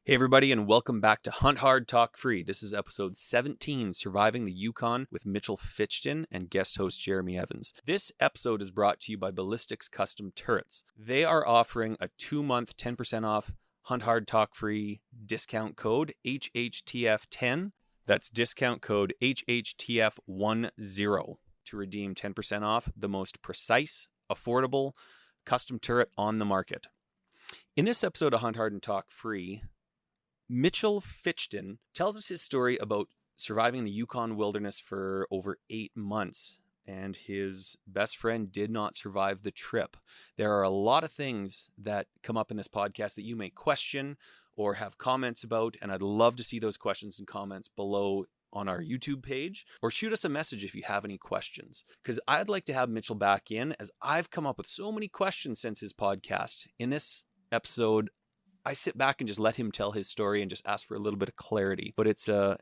Hey everybody, and welcome back to Hunt Hard, Talk Free. This is episode 17, Surviving the Yukon with Mitchell Fichten and guest host Jeremy Evans. This episode is brought to you by Ballistics Custom Turrets. They are offering a 2-month 10% off Hunt Hard, Talk Free discount code HHTF10. That's discount code HHTF10 to redeem 10% off the most precise, affordable custom turret on the market. In this episode of Hunt Hard and Talk Free, Mitchell Fichten tells us his story about surviving the Yukon Wilderness for over 8 months, and his best friend did not survive the trip. There are a lot of things that come up in this podcast that you may question or have comments about, and I'd love to see those questions and comments below on our YouTube page, or shoot us a message if you have any questions, because I'd like to have Mitchell back in, as I've come up with so many questions since his podcast. In this episode, I sit back and just let him tell his story and just ask for a little bit of clarity. But it's a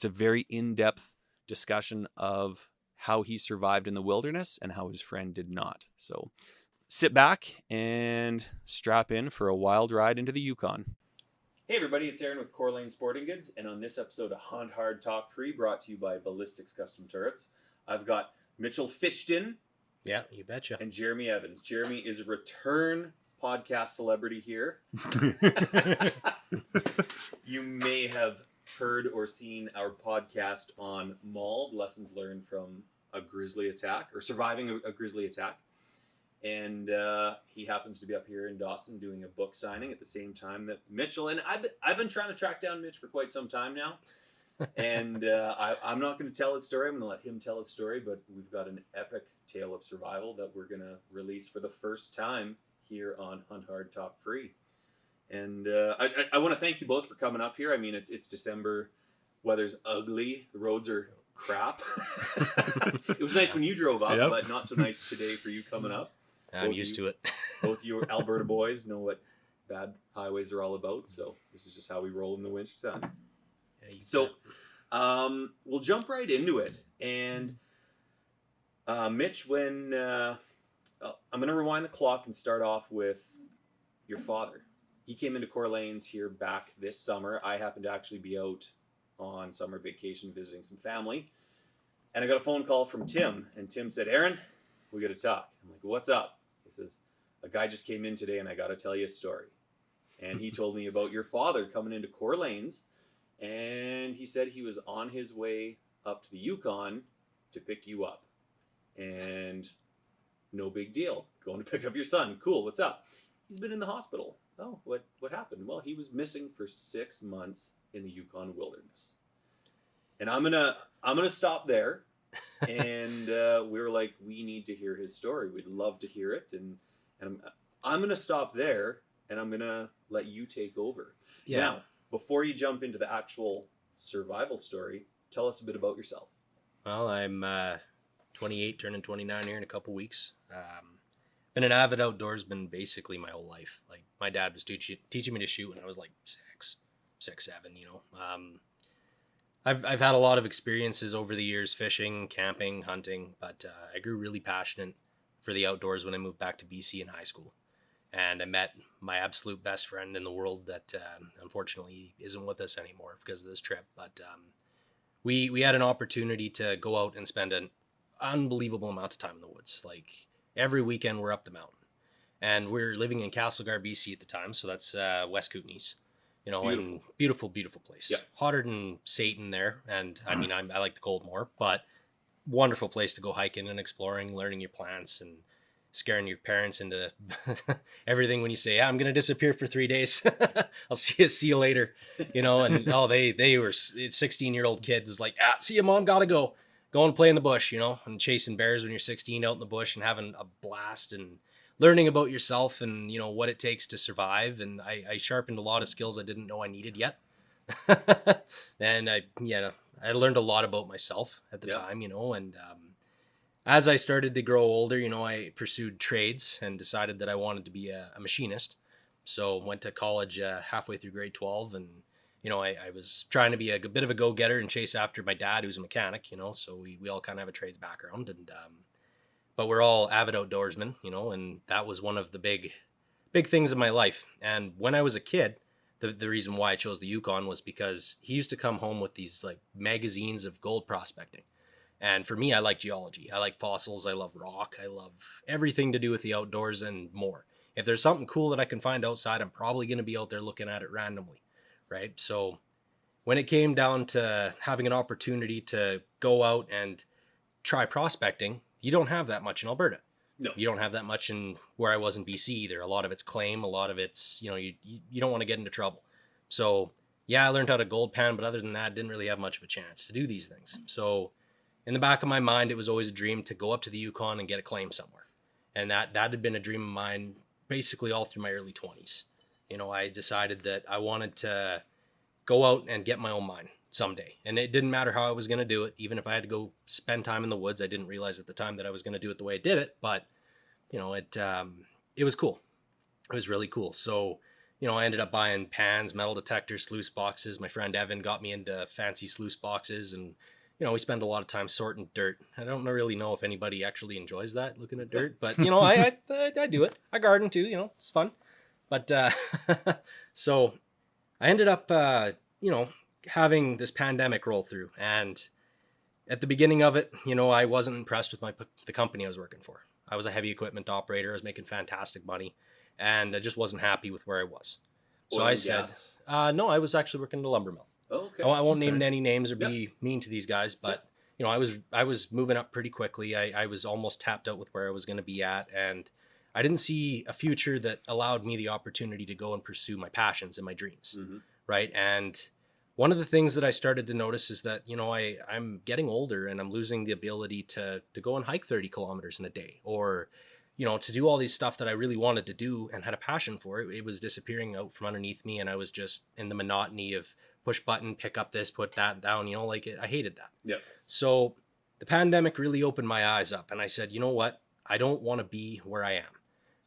very in-depth discussion of how he survived in the wilderness and how his friend did not. So sit back and strap in for a wild ride into the Yukon. Hey everybody, it's Aaron with Corlane Sporting Goods, and on this episode of Hunt Hard Talk Free, brought to you by Ballistics Custom Turrets, I've got Mitchell Fichten. Yeah, you betcha. And Jeremy Evans. Jeremy is a return podcast celebrity here. You may have heard or seen our podcast on MAULED, lessons learned from a grizzly attack, or surviving a grizzly attack. And he happens to be up here in Dawson doing a book signing at the same time that Mitchell, and I've been trying to track down Mitch for quite some time now. And I'm not going to tell his story. I'm going to let him tell his story, but we've got an epic tale of survival that we're going to release for the first time here on Hunt Hard Talk Free. And I want to thank you both for coming up here. I mean, it's December, weather's ugly, the roads are crap. It was nice when you drove up, yep, but not so nice today for you coming up. I'm used to it. Both you Alberta boys know what bad highways are all about, so this is just how we roll in the wintertime. Yeah, so we'll jump right into it. And Mitch, when I'm going to rewind the clock and start off with your father. He came into Corlane's here back this summer. I happened to actually be out on summer vacation visiting some family. And I got a phone call from Tim. And Tim said, "Aaron, we got to talk." I'm like, "What's up?" He says, "A guy just came in today and I got to tell you a story." And he told me about your father coming into Corlane's. And he said he was on his way up to the Yukon to pick you up. And no big deal. Going to pick up your son. Cool. What's up? He's been in the hospital. Oh, what happened? Well, he was missing for 6 months in the Yukon Wilderness. And I'm gonna stop there. And we were like, we need to hear his story. We'd love to hear it. And I'm gonna stop there, and I'm gonna let you take over. Yeah. Now, before you jump into the actual survival story, tell us a bit about yourself. Well, I'm 28, turning 29 here in a couple weeks. Been an avid outdoorsman basically my whole life. Like, my dad was teaching me to shoot when I was like 6, 7, you know. I've had a lot of experiences over the years, fishing, camping, hunting, but I grew really passionate for the outdoors when I moved back to BC in high school. And I met my absolute best friend in the world that unfortunately isn't with us anymore because of this trip. But we had an opportunity to go out and spend an unbelievable amount of time in the woods. Like, every weekend we're up the mountain, and we're living in Castlegar, BC at the time. So that's West Kootenays, you know, beautiful. And beautiful place. Yeah. Hotter than Satan there. And I mean, I like the cold more, but wonderful place to go hiking and exploring, learning your plants and scaring your parents into everything when you say, "Yeah, I'm going to disappear for 3 days. I'll see you later." You know, and they were 16-year-old kid was like, "See you, Mom, gotta go and play in the bush," you know, and chasing bears when you're 16 out in the bush and having a blast and learning about yourself and, you know, what it takes to survive. And I sharpened a lot of skills I didn't know I needed yet. And I learned a lot about myself at the time, you know, and as I started to grow older, you know, I pursued trades and decided that I wanted to be a machinist. So went to college halfway through grade 12, and you know, I was trying to be a bit of a go-getter and chase after my dad, who's a mechanic, you know, so we all kind of have a trades background, and but we're all avid outdoorsmen, you know, and that was one of the big things in my life. And when I was a kid, the reason why I chose the Yukon was because he used to come home with these like magazines of gold prospecting. And for me, I like geology. I like fossils. I love rock. I love everything to do with the outdoors and more. If there's something cool that I can find outside, I'm probably going to be out there looking at it randomly, right? So when it came down to having an opportunity to go out and try prospecting, you don't have that much in Alberta. No. You don't have that much in where I was in BC either. A lot of it's claim, a lot of it's, you don't want to get into trouble. So yeah, I learned how to gold pan, but other than that, didn't really have much of a chance to do these things. So in the back of my mind, it was always a dream to go up to the Yukon and get a claim somewhere. And that had been a dream of mine basically all through my early 20s. I decided that I wanted to go out and get my own mine someday. And it didn't matter how I was going to do it. Even if I had to go spend time in the woods, I didn't realize at the time that I was going to do it the way I did it. But, it was cool. It was really cool. So, I ended up buying pans, metal detectors, sluice boxes. My friend Evan got me into fancy sluice boxes, and we spend a lot of time sorting dirt. I don't really know if anybody actually enjoys that, looking at dirt, but I do it. I garden too, it's fun. But so I ended up having this pandemic roll through, and at the beginning of it, I wasn't impressed with the company I was working for. I was a heavy equipment operator. I was making fantastic money, and I just wasn't happy with where I was. So I said, no, I was actually working at a lumber mill. Oh, okay. I won't name any names or be mean to these guys, but I was moving up pretty quickly. I was almost tapped out with where I was going to be at, and I didn't see a future that allowed me the opportunity to go and pursue my passions and my dreams, right? And one of the things that I started to notice is that I'm getting older and I'm losing the ability to go and hike 30 kilometers in a day, or to do all these stuff that I really wanted to do and had a passion for. It was disappearing out from underneath me, and I was just in the monotony of push button, pick up this, put that down, I hated that. Yeah. So the pandemic really opened my eyes up, and I said, you know what? I don't want to be where I am.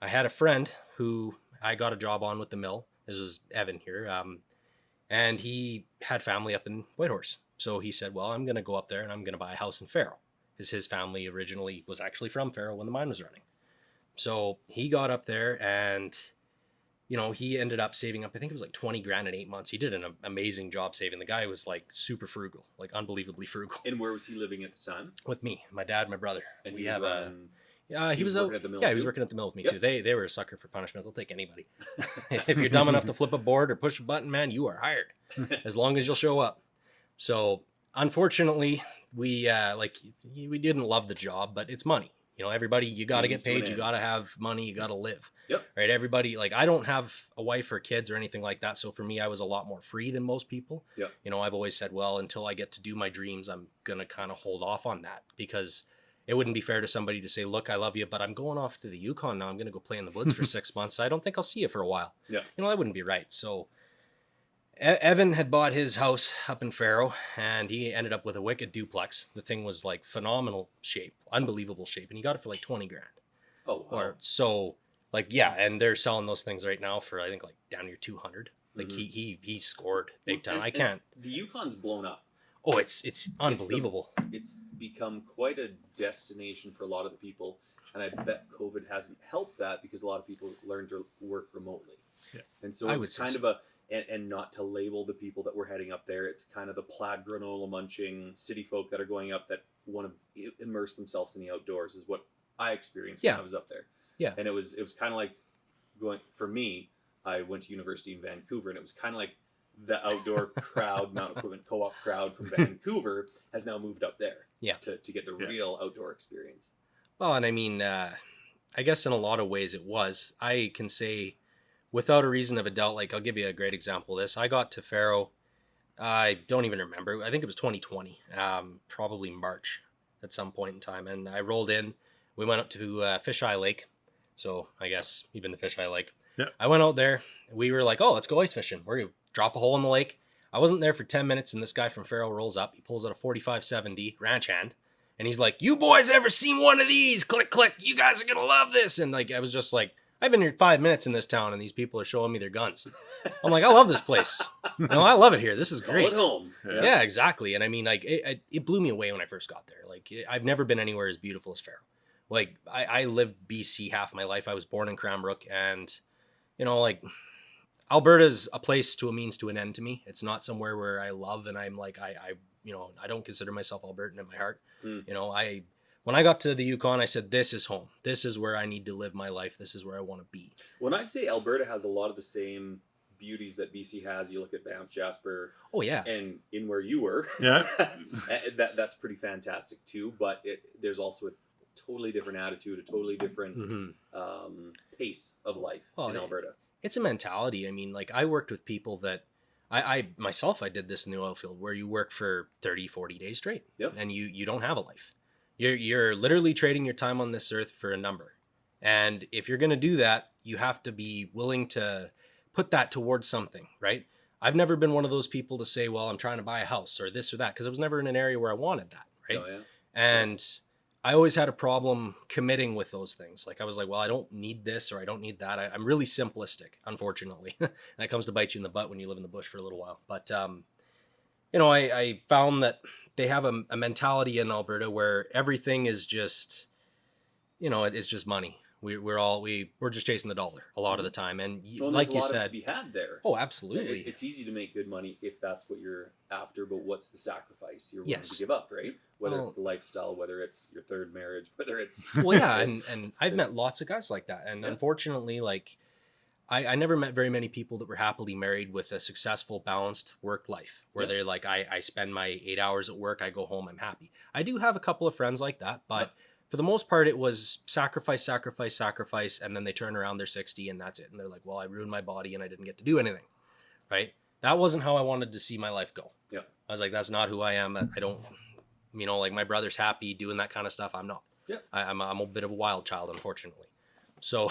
I had a friend who I got a job on with the mill. This was Evan here. And he had family up in Whitehorse. So he said, well, I'm going to go up there and I'm going to buy a house in Pharaoh, because his family originally was actually from Pharaoh when the mine was running. So he got up there, and he ended up saving up, I think it was like 20 grand in 8 months. He did an amazing job saving. The guy was like super frugal, like unbelievably frugal. And where was he living at the time? With me, my dad, my brother. And he was he was working at the mill. Yeah, he was working at the mill with me too. They were a sucker for punishment. They'll take anybody. If you're dumb enough to flip a board or push a button, man, you are hired. As long as you'll show up. So unfortunately, we didn't love the job, but it's money. Everybody, you got to get paid. You got to have money. You got to live. Yep. Right. Everybody, I don't have a wife or kids or anything like that. So for me, I was a lot more free than most people. Yep. I've always said, well, until I get to do my dreams, I'm going to kind of hold off on that, because it wouldn't be fair to somebody to say, look, I love you, but I'm going off to the Yukon now. I'm going to go play in the woods for 6 months. I don't think I'll see you for a while. Yeah. That wouldn't be right. So Evan had bought his house up in Pharaoh, and he ended up with a wicked duplex. The thing was like phenomenal shape, unbelievable shape. And he got it for like 20 grand. Oh, wow. And they're selling those things right now for, I think, like down near 200. Like he scored big time. I can't. The Yukon's blown up. Oh, it's unbelievable. It's become quite a destination for a lot of the people. And I bet COVID hasn't helped that, because a lot of people learned to work remotely. Yeah. And so it's kind of and not to label the people that were heading up there, it's kind of the plaid granola munching city folk that are going up that want to immerse themselves in the outdoors, is what I experienced when I was up there. Yeah. And it was kind of like for me, I went to university in Vancouver, and it was kind of like the outdoor crowd, Mountain Equipment Co-op crowd from Vancouver has now moved up there. Yeah. To get the real outdoor experience. Well, and I mean, I guess in a lot of ways it was. I can say, without a reason of a doubt, I'll give you a great example of this. I got to Pharaoh, I don't even remember. I think it was 2020, probably March at some point in time. And I rolled in. We went up to Fisheye Lake. So I guess you've been to Fisheye Lake. Yeah. I went out there. We were like, oh, let's go ice fishing. We're going to drop a hole in the lake. I wasn't there for 10 minutes, and this guy from Pharaoh rolls up. He pulls out a 45-70 ranch hand, and he's like, you boys ever seen one of these? Click, click. You guys are going to love this. And I was just like, I've been here 5 minutes in this town, and these people are showing me their guns. I'm like, I love this place. I love it here. This is great. Call it home. Yeah, exactly. And I mean, it blew me away when I first got there. I've never been anywhere as beautiful as Pharaoh. I lived BC half my life. I was born in Cranbrook, and Alberta's a place to a means to an end to me. It's not somewhere where I love and I'm like, I I don't consider myself Albertan in my heart. When I got to the Yukon, I said, this is home. This is where I need to live my life. This is where I want to be. When I'd say Alberta has a lot of the same beauties that BC has, you look at Banff, Jasper. Oh, yeah. And in where you were. Yeah. that's pretty fantastic too. But there's also a totally different attitude, a totally different pace of life in Alberta. It's a mentality. I mean, like I worked with people that I myself, I did this in the oil field where you work for 30, 40 days straight and you don't have a life. You're literally trading your time on this earth for a number. And if you're going to do that, you have to be willing to put that towards something, right? I've never been one of those people to say, well, I'm trying to buy a house or this or that, because I was never in an area where I wanted that, right? Oh, yeah. And I always had a problem committing with those things. Like I was like, well, I don't need this or I don't need that. I'm really simplistic, unfortunately. And that comes to bite you in the butt when you live in the bush for a little while. But, I found that they have a mentality in Alberta where everything is just, it's just money. We're just chasing the dollar a lot of the time. And like you said, to be had there. Oh, absolutely. It's easy to make good money if that's what you're after, but what's the sacrifice you're willing to give up, right? Whether it's the lifestyle, whether it's your third marriage, whether it's... Well, yeah, and I've met lots of guys like that. And unfortunately, like, I never met very many people that were happily married with a successful, balanced work life where they're like, I spend my 8 hours at work, I go home, I'm happy. I do have a couple of friends like that, but for the most part, it was sacrifice, and then they turn around, they're 60, and that's it. And they're like, well, I ruined my body and I didn't get to do anything, right? That wasn't how I wanted to see my life go. Yeah. I was like, that's not who I am. I don't, like my brother's happy doing that kind of stuff. I'm not. Yeah. I'm a bit of a wild child, unfortunately. So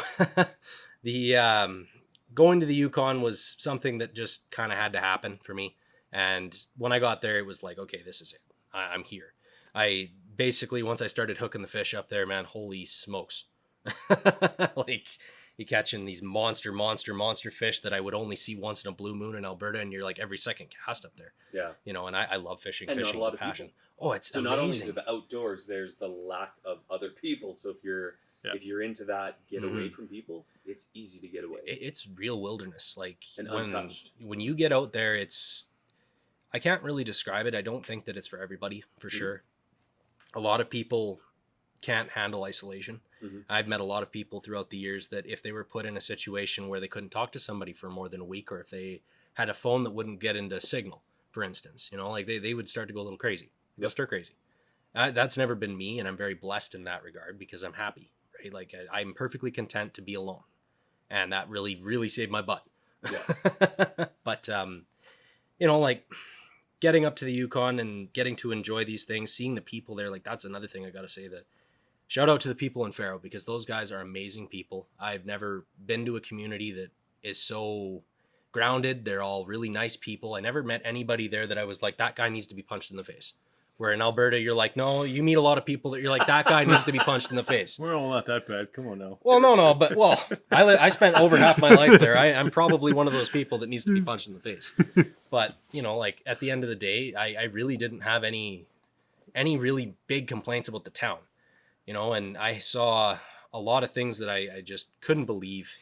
the going to the Yukon was something that just kind of had to happen for me. And when I got there, it was like, okay, this is it. I'm here. I basically, once I started hooking the fish up there, man, holy smokes. Like you catching these monster fish that I would only see once in a blue moon in Alberta. And you're like every second cast up there. Yeah. And I love fishing. And fishing's a passion. People. Oh, it's so amazing. Not only is it the outdoors, there's the lack of other people. So if you're into that, get away from people, it's easy to get away. It's real wilderness. Like untouched. When you get out there, I can't really describe it. I don't think that it's for everybody, for sure. A lot of people can't handle isolation. I've met a lot of people throughout the years that if they were put in a situation where they couldn't talk to somebody for more than a week, or if they had a phone that wouldn't get into signal, for instance, like they would start to go a little crazy. They'll stir crazy. That's never been me, and I'm very blessed in that regard because I'm happy, right? Like I'm perfectly content to be alone, and that really, really saved my butt. Yeah. But, like getting up to the Yukon and getting to enjoy these things, seeing the people there, like that's another thing I got to say, that shout out to the people in Pharaoh, because those guys are amazing people. I've never been to a community that is so grounded. They're all really nice people. I never met anybody there that I was like, that guy needs to be punched in the face. Where in Alberta, you're like, no, you meet a lot of people that you're like, that guy needs to be punched in the face. We're all not that bad. Come on now. Well, no, but I spent over half my life there. I'm probably one of those people that needs to be punched in the face. But, like at the end of the day, I really didn't have any really big complaints about the town, and I saw a lot of things that I just couldn't believe,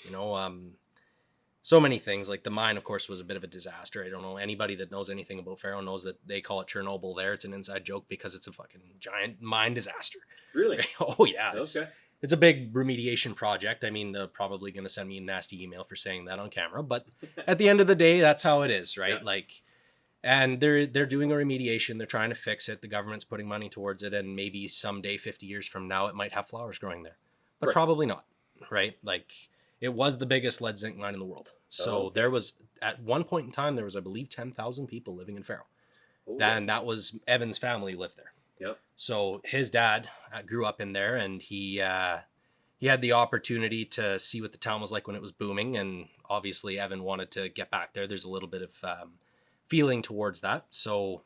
so many things. Like the mine, of course, was a bit of a disaster. I don't know, anybody that knows anything about Pharaoh knows that they call it Chernobyl there. It's an inside joke because it's a fucking giant mine disaster. Really? Oh yeah. It's a big remediation project. I mean, they're probably going to send me a nasty email for saying that on camera, but at the end of the day, that's how it is, right? Yeah. Like, and they're doing a remediation. They're trying to fix it. The government's putting money towards it. And maybe someday, 50 years from now, it might have flowers growing there, but probably not. Right. Like, it was the biggest lead zinc mine in the world. So there was, at one point in time, there was, I believe, 10,000 people living in Pharaoh. And that was Evans' family lived there. Yep. So his dad grew up in there, and he had the opportunity to see what the town was like when it was booming. And obviously Evan wanted to get back there. There's a little bit of feeling towards that. So,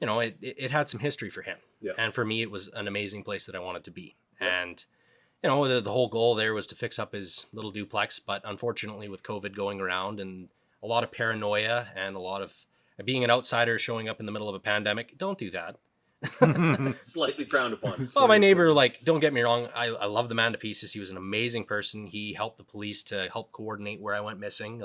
it had some history for him. Yeah. And for me, it was an amazing place that I wanted to be. Yeah. And the whole goal there was to fix up his little duplex, but unfortunately with COVID going around and a lot of paranoia and a lot of being an outsider showing up in the middle of a pandemic, don't do that. Slightly frowned upon. Well, my neighbor, don't get me wrong, I love the man to pieces. He was an amazing person. He helped the police to help coordinate where I went missing.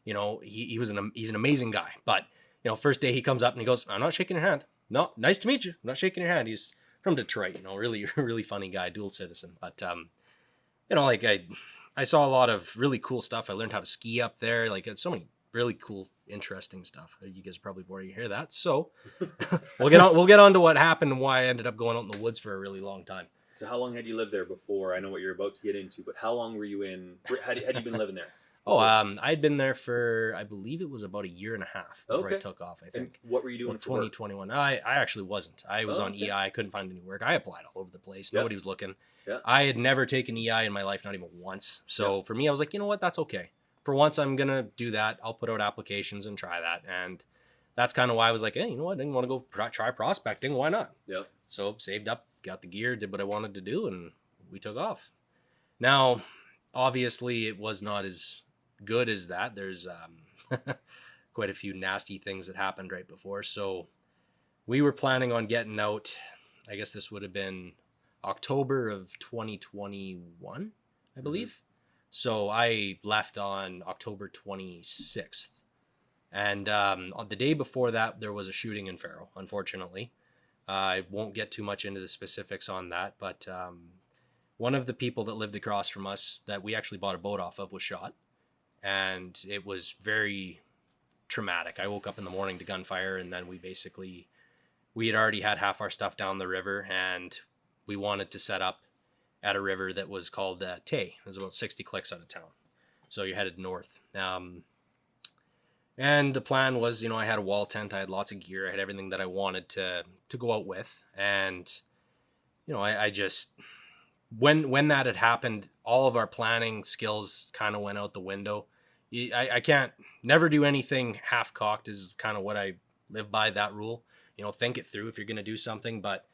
You know, he's an amazing guy. But, you know, first day he comes up and he goes, I'm not shaking your hand. No, nice to meet you. I'm not shaking your hand. He's from Detroit, you know, really, really funny guy, dual citizen. But, you know, like I saw a lot of really cool stuff. I learned how to ski up there. Like, it's so many really cool, interesting stuff. You guys are probably bored to hear that. So we'll get on to what happened and why I ended up going out in the woods for a really long time. So how long had you lived there before? I know what you're about to get into, but how long were you in? Had you been living there? I'd been there for, I believe it was about a year and a half before I took off, I think. And what were you doing for 2021. Work? I actually wasn't. I was on EI. I couldn't find any work. I applied all over the place. Nobody was looking. Yeah. I had never taken EI in my life, not even once. So for me, I was like, you know what? That's okay. For once, I'm going to do that. I'll put out applications and try that. And that's kind of why I was like, hey, you know what? I didn't want to go try prospecting. Why not? Yeah. So saved up, got the gear, did what I wanted to do, and we took off. Now, obviously, it was not as good as that. There's quite a few nasty things that happened right before. So we were planning on getting out. I guess this would have been October of 2021, I believe. Mm-hmm. So I left on October 26th. And on the day before that, there was a shooting in Pharaoh, unfortunately. I won't get too much into the specifics on that, but one of the people that lived across from us that we actually bought a boat off of was shot. And it was very traumatic. I woke up in the morning to gunfire, and then we had already had half our stuff down the river, and we wanted to set up at a river that was called Tay. It was about 60 clicks out of town. So you're headed north. And the plan was, you know, I had a wall tent, I had lots of gear, I had everything that I wanted to go out with. And, you know, I just, when that had happened, all of our planning skills kind of went out the window. I can't never do anything half-cocked is kind of what I live by, that rule. You know, think it through if you're going to do something. But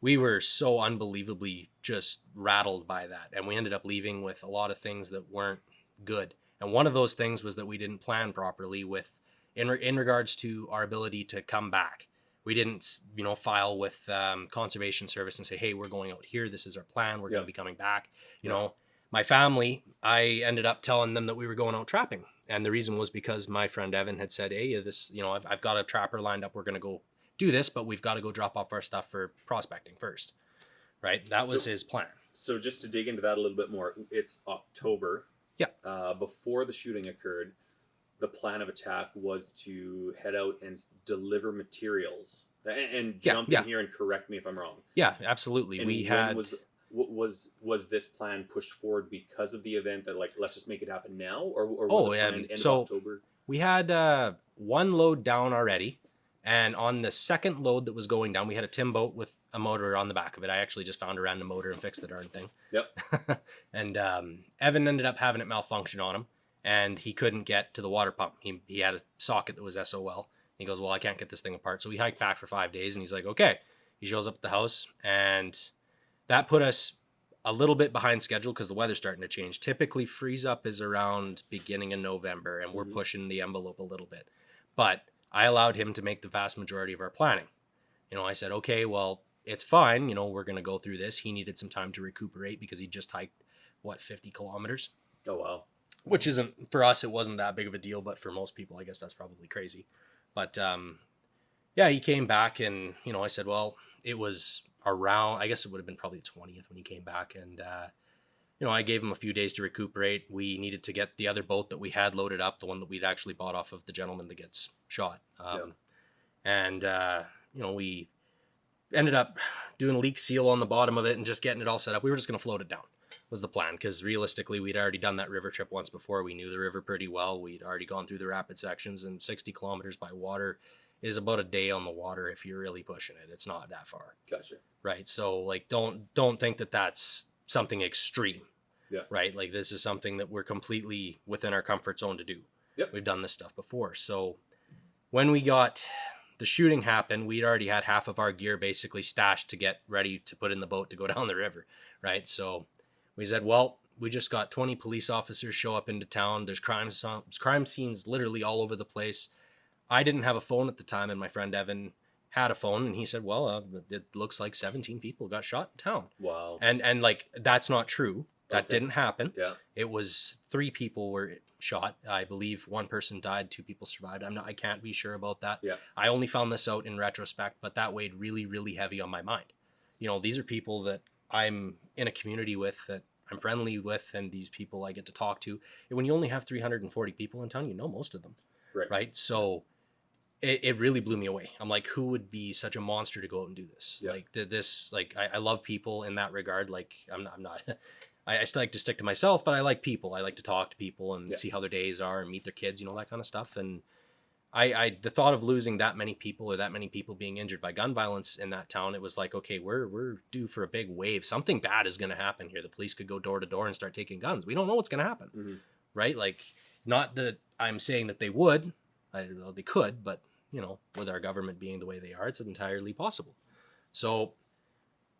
we were so unbelievably just rattled by that. And we ended up leaving with a lot of things that weren't good. And one of those things was that we didn't plan properly in regards to our ability to come back. We didn't, you know, file with Conservation Service and say, hey, we're going out here. This is our plan. We're going to be coming back. You know, my family, I ended up telling them that we were going out trapping. And the reason was because my friend Evan had said, hey, this, you know, I've got a trapper lined up. We're going to go do this, but we've got to go drop off our stuff for prospecting first. Right? That was his plan. So just to dig into that a little bit more, it's October. Yeah. Before the shooting occurred, the plan of attack was to head out and deliver materials. And jump in here and correct me if I'm wrong. Yeah, absolutely. And was this plan pushed forward because of the event that, like, let's just make it happen now, or was it planned end of October? We had one load down already, and on the second load that was going down, we had a Tim boat with a motor on the back of it. I actually just found a random motor and fixed the darn thing. Yep. And Evan ended up having it malfunction on him, and he couldn't get to the water pump. He had a socket that was SOL. He goes, well, I can't get this thing apart. So we hiked back for 5 days, and he's like, okay. He shows up at the house, and that put us a little bit behind schedule because the weather's starting to change. Typically, freeze up is around beginning of November, and we're pushing the envelope a little bit. But I allowed him to make the vast majority of our planning. You know, I said, okay, well, it's fine. You know, we're going to go through this. He needed some time to recuperate because he just hiked, 50 kilometers? Oh, wow. Which isn't, for us, it wasn't that big of a deal, but for most people, I guess that's probably crazy. But, yeah, he came back, and, you know, I said, well, it was around, I guess it would have been probably the 20th when he came back, and, you know, I gave him a few days to recuperate. We needed to get the other boat that we had loaded up, the one that we'd actually bought off of the gentleman that gets shot. And, you know, we ended up doing a leak seal on the bottom of it and just getting it all set up. We were just going to float it down, was the plan, because realistically, we'd already done that river trip once before. We knew the river pretty well. We'd already gone through the rapid sections, and 60 kilometers by water is about a day on the water if you're really pushing it. It's not that far. Gotcha. Right? So, like, don't think that that's something extreme. Yeah. Right? Like, this is something that we're completely within our comfort zone to do. Yep. We've done this stuff before. So when we got the shooting happened, we'd already had half of our gear basically stashed to get ready to put in the boat to go down the river. Right? So we said, well, we just got 20 police officers show up into town. There's crime scenes literally all over the place. I didn't have a phone at the time, and my friend Evan had a phone, and he said, well, it looks like 17 people got shot in town. Wow. And like, that's not true. That didn't happen. Yeah. It was 3 people were shot. I believe 1 person died, 2 people survived. I can't be sure about that. Yeah. I only found this out in retrospect, but that weighed really, really heavy on my mind. These are people that I'm in a community with, that I'm friendly with, and these people I get to talk to. And when you only have 340 people in town, most of them. Right. So it really blew me away. I'm like, who would be such a monster to go out and do this? Yeah. I love people in that regard. Like I'm not I still like to stick to myself, but I like people. I like to talk to people and see how their days are and meet their kids, that kind of stuff. And the thought of losing that many people, or that many people being injured by gun violence in that town, it was like, okay, we're due for a big wave. Something bad is going to happen here. The police could go door to door and start taking guns. We don't know what's going to happen. Mm-hmm. Right? Like, not that I'm saying that they would, they could, but with our government being the way they are, it's entirely possible. So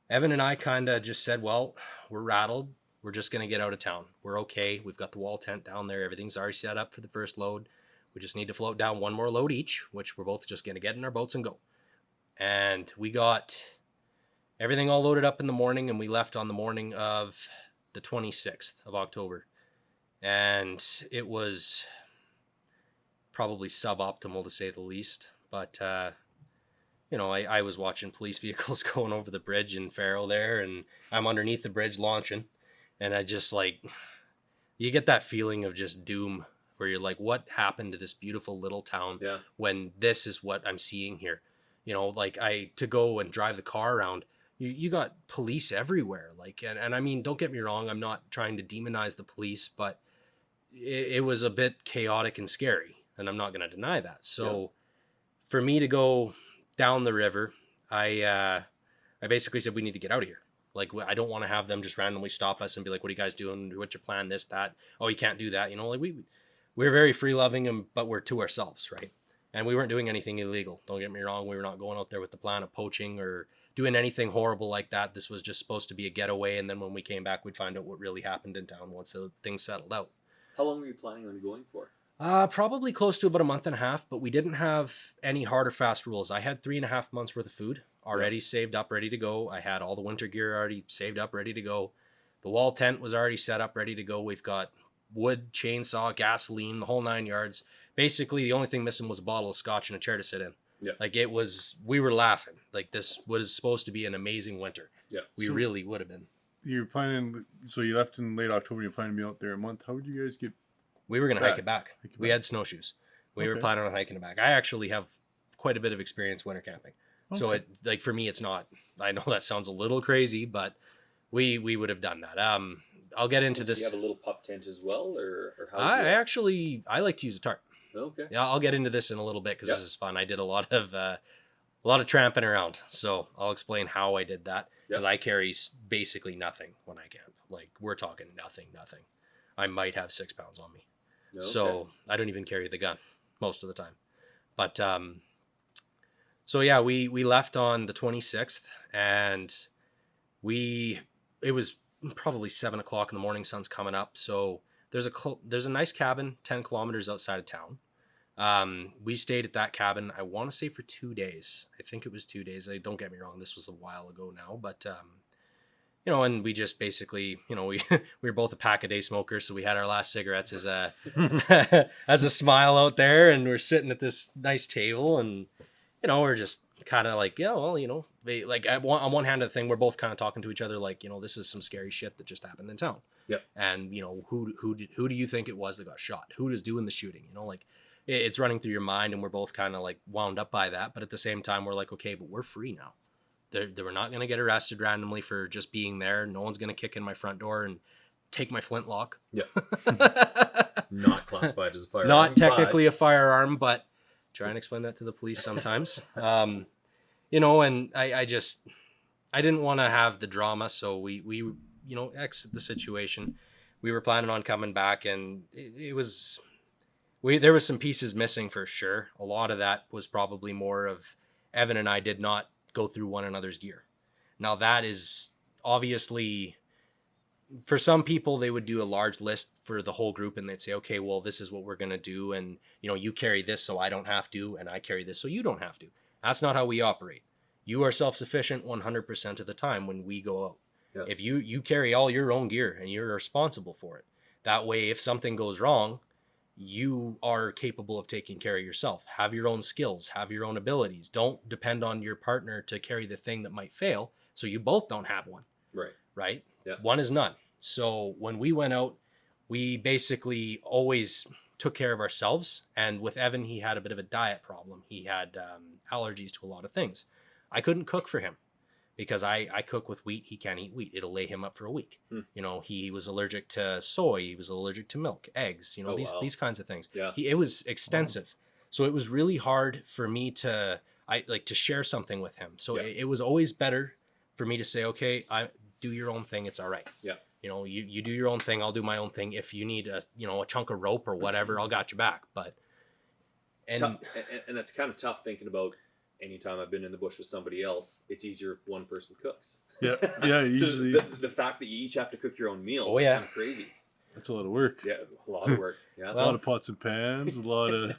Evan and I kind of just said, well, we're rattled. We're just going to get out of town. We're okay. We've got the wall tent down there. Everything's already set up for the first load. We just need to float down 1 more load each, which we're both just going to get in our boats and go. And we got everything all loaded up in the morning, and we left on the morning of the 26th of October. And it was probably suboptimal, to say the least. But, I was watching police vehicles going over the bridge in Pharaoh there, and I'm underneath the bridge launching. And I just you get that feeling of just doom, where you're like, what happened to this beautiful little town when this is what I'm seeing here? To go and drive the car around, you got police everywhere. And I mean, don't get me wrong, I'm not trying to demonize the police, but it was a bit chaotic and scary, and I'm not going to deny that. So for me to go down the river, I basically said, we need to get out of here. I don't want to have them just randomly stop us and be like, what are you guys doing? What's your plan? This, that. Oh, you can't do that. We're very free loving, but we're to ourselves, right? And we weren't doing anything illegal. Don't get me wrong. We were not going out there with the plan of poaching or doing anything horrible like that. This was just supposed to be a getaway. And then when we came back, we'd find out what really happened in town once the things settled out. How long were you planning on going for? Probably close to about a month and a half, but we didn't have any hard or fast rules. I had 3.5 months worth of food already saved up, ready to go. I had all the winter gear already saved up, ready to go. The wall tent was already set up, ready to go. We've got wood, chainsaw, gasoline, the whole 9 yards. Basically, the only thing missing was a bottle of scotch and a chair to sit in. Yeah. We were laughing. this was supposed to be an amazing winter. Yeah. We really would have been. You're planning, so you left in late October, you're planning to be out there a month. How would you guys get? We were going to hike it back. We had snowshoes. We were planning on hiking it back. I actually have quite a bit of experience winter camping. Okay. So for me, it's not, I know that sounds a little crazy, but we would have done that. I'll get into this. Do you have a little pup tent as well, or how? I like to use a tarp. Okay. Yeah, I'll get into this in a little bit, because this is fun. I did a lot of tramping around, so I'll explain how I did that, because I carry basically nothing when I camp. We're talking nothing. I might have 6 pounds on me. Okay. So I don't even carry the gun most of the time. But so yeah, we left on the 26th, and it was probably 7 o'clock in the morning. Sun's coming up. So there's a nice cabin 10 kilometers outside of town. We stayed at that cabin, I want to say, for 2 days. I think it was 2 days. Don't get me wrong, this was a while ago now, but and we just basically, we were both a pack-a-day smokers, so we had our last cigarettes as a as a smile out there, and we're sitting at this nice table, and we're just kind of on one hand of the thing, we're both kind of talking to each other this is some scary shit that just happened in town. Yeah. And who do you think it was that got shot? Who is doing the shooting? It's running through your mind, and we're both kind of wound up by that. But at the same time, we're like, okay, but we're free now. We're not going to get arrested randomly for just being there. No one's going to kick in my front door and take my flintlock. Yeah. Not classified as a firearm. Not technically a firearm, but try and explain that to the police sometimes. And I didn't want to have the drama. So we exit the situation. We were planning on coming back, and there was some pieces missing for sure. A lot of that was probably more of Evan and I did not go through one another's gear. Now that is obviously, for some people, they would do a large list for the whole group, and they'd say, okay, well, this is what we're going to do. And, you carry this so I don't have to, and I carry this so you don't have to. That's not how we operate. You are self-sufficient 100% of the time when we go out. Yeah. If you carry all your own gear and you're responsible for it, that way, if something goes wrong, you are capable of taking care of yourself. Have your own skills, have your own abilities. Don't depend on your partner to carry the thing that might fail, so you both don't have one. Right? Yeah. One is none. So when we went out, we basically always took care of ourselves. And with Evan, he had a bit of a diet problem. He had allergies to a lot of things. I couldn't cook for him because I cook with wheat. He can't eat wheat. It'll lay him up for a week. You know, he was allergic to soy. He was allergic to milk, eggs, you know, these kinds of things. Yeah. It was extensive. So it was really hard for me to share something with him. So it was always better for me to say, okay, do your own thing. It's all right. Yeah. You know, you do your own thing. I'll do my own thing. If you need a chunk of rope or whatever, I'll got your back. But, and that's kind of tough thinking about anytime I've been in the bush with somebody else, it's easier if one person cooks. Yeah. Yeah. Usually. So the fact that you each have to cook your own meals is kind of crazy. That's a lot of work. Yeah. A lot of work. Yeah. A lot of pots and pans, a lot of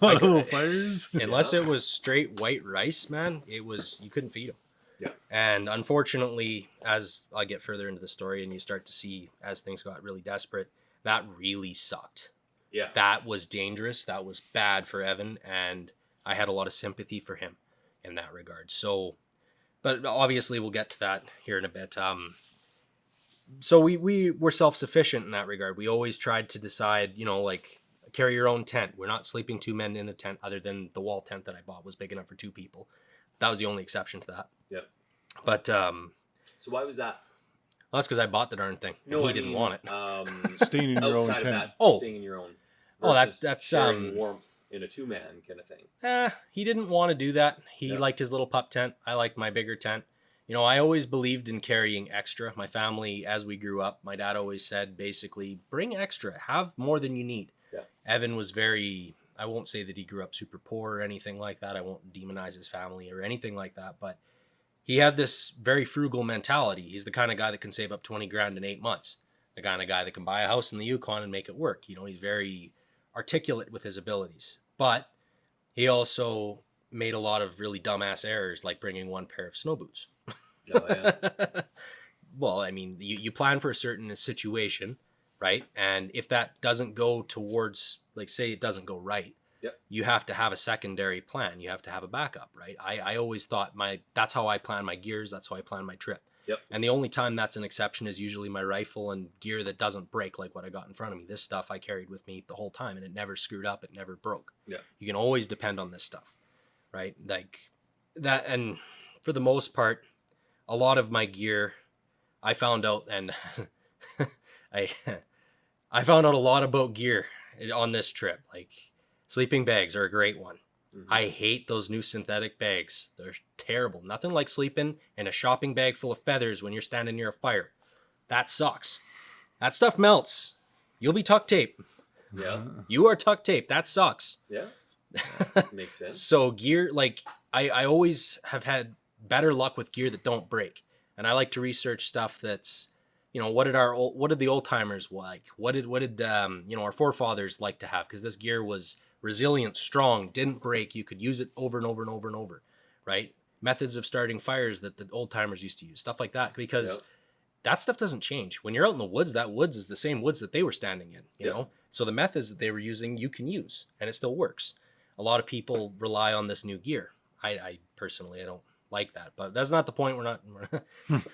little fires. Unless it was straight white rice, man, you couldn't feed them. Yeah. And unfortunately, as I get further into the story and you start to see as things got really desperate, that really sucked. Yeah. That was dangerous. That was bad for Evan. And I had a lot of sympathy for him in that regard. So, but obviously we'll get to that here in a bit. So we were self-sufficient in that regard. We always tried to decide, carry your own tent. We're not sleeping two men in a tent other than the wall tent that I bought was big enough for two people. That was the only exception to that. Yeah. But so why was that? Well, that's because I bought the darn thing. No, he didn't want it. Staying in your own Outside of tent. that, staying in your own. That's sharing warmth in a two-man kind of thing. He didn't want to do that. He liked his little pup tent. I liked my bigger tent. You know, I always believed in carrying extra. My family, as we grew up, my dad always said, basically, bring extra. Have more than you need. Yeah. Evan was I won't say that he grew up super poor or anything like that. I won't demonize his family or anything like that. But he had this very frugal mentality. He's the kind of guy that can save up 20 grand in 8 months. The kind of guy that can buy a house in the Yukon and make it work. You know, he's very articulate with his abilities. But he also made a lot of really dumbass errors, like bringing one pair of snow boots. Oh, yeah. Well, I mean, you plan for a certain situation, right? And if that doesn't go towards, like, say it doesn't go right, you have to have a secondary plan. You have to have a backup, right? I always thought that's how I plan my gears. That's how I plan my trip. Yep. And the only time that's an exception is usually my rifle and gear that doesn't break, like what I got in front of me. This stuff I carried with me the whole time, and it never screwed up. It never broke. Yeah. You can always depend on this stuff, right? Like that. And for the most part, a lot of my gear, I found out, and I found out a lot about gear on this trip. Like sleeping bags are a great one. Mm-hmm. I hate those new synthetic bags. They're terrible. Nothing like sleeping in a shopping bag full of feathers when you're standing near a fire. That sucks. That stuff melts. You'll be tuck tape. Yeah. You are tuck tape. That sucks. Yeah. Makes sense. So gear, like I always have had better luck with gear that don't break. And I like to research stuff that's, what did the old timers like? What did our forefathers like to have? Because this gear was resilient, strong, didn't break. You could use it over and over and over and over, right? Methods of starting fires that the old timers used to use, stuff like that, because that stuff doesn't change. When you're out in the woods, that woods is the same woods that they were standing in, you know? So the methods that they were using, you can use, and it still works. A lot of people rely on this new gear. I personally, I don't like that, but that's not the point. We're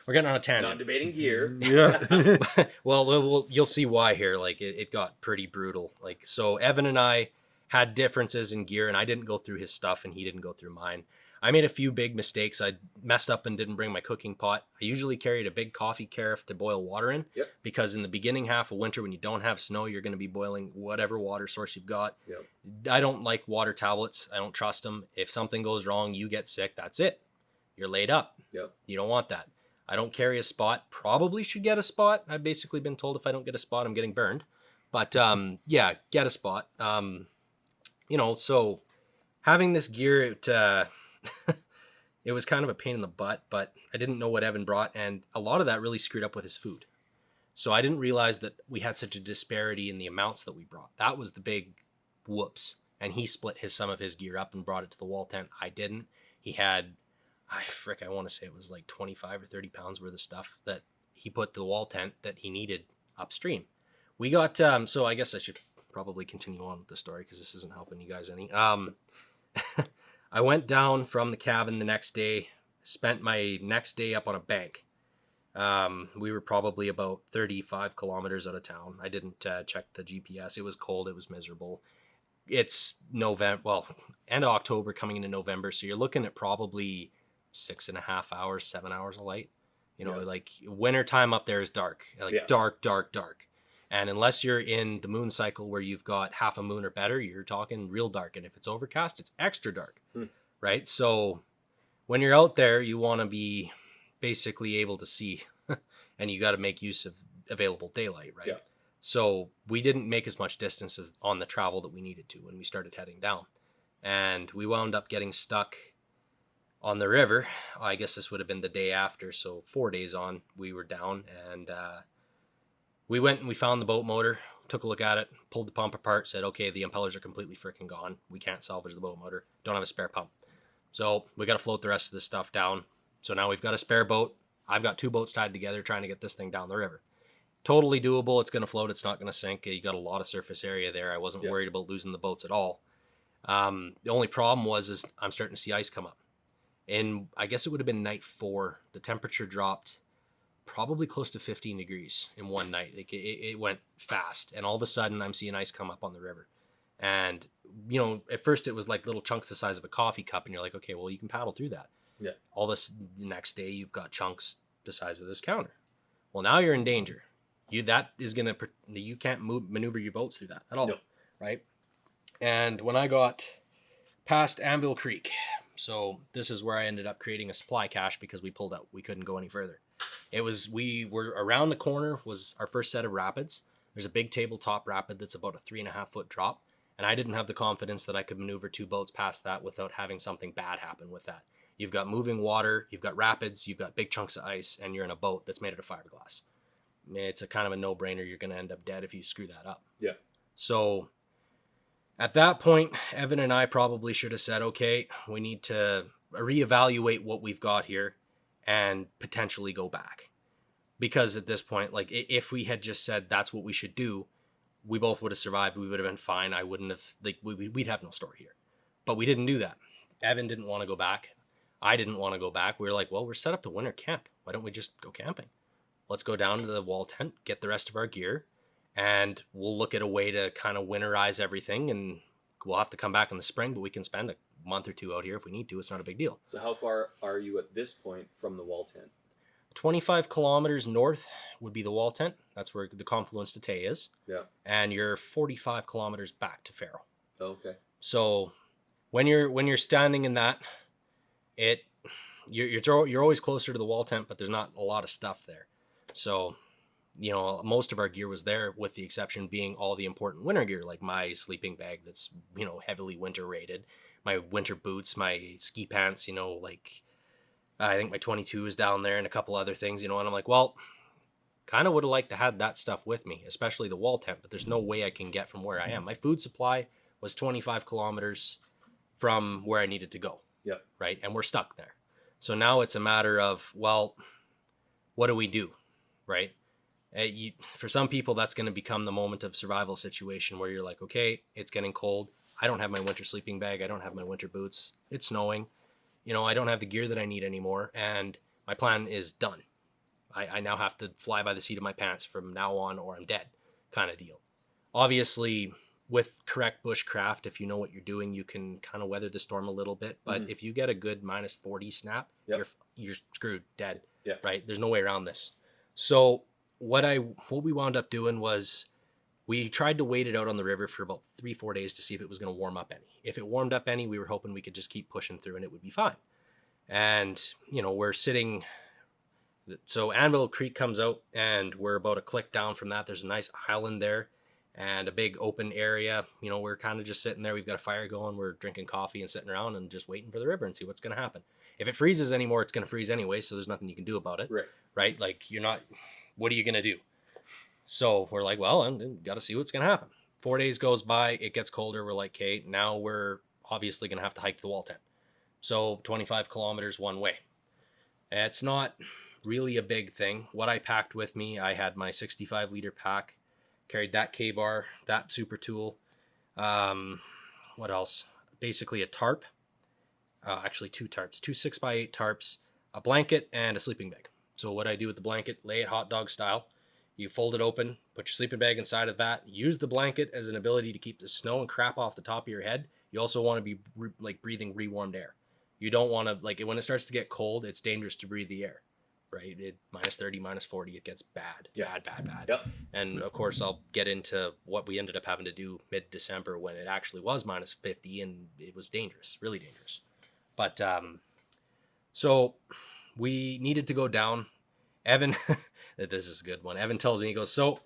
getting on a tangent. Not debating gear. Yeah. well, you'll see why here. Like it got pretty brutal. Like, so Evan and I had differences in gear, and I didn't go through his stuff and he didn't go through mine. I made a few big mistakes. I messed up and didn't bring my cooking pot. I usually carried a big coffee carafe to boil water in, because in the beginning half of winter, when you don't have snow, you're going to be boiling whatever water source you've got. I don't like water tablets. I don't trust them. If something goes wrong, you get sick. That's it. You're laid up. You don't want that. I don't carry a spot. Probably should get a spot. I've basically been told if I don't get a spot, I'm getting burned. But get a spot. So having this gear, it was kind of a pain in the butt, but I didn't know what Evan brought, and a lot of that really screwed up with his food. So I didn't realize that we had such a disparity in the amounts that we brought. That was the big whoops. And he split some of his gear up and brought it to the wall tent. I didn't. He had, I want to say it was like 25 or 30 pounds worth of stuff that he put the wall tent that he needed upstream. We got, so I guess I should probably continue on with the story because this isn't helping you guys any. I went down from the cabin the next day, spent my next day up on a bank. We were probably about 35 kilometers out of town. I didn't check the GPS. It was cold. It was miserable. It's November, well, end of October coming into November. So you're looking at probably 6.5 hours, 7 hours of light. You know, like winter time up there is dark, dark, dark, dark. And unless you're in the moon cycle where you've got half a moon or better, you're talking real dark. And if it's overcast, it's extra dark, right? So when you're out there, you want to be basically able to see, and you got to make use of available daylight, right? Yeah. So we didn't make as much distance as on the travel that we needed to when we started heading down. And we wound up getting stuck on the river. I guess this would have been the day after. So 4 days on, we were down, and we went and we found the boat motor, took a look at it, pulled the pump apart, said, okay, the impellers are completely freaking gone. We can't salvage the boat motor. Don't have a spare pump. So we got to float the rest of this stuff down. So now we've got a spare boat. I've got 2 boats tied together trying to get this thing down the river. Totally doable. It's going to float. It's not going to sink. You got a lot of surface area there. I wasn't worried about losing the boats at all. The only problem is I'm starting to see ice come up. And I guess it would have been night 4. The temperature dropped probably close to 15 degrees in one night. Like it went fast. And all of a sudden I'm seeing ice come up on the river. And, you know, at first it was like little chunks the size of a coffee cup. And you're like, okay, well, you can paddle through that. Yeah. All this the next day, you've got chunks the size of this counter. Well, now you're in danger. You can't maneuver your boats through that at all, right? And when I got past Anvil Creek, so this is where I ended up creating a supply cache because we pulled out. We couldn't go any further. We were around the corner was our first set of rapids. There's a big tabletop rapid that's about a 3.5 foot drop, and I didn't have the confidence that I could maneuver 2 boats past that without having something bad happen with that. You've got moving water, you've got rapids, you've got big chunks of ice, and you're in a boat that's made out of fiberglass. It's a kind of a no-brainer. You're going to end up dead if you screw that up. Yeah. So at that point, Evan and I probably should have said, okay, we need to reevaluate what we've got here and potentially go back. Because at this point, like if we had just said that's what we should do, we both would have survived. We would have been fine. I wouldn't have, we'd have no story here. But we didn't do that. Evan didn't want to go back. I didn't want to go back. We were like, well, we're set up to winter camp. Why don't we just go camping? Let's go down to the wall tent, get the rest of our gear, and we'll look at a way to kind of winterize everything. And we'll have to come back in the spring, but we can spend a month or 2 out here if we need to. It's not a big deal. So how far are you at this point from the wall tent? 25 kilometers north would be the wall tent. That's where the confluence to Tay is. Yeah. And you're 45 kilometers back to Pharaoh. Oh, okay. So when you're standing in that, you're always closer to the wall tent, but there's not a lot of stuff there. So, you know, most of our gear was there, with the exception being all the important winter gear, like my sleeping bag that's, you know, heavily winter rated, my winter boots, my ski pants, you know, like I think my 22 is down there and a couple other things, you know, and I'm like, well, kind of would have liked to have that stuff with me, especially the wall tent, but there's no way I can get from where I am. My food supply was 25 kilometers from where I needed to go. Yeah. Right. And we're stuck there. So now it's a matter of, well, what do we do? Right. For some people, that's going to become the moment of survival situation where you're like, okay, it's getting cold. I don't have my winter sleeping bag. I don't have my winter boots. It's snowing. You know, I don't have the gear that I need anymore. And my plan is done. I now have to fly by the seat of my pants from now on, or I'm dead kind of deal. Obviously, with correct bushcraft, if you know what you're doing, you can kind of weather the storm a little bit. But if you get a good minus 40 snap, you're screwed, dead. Yeah. Right? There's no way around this. So what we wound up doing was we tried to wait it out on the river for about 3-4 days to see if it was going to warm up any. If it warmed up any, we were hoping we could just keep pushing through and it would be fine. And, you know, we're sitting... So Anvil Creek comes out and we're about a click down from that. There's a nice island there and a big open area. You know, we're kind of just sitting there. We've got a fire going. We're drinking coffee and sitting around and just waiting for the river and see what's going to happen. If it freezes anymore, it's going to freeze anyway. So there's nothing you can do about it. Right? Like what are you going to do? So we're like, well, I'm got to see what's going to happen. 4 days goes by. It gets colder. We're like, okay, now we're obviously going to have to hike to the wall tent. So 25 kilometers one way. It's not really a big thing. What I packed with me, I had my 65-liter pack, carried that K-bar, that super tool. What else? Basically a tarp. Actually 2 tarps, 2 6x8 tarps, a blanket, and a sleeping bag. So what I do with the blanket, lay it hot dog style. You fold it open, put your sleeping bag inside of that, use the blanket as an ability to keep the snow and crap off the top of your head. You also want to be breathing rewarmed air. You don't want to, like, when it starts to get cold, it's dangerous to breathe the air, right? Minus 30, minus 40, it gets bad. Yep. And of course, I'll get into what we ended up having to do mid-December when it actually was minus 50 and it was dangerous, really dangerous. But so we needed to go down. Evan, this is a good one. Evan tells me, he goes, so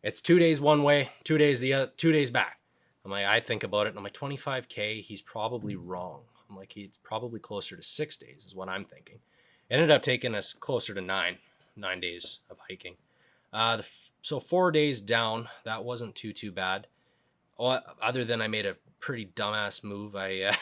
it's 2 days one way, 2 days the other, 2 days back. I'm like, I think about it, and I'm like, 25K, he's probably wrong. I'm like, he's probably closer to 6 days is what I'm thinking. It ended up taking us closer to 9 days of hiking. So 4 days down, that wasn't too bad. Other than I made a pretty dumbass move. I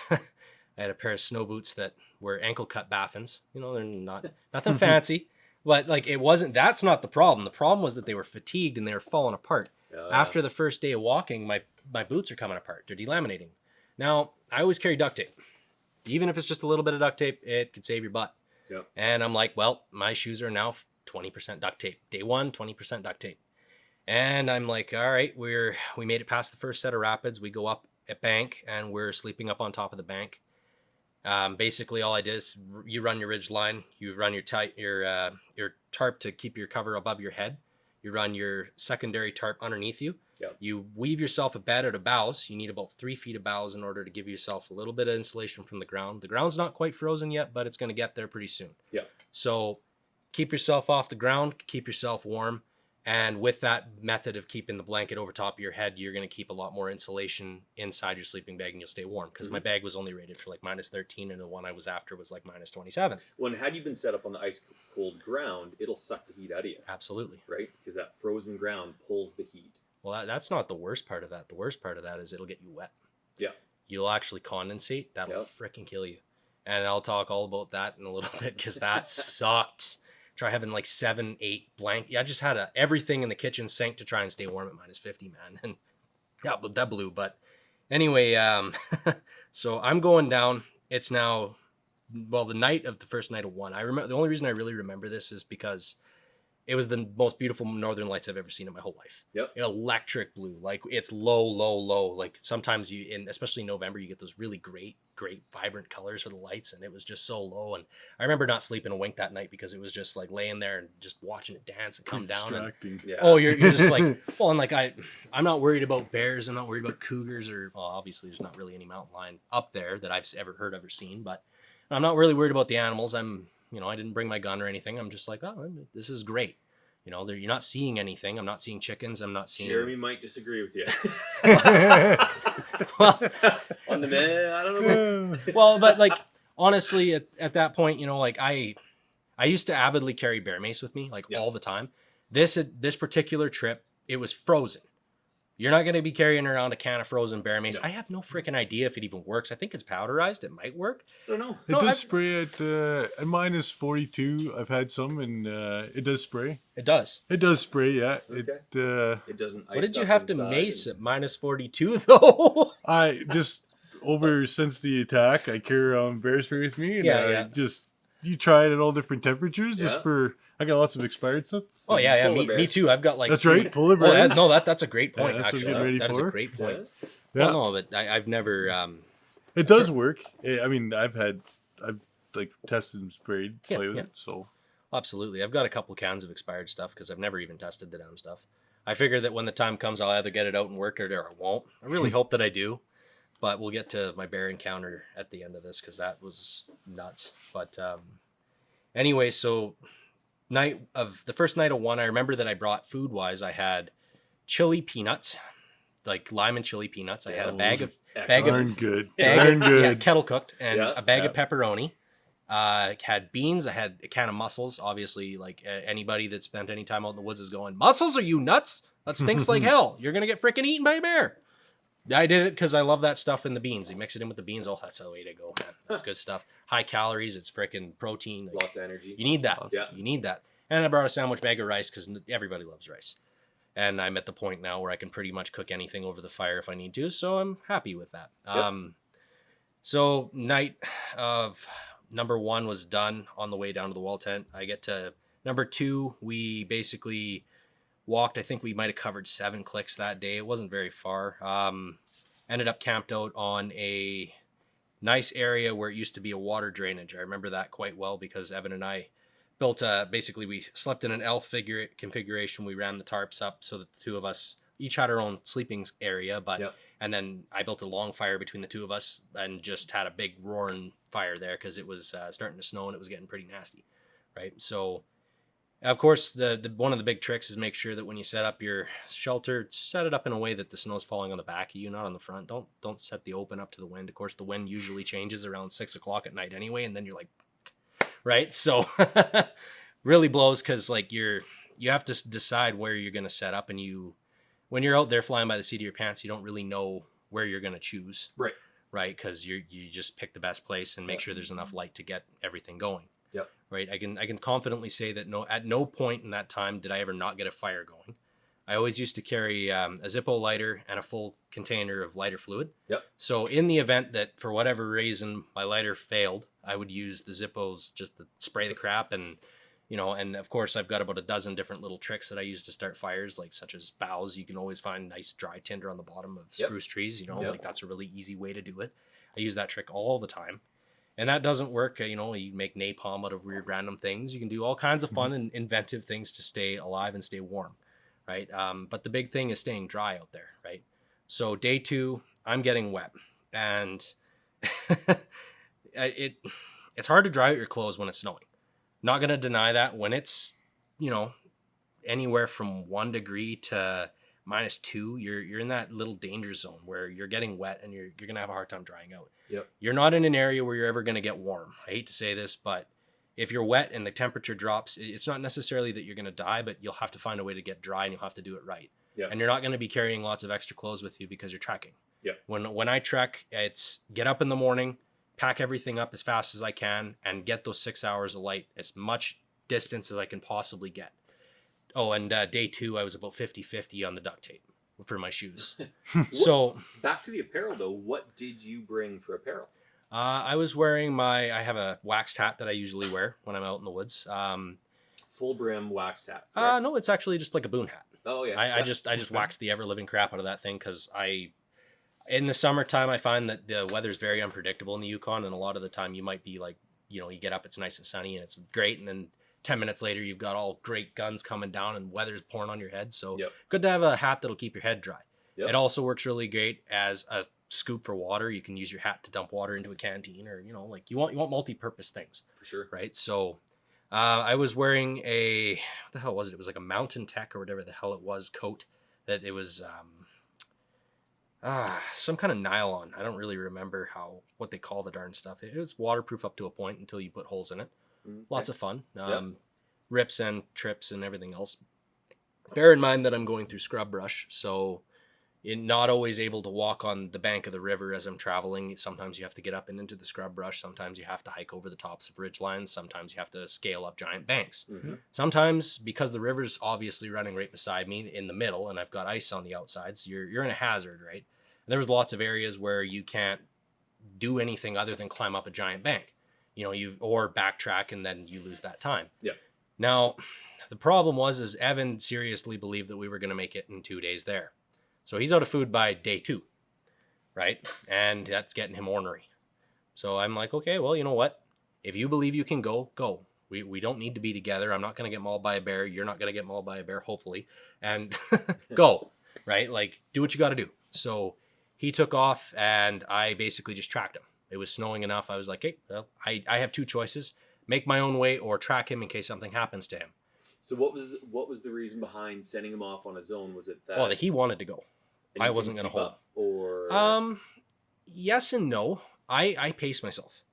had a pair of snow boots that were ankle cut Baffins. You know, they're nothing fancy, but like that's not the problem. The problem was that they were fatigued and they were falling apart. After the first day of walking, my boots are coming apart. They're delaminating. Now, I always carry duct tape. Even if it's just a little bit of duct tape, it could save your butt. Yep. And I'm like, well, my shoes are now 20% duct tape. Day 1, 20% duct tape. And I'm like, all right, we made it past the first set of rapids. We go up a bank and we're sleeping up on top of the bank. Basically all I did is you run your ridge line, you run your tarp to keep your cover above your head. You run your secondary tarp underneath you. Yep. You weave yourself a bed out of boughs. You need about 3 feet of boughs in order to give yourself a little bit of insulation from the ground. The ground's not quite frozen yet, but it's going to get there pretty soon. Yeah. So keep yourself off the ground, keep yourself warm. And with that method of keeping the blanket over top of your head, you're going to keep a lot more insulation inside your sleeping bag and you'll stay warm. Because my bag was only rated for like minus 13 and the one I was after was like minus 27. Well, and had you been set up on the ice cold ground, it'll suck the heat out of you. Absolutely. Right? Because that frozen ground pulls the heat. Well, that's not the worst part of that. The worst part of that is it'll get you wet. Yeah. You'll actually condensate. That'll freaking kill you. And I'll talk all about that in a little bit because that sucked. Try having like 7, 8 blank. Yeah, I just had everything in the kitchen sink to try and stay warm at minus 50, man. And yeah, that blew. But anyway, so I'm going down. It's now, well, the night of the first night of 1. I remember the only reason I really remember this is because it was the most beautiful northern lights I've ever seen in my whole life. Yep. Electric blue. Like it's low. Like sometimes especially in November, you get those really great, vibrant colors for the lights. And it was just so low. And I remember not sleeping a wink that night because it was just like laying there and just watching it dance and come down. And, oh, you're just like, well, and like I'm not worried about bears. I'm not worried about cougars well, obviously there's not really any mountain lion up there that I've ever seen, but I'm not really worried about the animals. I didn't bring my gun or anything. I'm just like, oh, this is great. You're not seeing anything. I'm not seeing chickens. I'm not seeing... Jeremy might disagree with you. Well, on the man, I don't know. Well, but like, honestly, at that point, like I used to avidly carry bear mace with me, like all the time. This particular trip, it was frozen. You're not going to be carrying around a can of frozen bear mace. No. I have no freaking idea if it even works. I think it's powderized. It might work. I don't know. It does spray at minus 42. I've had some, and it does spray. It does. It does spray, yeah. Okay. It doesn't ice. What did you have to mace at minus 42, though? I just, since the attack, I carry around bear spray with me. And you try it at all different temperatures just for... I got lots of expired stuff. Oh yeah, me too. I've got like... That's right, polar bears. That's a great point, actually. That's a great point. Yeah. Well, no, but I've never... It does work. I mean, I've like tested and sprayed, play with it, so... Absolutely. I've got a couple cans of expired stuff because I've never even tested the damn stuff. I figure that when the time comes, I'll either get it out and work it or I won't. I really hope that I do. But we'll get to my bear encounter at the end of this because that was nuts. But anyway, so... the first night of 1, I remember that I brought food-wise, I had chili peanuts, like lime and chili peanuts. I had a bag of kettle cooked, and a bag of pepperoni. Had beans. I had a can of mussels. Obviously, like anybody that spent any time out in the woods is going, mussels? Are you nuts? That stinks like hell. You're gonna get freaking eaten by a bear. I did it because I love that stuff in the beans. You mix it in with the beans. Oh, that's the way to go, man. That's good stuff. high calories. It's freaking protein. Like, Lots of energy. You need that. Yeah. You need that. And I brought a sandwich bag of rice because everybody loves rice. And I'm at the point now where I can pretty much cook anything over the fire if I need to. So I'm happy with that. Yep. So night of number 1 was done on the way down to the wall tent. I get to number 2. We basically walked. I think we might have covered 7 clicks that day. It wasn't very far. Ended up camped out on a nice area where it used to be a water drainage. I remember that quite well because Evan and I built basically we slept in an L figure configuration. We ran the tarps up so that the two of us each had our own sleeping area, but and then I built a long fire between the two of us and just had a big roaring fire there because it was starting to snow and it was getting pretty nasty, right? So of course the one of the big tricks is make sure that when you set up your shelter, set it up in a way that the snow's falling on the back of you, not on the front. Don't set the open up to the wind. Of course the wind usually changes around 6 o'clock at night anyway, and then you're like, right? So really blows because like you have to decide where you're going to set up, and when you're out there flying by the seat of your pants, you don't really know where you're going to choose, right? Because you just pick the best place and make sure there's enough light to get everything going. Right. I can confidently say that at no point in that time did I ever not get a fire going. I always used to carry a Zippo lighter and a full container of lighter fluid. So in the event that for whatever reason my lighter failed, I would use the Zippos just to spray the crap. And, and of course I've got about a dozen different little tricks that I use to start fires, like such as boughs. You can always find nice dry tinder on the bottom of spruce trees, like that's a really easy way to do it. I use that trick all the time. And that doesn't work. You make napalm out of weird random things. You can do all kinds of fun and inventive things to stay alive and stay warm, right? But the big thing is staying dry out there, right? So day 2, I'm getting wet. And it's hard to dry out your clothes when it's snowing. Not going to deny that. When it's, anywhere from 1 degree to -2, you're in that little danger zone where you're getting wet and you're going to have a hard time drying out. You're not in an area where you're ever going to get warm. I hate to say this, but if you're wet and the temperature drops, it's not necessarily that you're going to die, but you'll have to find a way to get dry and you'll have to do it right. And you're not going to be carrying lots of extra clothes with you because you're trekking. When I trek, it's get up in the morning, pack everything up as fast as I can, and get those 6 hours of light as much distance as I can possibly get. Oh, and day 2, I was about 50-50 on the duct tape for my shoes. So back to the apparel though, what did you bring for apparel? I was wearing I have a waxed hat that I usually wear when I'm out in the woods. Full brim waxed hat. No, it's actually just like a boon hat. Oh yeah. I just wax the ever living crap out of that thing because in the summertime I find that the weather's very unpredictable in the Yukon, and a lot of the time you might be like, you get up, it's nice and sunny and it's great, and then 10 minutes later you've got all great guns coming down and weather's pouring on your head. So good to have a hat that'll keep your head dry. It also works really great as a scoop for water. You can use your hat to dump water into a canteen, or you want multi-purpose things for sure, right? So I was wearing what the hell was it? It was like a Mountain Tech or whatever the hell it was coat. That it was some kind of nylon. I don't really remember what they call the darn stuff. It was waterproof up to a point until you put holes in it. Lots of fun. Rips and trips and everything else. Bear in mind that I'm going through scrub brush, so you're not always able to walk on the bank of the river as I'm traveling. Sometimes you have to get up and into the scrub brush. Sometimes you have to hike over the tops of ridge lines. Sometimes you have to scale up giant banks. Sometimes, because the river's obviously running right beside me in the middle and I've got ice on the outsides, you're in a hazard, right? And there was lots of areas where you can't do anything other than climb up a giant bank. Or backtrack, and then you lose that time. Now, the problem is Evan seriously believed that we were going to make it in 2 days there. So he's out of food by day 2, right? And that's getting him ornery. So I'm like, okay, well, you know what? If you believe you can go. We don't need to be together. I'm not going to get mauled by a bear. You're not going to get mauled by a bear, hopefully. And go, right? Like, do what you got to do. So he took off, and I basically just tracked him. It was snowing enough. I was like, hey, well, I have 2 choices: make my own way or track him in case something happens to him. So what was the reason behind sending him off on his own? Was it that? Well, he wanted to go. I wasn't going to hold. Or yes and no. I pace myself.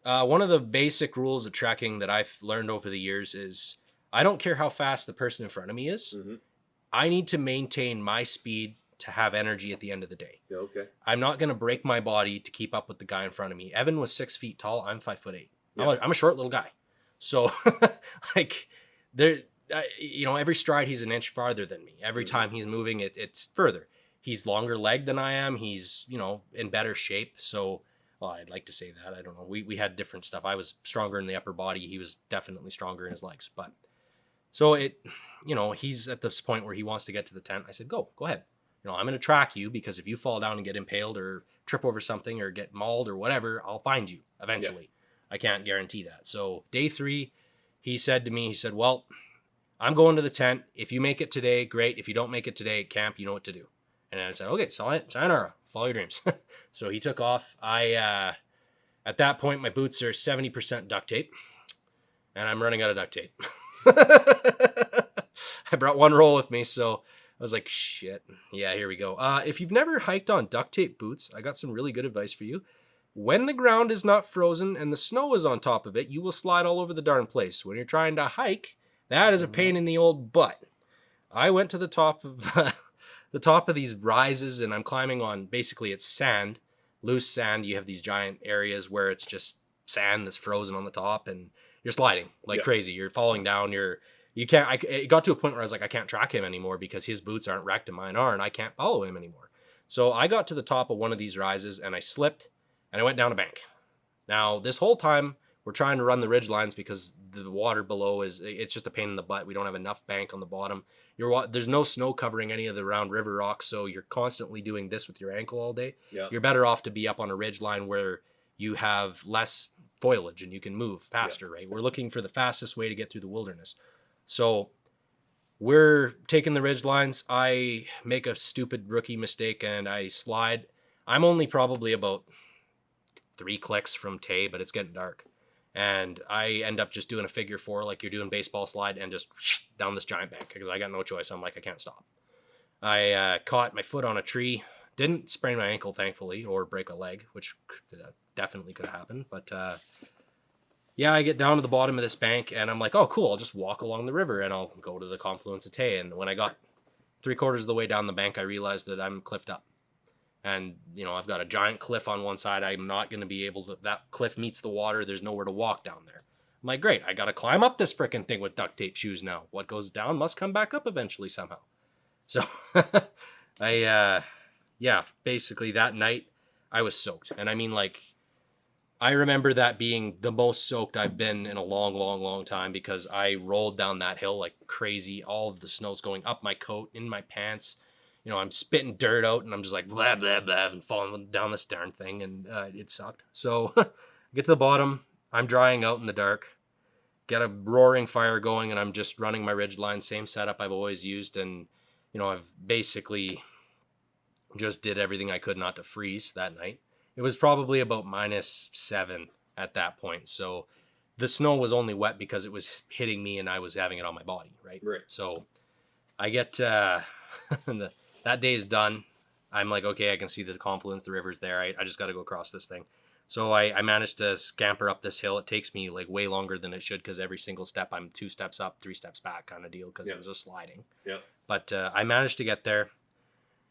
One of the basic rules of trekking that I've learned over the years is I don't care how fast the person in front of me is. I need to maintain my speed to have energy at the end of the day. Yeah, okay. I'm not going to break my body to keep up with the guy in front of me. Evan was 6 feet tall. I'm 5'8". Yeah. I'm a short little guy. So like every stride he's an inch farther than me. Every time he's moving, it's further. He's longer legged than I am. He's, in better shape. So, well, I'd like to say that. I don't know. We had different stuff. I was stronger in the upper body. He was definitely stronger in his legs. But so he's at this point where he wants to get to the tent. I said, go ahead. I'm going to track you, because if you fall down and get impaled or trip over something or get mauled or whatever, I'll find you eventually. Yeah. I can't guarantee that. So day 3, he said to me, well, I'm going to the tent. If you make it today, great. If you don't make it today at camp, you know what to do. And I said, okay, sayonara, follow your dreams. So he took off. At that point, my boots are 70% duct tape, and I'm running out of duct tape. I brought one roll with me, so I was like, shit. Yeah, here we go. If you've never hiked on duct tape boots, I got some really good advice for you. When the ground is not frozen and the snow is on top of it, you will slide all over the darn place. When you're trying to hike, that is a pain in the old butt. I went to the top of these rises, and I'm climbing on, basically it's sand, loose sand. You have these giant areas where it's just sand that's frozen on the top, and you're sliding like crazy. You're falling down. It got to a point where I was like, I can't track him anymore because his boots aren't wrecked and mine are, and I can't follow him anymore. So I got to the top of one of these rises, and I slipped, and I went down a bank. Now, this whole time, we're trying to run the ridge lines because the water below it's just a pain in the butt. We don't have enough bank on the bottom. There's no snow covering any of the round river rocks, so you're constantly doing this with your ankle all day. Yeah. You're better off to be up on a ridge line where you have less foliage and you can move faster, right? We're looking for the fastest way to get through the wilderness. So we're taking the ridge lines. I make a stupid rookie mistake and I slide. I'm only probably about 3 clicks from Tay, but it's getting dark. And I end up just doing a figure 4 like you're doing baseball slide and just down this giant bank because I got no choice. I'm like, I can't stop. I caught my foot on a tree. Didn't sprain my ankle, thankfully, or break a leg, which definitely could have happened. But I get down to the bottom of this bank and I'm like, oh, cool. I'll just walk along the river and I'll go to the confluence of Tay. And when I got 3/4 of the way down the bank, I realized that I'm cliffed up. And, I've got a giant cliff on one side. I'm not going to be able to, that cliff meets the water. There's nowhere to walk down there. I'm like, great. I got to climb up this freaking thing with duct tape shoes now. What goes down must come back up eventually somehow. So basically that night I was soaked. And I mean, I remember that being the most soaked I've been in a long, long, long time because I rolled down that hill like crazy. All of the snow's going up my coat, in my pants. I'm spitting dirt out and I'm just like blah, blah, blah, and falling down this darn thing. And it sucked. So I get to the bottom. I'm drying out in the dark. Get a roaring fire going and I'm just running my ridge line. Same setup I've always used. And, I've basically just did everything I could not to freeze that night. It was probably about -7 at that point. So the snow was only wet because it was hitting me and I was having it on my body. Right. So I get, that day is done. I'm like, okay, I can see the confluence, the river's there. I just got to go across this thing. So I managed to scamper up this hill. It takes me like way longer than it should because every single step I'm 2 steps up, 3 steps back kind of deal because it was a sliding. Yeah. But I managed to get there.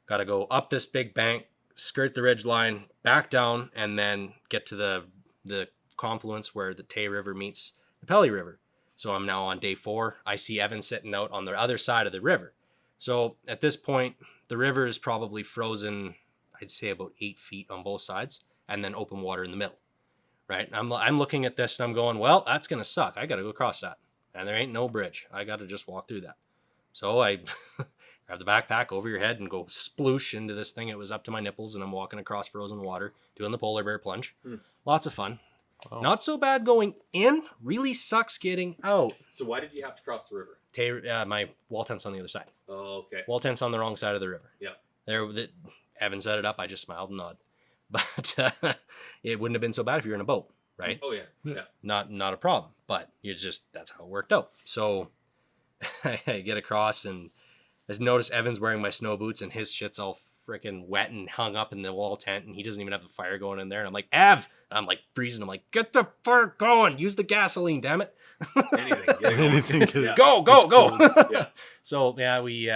Got to go up this big bank, skirt the ridge line, back down, and then get to the confluence where the Tay River meets the Pelly River. So I'm now on day 4. I see Evan sitting out on the other side of the river. So at this point, the river is probably frozen, I'd say about 8 feet on both sides, and then open water in the middle, right? I'm looking at this and I'm going, well, that's going to suck. I got to go across that. And there ain't no bridge. I got to just walk through that. So I grab the backpack over your head and go sploosh into this thing. It was up to my nipples and I'm walking across frozen water, doing the polar bear plunge. Lots of fun. Wow. Not so bad going in, really sucks getting out. So why did you have to cross the river? My wall tent's on the other side. Oh, okay. Wall tent's on the wrong side of the river. Yeah. Evan set it up. I just smiled and nodded. But it wouldn't have been so bad if you were in a boat, right? Oh, yeah. Not a problem. But that's how it worked out. So I get across and I notice Evan's wearing my snow boots and his shit's all freaking wet and hung up in the wall tent and he doesn't even have the fire going in there. And I'm like, Ev! And I'm like freezing. I'm like, get the fire going. Use the gasoline, damn it. Anything. Go. Yeah. So we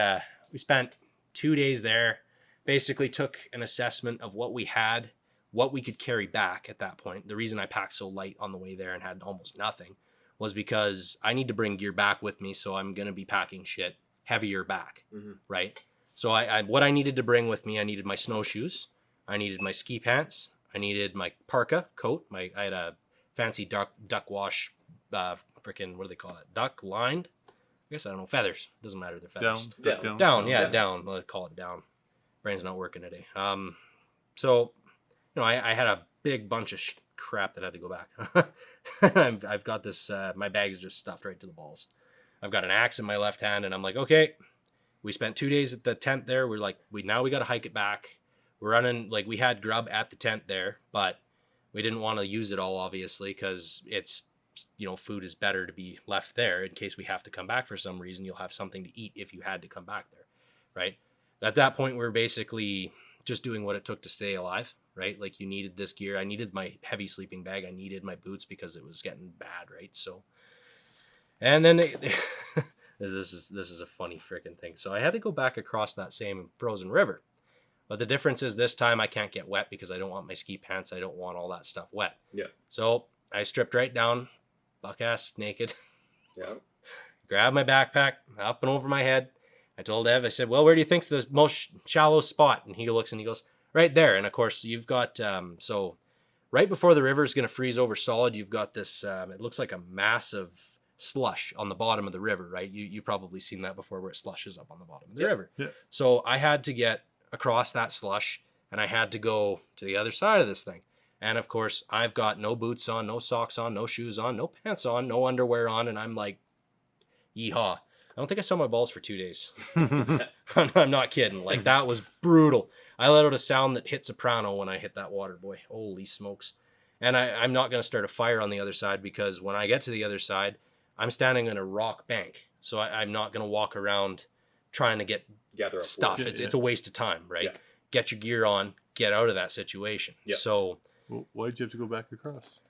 spent 2 days there. basically took an assessment of what we had, what we could carry back at that point. The reason I packed so light on the way there and had almost nothing was because I need to bring gear back with me. So I'm going to be packing shit heavier back. Right. So what I needed to bring with me, I needed my snowshoes. I needed my ski pants. I needed my parka coat. I had a fancy duck wash, freaking, what do they call it? Duck lined? I guess, I don't know, feathers. Doesn't matter, they're feathers. Down. Down. Let's call it down. Brain's not working today. So, I had a big bunch of crap that had to go back. I've got this, my bag is just stuffed right to the balls. I've got an axe in my left hand, and I'm like, okay, we spent 2 days at the tent there. We're like, now we got to hike it back. We're running, like, we had grub at the tent there, but we didn't want to use it all, obviously, because it's, food is better to be left there in case we have to come back for some reason. You'll have something to eat if you had to come back there, right? At that point, we're basically just doing what it took to stay alive, right? Like, you needed this gear. I needed my heavy sleeping bag. I needed my boots because it was getting bad, right? So, and then this is a funny freaking thing. So I had to go back across that same frozen river. But the difference is this time I can't get wet because I don't want my ski pants. I don't want all that stuff wet. Yeah. So I stripped right down, buck-ass naked. Yeah. Grabbed my backpack, up and over my head. I told Ev, I said, well, where do you think's the most shallow spot? And he looks and he goes, right there. And of course, you've got, so right before the river is going to freeze over solid, you've got this, it looks like a massive slush on the bottom of the river, right? You've probably seen that before where it slushes up on the bottom of the river. Yeah. So I had to get across that slush and I had to go to the other side of this thing. And of course, I've got no boots on, no socks on, no shoes on, no pants on, no underwear on. And I'm like, yeehaw. I don't think I saw my balls for 2 days. I'm not kidding. Like, that was brutal. I let out a sound that hit soprano when I hit that water, boy. Holy smokes. And I'm not going to start a fire on the other side because when I get to the other side, I'm standing on a rock bank. So I'm not going to walk around trying to gather up stuff. It's a waste of time, right? Yeah. Get your gear on, get out of that situation. Yep. So, well, why did you have to go back across?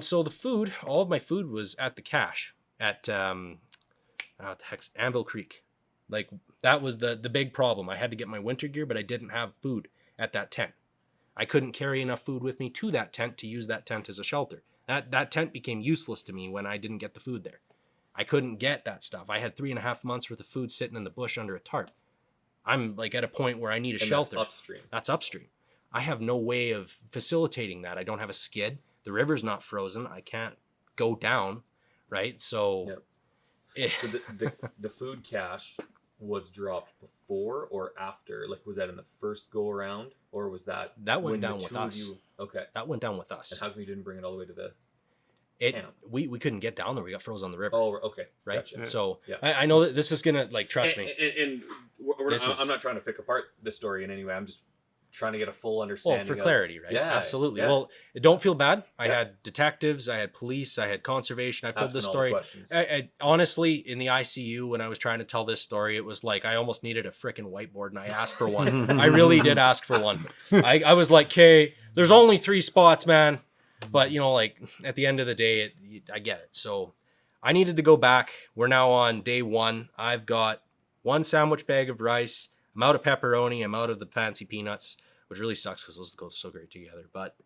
So the food, all of my food was at the cache at Anvil Creek. Like, that was the big problem. I had to get my winter gear, but I didn't have food at that tent. I couldn't carry enough food with me to that tent to use that tent as a shelter. That tent became useless to me when I didn't get the food there. I couldn't get that stuff. I had 3.5 months worth of food sitting in the bush under a tarp. I'm like at a point where I need a shelter. That's upstream. I have no way of facilitating that. I don't have a skid. The river's not frozen. I can't go down, right? So, so the food cache was dropped before or after? Like, was that in the first go around, or was that went down with us? Okay, that went down with us. And how come you didn't bring it all the way to the camp? We couldn't get down there. We got frozen on the river. Oh, okay, right. Gotcha. So I know that this is gonna, like, trust me. And I'm not trying to pick apart the story in any way. I'm just trying to get a full understanding. For clarity, right? Yeah, absolutely. Yeah. Well, don't feel bad. I had detectives, I had police, I had conservation. I pulled this story. I honestly, in the ICU, when I was trying to tell this story, it was like I almost needed a freaking whiteboard, and I asked for one. I really did ask for one. I was like, "Okay, there's only 3 spots, man." But like, at the end of the day, I get it. So I needed to go back. We're now on day 1. I've got 1 sandwich bag of rice. I'm out of pepperoni. I'm out of the fancy peanuts, which really sucks because those go so great together. But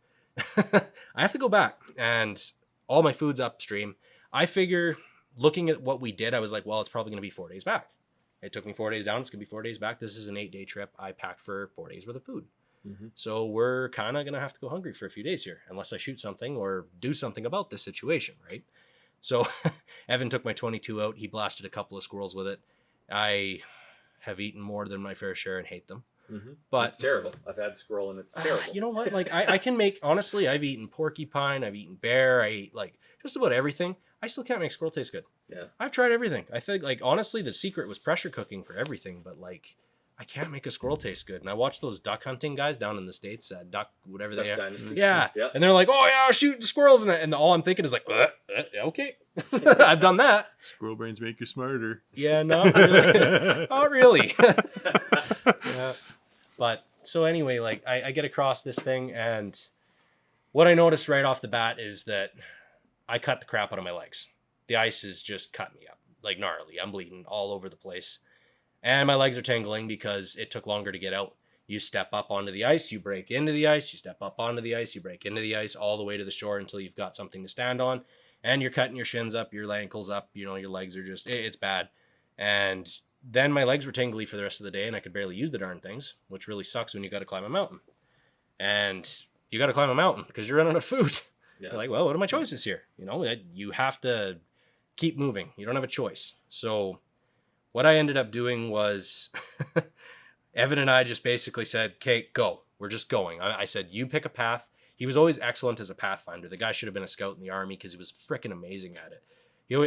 I have to go back, and all my food's upstream. I figure, looking at what we did, I was like, well, it's probably going to be 4 days back. It took me 4 days down. It's going to be 4 days back. This is an 8-day trip. I packed for 4 days worth of food. Mm-hmm. So we're kind of going to have to go hungry for a few days here, unless I shoot something or do something about this situation, right? So Evan took my 22 out. He blasted a couple of squirrels with it. I have eaten more than my fair share and hate them. Mm-hmm. But it's terrible. I've had squirrel and it's terrible. You know what? Like, I can make, honestly, I've eaten porcupine, I've eaten bear, I ate like just about everything. I still can't make squirrel taste good. Yeah. I've tried everything. I think, like, honestly, the secret was pressure cooking for everything, but like, I can't make a squirrel taste good. And I watched those duck hunting guys down in the States, duck, whatever duck they are. Dynasty. Yeah. Yep. And they're like, oh yeah, shooting squirrels. And all I'm thinking is like, okay, I've done that. Squirrel brains make you smarter. Yeah, not really. Not really. Yeah. But so anyway, like, I get across this thing, and what I noticed right off the bat is that I cut the crap out of my legs. The ice is just cutting me up, like, gnarly. I'm bleeding all over the place. And my legs are tingling because it took longer to get out. You step up onto the ice, you break into the ice, you step up onto the ice, you break into the ice, all the way to the shore until you've got something to stand on. And you're cutting your shins up, your ankles up, you know, your legs are just, it's bad. And then my legs were tingly for the rest of the day and I could barely use the darn things, which really sucks when you got to climb a mountain. And you got to climb a mountain because you're running out of food. Yeah. You're like, well, what are my choices here? You know, you have to keep moving. You don't have a choice. So what I ended up doing was Evan and I just basically said, okay, go. We're just going. I said, you pick a path. He was always excellent as a pathfinder. The guy should have been a scout in the army because he was freaking amazing at it.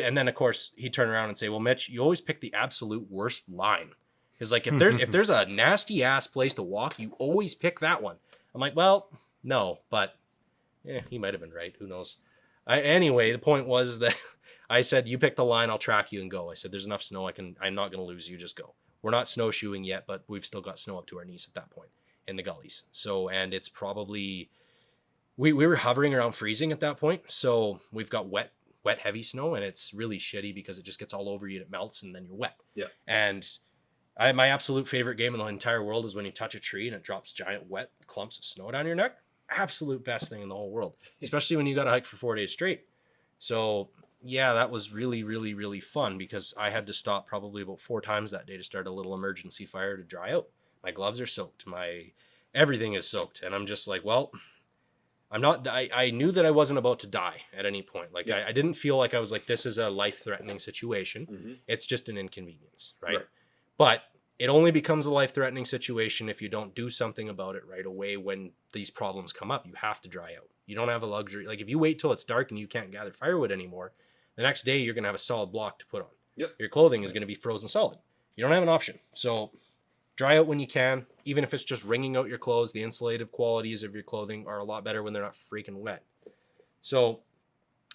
And then, of course, he'd turn around and say, well, Mitch, you always pick the absolute worst line. Because, like, if there's a nasty-ass place to walk, you always pick that one. I'm like, well, no, but he might have been right. Who knows? Anyway, the point was that I said, you pick the line, I'll track you and go. I said, there's enough snow. I'm not going to lose you. Just go. We're not snowshoeing yet, but we've still got snow up to our knees at that point in the gullies. So, and it's probably... We were hovering around freezing at that point, so we've got wet, heavy snow, and it's really shitty because it just gets all over you and it melts, and then you're wet. Yeah. And my absolute favorite game in the entire world is when you touch a tree and it drops giant wet clumps of snow down your neck. Absolute best thing in the whole world, especially when you got to hike for 4 days straight. So yeah, that was really, really, really fun because I had to stop probably about 4 times that day to start a little emergency fire to dry out. My gloves are soaked. Everything is soaked, and I'm just like, well. I knew that I wasn't about to die at any point. Like, I didn't feel like I was like, this is a life-threatening situation. Mm-hmm. It's just an inconvenience, right? But it only becomes a life-threatening situation if you don't do something about it right away when these problems come up. You have to dry out. You don't have a luxury. Like, if you wait till it's dark and you can't gather firewood anymore, the next day you're going to have a solid block to put on. Yep. Your clothing is going to be frozen solid. You don't have an option. So dry out when you can, even if it's just wringing out your clothes. The insulative qualities of your clothing are a lot better when they're not freaking wet. So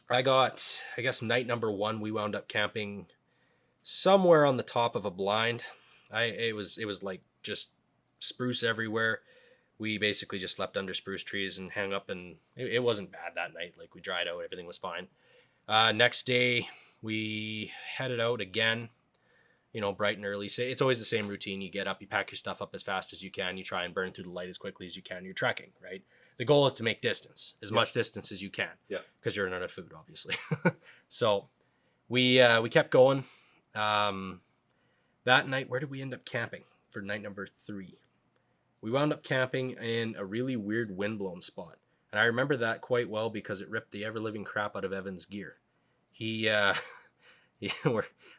I guess night number 1, we wound up camping somewhere on the top of a blind. It was like just spruce everywhere. We basically just slept under spruce trees and hung up, and it wasn't bad that night. Like, we dried out, everything was fine. Next day we headed out again. You know, bright and early. It's always the same routine. You get up, you pack your stuff up as fast as you can. You try and burn through the light as quickly as you can. You're trekking, right? The goal is to make distance, as much distance as you can. Yeah. Because you're out of food, obviously. So we kept going. That night, where did we end up camping for night number 3? We wound up camping in a really weird windblown spot. And I remember that quite well because it ripped the ever-living crap out of Evan's gear.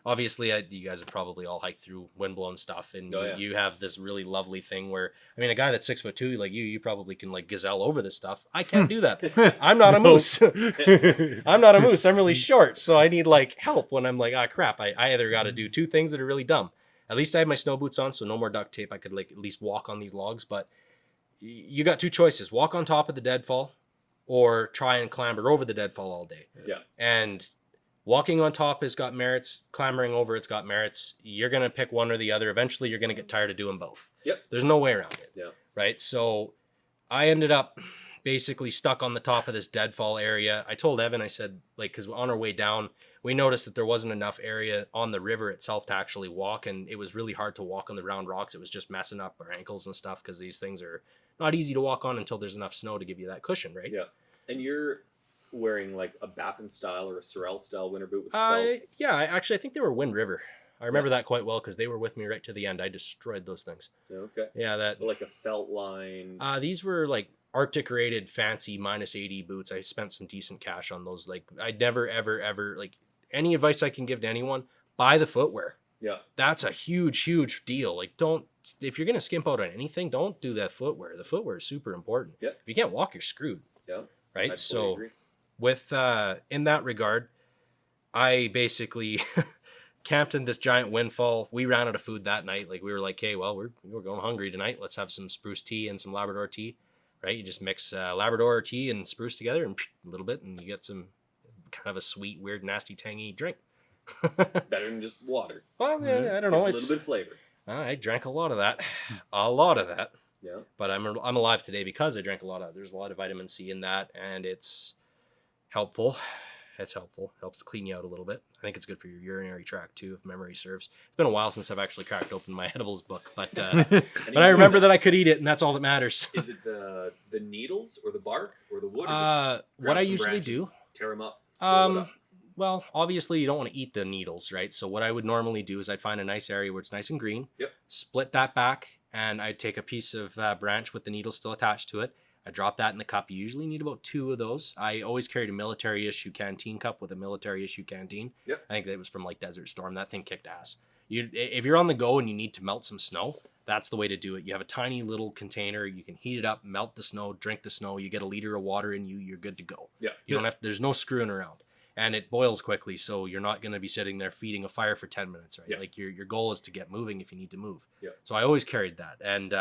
Obviously, you guys have probably all hiked through windblown stuff, and you have this really lovely thing where, I mean, a guy that's 6'2", like you probably can like gazelle over this stuff. I can't do that. I'm not a moose. I'm not a moose. I'm really short, so I need like help when I'm like, crap. I either got to do 2 things that are really dumb. At least I have my snow boots on, so no more duct tape. I could like at least walk on these logs, but you got 2 choices: walk on top of the deadfall, or try and clamber over the deadfall all day. Yeah, and walking on top has got merits. Clambering over, it's got merits. You're going to pick one or the other. Eventually, you're going to get tired of doing both. Yep. There's no way around it. Yeah. Right? So I ended up basically stuck on the top of this deadfall area. I told Evan, I said, like, because on our way down, we noticed that there wasn't enough area on the river itself to actually walk, and it was really hard to walk on the round rocks. It was just messing up our ankles and stuff because these things are not easy to walk on until there's enough snow to give you that cushion, right? Yeah. And you're wearing like a Baffin style or a Sorel style winter boot with felt? Yeah, I think they were Wind River. I remember that quite well because they were with me right to the end. I destroyed those things. Okay. Yeah, that like a felt line. These were like Arctic rated fancy -80 boots. I spent some decent cash on those. Like, I never ever like, any advice I can give to anyone: buy the footwear. Yeah. That's a huge deal. Like, if you're gonna skimp out on anything, don't do that footwear. The footwear is super important. Yeah. If you can't walk, you're screwed. Yeah. Right. I totally agree. With in that regard, I basically camped in this giant windfall. We ran out of food that night. Like, we were like, hey, well, we're going hungry tonight. Let's have some spruce tea and some Labrador tea, right? You just mix Labrador tea and spruce together and a little bit, and you get some kind of a sweet, weird, nasty, tangy drink. Better than just water. Well, yeah, I don't know. It's a little bit of flavor. I drank a lot of that. Yeah. But I'm alive today because I drank a lot of. There's a lot of vitamin C in that, and it's helpful. It's helpful. Helps to clean you out a little bit. I think it's good for your urinary tract too, if memory serves. It's been a while since I've actually cracked open my edibles book, but I remember that I could eat it, and that's all that matters. Is it the needles or the bark or the wood? Or just what I usually do, tear them up. Well, obviously you don't want to eat the needles, right? So what I would normally do is I'd find a nice area where it's nice and green. Yep. Split that back, and I'd take a piece of branch with the needles still attached to it. I drop that in the cup. You usually need about 2 of those. I always carried a military issue canteen cup with a military issue canteen. Yep. I think that was from like Desert Storm. That thing kicked ass. If you're on the go and you need to melt some snow, that's the way to do it. You have a tiny little container. You can heat it up, melt the snow, drink the snow. You get a liter of water in you. You're good to go. Yeah. You don't have. There's no screwing around, and it boils quickly. So you're not going to be sitting there feeding a fire for 10 minutes, right? Yeah. Like your goal is to get moving if you need to move. Yeah. So I always carried that, and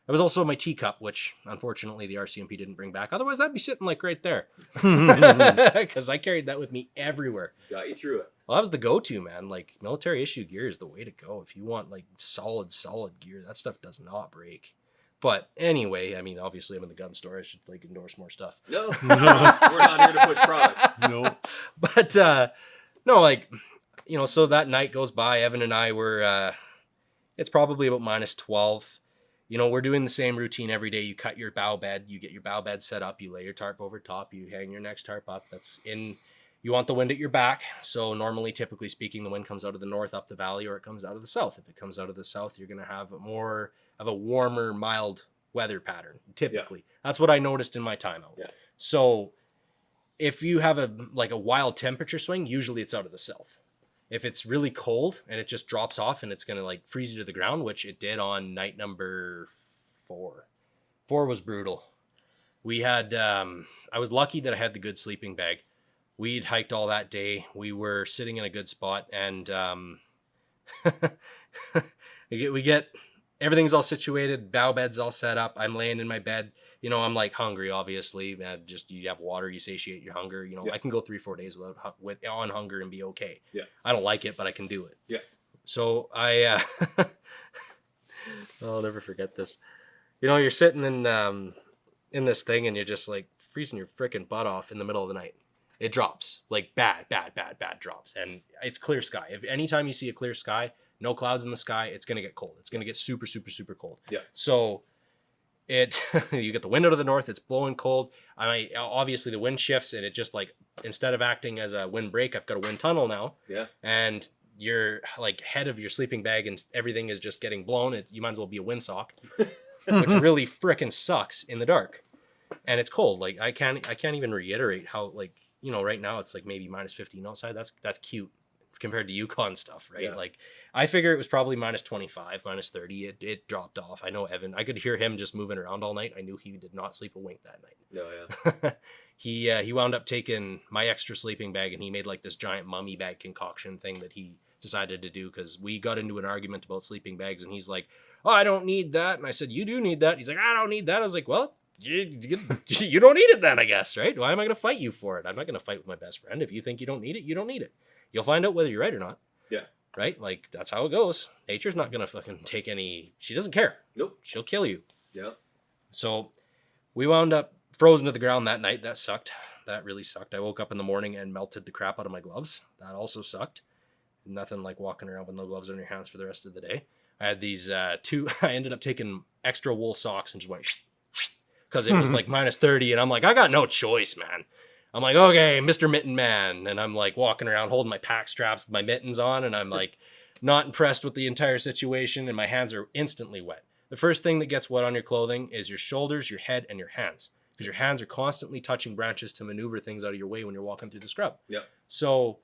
it was also my teacup, which unfortunately the RCMP didn't bring back. Otherwise, I'd be sitting like right there because I carried that with me everywhere. Got you through it. Well, that was the go-to, man. Like military issue gear is the way to go. If you want like solid gear, that stuff does not break. But anyway, I mean, obviously I'm in the gun store. I should like endorse more stuff. No, we're not here to push product. No. But no, like, you know, so that night goes by. Evan and I were, it's probably about -12. You know, we're doing the same routine every day. You cut your bow bed, you get your bow bed set up, you lay your tarp over top, you hang your next tarp up. You want the wind at your back. So normally, typically speaking, the wind comes out of the north up the valley, or it comes out of the south. If it comes out of the south, you're going to have more of a warmer, mild weather pattern. Typically, That's what I noticed in my time out. Yeah. So if you have a wild temperature swing, usually it's out of the south. If it's really cold and it just drops off and it's going to like freeze you to the ground, which it did on night number 4. 4 was brutal. We had, I was lucky that I had the good sleeping bag. We'd hiked all that day. We were sitting in a good spot, and we get everything's all situated. Bow bed's all set up. I'm laying in my bed. You know, I'm like hungry, obviously. Just you have water, you satiate your hunger. You know, I can go 3-4 days on hunger and be okay. Yeah. I don't like it, but I can do it. Yeah. So I'll never forget this. You know, you're sitting in this thing, and you're just like freezing your freaking butt off in the middle of the night. It drops like bad drops, and it's clear sky. If anytime you see a clear sky, no clouds in the sky, it's gonna get cold. It's gonna get super cold. Yeah. So you get the wind out of the north, it's blowing cold. Obviously the wind shifts, and it just like, instead of acting as a wind break, I've got a wind tunnel now. Yeah. And you're like head of your sleeping bag and everything is just getting blown. You might as well be a windsock, which really frickin' sucks in the dark. And it's cold. Like I can't even reiterate how, like, you know, right now it's like maybe -15 outside. That's cute compared to Yukon stuff, right? Yeah. Like I figure it was probably -25, -30. It dropped off. I know Evan, I could hear him just moving around all night. I knew he did not sleep a wink that night. No, yeah. He wound up taking my extra sleeping bag, and he made like this giant mummy bag concoction thing that he decided to do, because we got into an argument about sleeping bags, and he's like, "Oh, I don't need that." And I said, "You do need that." He's like, "I don't need that." I was like, "Well, you don't need it then, I guess, right? Why am I going to fight you for it? I'm not going to fight with my best friend. If you think you don't need it, you don't need it. You'll find out whether you're right or not." Yeah. Right? Like, that's how it goes. Nature's not going to fucking take any... She doesn't care. Nope. She'll kill you. Yeah. So we wound up frozen to the ground that night. That sucked. That really sucked. I woke up in the morning and melted the crap out of my gloves. That also sucked. Nothing like walking around with no gloves on your hands for the rest of the day. I had these I ended up taking extra wool socks and just went... because it was like -30, and I'm like, I got no choice, man. I'm like, okay, Mr. Mitten Man. And I'm like walking around holding my pack straps with my mittens on, and I'm like not impressed with the entire situation, and my hands are instantly wet. The first thing that gets wet on your clothing is your shoulders, your head, and your hands, because your hands are constantly touching branches to maneuver things out of your way when you're walking through the scrub. Yeah. So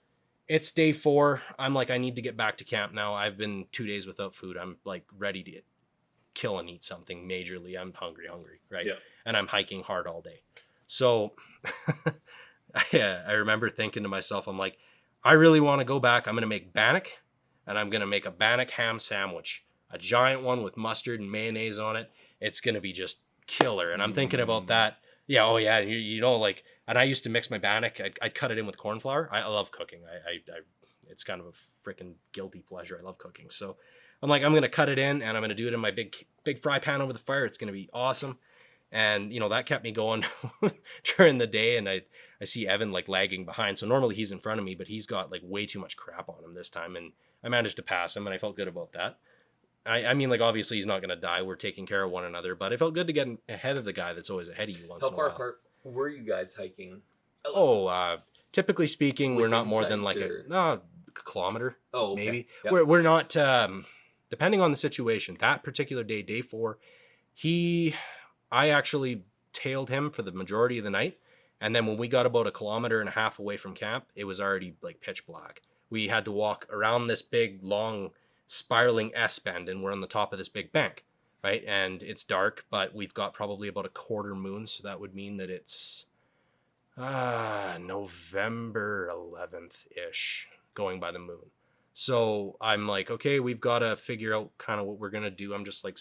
it's day 4. I'm like, I need to get back to camp now. I've been 2 days without food. I'm like ready to kill and eat something majorly. I'm hungry, right? Yeah. And I'm hiking hard all day. So I remember thinking to myself, I'm like, I really want to go back. I'm going to make bannock, and I'm going to make a bannock ham sandwich, a giant one with mustard and mayonnaise on it. It's going to be just killer. And I'm thinking about that. Yeah. Oh yeah. You know, like, and I used to mix my bannock. I'd cut it in with corn flour. I love cooking. It's kind of a freaking guilty pleasure. I love cooking. So I'm like, I'm going to cut it in, and I'm going to do it in my big fry pan over the fire. It's going to be awesome. And, you know, that kept me going during the day. And I see Evan like lagging behind. So normally he's in front of me, but he's got like way too much crap on him this time. And I managed to pass him and I felt good about that. I mean, like, obviously he's not going to die. We're taking care of one another, but it felt good to get ahead of the guy that's always ahead of you once in a while. How far apart were you guys hiking? Typically speaking, we're not more than like a kilometer. Oh, okay. Maybe. Yep. We're not, depending on the situation. That particular day, day 4, I actually tailed him for the majority of the night. And then when we got about 1.5 kilometers away from camp, it was already like pitch black. We had to walk around this big, long, spiraling S-bend, and we're on the top of this big bank, right? And it's dark, but we've got probably about a quarter moon, so that would mean that it's November 11th-ish, going by the moon. So I'm like, okay, we've got to figure out kind of what we're going to do. I'm just like,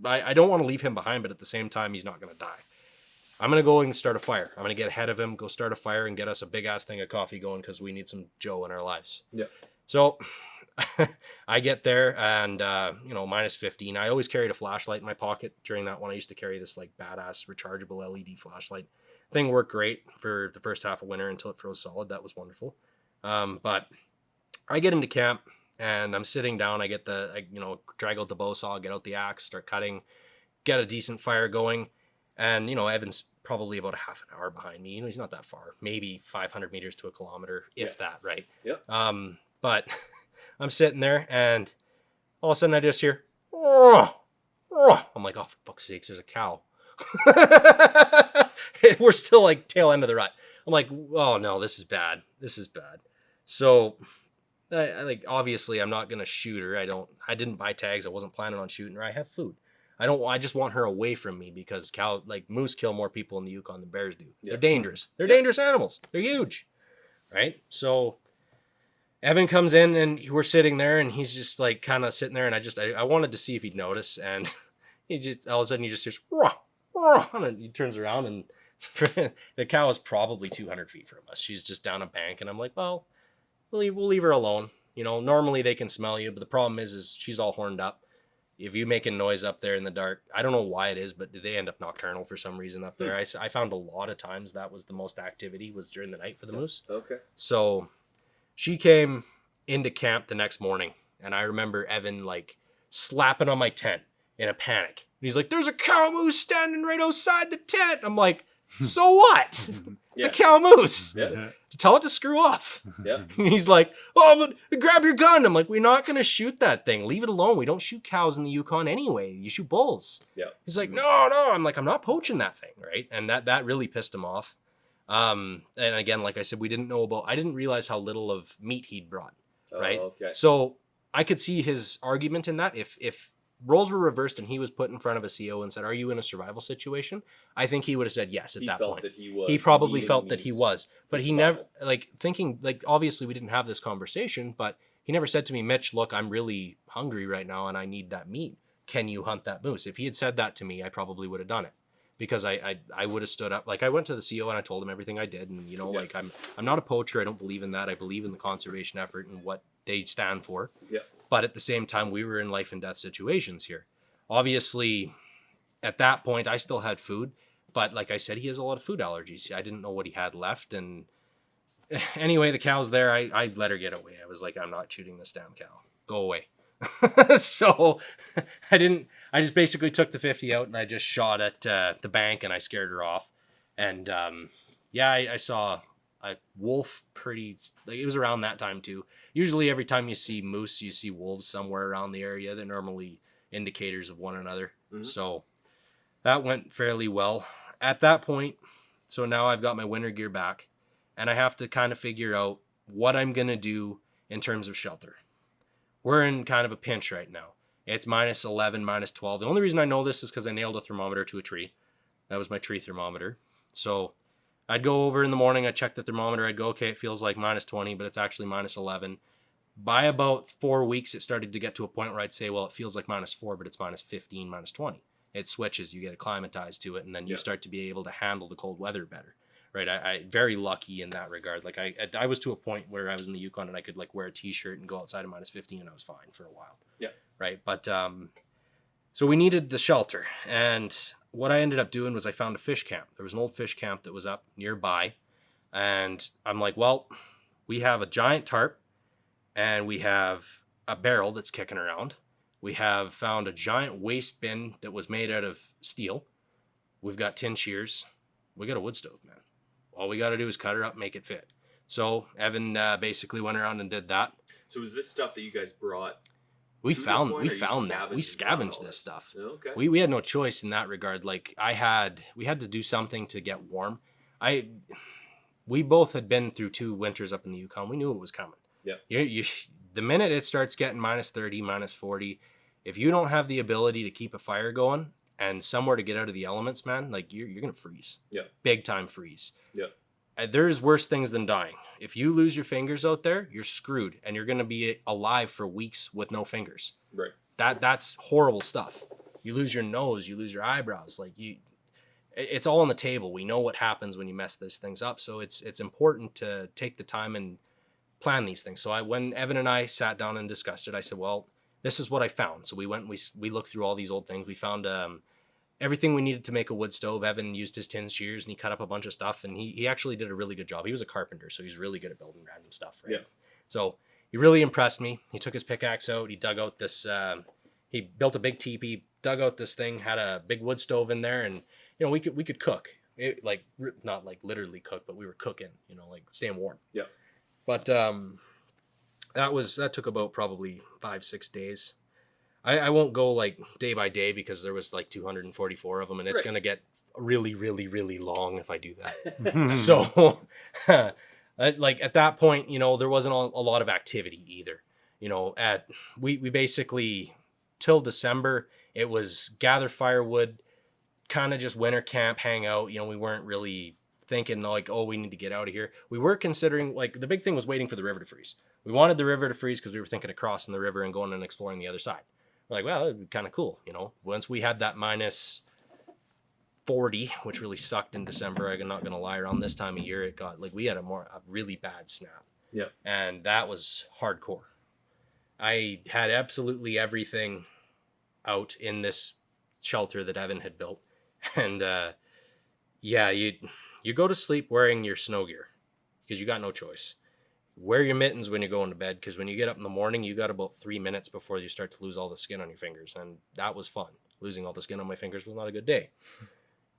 I don't want to leave him behind, but at the same time, he's not going to die. I'm going to go and start a fire. I'm going to get ahead of him, go start a fire, and get us a big-ass thing of coffee going because we need some Joe in our lives. Yeah. So I get there and, minus 15. I always carried a flashlight in my pocket during that one. I used to carry this like badass rechargeable LED flashlight. Thing worked great for the first half of winter until it froze solid. That was wonderful. But I get into camp and I'm sitting down. I drag out the bow saw, get out the axe, start cutting, get a decent fire going. And, Evan's probably about a half an hour behind me. He's not that far, maybe 500 meters to 1 kilometer, if that, right? Yep. But I'm sitting there and all of a sudden I just hear, oh, oh. I'm like, oh, for fuck's sakes, there's a cow. We're still like tail end of the rut. I'm like, oh no, this is bad. This is bad. So I obviously I'm not going to shoot her. I didn't buy tags. I wasn't planning on shooting her. I have food. I just want her away from me because moose kill more people in the Yukon than bears do. Yeah. They're dangerous. They're dangerous animals. They're huge. Right? So Evan comes in and we're sitting there and he's just like kind of sitting there and I wanted to see if he'd notice and he just all of a sudden he just hears rah, rah, and he turns around and the cow is probably 200 feet from us. She's just down a bank and I'm like, well, we'll leave her alone. Normally they can smell you, but the problem is she's all horned up. If you make a noise up there in the dark, I don't know why it is, but they end up nocturnal for some reason up there. I found a lot of times that was the most activity was during the night for the moose. Okay. So she came into camp the next morning, and I remember Evan like slapping on my tent in a panic. And he's like, "There's a cow moose standing right outside the tent." I'm like, "So what? It's a cow moose. Yeah. Tell it to screw off." Yeah. And he's like, "Oh, but grab your gun." I'm like, "We're not going to shoot that thing. Leave it alone. We don't shoot cows in the Yukon anyway. You shoot bulls." Yeah. He's like, "No." I'm like, "I'm not poaching that thing." Right. And that really pissed him off. And again, like I said, I didn't realize how little of meat he'd brought. Right. Oh, okay. So I could see his argument in that if roles were reversed and he was put in front of a CO and said, "Are you in a survival situation?" I think he would have said yes at that point. He probably felt that he was, but he never obviously we didn't have this conversation, but he never said to me, "Mitch, look, I'm really hungry right now and I need that meat. Can you hunt that moose?" If he had said that to me, I probably would have done it because I would have stood up. Like I went to the CO and I told him everything I did. And like I'm not a poacher. I don't believe in that. I believe in the conservation effort and what they stand for. Yeah. But at the same time, we were in life and death situations here. Obviously, at that point, I still had food. But like I said, he has a lot of food allergies. I didn't know what he had left. And anyway, the cow's there. I let her get away. I was like, "I'm not shooting this damn cow. Go away." So I just basically took the 50 out and I just shot at the bank and I scared her off. And I saw a wolf it was around that time too. Usually every time you see moose, you see wolves somewhere around the area. They're normally indicators of one another. Mm-hmm. So that went fairly well. At that point, so now I've got my winter gear back and I have to kind of figure out what I'm going to do in terms of shelter. We're in kind of a pinch right now. It's minus 11, minus 12. The only reason I know this is because I nailed a thermometer to a tree. That was my tree thermometer. So I'd go over in the morning, I'd check the thermometer, I'd go, okay, it feels like minus 20, but it's actually minus 11. By about 4 weeks, it started to get to a point where I'd say, well, it feels like minus 4, but it's minus 15, minus 20. It switches, you get acclimatized to it, and then you start to be able to handle the cold weather better. Right, I very lucky in that regard. Like I was to a point where I was in the Yukon and I could like wear a t-shirt and go outside of minus 15 and I was fine for a while. Yeah. Right. But so we needed the shelter, and what I ended up doing was I found a fish camp. There was an old fish camp that was up nearby, And I'm like, well, we have a giant tarp and we have a barrel that's kicking around. We have found a giant waste bin that was made out of steel. We've got tin shears. We got a wood stove, man. All we got to do is cut her up, make it fit. So Evan basically went around and did that. So was this stuff that you guys brought? We found that. We scavenged this stuff. Okay. We had no choice in that regard. Like we had to do something to get warm. We both had been through 2 winters up in the Yukon. We knew it was coming. Yeah. The minute it starts getting -30, -40, if you don't have the ability to keep a fire going and somewhere to get out of the elements, man, like you're gonna freeze. Yeah. Big time freeze. Yeah. There's worse things than dying. If you lose your fingers out there, you're screwed, and you're gonna be alive for weeks with no fingers. Right. That's horrible stuff. You lose your nose, you lose your eyebrows, it's all on the table. We know what happens when you mess these things up, so it's important to take the time and plan these things. So when Evan and I sat down and discussed it, I said, well, this is what I found. So we went and we looked through all these old things. We found everything we needed to make a wood stove. Evan used his tin shears and he cut up a bunch of stuff, and he actually did a really good job. He was a carpenter, so he's really good at building random stuff, right? Yeah. So he really impressed me. He took his pickaxe out. He dug out this, he built a big teepee, dug out this thing, had a big wood stove in there, and we could cook. It, not like literally cook, but we were cooking, staying warm. Yeah. But that took about probably 5-6 days. I won't go like day by day because there was like 244 of them, and it's going to get really, really, really long if I do that. So at that point, there wasn't a lot of activity either. We basically, till December, it was gather firewood, kind of just winter camp, hang out. We weren't really thinking like, oh, we need to get out of here. We were considering, like, the big thing was waiting for the river to freeze. We wanted the river to freeze because we were thinking of crossing the river and going and exploring the other side. We're like, well, that'd be kind of cool, Once we had that -40, which really sucked in December, I'm not gonna lie, around this time of year, it got we had a really bad snap. Yeah. And that was hardcore. I had absolutely everything out in this shelter that Evan had built, and you go to sleep wearing your snow gear because you got no choice. Wear your mittens when you're going to bed, because when you get up in the morning, you got about 3 minutes before you start to lose all the skin on your fingers, and that was fun. Losing all the skin on my fingers was not a good day.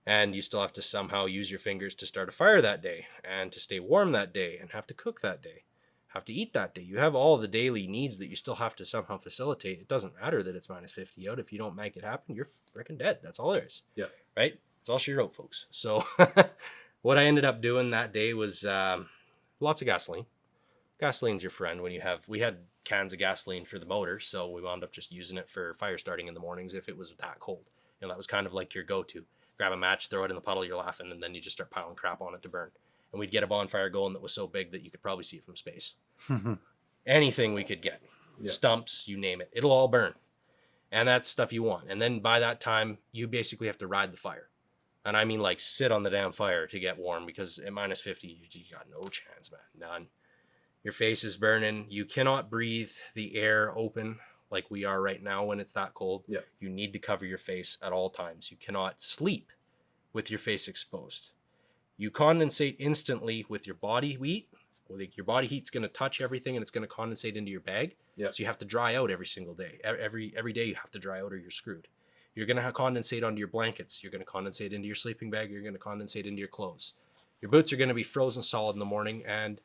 And you still have to somehow use your fingers to start a fire that day, and to stay warm that day, and have to cook that day, have to eat that day. You have all the daily needs that you still have to somehow facilitate. It doesn't matter that it's -50 out. If you don't make it happen, you're freaking dead. That's all there is. Yeah. Right? That's all she wrote, folks. So what I ended up doing that day was lots of gasoline. Gasoline's your friend when we had cans of gasoline for the motor, so we wound up just using it for fire starting in the mornings if it was that cold. That was kind of like your go-to. Grab a match, throw it in the puddle, you're laughing, and then you just start piling crap on it to burn. And we'd get a bonfire going that was so big that you could probably see it from space. Anything we could get. Yeah. Stumps, you name it. It'll all burn. And that's stuff you want. And then by that time, you basically have to ride the fire. And I mean like sit on the damn fire to get warm, because at -50, you got no chance, man. None. Your face is burning. You cannot breathe the air open like we are right now when it's that cold. Yeah. You need to cover your face at all times. You cannot sleep with your face exposed. You condensate instantly with your body heat. Your body heat's going to touch everything and it's going to condensate into your bag. Yeah. So you have to dry out every single day. Every day you have to dry out or you're screwed. You're going to condensate onto your blankets. You're going to condensate into your sleeping bag. You're going to condensate into your clothes. Your boots are going to be frozen solid in the morning. And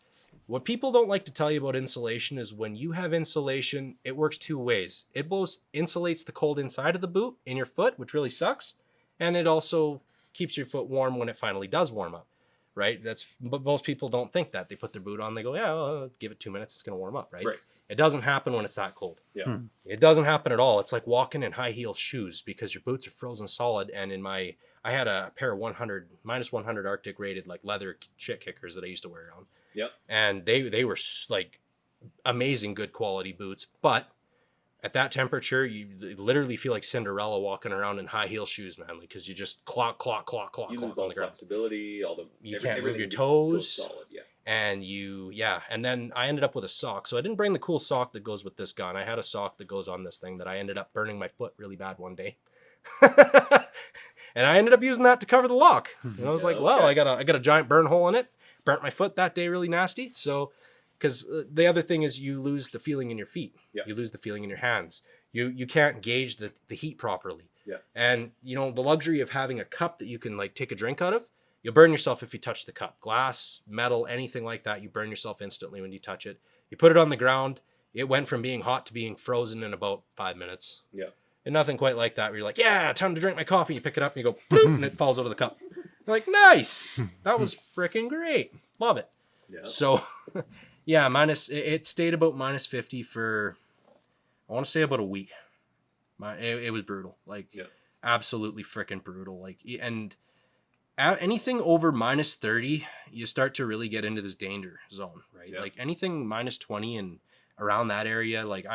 what people don't like to tell you about insulation is when you have insulation, it works 2 ways. It both insulates the cold inside of the boot in your foot, which really sucks. And it also keeps your foot warm when it finally does warm up, right? But most people don't think that. They put their boot on, they go, yeah, well, give it 2 minutes, it's going to warm up, right? It doesn't happen when it's that cold. Yeah. It doesn't happen at all. It's like walking in high heel shoes because your boots are frozen solid. And I had a pair of -100 Arctic rated like leather shit kickers that I used to wear around. Yep. And they were like amazing good quality boots, but at that temperature, you literally feel like Cinderella walking around in high heel shoes, man, because you just clock. You lose all the flexibility, you can't move your toes. Solid, yeah. And and then I ended up with a sock. So I didn't bring the cool sock that goes with this gun. I had a sock that goes on this thing that I ended up burning my foot really bad one day. And I ended up using that to cover the lock. And I was like, well, I got a giant burn hole in it. burnt my foot that day really nasty. So, because the other thing is you lose the feeling in your feet. Yeah. You lose the feeling in your hands. You can't gauge the heat properly. Yeah. And, you know, the luxury of having a cup that you can like take a drink out of, you'll burn yourself if you touch the cup. Glass, metal, anything like that, you burn yourself instantly when you touch it. You put it on the ground, it went from being hot to being frozen in about 5 minutes. Yeah. And nothing quite like that where you're like, yeah, time to drink my coffee. You pick it up and you go, bloop, and it falls out of the cup. You're like, nice. That was freaking great. Love it. Yeah. So, yeah, it stayed about minus 50 for, I want to say about a week. It was brutal. Like, absolutely freaking brutal. Like, and anything over minus 30, you start to really get into this danger zone, right? Yeah. Like anything minus 20 and around that area, like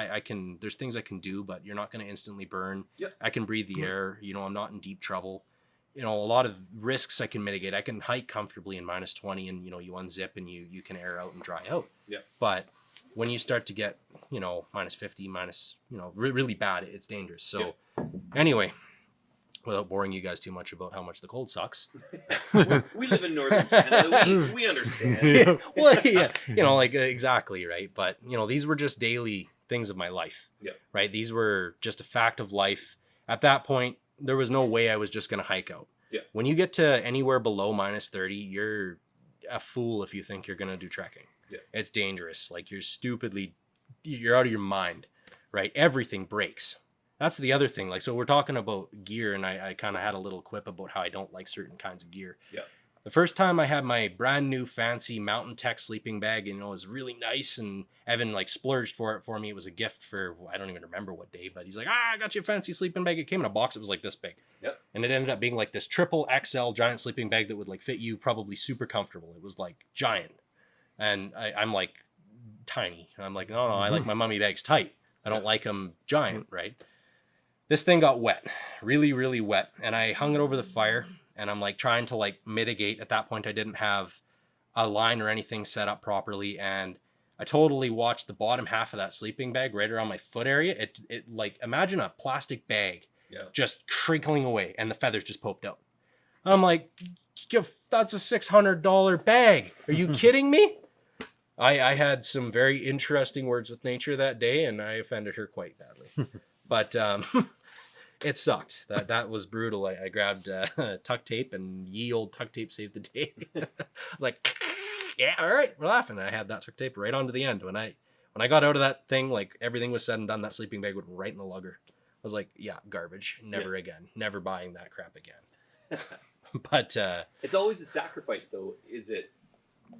there's things I can do, but you're not going to instantly burn. Yep. I can breathe the air. You know, I'm not in deep trouble. You know, a lot of risks I can mitigate. I can hike comfortably in minus 20 and, you know, you unzip and you can air out and dry out. Yeah. But when you start to get, you know, minus 50, minus, you know, really bad, it's dangerous. So anyway, without boring you guys too much about how much the cold sucks. We live in northern Canada. We understand. Yeah. Well, yeah, you know, like exactly, right? But, you know, these were just daily things of my life. Yeah. Right? These were just a fact of life. At that point, there was no way I was just going to hike out. Yeah. When you get to anywhere below minus 30, you're a fool if you think you're going to do trekking. Yeah. It's dangerous. Like you're out of your mind, right? Everything breaks. That's the other thing. Like, so we're talking about gear, and I kind of had a little quip about how I don't like certain kinds of gear. Yeah. The first time I had my brand new fancy Mountain Tech sleeping bag, you know, it was really nice, and Evan like splurged for me. It was a gift for, I don't even remember what day, but he's like, I got you a fancy sleeping bag. It came in a box. It was like this big. Yep. And it ended up being like this triple XL giant sleeping bag that would like fit you probably super comfortable. It was like giant. And I'm like tiny. I'm like, no, I like my mummy bags tight. I don't like them giant, right? This thing got wet, really, really wet. And I hung it over the fire, and I'm like trying to like mitigate. At that point, I didn't have a line or anything set up properly. And I totally watched the bottom half of that sleeping bag right around my foot area. It like, imagine a plastic bag just crinkling away, and the feathers just poked out. I'm like, that's a $600 bag. Are you kidding me? I had some very interesting words with nature that day, and I offended her quite badly. But it sucked. That was brutal. I grabbed tuck tape, and ye old tuck tape saved the day. I was like, yeah, all right, we're laughing. I had that tuck tape right onto the end. When I got out of that thing, like everything was said and done, that sleeping bag went right in the lugger. I was like, yeah, garbage. Never again. Never buying that crap again. But it's always a sacrifice, though.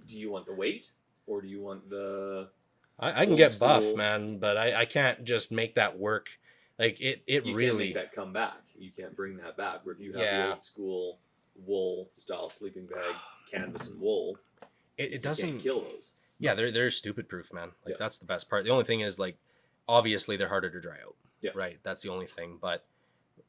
Do you want the weight, or do you want the... I can get buff, man, but I can't just make that work. Like you really can't make that come back. You can't bring that back. Where if you have the old school wool style sleeping bag, canvas and wool, it doesn't you can't kill those. Yeah, they're stupid proof, man. Like that's the best part. The only thing is, like, obviously they're harder to dry out. Yeah. Right. That's the only thing. But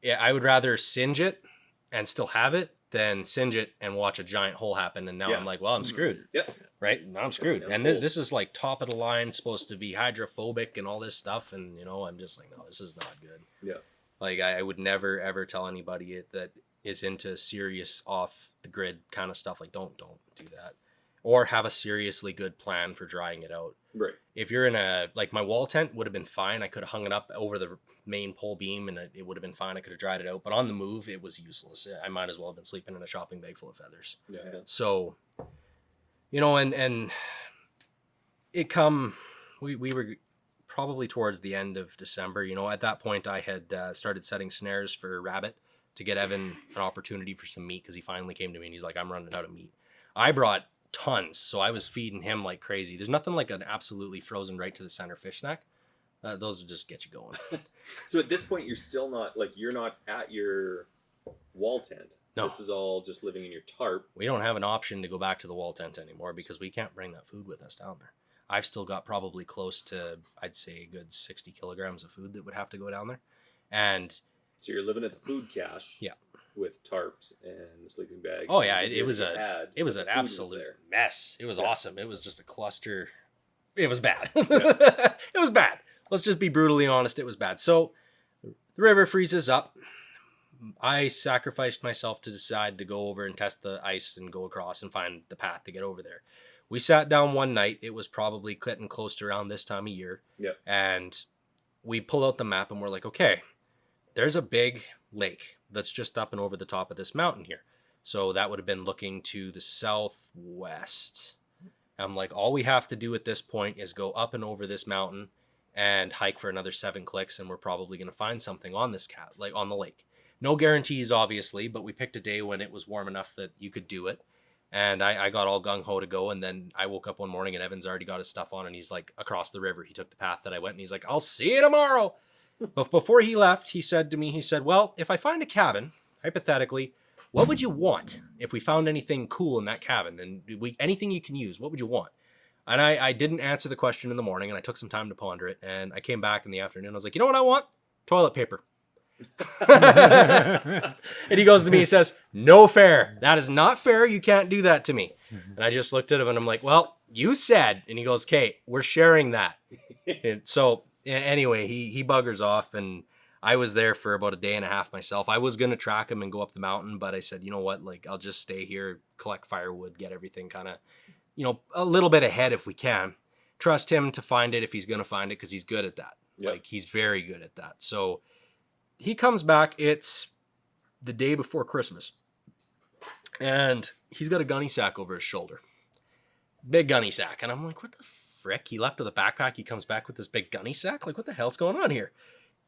yeah, I would rather singe it and still have it than singe it and watch a giant hole happen. And now I'm like, well, I'm screwed. Yeah. Right. Now I'm screwed. And this is like top of the line, supposed to be hydrophobic and all this stuff. And, you know, I'm just like, no, this is not good. Yeah. Like I would never, ever tell anybody that is into serious off the grid kind of stuff. Like, don't do that. Or have a seriously good plan for drying it out. Right. If you're in like my wall tent would have been fine. I could have hung it up over the main pole beam and it would have been fine. I could have dried it out. But on the move, it was useless. I might as well have been sleeping in a shopping bag full of feathers. Yeah. So, you know, and we were probably towards the end of December. You know, at that point I had started setting snares for rabbit to get Evan an opportunity for some meat because he finally came to me and he's like, I'm running out of meat. I brought tons, so I was feeding him like crazy. There's nothing like an absolutely frozen right to the center fish snack. Those will just get you going. So at this point, you're still not, like, you're not at your wall tent. No. This is all just living in your tarp. We don't have an option to go back to the wall tent anymore because we can't bring that food with us down there. I've still got probably close to, I'd say, a good 60 kilograms of food that would have to go down there. And so you're living at the food cache. Yeah. With tarps and sleeping bags. Oh yeah, it was an absolute mess. It was awesome. It was just a cluster. It was bad. It was bad. Let's just be brutally honest. It was bad. So the river freezes up. I sacrificed myself to decide to go over and test the ice and go across and find the path to get over there. We sat down one night. It was probably getting close to around this time of year. Yep. And we pull out the map and we're like, okay, there's a big lake that's just up and over the top of this mountain here. So that would have been looking to the southwest. I'm like, all we have to do at this point is go up and over this mountain and hike for another 7 clicks, and we're probably going to find something on this on the lake. No guarantees, obviously, but we picked a day when it was warm enough that you could do it. And I got all gung-ho to go, and then I woke up one morning and Evan's already got his stuff on, and he's like across the river. He took the path that I went, and he's like, I'll see you tomorrow. But before he left, he said to me, well, if I find a cabin, hypothetically, what would you want if we found anything cool in that cabin? And anything you can use, what would you want? And I didn't answer the question in the morning, and I took some time to ponder it, and I came back in the afternoon. I was like, you know what I want? Toilet paper. And he goes to me, he says, no fair. That is not fair. You can't do that to me. And I just looked at him and I'm like, well, you said. And he goes, okay, we're sharing that. And so anyway, he buggers off, and I was there for about a day and a half myself. I was going to track him and go up the mountain, but I said, you know what, like, I'll just stay here, collect firewood, get everything kind of, a little bit ahead if we can. Trust him to find it if he's going to find it, because he's good at that. Yep. Like, he's very good at that. So he comes back. It's the day before Christmas, and he's got a gunny sack over his shoulder. Big gunny sack. And I'm like, what the frick? He left with a backpack. He comes back with this big gunny sack. Like, what the hell's going on here?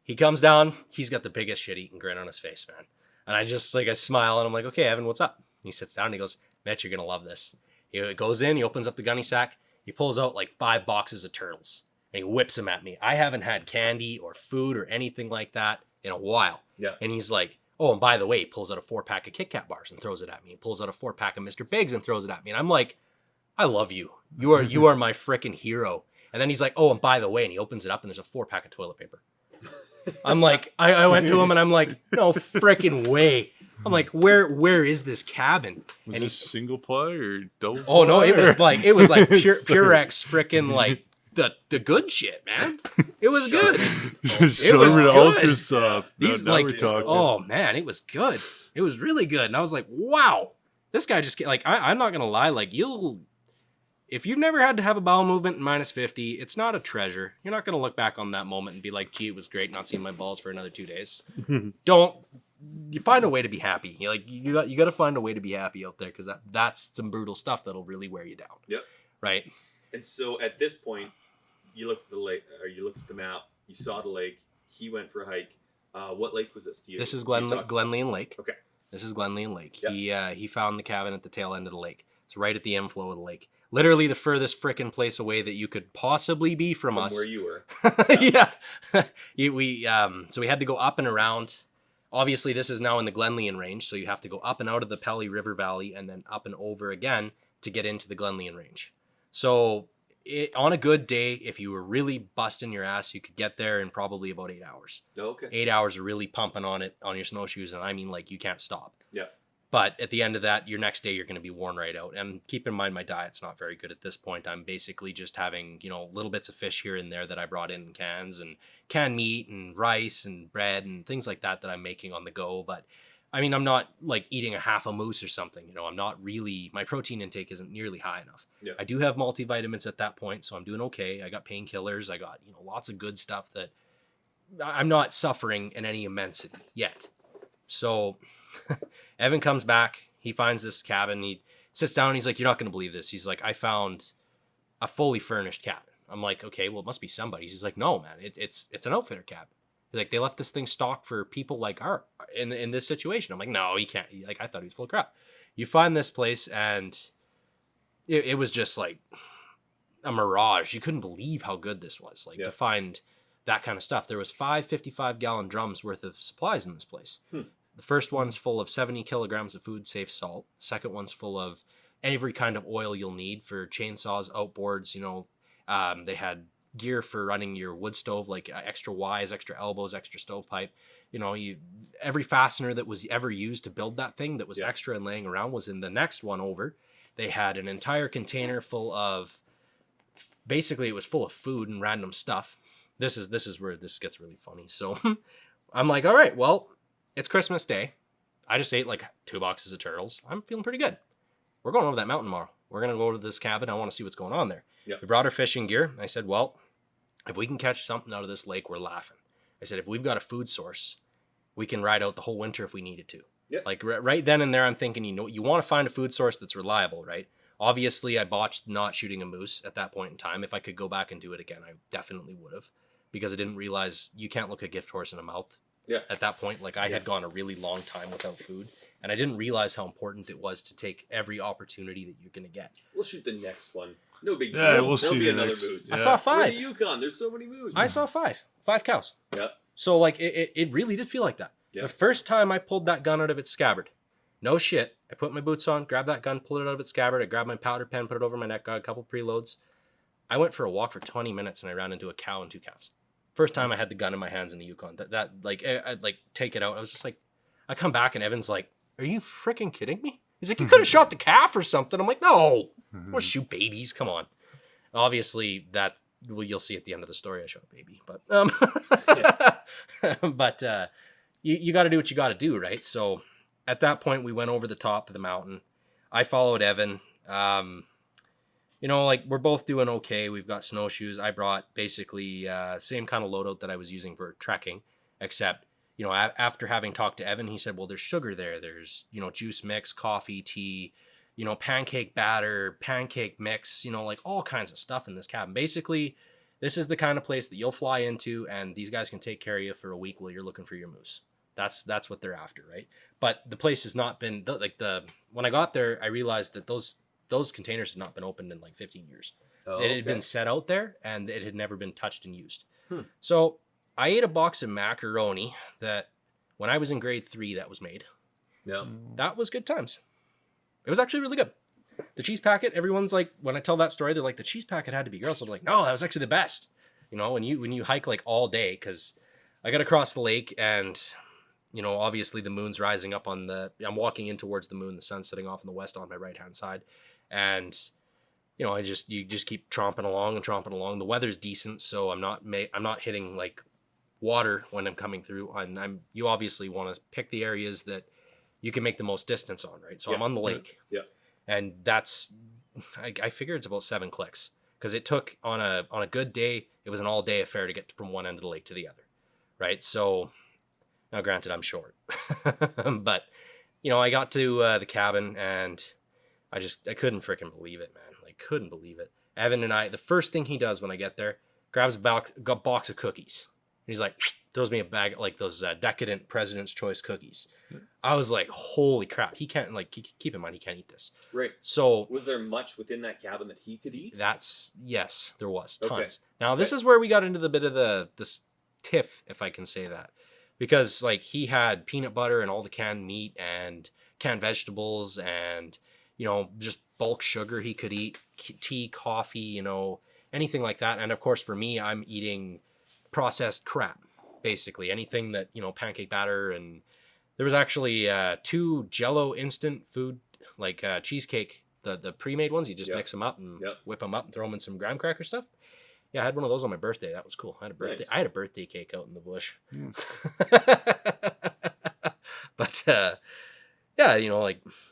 He comes down. He's got the biggest shit-eating grin on his face, man. And I smile, and I'm like, okay, Evan, what's up? He sits down, and he goes, Mitch, you're going to love this. He goes in, he opens up the gunny sack. He pulls out like 5 boxes of turtles, and he whips them at me. I haven't had candy or food or anything like that in a while. Yeah. And he's like, oh, and by the way, he pulls out a 4-pack of Kit Kat bars and throws it at me. He pulls out a 4-pack of Mr. Biggs and throws it at me. And I'm like, I love you. You are my freaking hero. And then he's like, oh, and by the way, and he opens it up, and there's a 4-pack of toilet paper. I'm like, I went to him, and I'm like, no freaking way. I'm like, where is this cabin? Was it single ply or double ply? Oh no, it was like Purex freaking like the good shit, man. It was good. It was good. Ultra soft. These now we're talking. Oh man, it was good. It was really good. And I was like, wow, this guy just like I'm not gonna lie, like if you've never had to have a bowel movement in -50, it's not a treasure. You're not gonna look back on that moment and be like, gee, it was great not seeing my balls for another 2 days. You find a way to be happy. You got to find a way to be happy out there, because that's some brutal stuff that'll really wear you down. Yep. Right. And so at this point, you looked at the lake, or you looked at the map. You saw the lake. He went for a hike. What lake was this? This is Glenlean Lake. Okay. This is Glenlean Lake. Yep. He found the cabin at the tail end of the lake. It's right at the inflow of the lake. Literally the furthest frickin' place away that you could possibly be from us. Where you were. Yeah. So we had to go up and around. Obviously, this is now in the Glenlean range, so you have to go up and out of the Pelly River Valley and then up and over again to get into the Glenlean range. So on a good day, if you were really busting your ass, you could get there in probably about 8 hours. Okay. 8 hours of really pumping on it on your snowshoes, and I mean, like, you can't stop. Yeah. But at the end of that, your next day, you're going to be worn right out. And keep in mind, my diet's not very good at this point. I'm basically just having, little bits of fish here and there that I brought in cans, and canned meat and rice and bread and things like that I'm making on the go. But I mean, I'm not like eating a half a moose or something. I'm not really, my protein intake isn't nearly high enough. Yeah. I do have multivitamins at that point, so I'm doing okay. I got painkillers. I got, lots of good stuff that I'm not suffering in any immensity yet. So Evan comes back. He finds this cabin. He sits down. He's like, you're not going to believe this. He's like, I found a fully furnished cabin. I'm like, okay, well, it must be somebody's. He's like, no, man, it's an outfitter cabin. He's like, they left this thing stocked for people like our in this situation. I'm like, no, you can't. Like, I thought he was full of crap. You find this place, and it was just like a mirage. You couldn't believe how good this was. Like, to find that kind of stuff. There was 5 55-gallon drums worth of supplies in this place. The first one's full of 70 kilograms of food safe salt. The second one's full of every kind of oil you'll need for chainsaws, outboards. They had gear for running your wood stove, like extra Ys, extra elbows, extra stovepipe. Every fastener that was ever used to build that thing that was extra and laying around was in the next one over. They had an entire container full of, basically it was full of food and random stuff. This is where this gets really funny. So I'm like, all right, well, it's Christmas Day. I just ate like 2 boxes of turtles. I'm feeling pretty good. We're going over that mountain tomorrow. We're going to go to this cabin. I want to see what's going on there. Yep. We brought our fishing gear. I said, well, if we can catch something out of this lake, we're laughing. I said, if we've got a food source, we can ride out the whole winter if we needed to. Yep. Like right then and there, I'm thinking, you want to find a food source that's reliable, right? Obviously, I botched not shooting a moose at that point in time. If I could go back and do it again, I definitely would have, because I didn't realize you can't look a gift horse in the mouth. Yeah. At that point, like I had gone a really long time without food, and I didn't realize how important it was to take every opportunity that you're going to get. We'll shoot the next one. No big deal. Yeah, we'll There'll see be the another next- moose. Yeah. I saw We're 5. in the Yukon. There's so many moose. I saw 5 cows. Yeah. So like it really did feel like that. Yeah. The first time I pulled that gun out of its scabbard, no shit, I put my boots on, grabbed that gun, pulled it out of its scabbard. I grabbed my powder pen, put it over my neck, got a couple preloads. I went for a walk for 20 minutes and I ran into a cow and 2 calves. First time I had the gun in my hands in the Yukon. That like I'd like take it out. I was just like, I come back and Evan's like, "Are you freaking kidding me?" He's like, "You could have shot the calf or something." I'm like, "No, we'll shoot babies. Come on." Obviously, you'll see at the end of the story. I shot a baby, but but you got to do what you got to do, right? So at that point, we went over the top of the mountain. I followed Evan. Like we're both doing okay. We've got snowshoes. I brought basically same kind of loadout that I was using for trekking, except, after having talked to Evan, he said, well, there's sugar there. There's, juice mix, coffee, tea, pancake batter, pancake mix, like all kinds of stuff in this cabin. Basically, this is the kind of place that you'll fly into and these guys can take care of you for a week while you're looking for your moose. That's what they're after, right? But the place has not been when I got there, I realized that those containers had not been opened in like 15 years. Oh, It had been set out there and it had never been touched and used. Hmm. So I ate a box of macaroni that when I was in grade 3 that was made. Yeah. That was good times. It was actually really good. The cheese packet, everyone's like, when I tell that story, they're like, the cheese packet had to be gross. I'm like, no, that was actually the best. When you hike like all day, because I got across the lake and, obviously the moon's rising up I'm walking in towards the moon, the sun's setting off in the west on my right-hand side. And, you just keep tromping along. The weather's decent, so I'm not hitting like water when I'm coming through. And you obviously want to pick the areas that you can make the most distance on, right? So I'm on the lake. Yeah. And that's, I figure it's about 7 clicks, because it took on a good day, it was an all day affair to get from one end of the lake to the other, right? So now granted, I'm short, but I got to the cabin and I couldn't freaking believe it, man. Like, couldn't believe it. Evan and I, the first thing he does when I get there, grabs a box of cookies. And he's like, throws me a bag, like those decadent President's Choice cookies. I was like, holy crap. He can't, keep in mind, he can't eat this. Right. So was there much within that cabin that he could eat? Yes, there was tons. Okay. Now, this is where we got into the bit of this tiff, if I can say that. Because he had peanut butter and all the canned meat and canned vegetables and, just bulk sugar he could eat, tea, coffee, anything like that. And of course, for me, I'm eating processed crap, basically anything that, pancake batter. And there was actually 2 Jell-O instant food, like cheesecake, the pre-made ones. You just mix them up and whip them up and throw them in some graham cracker stuff. Yeah, I had one of those on my birthday. That was cool. I had a birthday cake out in the bush. But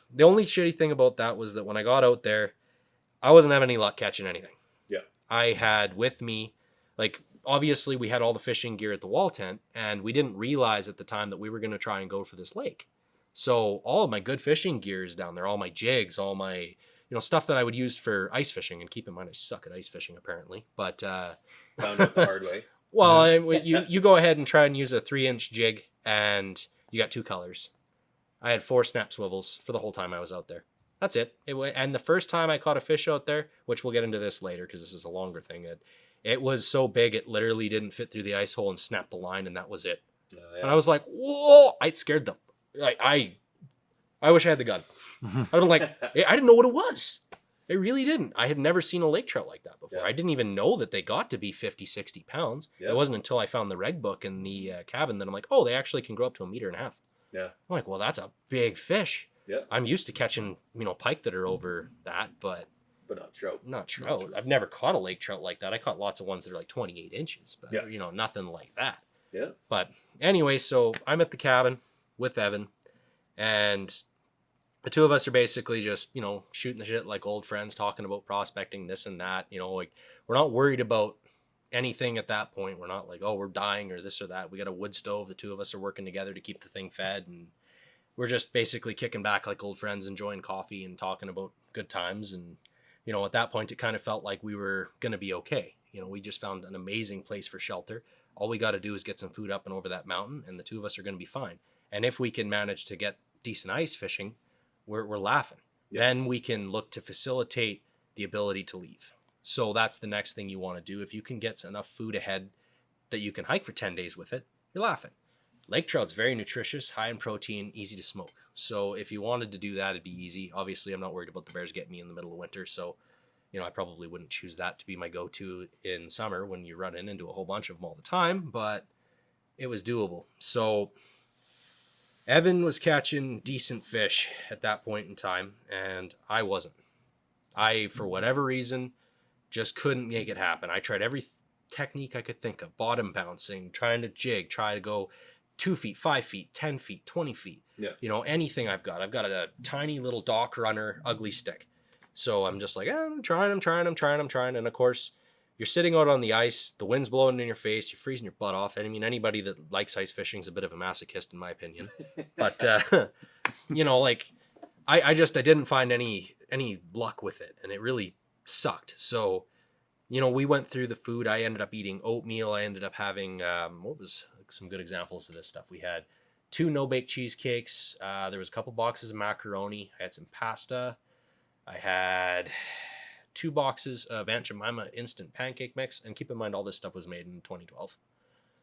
the only shitty thing about that was that when I got out there, I wasn't having any luck catching anything. Yeah. I had with me, obviously we had all the fishing gear at the wall tent, and we didn't realize at the time that we were going to try and go for this lake. So all of my good fishing gear is down there, all my jigs, all my, stuff that I would use for ice fishing. And keep in mind, I suck at ice fishing apparently, but, found out the hard way. Well, you go ahead and try and use a 3-inch jig and you got 2 colors. I had 4 snap swivels for the whole time I was out there. That's it. And the first time I caught a fish out there, which we'll get into this later because this is a longer thing, it was so big it literally didn't fit through the ice hole and snapped the line, and that was it. Yeah. And I was like, whoa! I scared them. I wish I had the gun. I was like, I didn't know what it was. It really didn't. I had never seen a lake trout like that before. Yeah. I didn't even know that they got to be 50, 60 pounds. Yeah. It wasn't until I found the reg book in the cabin that I'm like, oh, they actually can grow up to 1.5 meters. Yeah. I'm like, well, that's a big fish. Yeah. I'm used to catching, pike that are over that, but not trout. Not trout. I've never caught a lake trout like that. I caught lots of ones that are like 28 inches, but nothing like that. Yeah. But anyway, so I'm at the cabin. with Evan, and the two of us are basically just, shooting the shit like old friends, talking about prospecting, this and that. Like, we're not worried about anything at that point. We're not like, oh, we're dying or this or that. We got a wood stove. The two of us are working together to keep the thing fed, and we're just basically kicking back like old friends, enjoying coffee and talking about good times. And, at that point, it kind of felt like we were going to be okay. We just found an amazing place for shelter. All we got to do is get some food up and over that mountain, and the two of us are going to be fine. And if we can manage to get decent ice fishing, we're laughing. Yeah. Then we can look to facilitate the ability to leave. So that's the next thing you want to do. If you can get enough food ahead that you can hike for 10 days with it, you're laughing. Lake trout's very nutritious, high in protein, easy to smoke. So if you wanted to do that, it'd be easy. Obviously, I'm not worried about the bears getting me in the middle of winter. So, I probably wouldn't choose that to be my go-to in summer when you're running into a whole bunch of them all the time, but it was doable. So Evan was catching decent fish at that point in time, and I wasn't. I, for whatever reason, just couldn't make it happen. I tried every technique I could think of, bottom bouncing, trying to jig, try to go 2 feet, 5 feet, 10 feet, 20 feet. Yeah. Anything I've got. I've got a tiny little dock runner, ugly stick. So I'm just like, I'm trying. And of course, you're sitting out on the ice, the wind's blowing in your face, you're freezing your butt off. I mean, anybody that likes ice fishing is a bit of a masochist, in my opinion. But, I didn't find any luck with it, and it really sucked. So, we went through the food. I ended up eating oatmeal. I ended up having, what was some good examples of this stuff? We had 2 no-bake cheesecakes. There was a couple boxes of macaroni. I had some pasta. I had 2 boxes of Aunt Jemima instant pancake mix, and keep in mind all this stuff was made in 2012,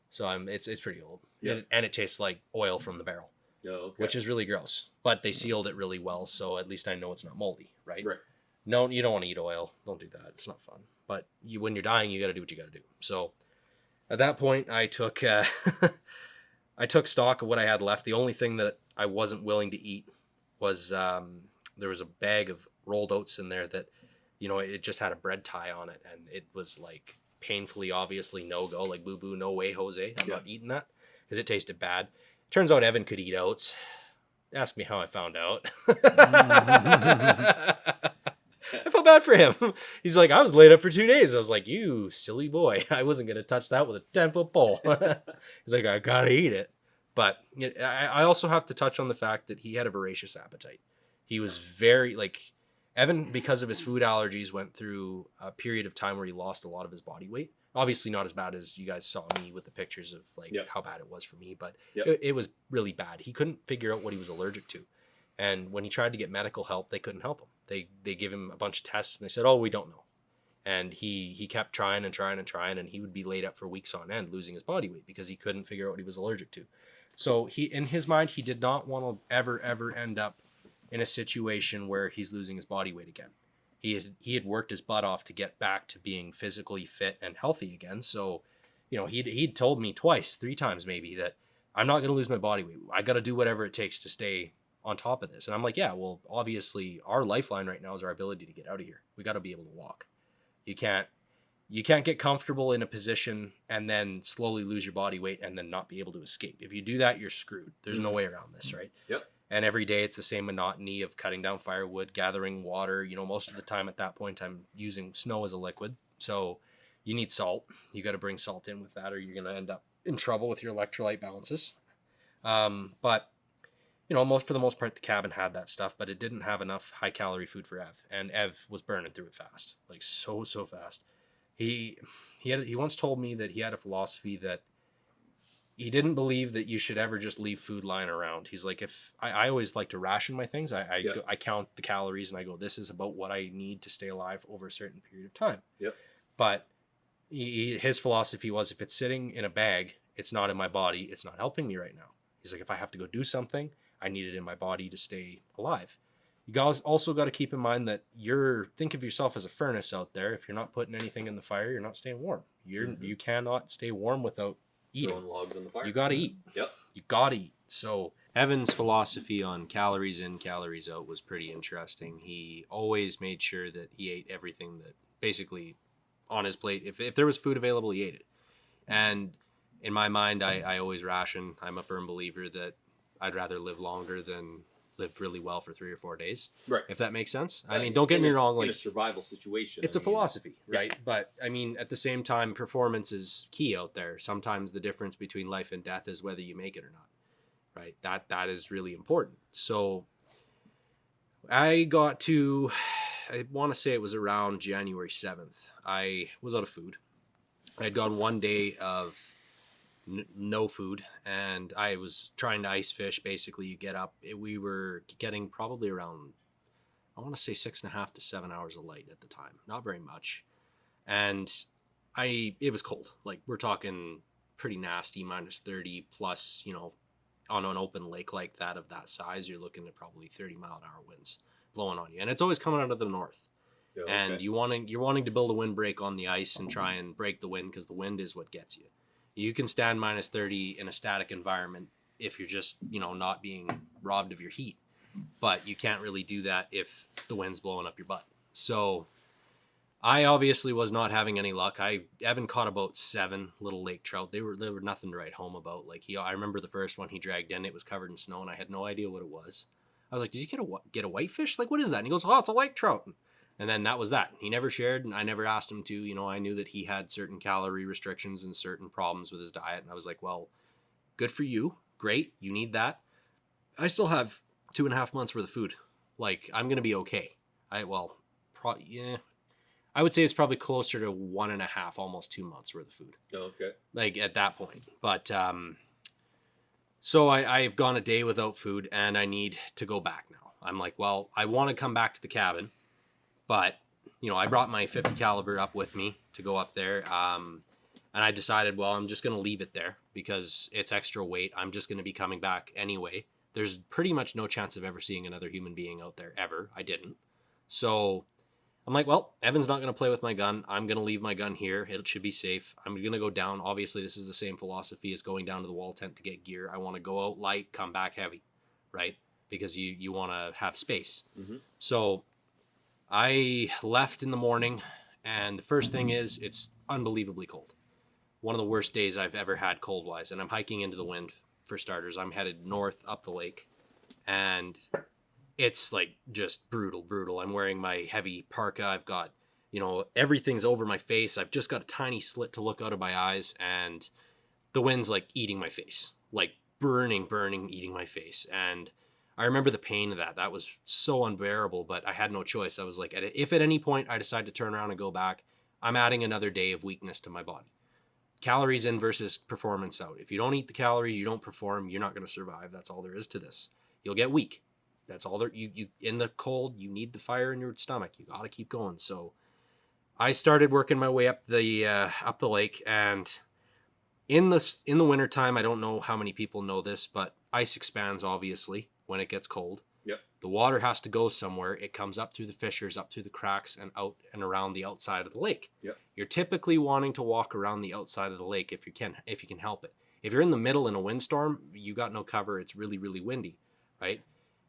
so it's pretty old. Yeah. And it tastes like oil from the barrel, which is really gross. But they sealed it really well, so at least I know it's not moldy, right? No, you don't want to eat oil. Don't do that. It's not fun. But when you're dying, you got to do what you got to do. So at that point, I took I took stock of what I had left. The only thing that I wasn't willing to eat was there was a bag of rolled oats in there that, it just had a bread tie on it, and it was like painfully, obviously no go, like boo boo, no way, Jose. I'm not eating that because it tasted bad. Turns out Evan could eat oats. Ask me how I found out. I felt bad for him. He's like, I was laid up for 2 days. I was like, you silly boy. I wasn't going to touch that with a 10-foot pole. He's like, I got to eat it. But I also have to touch on the fact that he had a voracious appetite. He was very, Evan, because of his food allergies, went through a period of time where he lost a lot of his body weight. Obviously not as bad as you guys saw me with the pictures of how bad it was for me, but it was really bad. He couldn't figure out what he was allergic to. And when he tried to get medical help, they couldn't help him. They give him a bunch of tests, and they said, oh, we don't know. And he kept trying, and he would be laid up for weeks on end, losing his body weight because he couldn't figure out what he was allergic to. So in his mind, he did not want to ever end up in a situation where he's losing his body weight again. He had worked his butt off to get back to being physically fit and healthy again. So, he'd told me 3 times maybe that I'm not going to lose my body weight. I got to do whatever it takes to stay on top of this. And I'm like, yeah, well, obviously our lifeline right now is our ability to get out of here. We got to be able to walk. You can't get comfortable in a position and then slowly lose your body weight and then not be able to escape. If you do that, you're screwed. There's no way around this, right? Yep. And every day it's the same monotony of cutting down firewood, gathering water. Most of the time at that point I'm using snow as a liquid. So you need salt. You got to bring salt in with that, or you're going to end up in trouble with your electrolyte balances. But for the most part, the cabin had that stuff, but it didn't have enough high calorie food for Ev, and Ev was burning through it fast, like so fast. He once told me that he had a philosophy that he didn't believe that you should ever just leave food lying around. He's like, if I always like to ration my things. I count the calories and I go, this is about what I need to stay alive over a certain period of time. Yep. But his philosophy was, if it's sitting in a bag, it's not in my body. It's not helping me right now. He's like, if I have to go do something, I need it in my body to stay alive. You guys also got to keep in mind that think of yourself as a furnace out there. If you're not putting anything in the fire, you're not staying warm. You cannot stay warm without eating. Throwing logs on the fire. You got to eat. Yep. You got to eat. So Evan's philosophy on calories in, calories out was pretty interesting. He always made sure that he ate everything that basically on his plate. If there was food available, he ate it. And in my mind, I always ration. I'm a firm believer that I'd rather live longer than live really well for 3 or 4 days. Right. If that makes sense. I mean, don't get me wrong. Like, in a survival situation, it's a philosophy, right? Yeah. But I mean, at the same time, performance is key out there. Sometimes the difference between life and death is whether you make it or not, right? That is really important. So I want to say it was around January 7th. I was out of food. I had gone 1 day of no food, and I was trying to ice fish. Basically, you get up. We were getting probably around, I want to say 6.5 to 7 hours of light at the time. Not very much. And it was cold. Like, we're talking pretty nasty, minus 30 plus, you know, on an open lake like that of that size, you're looking at probably 30-mile-an-hour winds blowing on you. And it's always coming out of the north. Oh, okay. And you're wanting to build a windbreak on the ice and try and break the wind, because the wind is what gets you. You can stand minus 30 in a static environment if you're just, you know, not being robbed of your heat. But you can't really do that if the wind's blowing up your butt. So I obviously was not having any luck. Evan caught about 7 little lake trout. They were nothing to write home about. Like, I remember the first one he dragged in, it was covered in snow, and I had no idea what it was. I was like, "Did you get a whitefish? Like, what is that?" And he goes, "Oh, it's a lake trout." And then that was that. He never shared, and I never asked him to. You know, I knew that he had certain calorie restrictions and certain problems with his diet. And I was like, well, good for you. Great. You need that. I still have 2.5 months worth of food. Like, I'm going to be okay. I would say it's probably closer to 1.5, almost 2 months worth of food. Oh, okay. Like, at that point. But, so I've gone a day without food, and I need to go back now. I'm like, well, I want to come back to the cabin. But, you know, I brought my 50 caliber up with me to go up there. And I decided, well, I'm just going to leave it there because it's extra weight. I'm just going to be coming back anyway. There's pretty much no chance of ever seeing another human being out there ever. I didn't. So I'm like, well, Evan's not going to play with my gun. I'm going to leave my gun here. It should be safe. I'm going to go down. Obviously, this is the same philosophy as going down to the wall tent to get gear. I want to go out light, come back heavy, right? Because you want to have space. Mm-hmm. So I left in the morning, and the first thing is, it's unbelievably cold. One of the worst days I've ever had cold-wise, and I'm hiking into the wind, for starters. I'm headed north up the lake, and it's, like, just brutal. I'm wearing my heavy parka. I've got, you know, everything's over my face. I've just got a tiny slit to look out of my eyes, and the wind's, like, eating my face. Like, burning, eating my face, and I remember the pain of that. That was so unbearable, but I had no choice. I was like, if at any point I decide to turn around and go back, I'm adding another day of weakness to my body. Calories in versus performance out. If you don't eat the calories, you don't perform, you're not going to survive. That's all there is to this. You'll get weak. That's all there. You in the cold, you need the fire in your stomach. You got to keep going. So I started working my way up the lake, and in the wintertime, I don't know how many people know this, but ice expands, obviously, when it gets cold. Yep. The water has to go somewhere. It comes up through the fissures, up through the cracks, and out and around the outside of the lake. Yep. You're typically wanting to walk around the outside of the lake if you can help it. If you're in the middle in a windstorm, you got no cover. It's really, really windy, right?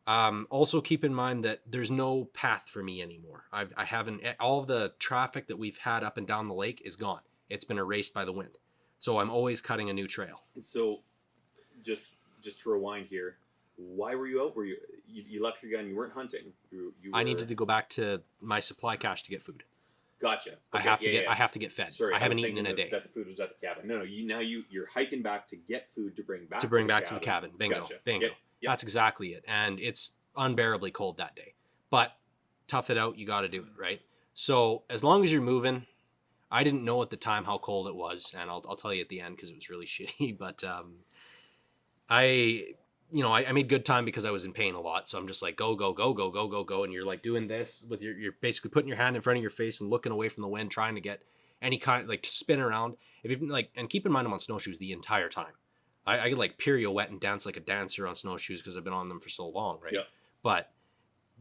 Also keep in mind that there's no path for me anymore. I haven't, all of the traffic that we've had up and down the lake is gone. It's been erased by the wind. So I'm always cutting a new trail. So just to rewind here, why were you out? Were you left your gun? You weren't hunting. You were... I needed to go back to my supply cache to get food. Gotcha. Okay, I have to get fed. Sorry, I haven't eaten in a day. That the food was at the cabin. No, you're hiking back to get food to bring back to the cabin. Bingo. Gotcha. Bingo. Yep. That's exactly it. And it's unbearably cold that day. But tough it out. You got to do it, right? So as long as you're moving, I didn't know at the time how cold it was, and I'll tell you at the end because it was really shitty. But I made good time because I was in pain a lot. So I'm just like, go. And you're like doing this with you're basically putting your hand in front of your face and looking away from the wind, trying to get any kind, like, to spin around. If you like, and keep in mind, I'm on snowshoes the entire time. I could, like, pirouette and dance like a dancer on snowshoes because I've been on them for so long, right? Yep. But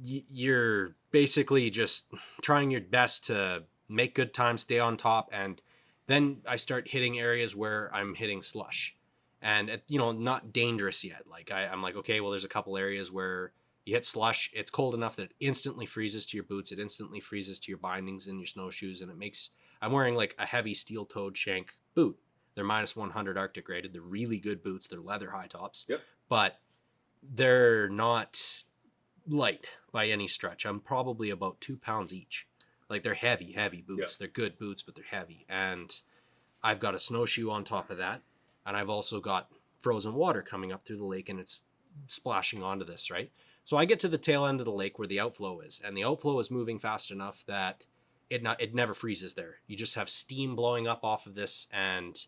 you're basically just trying your best to make good time, stay on top. And then I start hitting areas where I'm hitting slush. And, not dangerous yet. Like, I'm like, okay, well, there's a couple areas where you hit slush. It's cold enough that it instantly freezes to your boots. It instantly freezes to your bindings and your snowshoes. And I'm wearing, like, a heavy steel-toed shank boot. They're -100 Arctic rated. They're really good boots. They're leather high tops. Yep. But they're not light by any stretch. I'm probably about 2 pounds each. Like, they're heavy boots. Yeah. They're good boots, but they're heavy. And I've got a snowshoe on top of that. And I've also got frozen water coming up through the lake, and it's splashing onto this, right? So I get to the tail end of the lake where the outflow is, and the outflow is moving fast enough that it never freezes there. You just have steam blowing up off of this, and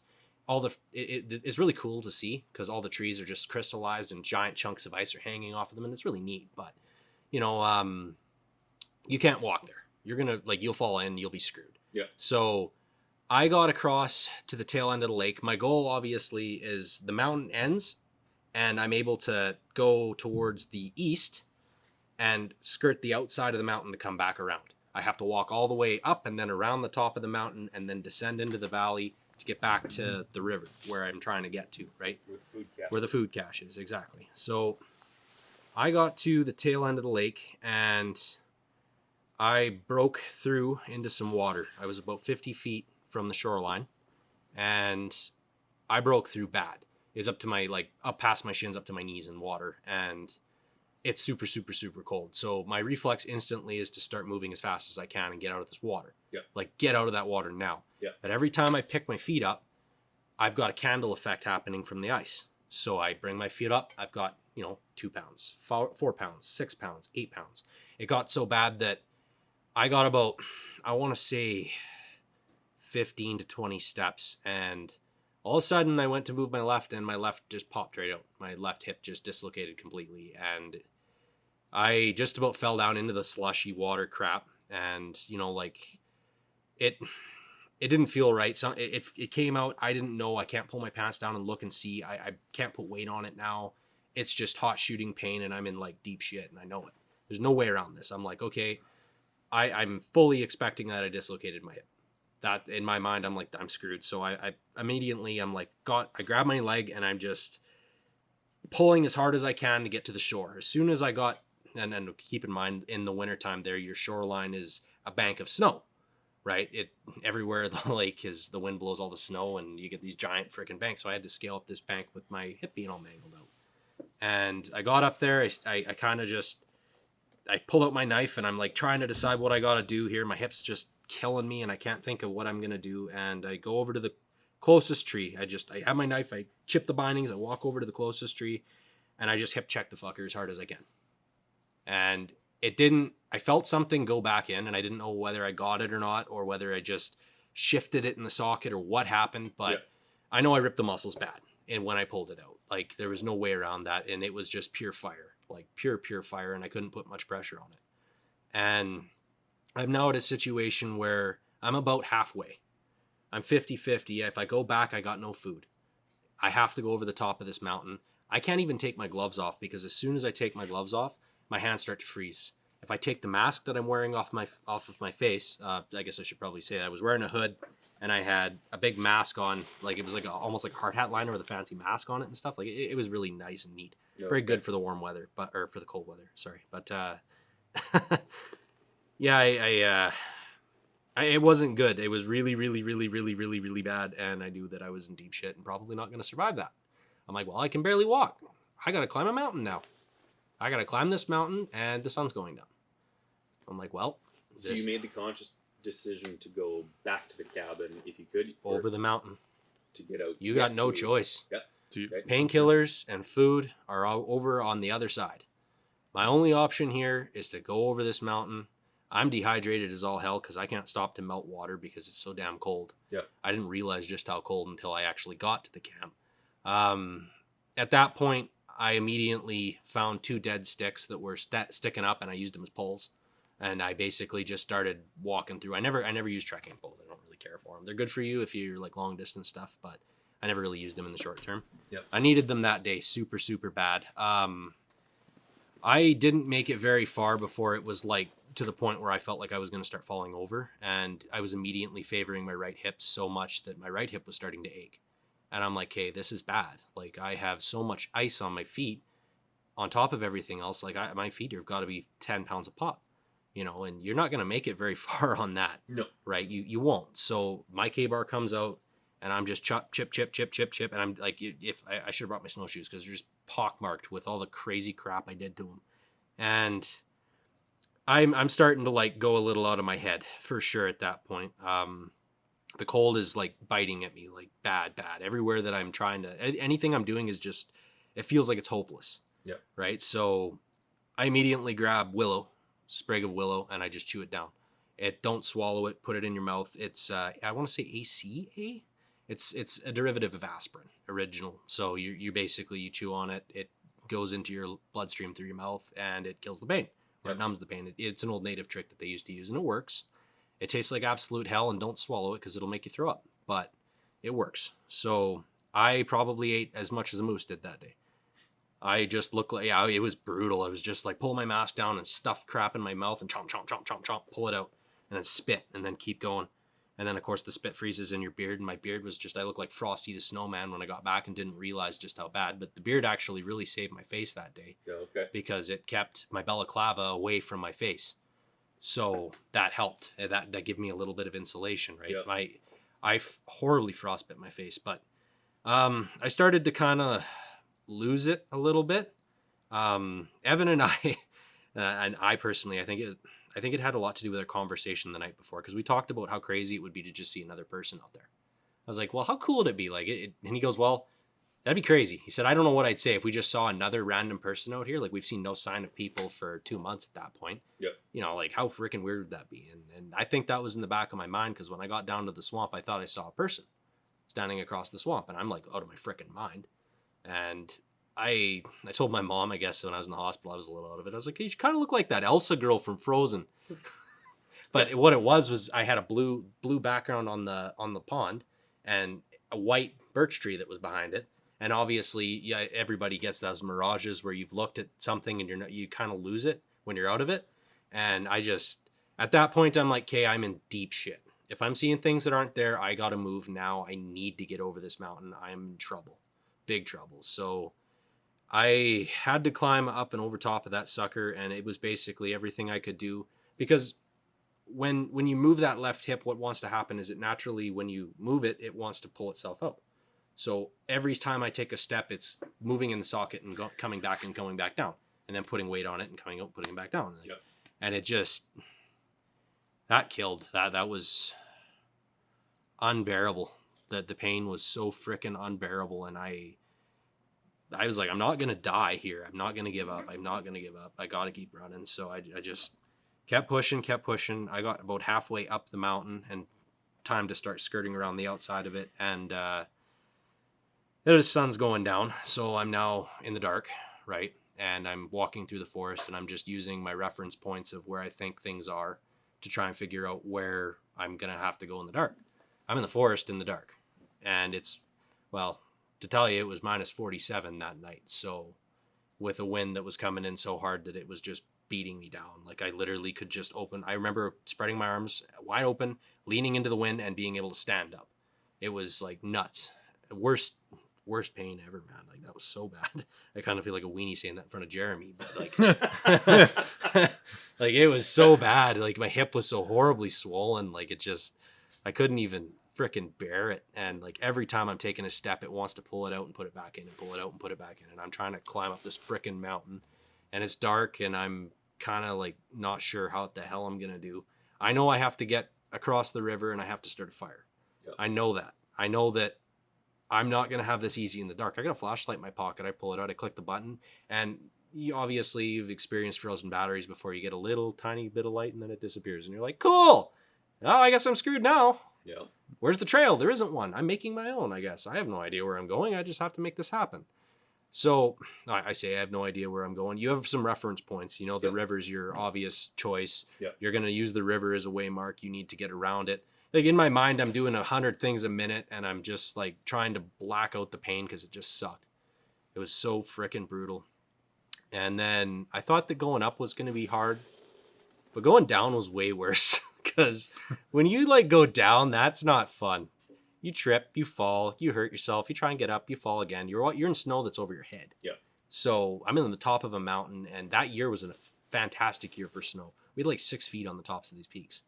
it's really cool to see because all the trees are just crystallized and giant chunks of ice are hanging off of them, and it's really neat. But you can't walk there. You're gonna you'll fall in, you'll be screwed. Yeah. So I got across to the tail end of the lake. My goal obviously is the mountain ends, and I'm able to go towards the east and skirt the outside of the mountain to come back around. I have to walk all the way up and then around the top of the mountain and then descend into the valley to get back to the river where I'm trying to get to, right? Where the food cache is, exactly. So I got to the tail end of the lake and I broke through into some water. I was about 50 feet from the shoreline and I broke through bad. It's up to my, up past my shins, up to my knees in water. And it's super, super, super cold. So my reflex instantly is to start moving as fast as I can and get out of this water. Yeah. Get out of that water now. Yeah. But every time I pick my feet up, I've got a candle effect happening from the ice. So I bring my feet up. I've got, 2 pounds, 4 pounds, 6 pounds, 8 pounds. It got so bad that I got about, I want to say 15 to 20 steps. And all of a sudden I went to move my left and my left just popped right out. My left hip just dislocated completely. And I just about fell down into the slushy water crap. And, it didn't feel right. So it came out. I didn't know. I can't pull my pants down and look and see. I can't put weight on it now. It's just hot shooting pain and I'm in deep shit and I know it. There's no way around this. I'm like, okay, I'm fully expecting that I dislocated my hip. That in my mind, I'm like, I'm screwed. So I immediately, I grab my leg and I'm just pulling as hard as I can to get to the shore. As soon as I got, and keep in mind in the wintertime there, your shoreline is a bank of snow, right? Everywhere the lake is, the wind blows all the snow and you get these giant freaking banks. So I had to scale up this bank with my hip being all mangled out. And I got up there, I kind of just, I pulled out my knife and I'm trying to decide what I got to do here. My hip's just killing me and I can't think of what I'm going to do. And I go over to the closest tree. I have my knife, I chip the bindings, I walk over to the closest tree and I just hip check the fucker as hard as I can. And I felt something go back in and I didn't know whether I got it or not, or whether I just shifted it in the socket or what happened. But yeah. I know I ripped the muscles bad. And when I pulled it out, there was no way around that. And it was just pure fire, pure fire. And I couldn't put much pressure on it. And I'm now at a situation where I'm about halfway. I'm 50-50. If I go back, I got no food. I have to go over the top of this mountain. I can't even take my gloves off because as soon as I take my gloves off, my hands start to freeze. If I take the mask that I'm wearing off of my face, I guess I should probably say I was wearing a hood and I had a big mask on, it was almost like a hard hat liner with a fancy mask on it and stuff. It was really nice and neat. Very good for the warm weather, or for the cold weather. Sorry, but yeah, it wasn't good. It was really, really, really, really, really, really bad, and I knew that I was in deep shit and probably not going to survive that. I'm like, well, I can barely walk. I got to climb a mountain now. I got to climb this mountain, and the sun's going down. I'm like, well. So you made the conscious decision to go back to the cabin, if you could. Over the mountain. To get out. You got no choice. Yep. Okay. Painkillers and food are all over on the other side. My only option here is to go over this mountain. I'm dehydrated as all hell because I can't stop to melt water because it's so damn cold. Yeah. I didn't realize just how cold until I actually got to the camp. At that point, I immediately found 2 dead sticks that were sticking up, and I used them as poles. And I basically just started walking through. I never use trekking poles. I don't really care for them. They're good for you if you're long distance stuff, but I never really used them in the short term. Yep. I needed them that day super, super bad. I didn't make it very far before it was to the point where I felt like I was going to start falling over. And I was immediately favoring my right hip so much that my right hip was starting to ache. And I'm like, hey, this is bad. I have so much ice on my feet on top of everything else. My feet have got to be 10 pounds a pop, and you're not going to make it very far on that. No. Right? You won't. So my K-bar comes out and I'm just chip, and I'm like, if I should have brought my snowshoes because they're just pockmarked with all the crazy crap I did to them, and I'm starting to like go a little out of my head for sure at that point. The cold is like biting at me like bad. Everywhere that I'm trying to, anything I'm doing is just, it feels like it's hopeless. Yeah. Right. So I immediately grab sprig of willow, and I just chew it down. Don't swallow it, put it in your mouth. It's, I want to say ACA. It's a derivative of aspirin, original. So you basically, you chew on it. It goes into your bloodstream through your mouth, and it kills the pain. Or it numbs the pain. It's an old native trick that they used to use, and it works. It tastes like absolute hell, and don't swallow it because it'll make you throw up. But it works. So I probably ate as much as a moose did that day. I just looked like, it was brutal. I was just like, pull my mask down and stuff crap in my mouth and chomp, pull it out, and then spit, and then keep going. And then, of course, the spit freezes in your beard, and my beard was just, I looked like Frosty the Snowman when I got back and didn't realize just how bad. But the beard actually really saved my face that day. Yeah, okay. Because it kept my balaclava away from my face. So that helped. That gave me a little bit of insulation, right? Yeah. I horribly frostbit my face, but I started to kind of lose it a little bit. Evan and I personally, I think it had a lot to do with our conversation the night before, because we talked about how crazy it would be to just see another person out there. I was like, well, how cool would it be? Like, and he goes, well, that'd be crazy. He said, I don't know what I'd say if we just saw another random person out here. Like, we've seen no sign of people for 2 months at that point. Yep. You know, like, how freaking weird would that be? And I think that was in the back of my mind, because when I got down to the swamp, I thought I saw a person standing across the swamp, and I'm like out of my freaking mind. And I told my mom, I guess, when I was in the hospital, I was a little out of it. I was like, hey, you kind of look like that Elsa girl from Frozen. But what it was I had a blue background on the pond and a white birch tree that was behind it. And obviously, yeah, everybody gets those mirages where you've looked at something and you kind of lose it when you're out of it. And I just, at that point, I'm like, okay, I'm in deep shit. If I'm seeing things that aren't there, I got to move now. I need to get over this mountain. I'm in trouble, big trouble. So I had to climb up and over top of that sucker. And it was basically everything I could do, because when you move that left hip, what wants to happen is it naturally, when you move it, it wants to pull itself out. So every time I take a step, it's moving in the socket and coming back and going back down, and then putting weight on it and coming out, putting it back down. Yep. And it just, that killed. That was unbearable. The pain was so freaking unbearable. And I was like, I'm not going to die here. I'm not going to give up. I'm not going to give up. I got to keep running. So I just kept pushing. I got about halfway up the mountain and time to start skirting around the outside of it. And, the sun's going down, so I'm now in the dark, right? And I'm walking through the forest, and I'm just using my reference points of where I think things are to try and figure out where I'm going to have to go in the dark. I'm in the forest in the dark, and it's, well, to tell you, it was minus 47 that night. So with a wind that was coming in so hard that it was just beating me down. Like, I literally could just open. I remember spreading my arms wide open, leaning into the wind, and being able to stand up. It was like nuts. Worst pain ever, man. Like, that was so bad. I kind of feel like a weenie saying that in front of Jeremy, but like, like, it was so bad. Like, my hip was so horribly swollen. Like, it just, I couldn't even freaking bear it. And like, every time I'm taking a step, it wants to pull it out and put it back in, and pull it out and put it back in. And I'm trying to climb up this freaking mountain, and it's dark, and I'm kind of like not sure how the hell I'm going to do. I know I have to get across the river, and I have to start a fire. Yep. I know that I'm not going to have this easy in the dark. I got a flashlight in my pocket. I pull it out. I click the button. And you've experienced frozen batteries before. You get a little tiny bit of light and then it disappears. And you're like, cool. Oh, I guess I'm screwed now. Yeah. Where's the trail? There isn't one. I'm making my own, I guess. I have no idea where I'm going. I just have to make this happen. So I say I have no idea where I'm going. You have some reference points. You know, the river's your obvious choice. Yep. You're going to use the river as a waymark. You need to get around it. Like, in my mind, I'm doing 100 things a minute, and I'm just like trying to black out the pain because it just sucked. It was so freaking brutal. And then I thought that going up was going to be hard, but going down was way worse, because when you like go down, that's not fun. You trip, you fall, you hurt yourself, you try and get up, you fall again. You're in snow that's over your head. Yeah. So I'm in the top of a mountain, and that year was a fantastic year for snow. We had like 6 feet on the tops of these peaks.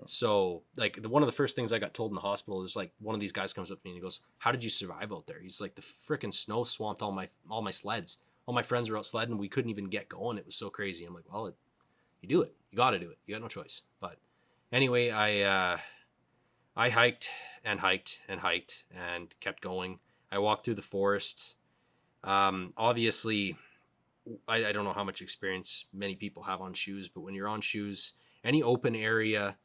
So like one of the first things I got told in the hospital is like one of these guys comes up to me and he goes, "How did you survive out there?" He's like, "The freaking snow swamped all my sleds. All my friends were out sledding. We couldn't even get going. It was so crazy." I'm like, "Well, you do it. You got to do it. You got no choice." But anyway, I hiked and hiked and hiked and kept going. I walked through the forest. Obviously, I don't know how much experience many people have on shoes, but when you're on shoes, any open area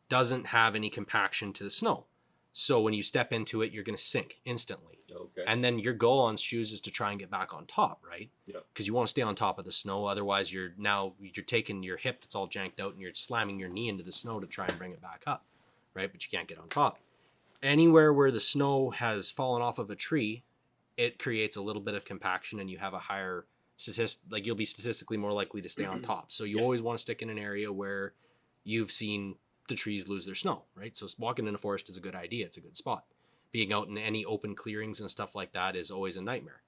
doesn't have any compaction to the snow. So when you step into it, you're going to sink instantly. Okay. And then your goal on shoes is to try and get back on top, right? Yeah. Because you want to stay on top of the snow. Otherwise, you're taking your hip that's all janked out and you're slamming your knee into the snow to try and bring it back up, right? But you can't get on top. Anywhere where the snow has fallen off of a tree, it creates a little bit of compaction and you have a higher you'll be statistically more likely to stay on top. So you always want to stick in an area where you've seen the trees lose their snow, right? So walking in a forest is a good idea. It's a good spot. Being out in any open clearings and stuff like that is always a nightmare.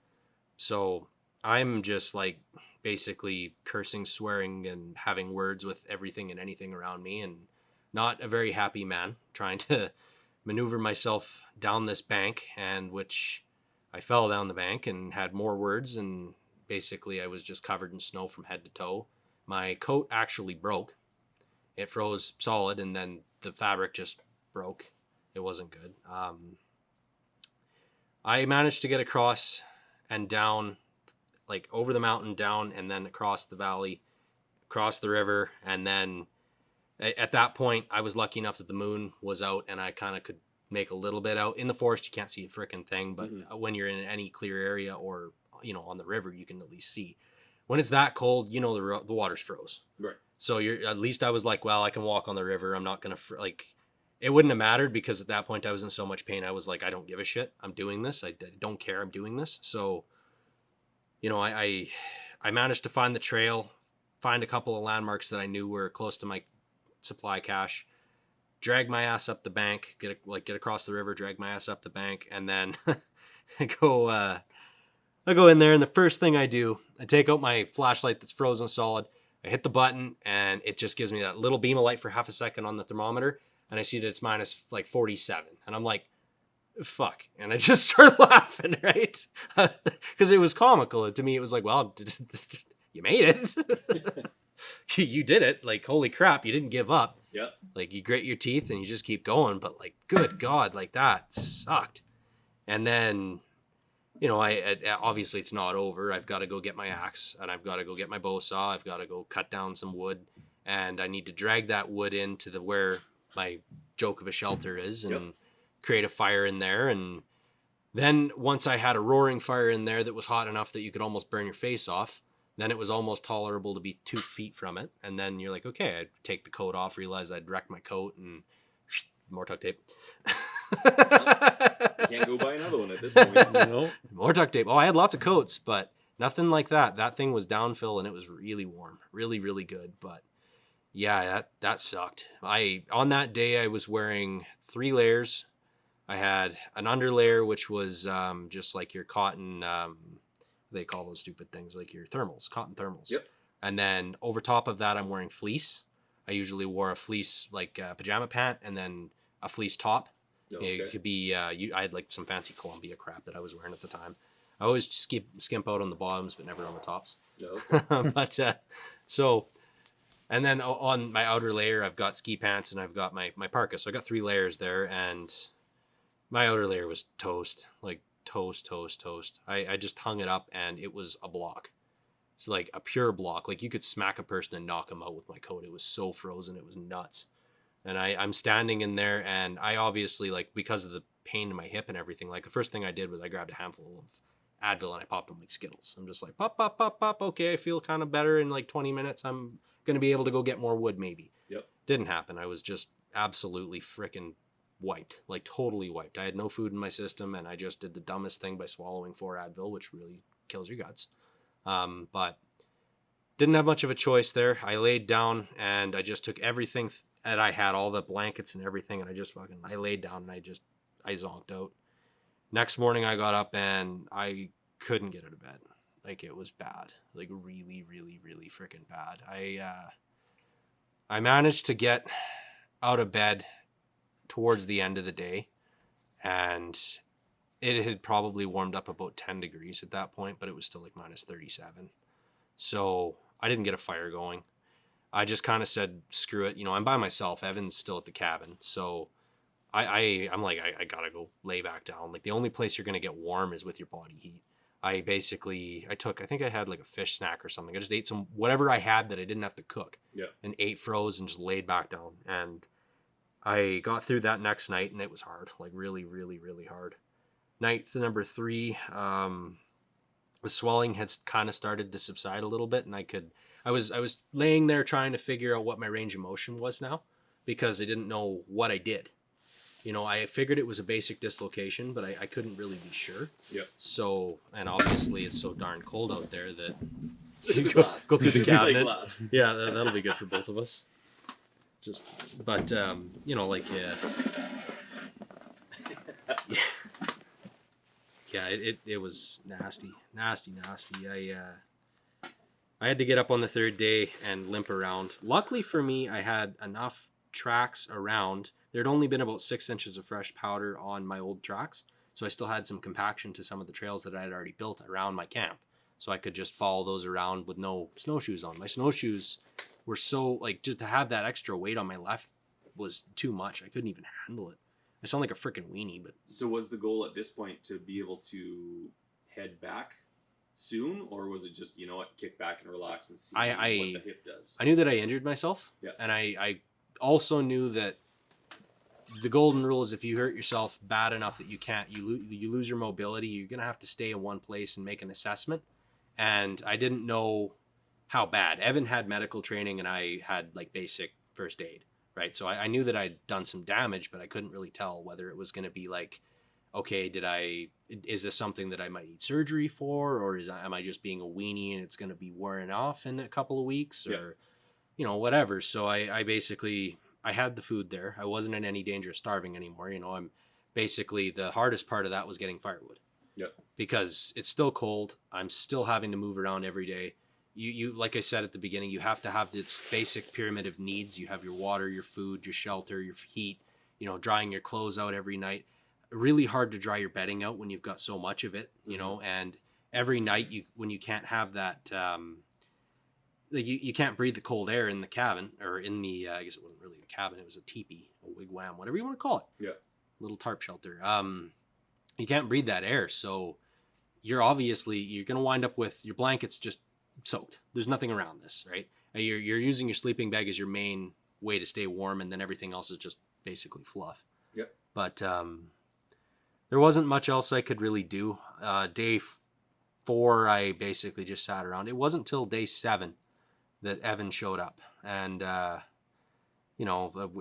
So I'm just like basically cursing, swearing, and having words with everything and anything around me, and not a very happy man trying to maneuver myself down this bank, and which I fell down the bank and had more words, and basically I was just covered in snow from head to toe. My coat actually broke. It froze solid, and then the fabric just broke. It wasn't good. I managed to get across and down, like over the mountain, down, and then across the valley, across the river. And then at that point, I was lucky enough that the moon was out and I kind of could make a little bit out. In the forest, you can't see a freaking thing, but when you're in any clear area or, on the river, you can at least see. When it's that cold, the water's froze. Right. So at least I was like, well, I can walk on the river. I'm not going to it wouldn't have mattered because at that point I was in so much pain. I was like, I don't give a shit. I'm doing this. I don't care. I'm doing this. So, I managed to find the trail, find a couple of landmarks that I knew were close to my supply cache, drag my ass up the bank, get across the river, drag my ass up the bank. And then I go in there. And the first thing I do, I take out my flashlight that's frozen solid. I hit the button and it just gives me that little beam of light for half a second on the thermometer. And I see that it's minus 47. And I'm like, fuck. And I just start laughing, right? Because it was comical. To me, it was like, well, you made it. You did it. Like, holy crap, you didn't give up. Yeah. Like, you grit your teeth and you just keep going. But, like, good God, like, that sucked. And then, I obviously it's not over. I've got to go get my axe and I've got to go get my bow saw. I've got to go cut down some wood. And I need to drag that wood into where my joke of a shelter is and create a fire in there. And then once I had a roaring fire in there that was hot enough that you could almost burn your face off, then it was almost tolerable to be 2 feet from it. And then you're like, okay, I'd take the coat off, realize I'd wrecked my coat, and more duct tape. You can't go buy another one at this point. No. More duct tape. Oh, I had lots of coats, but nothing like that. That thing was downfill and it was really warm, really, really good. But yeah, that sucked. On that day, I was wearing 3 layers. I had an underlayer, which was just like your cotton, they call those stupid things, like your thermals, cotton thermals. Yep. And then over top of that, I'm wearing fleece. I usually wore a fleece, like pajama pant, and then a fleece top. Okay. It could be, I had like some fancy Columbia crap that I was wearing at the time. I always skimp out on the bottoms, but never on the tops. No. But so... And then on my outer layer, I've got ski pants and I've got my parka. So I got 3 layers there, and my outer layer was toast, like toast. I just hung it up and it was a block. It's like a pure block. Like you could smack a person and knock them out with my coat. It was so frozen. It was nuts. And I'm standing in there, and I obviously, like, because of the pain in my hip and everything, like the first thing I did was I grabbed a handful of Advil and I popped them like Skittles. I'm just like, pop, pop, pop, pop. Okay, I feel kind of better. In like 20 minutes, I'm going to be able to go get more wood maybe. Yep. Didn't happen. I was just absolutely freaking wiped, like totally wiped. I had no food in my system, and I just did the dumbest thing by swallowing 4 Advil, which really kills your guts. But didn't have much of a choice there. I laid down and I just took everything that I had, all the blankets and everything, and I laid down and I zonked out. Next morning I got up and I couldn't get out of bed. Like, it was bad, like really, really, really freaking bad. I managed to get out of bed towards the end of the day, and it had probably warmed up about 10 degrees at that point, but it was still like minus 37. So I didn't get a fire going. I just kind of said, screw it. I'm by myself. Evan's still at the cabin. So I'm like, I gotta go lay back down. Like, the only place you're going to get warm is with your body heat. I think I had like a fish snack or something. I just ate some, whatever I had that I didn't have to cook. Yeah. And ate froze and just laid back down. And I got through that next night, and it was hard. Like, really, really, really hard. Night number 3, the swelling had kind of started to subside a little bit, and I was laying there trying to figure out what my range of motion was now, because I didn't know what I did. I figured it was a basic dislocation, but I couldn't really be sure. Yeah. So, and obviously it's so darn cold out there that you go through the cabinet. Yeah, that'll be good for both of us. But yeah, it was nasty. I had to get up on the 3rd day and limp around. Luckily for me, I had enough tracks around. There'd only been about 6 inches of fresh powder on my old tracks, so I still had some compaction to some of the trails that I had already built around my camp. So I could just follow those around with no snowshoes on. My snowshoes were so, like, just to have that extra weight on my left was too much. I couldn't even handle it. I sound like a freaking weenie, but... So was the goal at this point to be able to head back soon, or was it just, kick back and relax and see what the hip does? I knew that I injured myself, and I also knew that the golden rule is if you hurt yourself bad enough that you lose your mobility, you're going to have to stay in one place and make an assessment. And I didn't know how bad. Evan had medical training, and I had like basic first aid, right? So I knew that I'd done some damage, but I couldn't really tell whether it was going to be like, okay, is this something that I might need surgery for, or am I just being a weenie and it's going to be wearing off in a couple of weeks, or, whatever. So I basically, I had the food there. I wasn't in any danger of starving anymore. I'm basically, the hardest part of that was getting firewood. Yep. Because it's still cold. I'm still having to move around every day. You like I said at the beginning, you have to have this basic pyramid of needs. You have your water, your food, your shelter, your heat, drying your clothes out every night. Really hard to dry your bedding out when you've got so much of it, and every night when you can't have that, you can't breathe the cold air in the cabin, or in the, I guess it wasn't really a cabin, it was a teepee, a wigwam, whatever you want to call it. Yeah. Little tarp shelter. You can't breathe that air. So you're going to wind up with your blankets just soaked. There's nothing around this, right? You're using your sleeping bag as your main way to stay warm, and then everything else is just basically fluff. Yeah. But there wasn't much else I could really do. Day 4, I basically just sat around. It wasn't till day 7 that Evan showed up. And,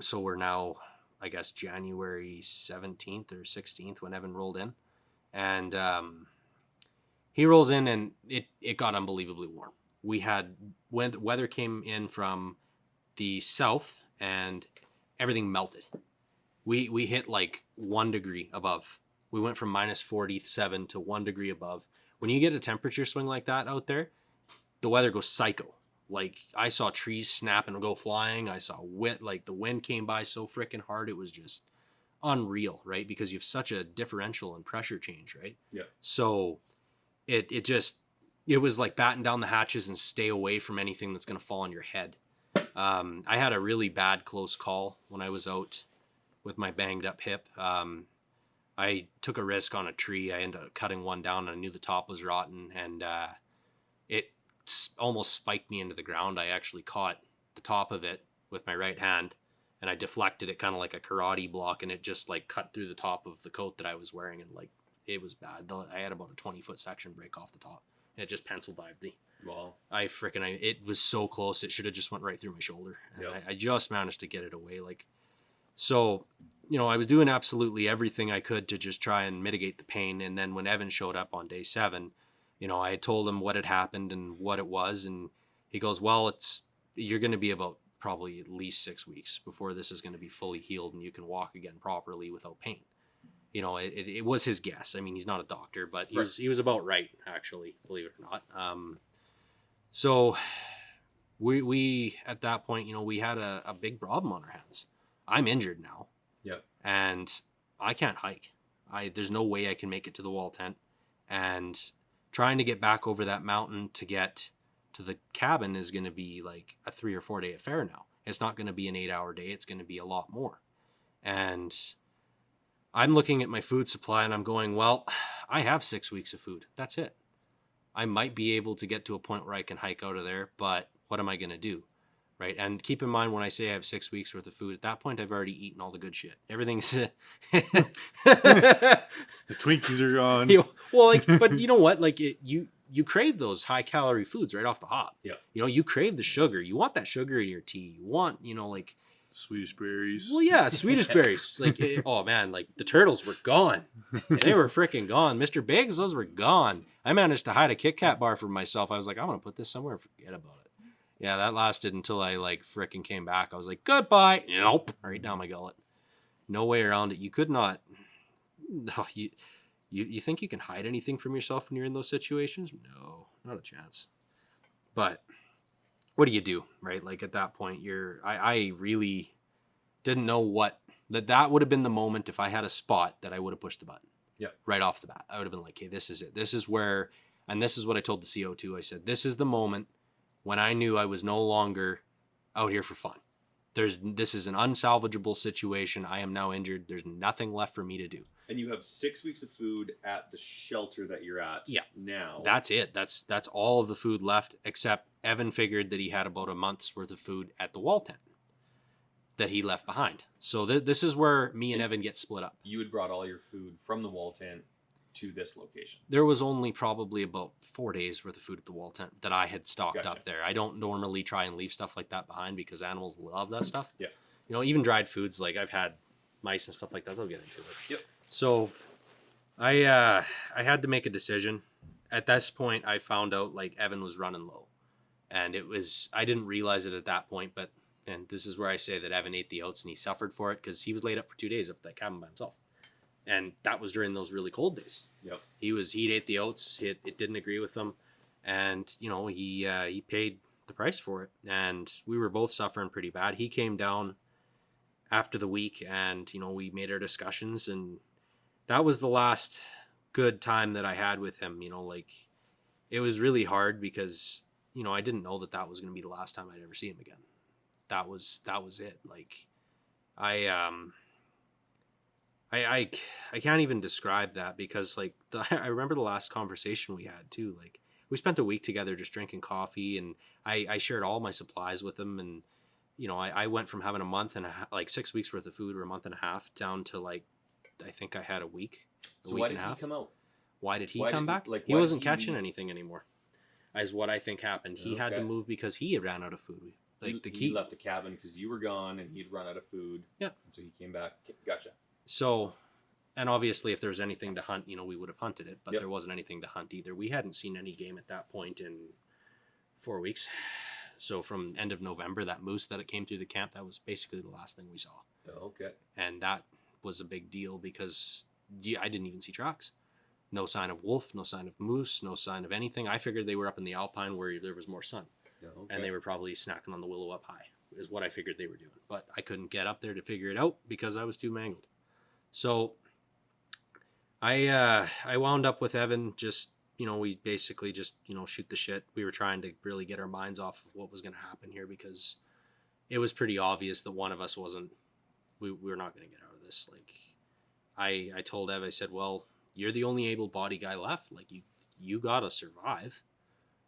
so we're now, I guess, January 17th or 16th when Evan rolled in. And he rolls in, and it got unbelievably warm. We had, when weather came in from the south, and everything melted. We hit like 1 degree above. We went from minus 47 to 1 degree above. When you get a temperature swing like that out there, the weather goes psycho. Like, I saw trees snap and go flying. I saw the wind came by so freaking hard. It was just unreal, right? Because you have such a differential in pressure change, right? Yeah. So it was like batten down the hatches and stay away from anything that's going to fall on your head. I had a really bad close call when I was out with my banged up hip. I took a risk on a tree. I ended up cutting one down, and I knew the top was rotten, and it almost spiked me into the ground. I actually caught the top of it with my right hand, and I deflected it kind of like a karate block, and it just like cut through the top of the coat that I was wearing, and like it was bad. I had about a 20-foot section break off the top, and it just pencil dived me. Wow. It was so close. It should have just went right through my shoulder. And yep. I just managed to get it away. So, I was doing absolutely everything I could to just try and mitigate the pain. And then when Evan showed up on day 7, I had told him what had happened and what it was. And he goes, well, you're going to be about probably at least 6 weeks before this is going to be fully healed and you can walk again properly without pain. It was his guess. I mean, he's not a doctor, but he was about right, actually, believe it or not. So we at that point, we had a big problem on our hands. I'm injured now. Yeah. And I can't hike. There's no way I can make it to the wall tent. And trying to get back over that mountain to get to the cabin is going to be like a 3 or 4 day affair now. It's not going to be an 8-hour day. It's going to be a lot more. And I'm looking at my food supply and I'm going, well, I have 6 weeks of food. That's it. I might be able to get to a point where I can hike out of there, but what am I going to do? Right. And keep in mind, when I say I have 6 weeks worth of food, at that point, I've already eaten all the good shit. Everything's the Twinkies are gone. Well, like, but you know what? Like you crave those high calorie foods right off the hop. Yeah. You know, you crave the sugar. You want that sugar in your tea. You want, like Swedish berries. Well, yeah, Swedish berries. Like, oh man, like the turtles were gone. They were freaking gone. Mr. Biggs, those were gone. I managed to hide a Kit Kat bar for myself. I was like, I'm gonna put this somewhere and forget about it. Yeah, that lasted until I like freaking came back. I was like, goodbye. Nope. Right down my gullet. No way around it. You could not. No, you think you can hide anything from yourself when you're in those situations? No, not a chance. But what do you do, right? Like at that point, I really didn't know what that would have been the moment if I had a spot that I would have pushed the button. Yeah. Right off the bat. I would have been like, hey, this is it. This is where, and this is what I told the CO2. I said, this is the moment when I knew I was no longer out here for fun. This is an unsalvageable situation. I am now injured. There's nothing left for me to do. And you have 6 weeks of food at the shelter that you're at now. That's it. That's all of the food left, except Evan figured that he had about a month's worth of food at the wall tent that he left behind. So this is where me and Evan get split up. You had brought all your food from the wall tent to this location. There was only probably about 4 days worth of food at the wall tent that I had stocked up there. I don't normally try and leave stuff like that behind because animals love that stuff. Yeah. You know, even dried foods, like I've had mice and stuff like that, they'll get into it. Yep. So I had to make a decision. At this point, I found out like Evan was running low. And I didn't realize it at that point, and this is where I say that Evan ate the oats and he suffered for it because he was laid up for 2 days up at that cabin by himself. And that was during those really cold days. Yep. He ate the oats. It didn't agree with him. And, he paid the price for it. And we were both suffering pretty bad. He came down after the week and, we made our discussions. And that was the last good time that I had with him. It was really hard because, I didn't know that was going to be the last time I'd ever see him again. That was it. Like, I can't even describe that because I remember the last conversation we had too. Like we spent a week together just drinking coffee and I shared all my supplies with him. And, I went from having a month and 6 weeks worth of food or a month and a half down to I think I had a week. So why did he come out? Why did he come back? He wasn't catching anything anymore is what I think happened. He had to move because he had ran out of food. He left the cabin because you were gone and he'd run out of food. Yeah. And so he came back. Gotcha. So, and obviously if there was anything to hunt, we would have hunted it, but there wasn't anything to hunt either. We hadn't seen any game at that point in 4 weeks. So from end of November, that moose that it came through the camp, that was basically the last thing we saw. Oh, okay. And that was a big deal because I didn't even see tracks. No sign of wolf, no sign of moose, no sign of anything. I figured they were up in the alpine where there was more sun. Oh, okay. And they were probably snacking on the willow up high is what I figured they were doing. But I couldn't get up there to figure it out because I was too mangled. So I wound up with Evan just, we basically just, shoot the shit. We were trying to really get our minds off of what was going to happen here because it was pretty obvious that one of us we were not going to get out of this. Like I told Ev, I said, well, you're the only able-bodied guy left. Like you got to survive.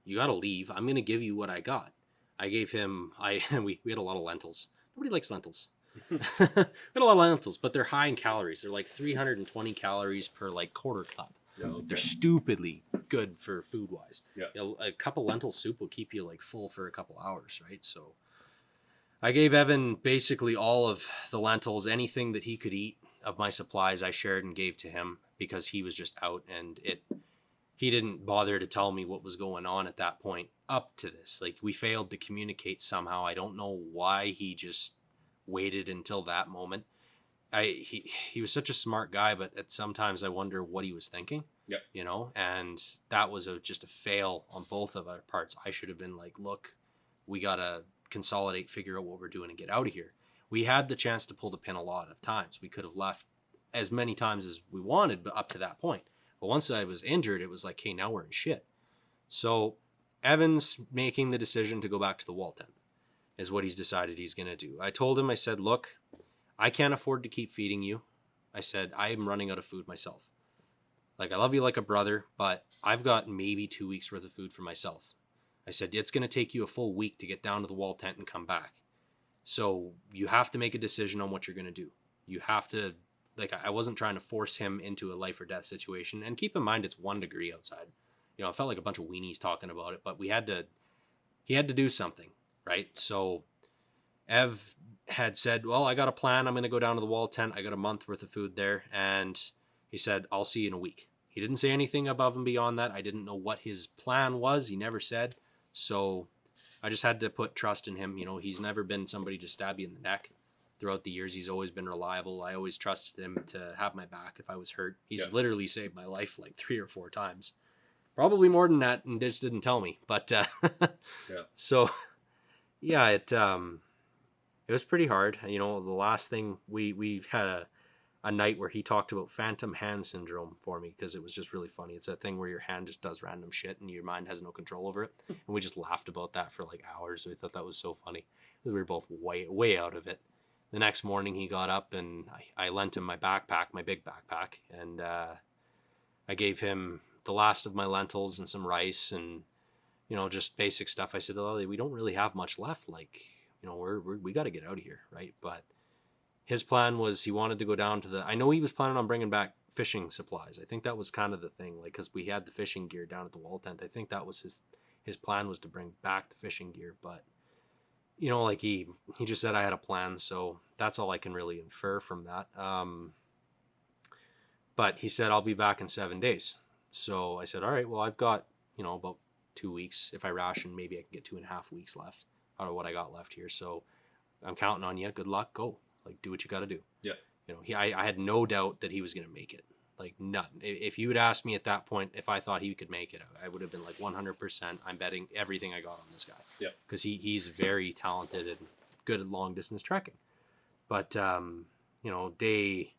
You got to leave. I'm going to give you what I got. I gave him, we had a lot of lentils. Nobody likes lentils. We had a lot of lentils, but they're high in calories. They're 320 calories per quarter cup. Yeah, okay. They're stupidly good for food wise. Yeah. A cup of lentil soup will keep you full for a couple hours, right? So I gave Evan basically all of the lentils, anything that he could eat of my supplies I shared and gave to him because he was just out and he didn't bother to tell me what was going on at that point up to this. We failed to communicate somehow. I don't know why he just waited until that moment. He was such a smart guy, but sometimes I wonder what he was thinking. Yeah. And that was just a fail on both of our parts. I should have been look, we got to consolidate, figure out what we're doing and get out of here. we had the chance to pull the pin a lot of times. We could have left as many times as we wanted, but up to that point. But once I was injured, it was like, hey, now we're in shit. So Evans making the decision to go back to the wall tent is what he's decided he's going to do. I told him, I said, look, I can't afford to keep feeding you. I said, I am running out of food myself. Like, I love you like a brother, but I've got maybe 2 weeks worth of food for myself. I said, it's going to take you a full week to get down to the wall tent and come back. So you have to make a decision on what you're going to do. You have to, like, I wasn't trying to force him into a life or death situation. And keep in mind, it's 1 degree outside. You know, I felt like a bunch of weenies talking about it, but he had to do something, right? So Ev had said, well, I got a plan. I'm going to go down to the wall tent. I got a month worth of food there. And he said, I'll see you in a week. He didn't say anything above and beyond that. I didn't know what his plan was. He never said. So I just had to put trust in him. You know, he's never been somebody to stab you in the neck. Throughout the years, he's always been reliable. I always trusted him to have my back if I was hurt. He's literally saved my life like 3 or 4 times. Probably more than that, and just didn't tell me. But so, yeah, it was pretty hard. You know, the last thing we had a night where he talked about phantom hand syndrome for me, because it was just really funny. It's that thing where your hand just does random shit and your mind has no control over it. And we just laughed about that for like hours. We thought that was so funny. We were both way out of it. The next morning he got up and I lent him my backpack, my big backpack. And I gave him the last of my lentils and some rice and, you know, just basic stuff. I said, well, we don't really have much left. Like, you know, we got to get out of here. Right. But his plan was he wanted to go down to I know he was planning on bringing back fishing supplies. I think that was kind of the thing, like, because we had the fishing gear down at the wall tent. I think that was his plan, was to bring back the fishing gear. But, you know, like he just said I had a plan. So that's all I can really infer from that. But he said, I'll be back in 7 days. So I said, all right, well, I've got, you know, about 2 weeks. If I ration, maybe I can get 2.5 weeks left out of what I got left here. So I'm counting on you. Good luck. Go. Like, do what you got to do. Yeah. You know, I had no doubt that he was going to make it. Like, none. If you would ask me at that point if I thought he could make it, I would have been like 100%. I'm betting everything I got on this guy. Yeah. Because he's very talented and good at long distance trekking. But, you know, day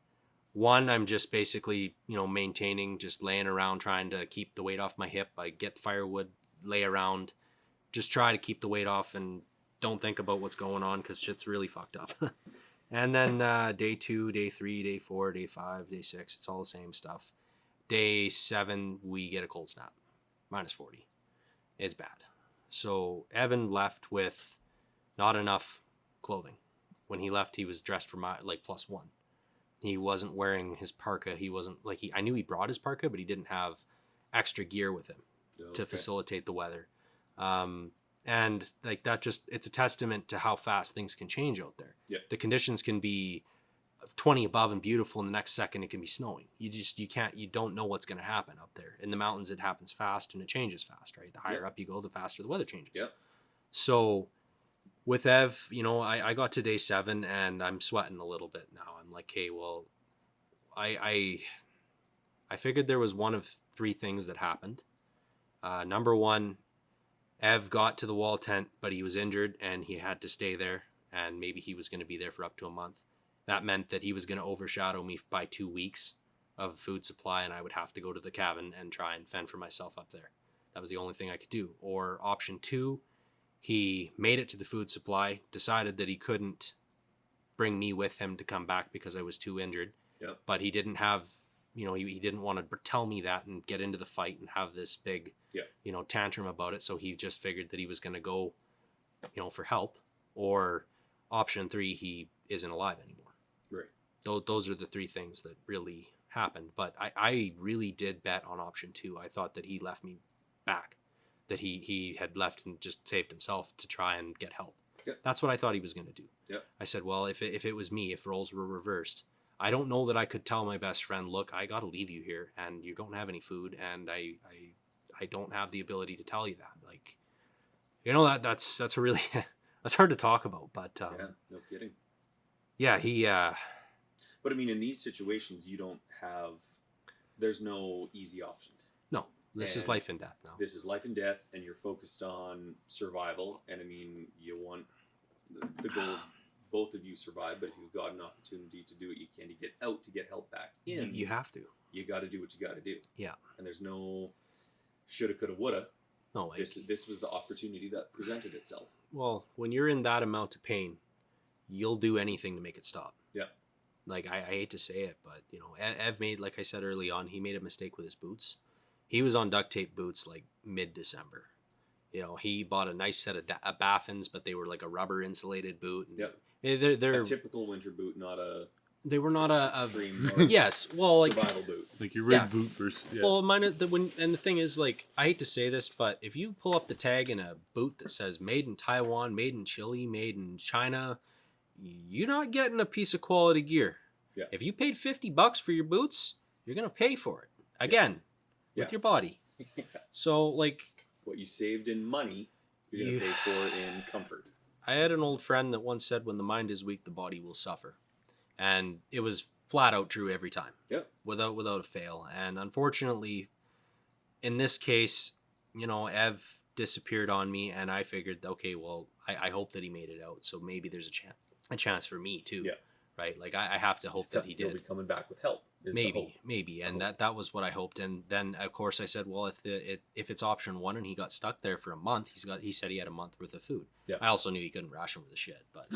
1, I'm just basically, you know, maintaining, just laying around, trying to keep the weight off my hip. I get firewood, lay around, just try to keep the weight off and don't think about what's going on, because shit's really fucked up. And then day 2, day 3, day 4, day 5, day 6, it's all the same stuff. Day 7, we get a cold snap, -40. It's bad. So Evan left with not enough clothing. When he left, he was dressed for like +1. He wasn't wearing his parka. He wasn't like I knew he brought his parka, but he didn't have extra gear with him to facilitate the weather. And like that, just, it's a testament to how fast things can change out there. Yeah. The conditions can be 20 above and beautiful, and the next second it can be snowing. You don't know what's going to happen up there. In the mountains, it happens fast and it changes fast, right? The higher up you go, the faster the weather changes. Yeah. So with Ev, you know, I got to day 7 and I'm sweating a little bit now. I'm like, hey, well, I figured there was one of 3 things that happened. Number 1, Ev got to the wall tent, but he was injured and he had to stay there, and maybe he was going to be there for up to a month. That meant that he was going to overshadow me by 2 weeks of food supply, and I would have to go to the cabin and try and fend for myself up there. That was the only thing I could do. Or option 2, he made it to the food supply, decided that he couldn't bring me with him to come back because I was too injured. Yep. But he didn't have, you know, he didn't want to tell me that and get into the fight and have this big, you know, tantrum about it. So he just figured that he was going to go, you know, for help. Or option 3, he isn't alive anymore. Right. Those are the 3 things that really happened. But I really did bet on option 2. I thought that he left me back, that he had left and just saved himself to try and get help. Yep. That's what I thought he was going to do. Yep. I said, well, if it was me, if roles were reversed, I don't know that I could tell my best friend, look, I got to leave you here and you don't have any food, and I don't have the ability to tell you that. Like, you know, that's a really, that's hard to talk about, but yeah, no kidding. Yeah, he but I mean, in these situations, there's no easy options. No, this is life and death now. This is life and death, and you're focused on survival. And I mean, you want the goals both of you survive, but if you've got an opportunity to do it, you can't get out to get help back in. You have to. You got to do what you got to do. Yeah. And there's no shoulda, coulda, woulda. No, like, this was the opportunity that presented itself. Well, when you're in that amount of pain, you'll do anything to make it stop. Yeah. Like, I hate to say it, but, you know, Ev made, like I said early on, he made a mistake with his boots. He was on duct tape boots like mid-December. You know, he bought a nice set of Baffins, but they were like a rubber insulated boot. And they're a typical winter boot, not a. They were not a extreme. Yes, well, like survival boot, like your red boot versus. Yeah. Well, the thing is, like, I hate to say this, but if you pull up the tag in a boot that says "Made in Taiwan," "Made in Chile," "Made in China," you're not getting a piece of quality gear. Yeah. If you paid $50 for your boots, you're gonna pay for it again with your body. So, like, what you saved in money, you're going to pay for in comfort. I had an old friend that once said, when the mind is weak, the body will suffer. And it was flat out true every time. Yeah. Without a fail. And unfortunately, in this case, you know, Ev disappeared on me, and I figured, okay, well, I hope that he made it out. So maybe there's a chance for me too. Yeah. Right? Like, I have to hope that he did. He'll be coming back with help. Maybe, and that was what I hoped. And then, of course, I said, well, if it's option one, and he got stuck there for a month, he said he had a month worth of food. Yeah. I also knew he couldn't ration with the shit, but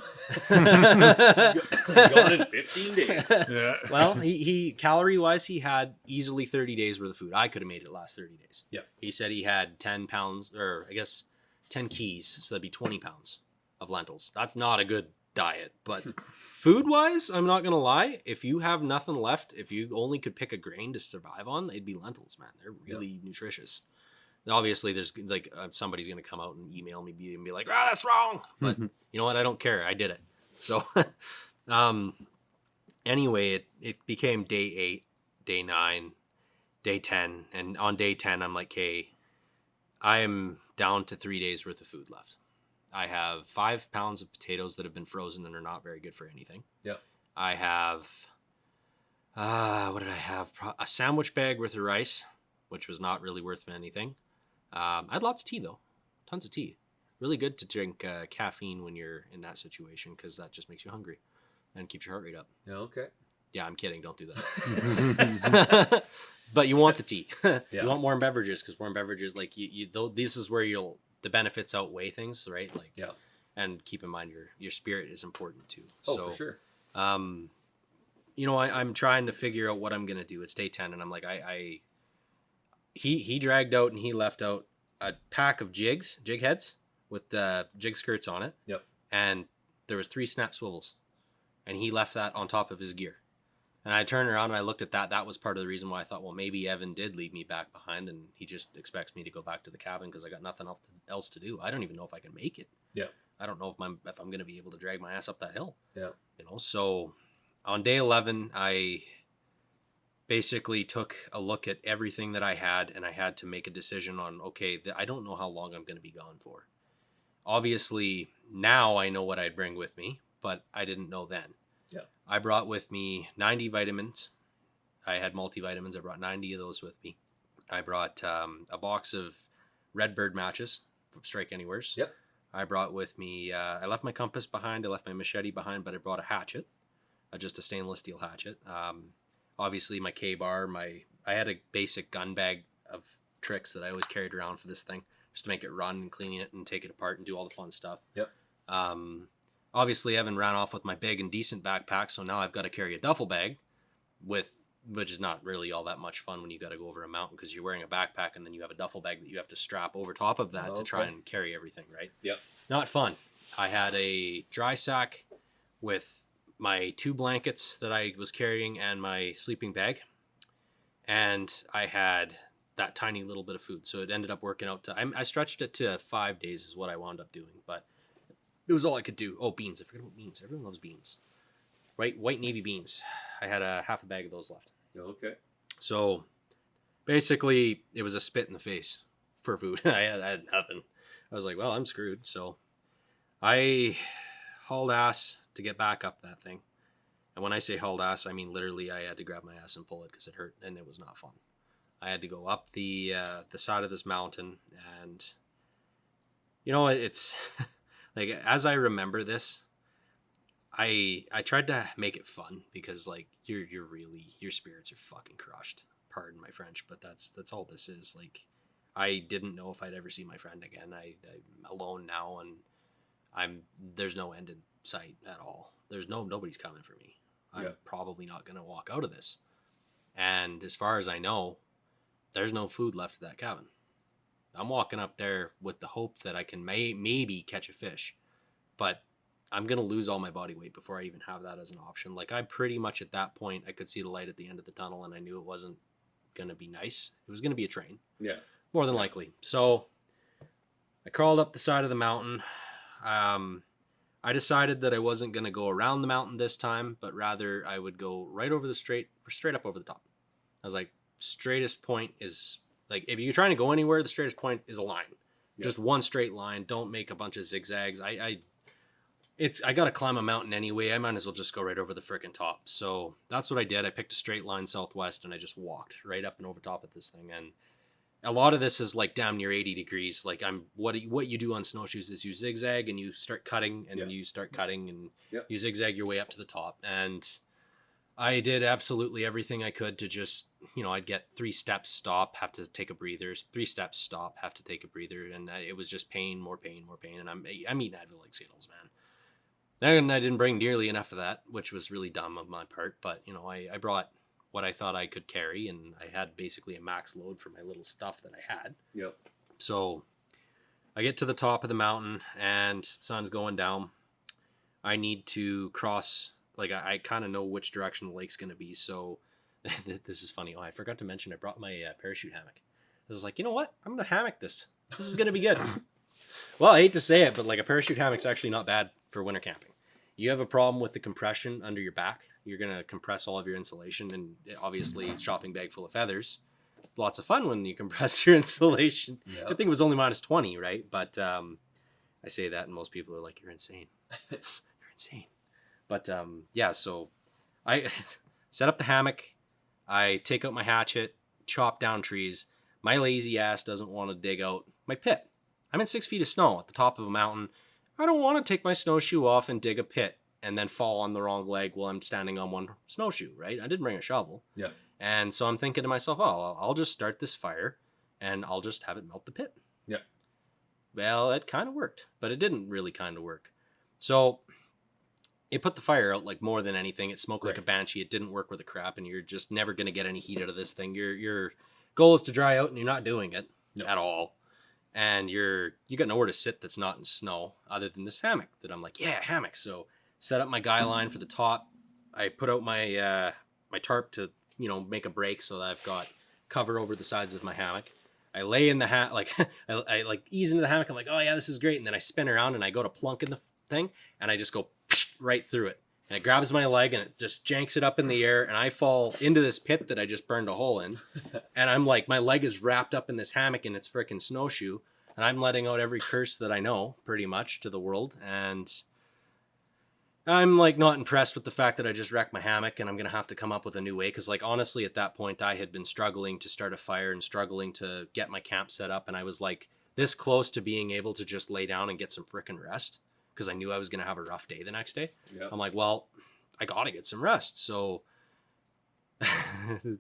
gone in 15 days. Yeah. Well, he calorie wise, he had easily 30 days worth of food. I could have made it last 30 days. Yeah. He said he had 10 pounds, or I guess 10 keys, so that'd be 20 pounds of lentils. That's not a good diet, but food wise, I'm not gonna lie, if you have nothing left, if you only could pick a grain to survive on, it'd be lentils, man. They're really nutritious. Obviously there's like somebody's gonna come out and email me and be like, that's wrong, but you know what, I don't care, I did it. So anyway, it became day 8, day 9, day 10, and on day 10 I'm like, okay, I'm down to 3 days worth of food left. I have 5 pounds of potatoes that have been frozen and are not very good for anything. Yeah. I have, what did I have? A sandwich bag worth of rice, which was not really worth anything. I had lots of tea, though. Tons of tea. Really good to drink caffeine when you're in that situation, because that just makes you hungry and keeps your heart rate up. Okay. Yeah, I'm kidding. Don't do that. But you want the tea. You want warm beverages, because warm beverages, like, this is where the benefits outweigh things, right? Like, yeah. And keep in mind your spirit is important too. Oh, so, for sure. You know, I'm trying to figure out what I'm gonna do. It's day 10, and I'm like, he dragged out and he left out a pack of jig heads with jig skirts on it. Yep. And there was 3 snap swivels, and he left that on top of his gear. And I turned around and I looked at that. That was part of the reason why I thought, well, maybe Evan did leave me back behind, and he just expects me to go back to the cabin because I got nothing else to do. I don't even know if I can make it. Yeah. I don't know if I'm going to be able to drag my ass up that hill. Yeah. You know, so on day 11, I basically took a look at everything that I had, and I had to make a decision on, okay, I don't know how long I'm going to be gone for. Obviously, now I know what I'd bring with me, but I didn't know then. Yeah. I brought with me 90 vitamins. I had multivitamins. I brought 90 of those with me. I brought a box of Redbird matches from Strike Anywheres. Yep. I brought with me, I left my compass behind. I left my machete behind, but I brought a hatchet, just a stainless steel hatchet. Obviously, my K-bar, I had a basic gun bag of tricks that I always carried around for this thing, just to make it run and clean it and take it apart and do all the fun stuff. Yep. Obviously, Evan ran off with my big and decent backpack, so now I've got to carry a duffel bag, which is not really all that much fun when you got to go over a mountain, because you're wearing a backpack and then you have a duffel bag that you have to strap over top of that to try and carry everything, right? Yep. Not fun. I had a dry sack with my 2 blankets that I was carrying and my sleeping bag, and I had that tiny little bit of food, so it ended up working out to, I stretched it to 5 days is what I wound up doing, but it was all I could do. Oh, beans. I forgot about beans. Everyone loves beans. Right? White Navy beans. I had half a bag of those left. Okay. So basically, it was a spit in the face for food. I had nothing. I was like, well, I'm screwed. So I hauled ass to get back up that thing. And when I say hauled ass, I mean literally I had to grab my ass and pull it because it hurt and it was not fun. I had to go up the side of this mountain, and you know, it's like, as I remember this, I tried to make it fun because like you're really, your spirits are fucking crushed. Pardon my French, but that's all this is. Like, I didn't know if I'd ever see my friend again. I'm alone now, and there's no end in sight at all. Nobody's coming for me. I'm probably not going to walk out of this. And as far as I know, there's no food left at that cabin. I'm walking up there with the hope that I can maybe catch a fish, but I'm going to lose all my body weight before I even have that as an option. Like, I pretty much at that point, I could see the light at the end of the tunnel, and I knew it wasn't going to be nice. It was going to be a train. Yeah. More than likely. So I crawled up the side of the mountain. I decided that I wasn't going to go around the mountain this time, but rather I would go right over straight up over the top. I was like, straightest point is, like, if you're trying to go anywhere, the straightest point is a line. Yep. Just one straight line. Don't make a bunch of zigzags. I got to climb a mountain anyway. I might as well just go right over the frickin' top. So that's what I did. I picked a straight line southwest, and I just walked right up and over top of this thing. And a lot of this is like damn near 80 degrees. Like, what you do on snowshoes is you zigzag and you start cutting and you start cutting and you zigzag your way up to the top. And I did absolutely everything I could to just, I'd get 3 steps, stop, have to take a breather, 3 steps, stop, have to take a breather. And it was just pain, more pain, more pain. And I'm eating Advil like Skittles, man. And I didn't bring nearly enough of that, which was really dumb of my part. But, I brought what I thought I could carry, and I had basically a max load for my little stuff that I had. Yep. So I get to the top of the mountain, and sun's going down. I need to cross, like, I kind of know which direction the lake's going to be. So this is funny. Oh, I forgot to mention I brought my parachute hammock. I was like, you know what? I'm going to hammock this. This is going to be good. Well, I hate to say it, but like, a parachute hammock's actually not bad for winter camping. You have a problem with the compression under your back. You're going to compress all of your insulation, and obviously shopping bag full of feathers. Lots of fun when you compress your insulation. Yep. I think it was only -20, right? But I say that and most people are like, you're insane. You're insane. But so I set up the hammock. I take out my hatchet, chop down trees. My lazy ass doesn't want to dig out my pit. I'm in 6 feet of snow at the top of a mountain. I don't want to take my snowshoe off and dig a pit and then fall on the wrong leg while I'm standing on one snowshoe, right? I didn't bring a shovel. Yeah. And so I'm thinking to myself, oh, I'll just start this fire and I'll just have it melt the pit. Yeah. Well, it kind of worked, but it didn't really kind of work. So it put the fire out like more than anything. It smoked like a banshee. It didn't work with a crap, and you're just never going to get any heat out of this thing. Your goal is to dry out, and you're not doing it at all. And you got nowhere to sit that's not in snow other than this hammock that I'm like, yeah, hammock. So set up my guy line for the top. I put out my my tarp to, make a break so that I've got cover over the sides of my hammock. I lay in the I like ease into the hammock. I'm like, oh yeah, this is great. And then I spin around and I go to plunk in the thing, and I just go right through it. And it grabs my leg and it just janks it up in the air, and I fall into this pit that I just burned a hole in. And I'm like, my leg is wrapped up in this hammock and its freaking snowshoe, and I'm letting out every curse that I know pretty much to the world. And I'm like not impressed with the fact that I just wrecked my hammock, and I'm going to have to come up with a new way. Because like, honestly, at that point I had been struggling to start a fire and struggling to get my camp set up. And I was like this close to being able to just lay down and get some freaking rest, because I knew I was going to have a rough day the next day. Yep. I'm like, well, I got to get some rest. So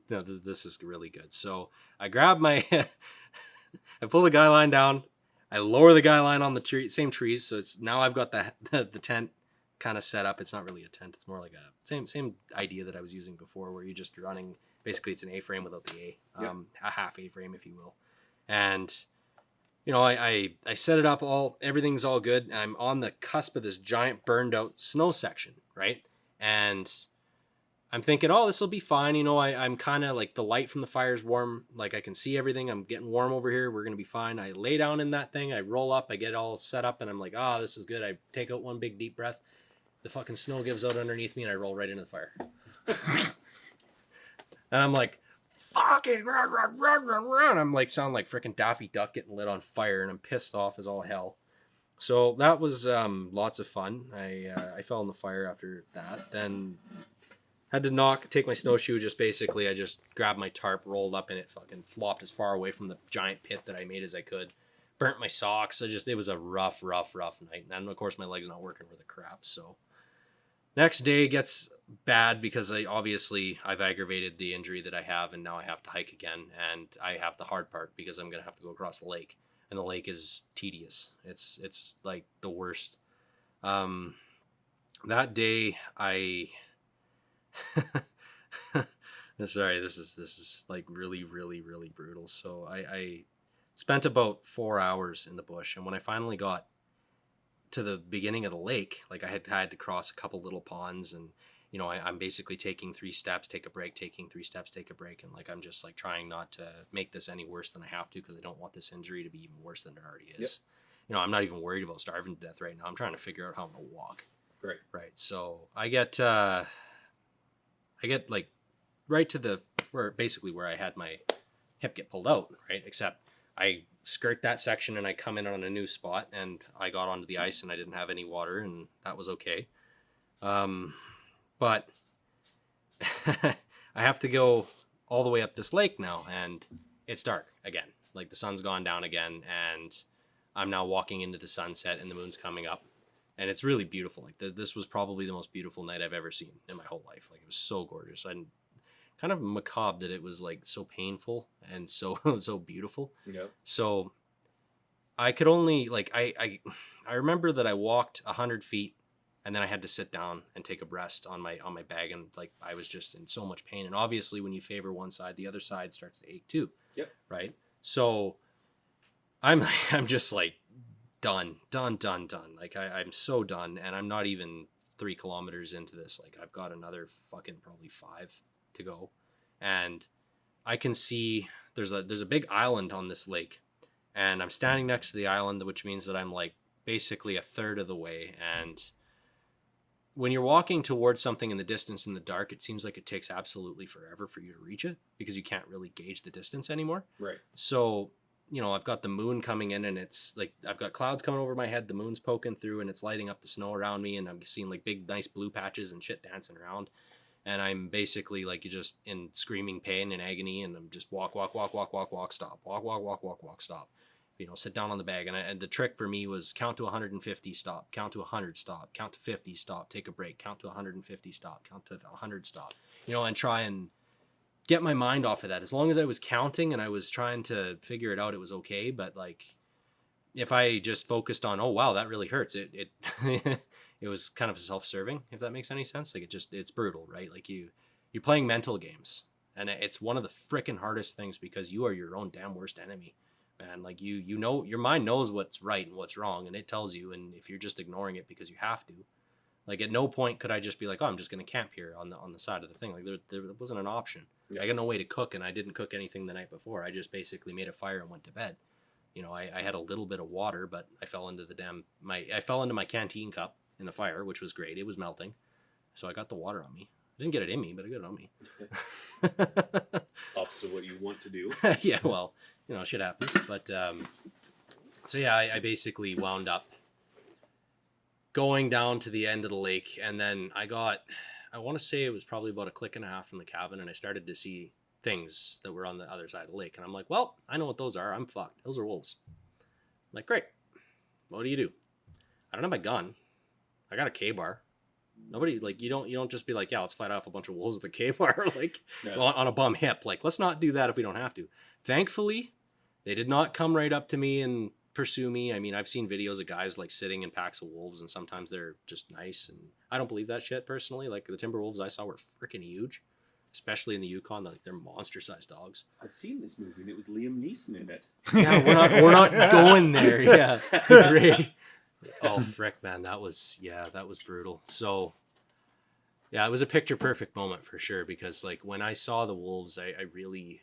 this is really good. So I grab my, I pull the guy line down. I lower the guy line on the same trees. So it's now I've got the tent kind of set up. It's not really a tent. It's more like a same idea that I was using before, where you're just running. Basically, it's an A-frame without the A, a half A-frame, if you will. And I set it up, everything's all good. I'm on the cusp of this giant burned out snow section, right? And I'm thinking, oh, this will be fine. I'm kind of like, the light from the fire's warm. Like, I can see everything. I'm getting warm over here. We're going to be fine. I lay down in that thing. I roll up. I get all set up, and I'm like, oh, this is good. I take out one big deep breath. The fucking snow gives out underneath me, and I roll right into the fire. And I'm like, fucking run. I'm like, sound like freaking Daffy Duck getting lit on fire, and I'm pissed off as all hell. So that was lots of fun. I fell in the fire after that. Then had to take my snowshoe. I just grabbed my tarp, rolled up in it, fucking flopped as far away from the giant pit that I made as I could. Burnt my socks. It was a rough night. And of course my leg's not working for the crap. So Next day gets bad because I've aggravated the injury that I have, and now I have to hike again, and I have the hard part because I'm gonna have to go across the lake, and the lake is tedious. It's like the worst. That day I sorry, this is like really, really, really brutal. So I spent about 4 hours in the bush, and when I finally got to the beginning of the lake, like I had to cross a couple little ponds, and I'm basically taking 3 steps, take a break, taking 3 steps, take a break, and like I'm just like trying not to make this any worse than I have to, because I don't want this injury to be even worse than it already is. Yep. I'm not even worried about starving to death right now. I'm trying to figure out how I'm gonna walk. Right. So I get like right to where I had my hip get pulled out, right? Except I skirt that section and I come in on a new spot, and I got onto the ice and I didn't have any water, and that was okay. But I have to go all the way up this lake now, and it's dark again. Like the sun's gone down again, and I'm now walking into the sunset and the moon's coming up, and it's really beautiful. Like this was probably the most beautiful night I've ever seen in my whole life. Like it was so gorgeous. And kind of macabre that it was like so painful and so beautiful. Yeah. So I could only like I remember that I walked 100 feet, and then I had to sit down and take a rest on my bag, and like I was just in so much pain. And obviously, when you favor one side, the other side starts to ache too. Yep. Right. So I'm just like done. Like I'm so done, and I'm not even 3 kilometers into this. Like I've got another fucking probably 5 to go, and I can see there's a big island on this lake, and I'm standing next to the island, which means that I'm like basically a third of the way. And when you're walking towards something in the distance in the dark, it seems like it takes absolutely forever for you to reach it, because you can't really gauge the distance anymore. Right. So I've got the moon coming in, and it's like I've got clouds coming over my head, the moon's poking through, and it's lighting up the snow around me, and I'm seeing like big nice blue patches and shit dancing around. And I'm basically like just in screaming pain and agony, and I'm just walk, stop, walk, stop. Sit down on the bag. And the trick for me was count to 150, stop, count to 100, stop, count to 50, stop, take a break, count to 150, stop, count to 100, stop. And try and get my mind off of that. As long as I was counting and I was trying to figure it out, it was okay. But like, if I just focused on, oh wow, that really hurts, it it was kind of self-serving, if that makes any sense. Like it's brutal, right? Like you're playing mental games, and it's one of the freaking hardest things, because you are your own damn worst enemy, man. Like your mind knows what's right and what's wrong, and it tells you. And if you're just ignoring it because you have to, like at no point could I just be like, oh, I'm just going to camp here on the side of the thing. Like there wasn't an option. Yeah. I got no way to cook, and I didn't cook anything the night before. I just basically made a fire and went to bed. I had a little bit of water, but I fell into my canteen cup in the fire, which was great. It was melting, so I got the water on me. I didn't get it in me, but I got it on me. Opposite of what you want to do. Yeah, well, shit happens. But so yeah, I basically wound up going down to the end of the lake, and then I want to say it was probably about a click and a half from the cabin, and I started to see things that were on the other side of the lake, and I'm like, well, I know what those are. I'm fucked. Those are wolves. I'm like, great. What do you do? I don't have my gun. I got a K-bar. Nobody, like, you don't just be like, yeah, let's fight off a bunch of wolves with a K-bar, like, yeah, on a bum hip. Like, let's not do that if we don't have to. Thankfully, they did not come right up to me and pursue me. I mean, I've seen videos of guys, like, sitting in packs of wolves, and sometimes they're just nice, and I don't believe that shit, personally. Like, the timber wolves I saw were freaking huge, especially in the Yukon. Like, they're monster-sized dogs. I've seen this movie, and it was Liam Neeson in it. Yeah, we're not going there. Yeah, great. Oh frick, man, that was brutal. So yeah, it was a picture perfect moment for sure, because like when I saw the wolves, I really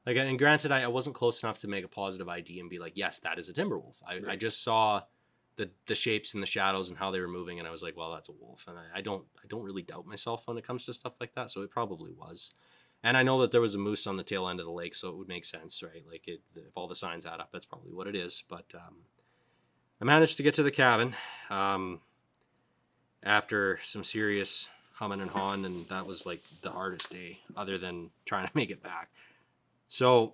like, and granted I wasn't close enough to make a positive ID and be like, yes, that is a timber wolf. I just saw the shapes and the shadows and how they were moving, and I was like, well, that's a wolf. And I don't really doubt myself when it comes to stuff like that, so it probably was. And I know that there was a moose on the tail end of the lake, so it would make sense, right? Like if all the signs add up, that's probably what it is. But I managed to get to the cabin after some serious humming and hawing, and that was like the hardest day other than trying to make it back. So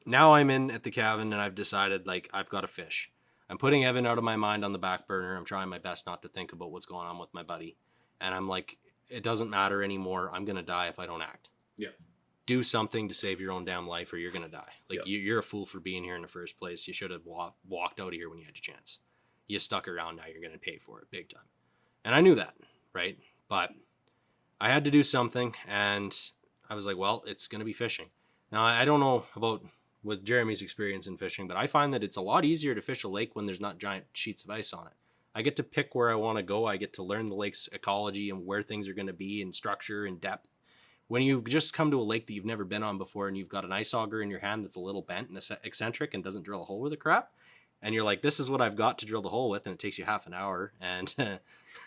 now I'm in at the cabin, and I've decided, like, I've got to fish. I'm putting Evan out of my mind on the back burner. I'm trying my best not to think about what's going on with my buddy. And I'm like, it doesn't matter anymore. I'm going to die if I don't act. Yeah. Do something to save your own damn life or you're going to die. Like, you're a fool for being here in the first place. You should have walked out of here when you had your chance. You stuck around, now you're going to pay for it big time. And I knew that, right? But I had to do something, and I was like, well, it's going to be fishing. Now, I don't know about with Jeremy's experience in fishing, but I find that it's a lot easier to fish a lake when there's not giant sheets of ice on it. I get to pick where I want to go. I get to learn the lake's ecology and where things are going to be in structure and depth. When you just come to a lake that you've never been on before and you've got an ice auger in your hand that's a little bent and eccentric and doesn't drill a hole with a crap, and you're like, this is what I've got to drill the hole with, and it takes you half an hour. And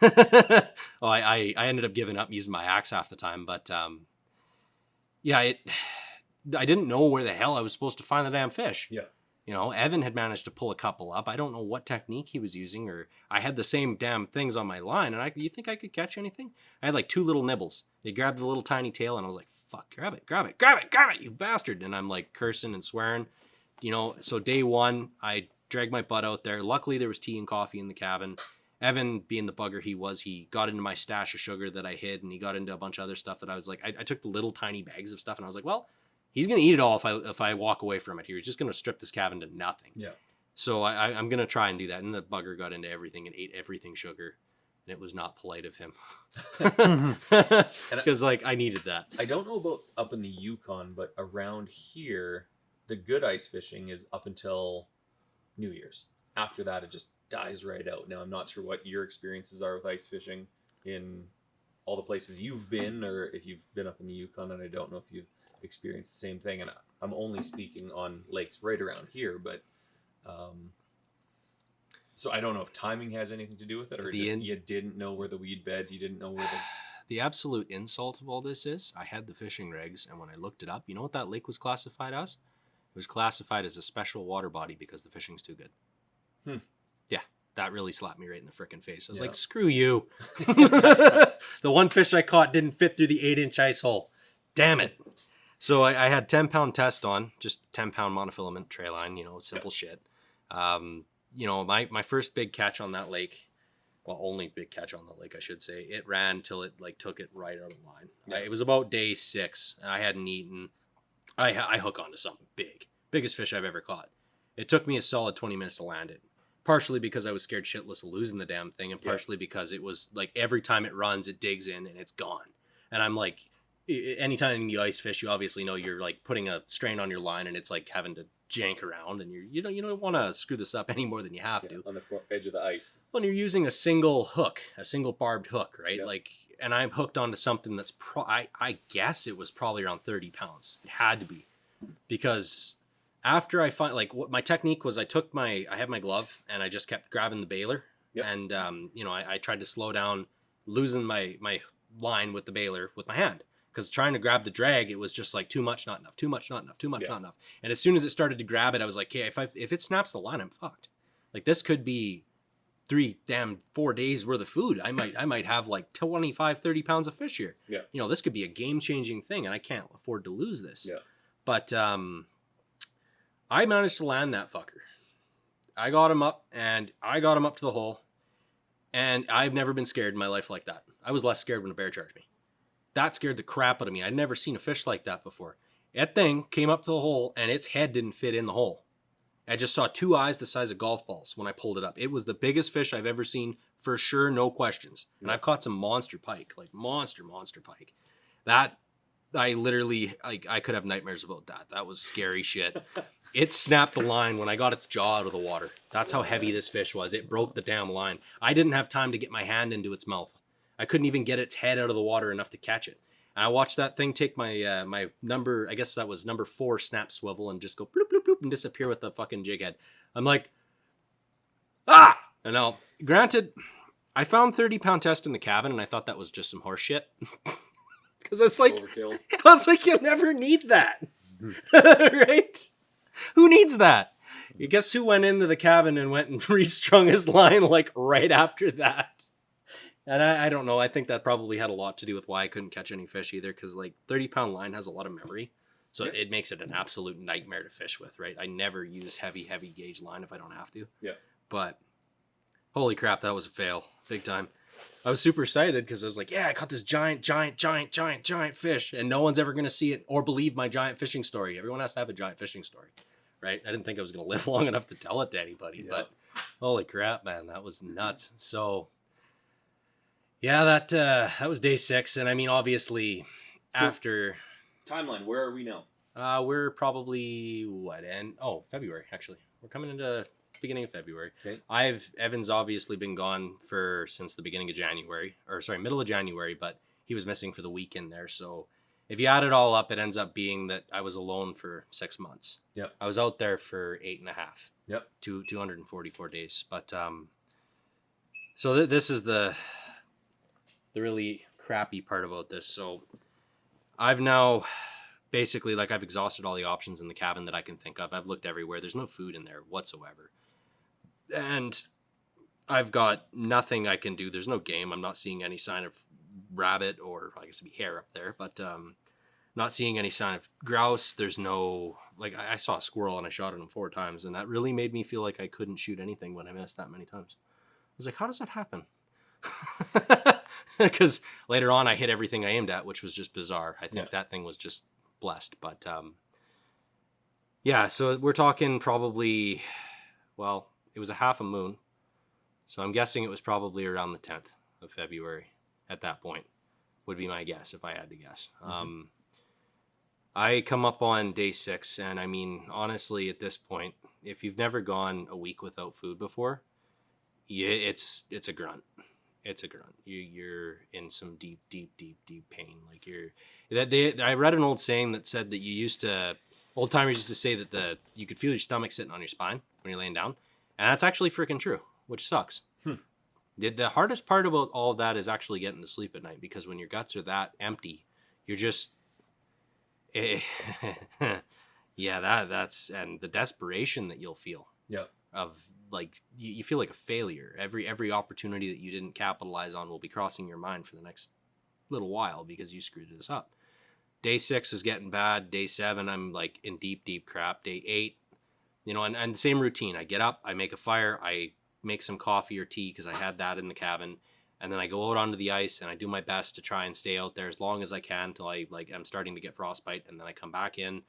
I ended up giving up using my axe half the time. But I didn't know where the hell I was supposed to find the damn fish. Yeah. You know, Evan had managed to pull a couple up. I don't know what technique he was using, or I had the same damn things on my line. And you think I could catch anything? I had like 2 little nibbles. They grabbed the little tiny tail, and I was like, fuck, grab it, you bastard. And I'm like cursing and swearing. You know, so day 1, I dragged my butt out there. Luckily, there was tea and coffee in the cabin. Evan, being the bugger he was, he got into my stash of sugar that I hid, and he got into a bunch of other stuff that I was like, I took the little tiny bags of stuff, and I was like, well, he's going to eat it all if I walk away from it here. He's just going to strip this cabin to nothing. Yeah. So I'm going to try and do that. And the bugger got into everything and ate everything sugar. And it was not polite of him. Because, like, I needed that. I don't know about up in the Yukon, but around here, the good ice fishing is up until New Year's. After that, it just dies right out. Now, I'm not sure what your experiences are with ice fishing in all the places you've been, or if you've been up in the Yukon, and I don't know if you've experienced the same thing. And I'm only speaking on lakes right around here, but so I don't know if timing has anything to do with it, or you didn't know where the weed beds, you didn't know where the absolute insult of all this is, I had the fishing regs, and when I looked it up, you know what that lake was classified as? It was classified as a special water body because the fishing's too good. Yeah, that really slapped me right in the frickin' face. I was like, screw you. The one fish I caught didn't fit through the 8-inch ice hole. Damn it. So I had 10-pound test on, just 10-pound monofilament tray line, you know, simple shit. You know, my first big catch on that lake, well, only big catch on the lake, I should say, it ran till it like took it right out of the line. Yeah. It was about day 6. And I hadn't eaten. I hook onto something big. Biggest fish I've ever caught. It took me a solid 20 minutes to land it. Partially because I was scared shitless of losing the damn thing, and partially because it was like every time it runs, it digs in and it's gone. And I'm like, anytime you ice fish, you obviously know you're like putting a strain on your line, and it's like having to jank around, and you don't want to screw this up any more than you have to. On the edge of the ice. When you're using a single hook, a single barbed hook, right? Yeah. Like, and I'm hooked onto something that's I guess it was probably around 30 pounds. It had to be, because after I find like what my technique was, I had my glove and I just kept grabbing the bailer, and you know, I tried to slow down, losing my line with the bailer with my hand. Because trying to grab the drag, it was just like too much, not enough, too much, not enough, too much, not enough. And as soon as it started to grab it, I was like, okay, if it snaps the line, I'm fucked. Like, this could be 4 days worth of food. I might have like 25, 30 pounds of fish here. Yeah. You know, this could be a game-changing thing, and I can't afford to lose this. Yeah. But I managed to land that fucker. I got him up, and I got him up to the hole. And I've never been scared in my life like that. I was less scared when a bear charged me. That scared the crap out of me. I'd never seen a fish like that before. That thing came up to the hole, and its head didn't fit in the hole. I just saw 2 eyes the size of golf balls when I pulled it up. It was the biggest fish I've ever seen, for sure, no questions. And I've caught some monster pike, like monster pike. That, I literally, I could have nightmares about that. That was scary shit. It snapped the line when I got its jaw out of the water. That's how heavy this fish was. It broke the damn line. I didn't have time to get my hand into its mouth. I couldn't even get its head out of the water enough to catch it. And I watched that thing take my my number, I guess that was number 4 snap swivel, and just go bloop, bloop, bloop, and disappear with the fucking jig head. I'm like, ah! And now, granted, I found 30-pound test in the cabin, and I thought that was just some horse shit. Because it's like, overkill. I was like, you'll never need that. Right? Who needs that? You guess who went into the cabin and went and restrung his line like right after that? And I don't know. I think that probably had a lot to do with why I couldn't catch any fish either. Because like 30-pound line has a lot of memory. So it makes it an absolute nightmare to fish with, right? I never use heavy gauge line if I don't have to. Yeah. But holy crap, that was a fail. Big time. I was super excited because I was like, yeah, I caught this giant fish, and no one's ever going to see it or believe my giant fishing story. Everyone has to have a giant fishing story, right? I didn't think I was going to live long enough to tell it to anybody, but holy crap, man, that was nuts. So, yeah, that was day 6, and I mean, obviously, after timeline, where are we now? We're probably February actually. We're coming into beginning of February. Okay. Evan's obviously been gone since the beginning of January, middle of January, but he was missing for the weekend there. So if you add it all up, it ends up being that I was alone for 6 months. Yep. I was out there for 8.5. Yep. 244 days. But so this is the really crappy part about this. So I've now basically, like, I've exhausted all the options in the cabin that I can think of. I've looked everywhere. There's no food in there whatsoever. And I've got nothing I can do. There's no game. I'm not seeing any sign of rabbit, or I guess it'd be hare up there, but not seeing any sign of grouse. There's no, like, I saw a squirrel and I shot at him 4 times, and that really made me feel like I couldn't shoot anything when I missed that many times. I was like, how does that happen? Because later on I hit everything I aimed at, which was just bizarre. I think that thing was just blessed. But yeah, so we're talking probably, well, it was a half a moon, so I'm guessing it was probably around the 10th of February at that point, would be my guess if I had to guess. Mm-hmm. I come up on day 6, and I mean, honestly, at this point, if you've never gone a week without food before, it's a grunt. It's a grunt. You're in some deep pain. Like I read an old saying that said that old timers used to say that you could feel your stomach sitting on your spine when you're laying down, and that's actually freaking true, which sucks. The hardest part about all of that is actually getting to sleep at night, because when your guts are that empty, you're just, that's and the desperation that you'll feel. Yeah. Of, like, you feel like a failure. Every opportunity that you didn't capitalize on will be crossing your mind for the next little while because you screwed this up. Day 6 is getting bad. Day 7, I'm like in deep crap. Day 8, and the same routine. I get up, I make a fire, I make some coffee or tea because I had that in the cabin, and then I go out onto the ice and I do my best to try and stay out there as long as I can till I'm starting to get frostbite, and then I come back in.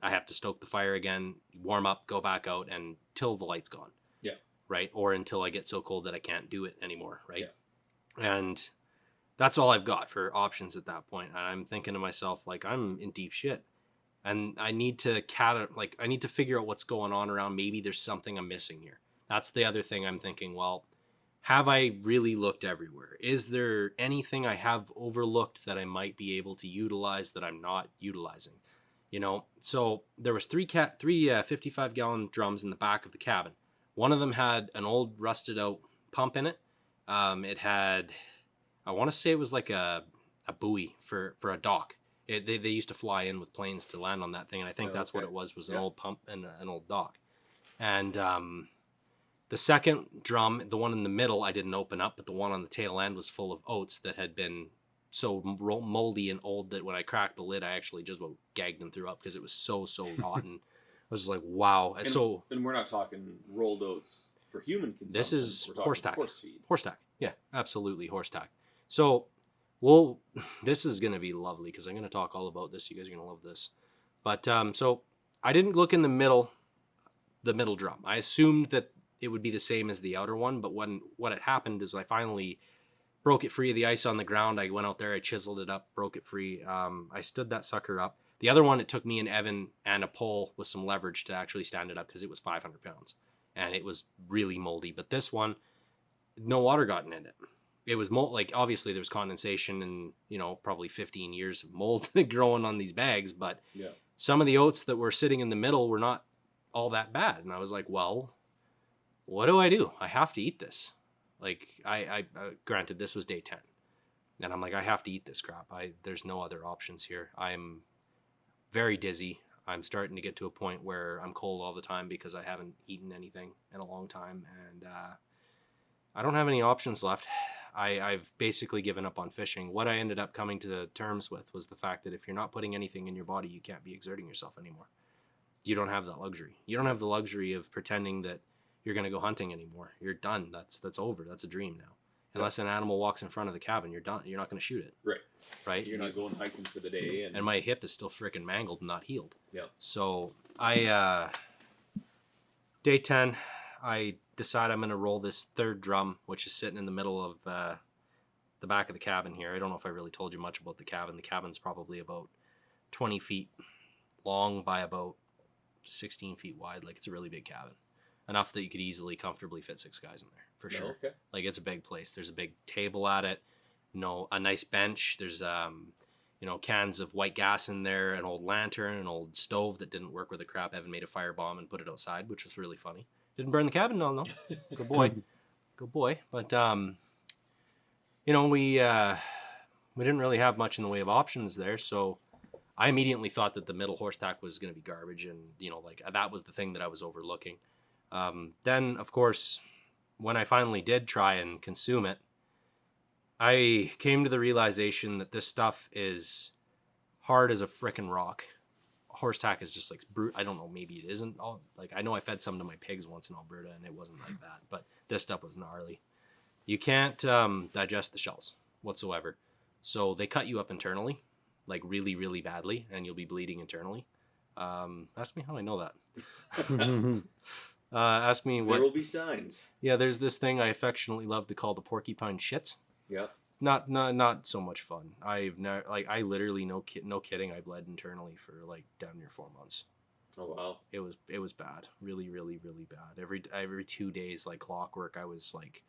I have to stoke the fire again, warm up, go back out, and till the light's gone. Yeah. Right? Or until I get so cold that I can't do it anymore, right? Yeah. And that's all I've got for options at that point. And I'm thinking to myself, like, I'm in deep shit. And I need to I need to figure out what's going on around. Maybe there's something I'm missing here. That's the other thing I'm thinking. Well, have I really looked everywhere? Is there anything I have overlooked that I might be able to utilize that I'm not utilizing? So there was three 55-gallon drums in the back of the cabin. One of them had an old rusted out pump in it. It had, I want to say it was like a buoy for a dock. They used to fly in with planes to land on that thing, and I think that's what it was an old pump and an old dock. And the second drum, the one in the middle, I didn't open up, but the one on the tail end was full of oats that had been so moldy and old that when I cracked the lid, I actually just gagged and threw up because it was so rotten. I was like, wow. And we're not talking rolled oats for human consumption. This is horse tack. Horse feed. Horse tack. Yeah, absolutely horse tack. So, this is going to be lovely because I'm going to talk all about this. You guys are going to love this. But, so I didn't look in the middle drum. I assumed that it would be the same as the outer one, but what had happened is I finally broke it free of the ice on the ground. I went out there, I chiseled it up, broke it free. I stood that sucker up. The other one, it took me and Evan and a pole with some leverage to actually stand it up because it was 500 pounds and it was really moldy. But this one, no water got in it. It was obviously there was condensation and, probably 15 years of mold growing on these bags. But some of the oats that were sitting in the middle were not all that bad. And I was like, well, what do? I have to eat this. Like, I granted, this was day 10. And I'm like, I have to eat this crap. There's no other options here. I'm very dizzy. I'm starting to get to a point where I'm cold all the time because I haven't eaten anything in a long time. And I don't have any options left. I've basically given up on fishing. What I ended up coming to terms with was the fact that if you're not putting anything in your body, you can't be exerting yourself anymore. You don't have that luxury. You don't have the luxury of pretending that you're going to go hunting anymore. You're done. That's over. That's a dream now. Unless an animal walks in front of the cabin, you're done. You're not going to shoot it. Right. You're not going hiking for the day. And my hip is still freaking mangled and not healed. Yeah. So day 10, I decide I'm going to roll this third drum, which is sitting in the middle of the back of the cabin here. I don't know if I really told you much about the cabin. The cabin's probably about 20 feet long by about 16 feet wide. Like, it's a really big cabin. Enough that you could easily, comfortably fit 6 guys in there, for sure. Okay. Like, it's a big place. There's a big table at it, a nice bench. There's, cans of white gas in there, an old lantern, an old stove that didn't work with a crap. Evan made a firebomb and put it outside, which was really funny. Didn't burn the cabin? No. Good boy. Good boy. But, we didn't really have much in the way of options there, so I immediately thought that the middle horse tack was going to be garbage, and, that was the thing that I was overlooking. Then, of course, when I finally did try and consume it, I came to the realization that this stuff is hard as a frickin' rock. Horse tack is just like brute. I don't know, maybe it isn't. I know I fed some to my pigs once in Alberta and it wasn't like that, but this stuff was gnarly. You can't digest the shells whatsoever. So they cut you up internally, like really, really badly, and you'll be bleeding internally. Ask me how I know that. Ask me what... There will be signs. Yeah, there's this thing I affectionately love to call the porcupine shits. Yeah. Not so much fun. I literally, no kidding, I bled internally for like damn near 4 months. Oh wow. It was bad. Really, really, really bad. Every 2 days, like clockwork, I was like,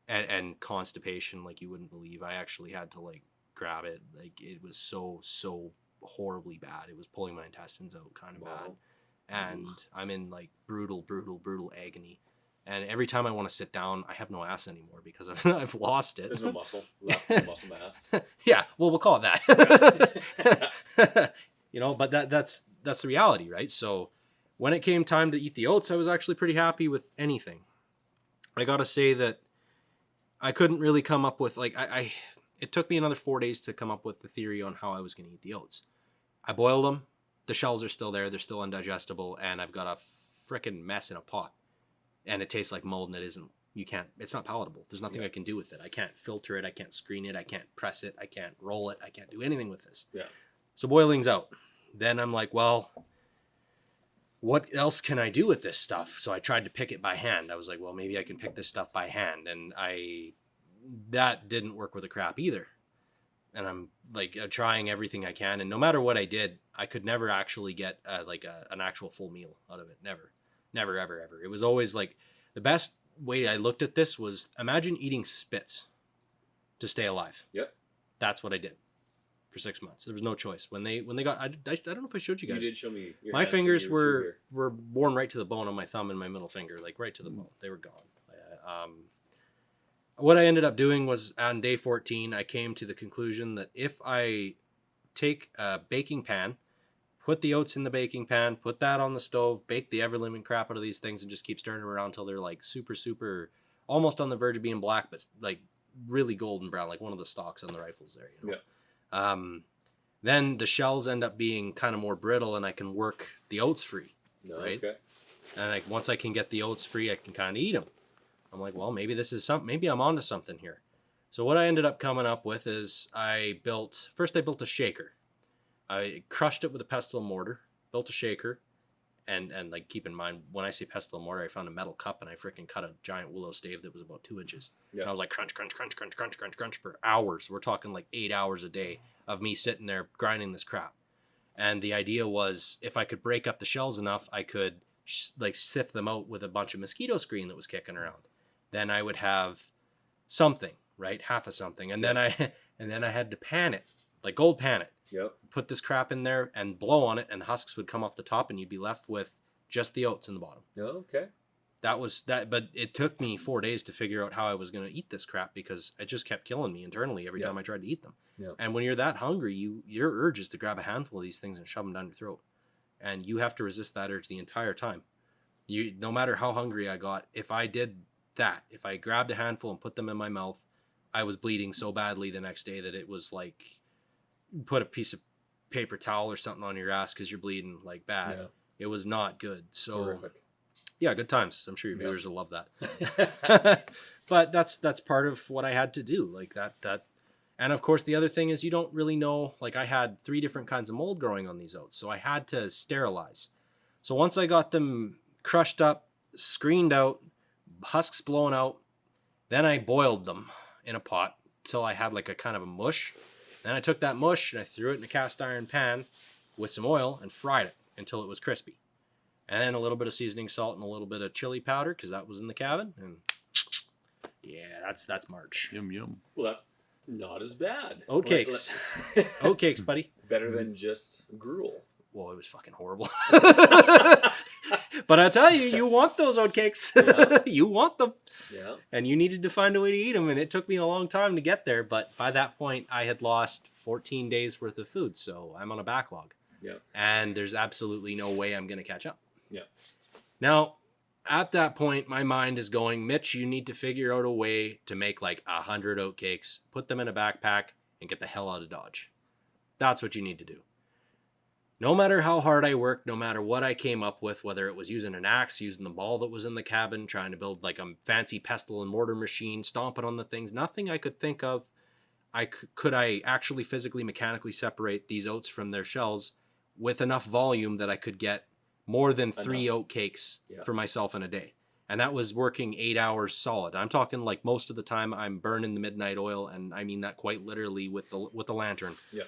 and constipation, like you wouldn't believe. I actually had to like grab it. Like, it was so horribly bad. It was pulling my intestines out kind of bad. And I'm in like brutal agony. And every time I want to sit down, I have no ass anymore because I've lost it. There's no muscle left, no muscle mass. Yeah, well, we'll call it that. But that's the reality, right? So when it came time to eat the oats, I was actually pretty happy with anything. I got to say that I couldn't really come up with, like, it took me another 4 days to come up with the theory on how I was going to eat the oats. I boiled them. The shells are still there. They're still undigestible. And I've got a frickin' mess in a pot. And it tastes like mold, and it's not palatable. There's nothing I can do with it. I can't filter it. I can't screen it. I can't press it. I can't roll it. I can't do anything with this. Yeah. So boiling's out. Then I'm like, well, what else can I do with this stuff? So I tried to pick it by hand. I was like, well, maybe I can pick this stuff by hand. And that didn't work with the crap either. And I'm like trying everything I can. And no matter what I did, I could never actually get an actual full meal out of it. Never, ever. It was always like, the best way I looked at this was, imagine eating spits to stay alive. Yep. That's what I did for 6 months. There was no choice. When they got, I don't know if I showed you guys. You did show me your my hands fingers were worn right to the bone on my thumb and my middle finger, like right to the bone. They were gone. What I ended up doing was, on day 14, I came to the conclusion that if I take a baking pan, put the oats in the baking pan, put that on the stove, bake the ever-living crap out of these things, and just keep stirring them around until they're like super, almost on the verge of being black, but like really golden brown, like one of the stalks on the rifles there. Yeah. Then the shells end up being kind of more brittle, and I can work the oats free, right? Okay. And once I can get the oats free, I can kind of eat them. I'm like, well, maybe this is something. Maybe I'm onto something here. So what I ended up coming up with is I built a shaker. I crushed it with a pestle and mortar, built a shaker, and like, keep in mind, when I say pestle and mortar, I found a metal cup and I freaking cut a giant willow stave that was about 2 inches. Yeah. And I was like, crunch for hours. We're talking like 8 hours a day of me sitting there grinding this crap. And the idea was, if I could break up the shells enough, I could like sift them out with a bunch of mosquito screen that was kicking around. Then I would have something, right? Half of something. And then I had to pan it, like gold pan it. Yep. Put this crap in there and blow on it, and the husks would come off the top, and you'd be left with just the oats in the bottom. Oh, okay. That was that, but it took me 4 days to figure out how I was going to eat this crap, because it just kept killing me internally every time I tried to eat them. Yep. And when you're that hungry, your urge is to grab a handful of these things and shove them down your throat, and you have to resist that urge the entire time. No matter how hungry I got, if I did that, if I grabbed a handful and put them in my mouth, I was bleeding so badly the next day that it was like, put a piece of paper towel or something on your ass because you're bleeding like bad. Yeah. It was not good. So horrific. Yeah, good times. I'm sure your viewers will love that. But that's part of what I had to do. Like that. And of course, the other thing is you don't really know. Like I had 3 different kinds of mold growing on these oats, so I had to sterilize. So once I got them crushed up, screened out, husks blown out, then I boiled them in a pot till I had like a kind of a mush. Then I took that mush and I threw it in a cast iron pan with some oil and fried it until it was crispy. And then a little bit of seasoning salt and a little bit of chili powder because that was in the cabin. And yeah, that's March. Yum, yum. Well, that's not as bad. Oatcakes. Oatcakes, buddy. Better than just gruel. Well, it was fucking horrible. But I tell you, you want those oatcakes. Yeah. You want them. Yeah. And you needed to find a way to eat them. And it took me a long time to get there. But by that point, I had lost 14 days worth of food. So I'm on a backlog. Yeah. And there's absolutely no way I'm going to catch up. Yeah. Now, at that point, my mind is going, Mitch, you need to figure out a way to make like 100 oatcakes, put them in a backpack, and get the hell out of Dodge. That's what you need to do. No matter how hard I worked, no matter what I came up with, whether it was using an axe, using the ball that was in the cabin, trying to build like a fancy pestle and mortar machine, stomping on the things, nothing I could think of, could I actually physically, mechanically separate these oats from their shells with enough volume that I could get more than 3 oatcakes for myself in a day. And that was working 8 hours solid. I'm talking like most of the time I'm burning the midnight oil, and I mean that quite literally with the lantern. Yeah.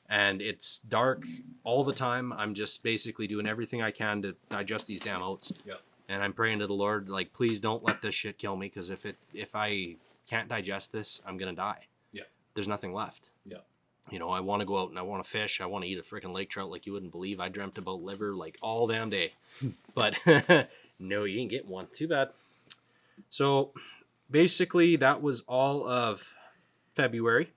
And it's dark all the time. I'm just basically doing everything I can to digest these damn oats. Yeah. And I'm praying to the Lord, like, please don't let this shit kill me, because if I can't digest this, I'm gonna die. Yeah. There's nothing left. Yeah. You know, I want to go out and I want to fish. I want to eat a freaking lake trout like you wouldn't believe. I dreamt about liver like all damn day. But no, you didn't get one. Too bad. So basically that was all of February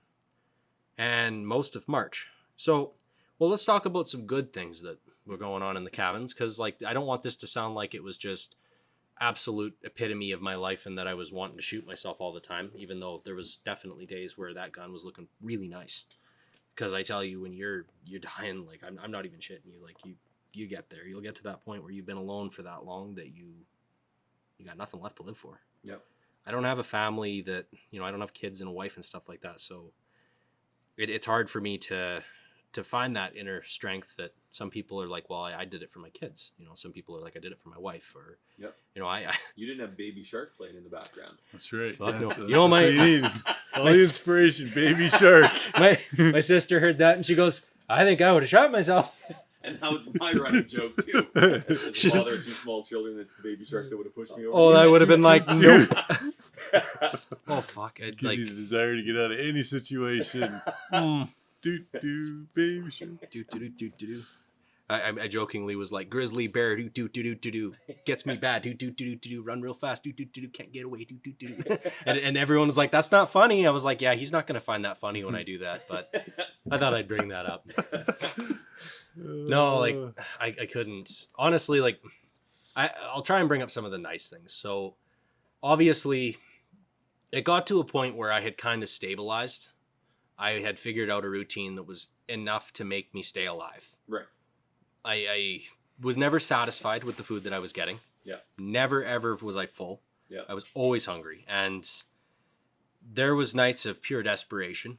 and most of March. So, well, let's talk about some good things that were going on in the cabins, because like I don't want this to sound like it was just absolute epitome of my life and that I was wanting to shoot myself all the time, even though there was definitely days where that gun was looking really nice. Because I tell you, when you're dying, like I'm not even shitting you, like you get there, you'll get to that point where you've been alone for that long that you got nothing left to live for. Yep. I don't have a family that, you know, I don't have kids and a wife and stuff like that, so it's hard for me to find that inner strength that some people are like, well, I did it for my kids. You know, some people are like, I did it for my wife, or, yep. You know, I you didn't have Baby Shark playing in the background. That's right. Fuck no. That's You know, what you need. All the inspiration, Baby Shark. my sister heard that and she goes, I think I would have shot myself. And that was my running joke too. As a father of 2 small children, it's the Baby Shark that would have pushed me over. Oh, I would have been like, nope. Oh, fuck. Gives you the desire to get out of any situation. Baby Shark. Do. I jokingly was like, Grizzly Bear, do. Gets me bad, do. Run real fast, do. Can't get away, do. And everyone was like, that's not funny. I was like, yeah, he's not going to find that funny when I do that. But I thought I'd bring that up. No, like, I couldn't. Honestly, like, I'll try and bring up some of the nice things. So, obviously, it got to a point where I had kind of stabilized. I had figured out a routine that was enough to make me stay alive. Right. I was never satisfied with the food that I was getting. Yeah. Never, ever was I full. Yeah. I was always hungry. And there was nights of pure desperation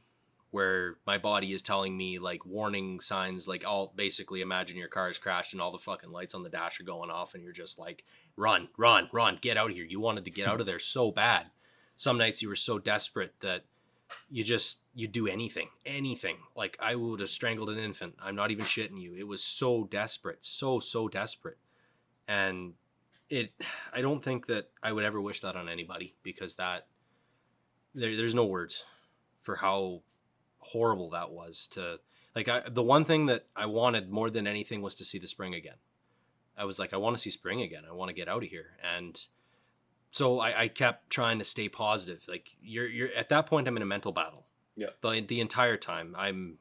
where my body is telling me like warning signs, like I'll basically imagine your car has crashed and all the fucking lights on the dash are going off and you're just like, run, get out of here. You wanted to get out of there so bad. Some nights you were so desperate that you'd do anything. Like I would have strangled an infant. I'm not even shitting you. It was so desperate, so desperate. And I don't think that I would ever wish that on anybody, because there's no words for how horrible that was. To like, the one thing that I wanted more than anything was to see the spring again. I was like, I want to see spring again. I want to get out of here. And so I kept trying to stay positive. Like you're at that point, I'm in a mental battle. Yeah. The entire time.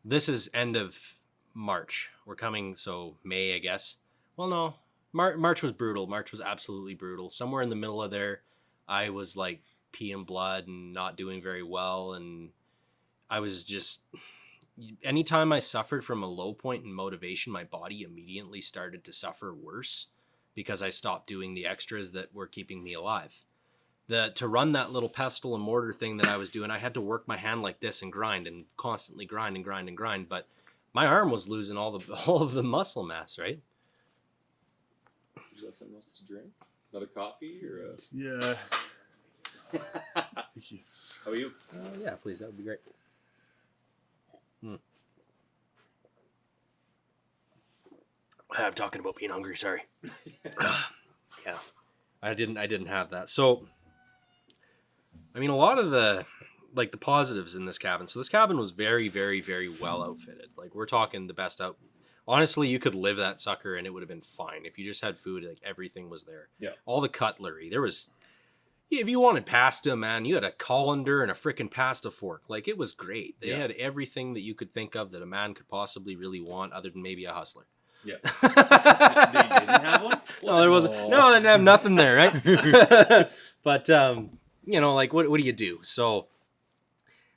This is end of March. We're coming, so May, I guess. Well, no, March was brutal. March was absolutely brutal. Somewhere in the middle of there, I was like peeing blood and not doing very well. And I was just, anytime I suffered from a low point in motivation, my body immediately started to suffer worse. because I stopped doing the extras that were keeping me alive. To run that little pestle and mortar thing that I was doing, I had to work my hand like this and grind and constantly grind and grind and grind. But my arm was losing all of the muscle mass, right? Would you like something else to drink? Another coffee or a... Yeah. Thank you. How are you? Yeah, please. That would be great. I'm talking about being hungry. Sorry. Yeah, I didn't have that. So, I mean, a lot of the positives in this cabin. So this cabin was very, very, very well outfitted. Like, we're talking the best out. Honestly, you could live that sucker and it would have been fine if you just had food. Like, everything was there. Yeah. All the cutlery. There was. If you wanted pasta, man, you had a colander and a freaking pasta fork. Like, it was great. They had everything that you could think of that a man could possibly really want, other than maybe a hustler. Yeah. They didn't have one? No, there wasn't. No, they didn't have nothing there, right? But, you know, like, what do you do? So,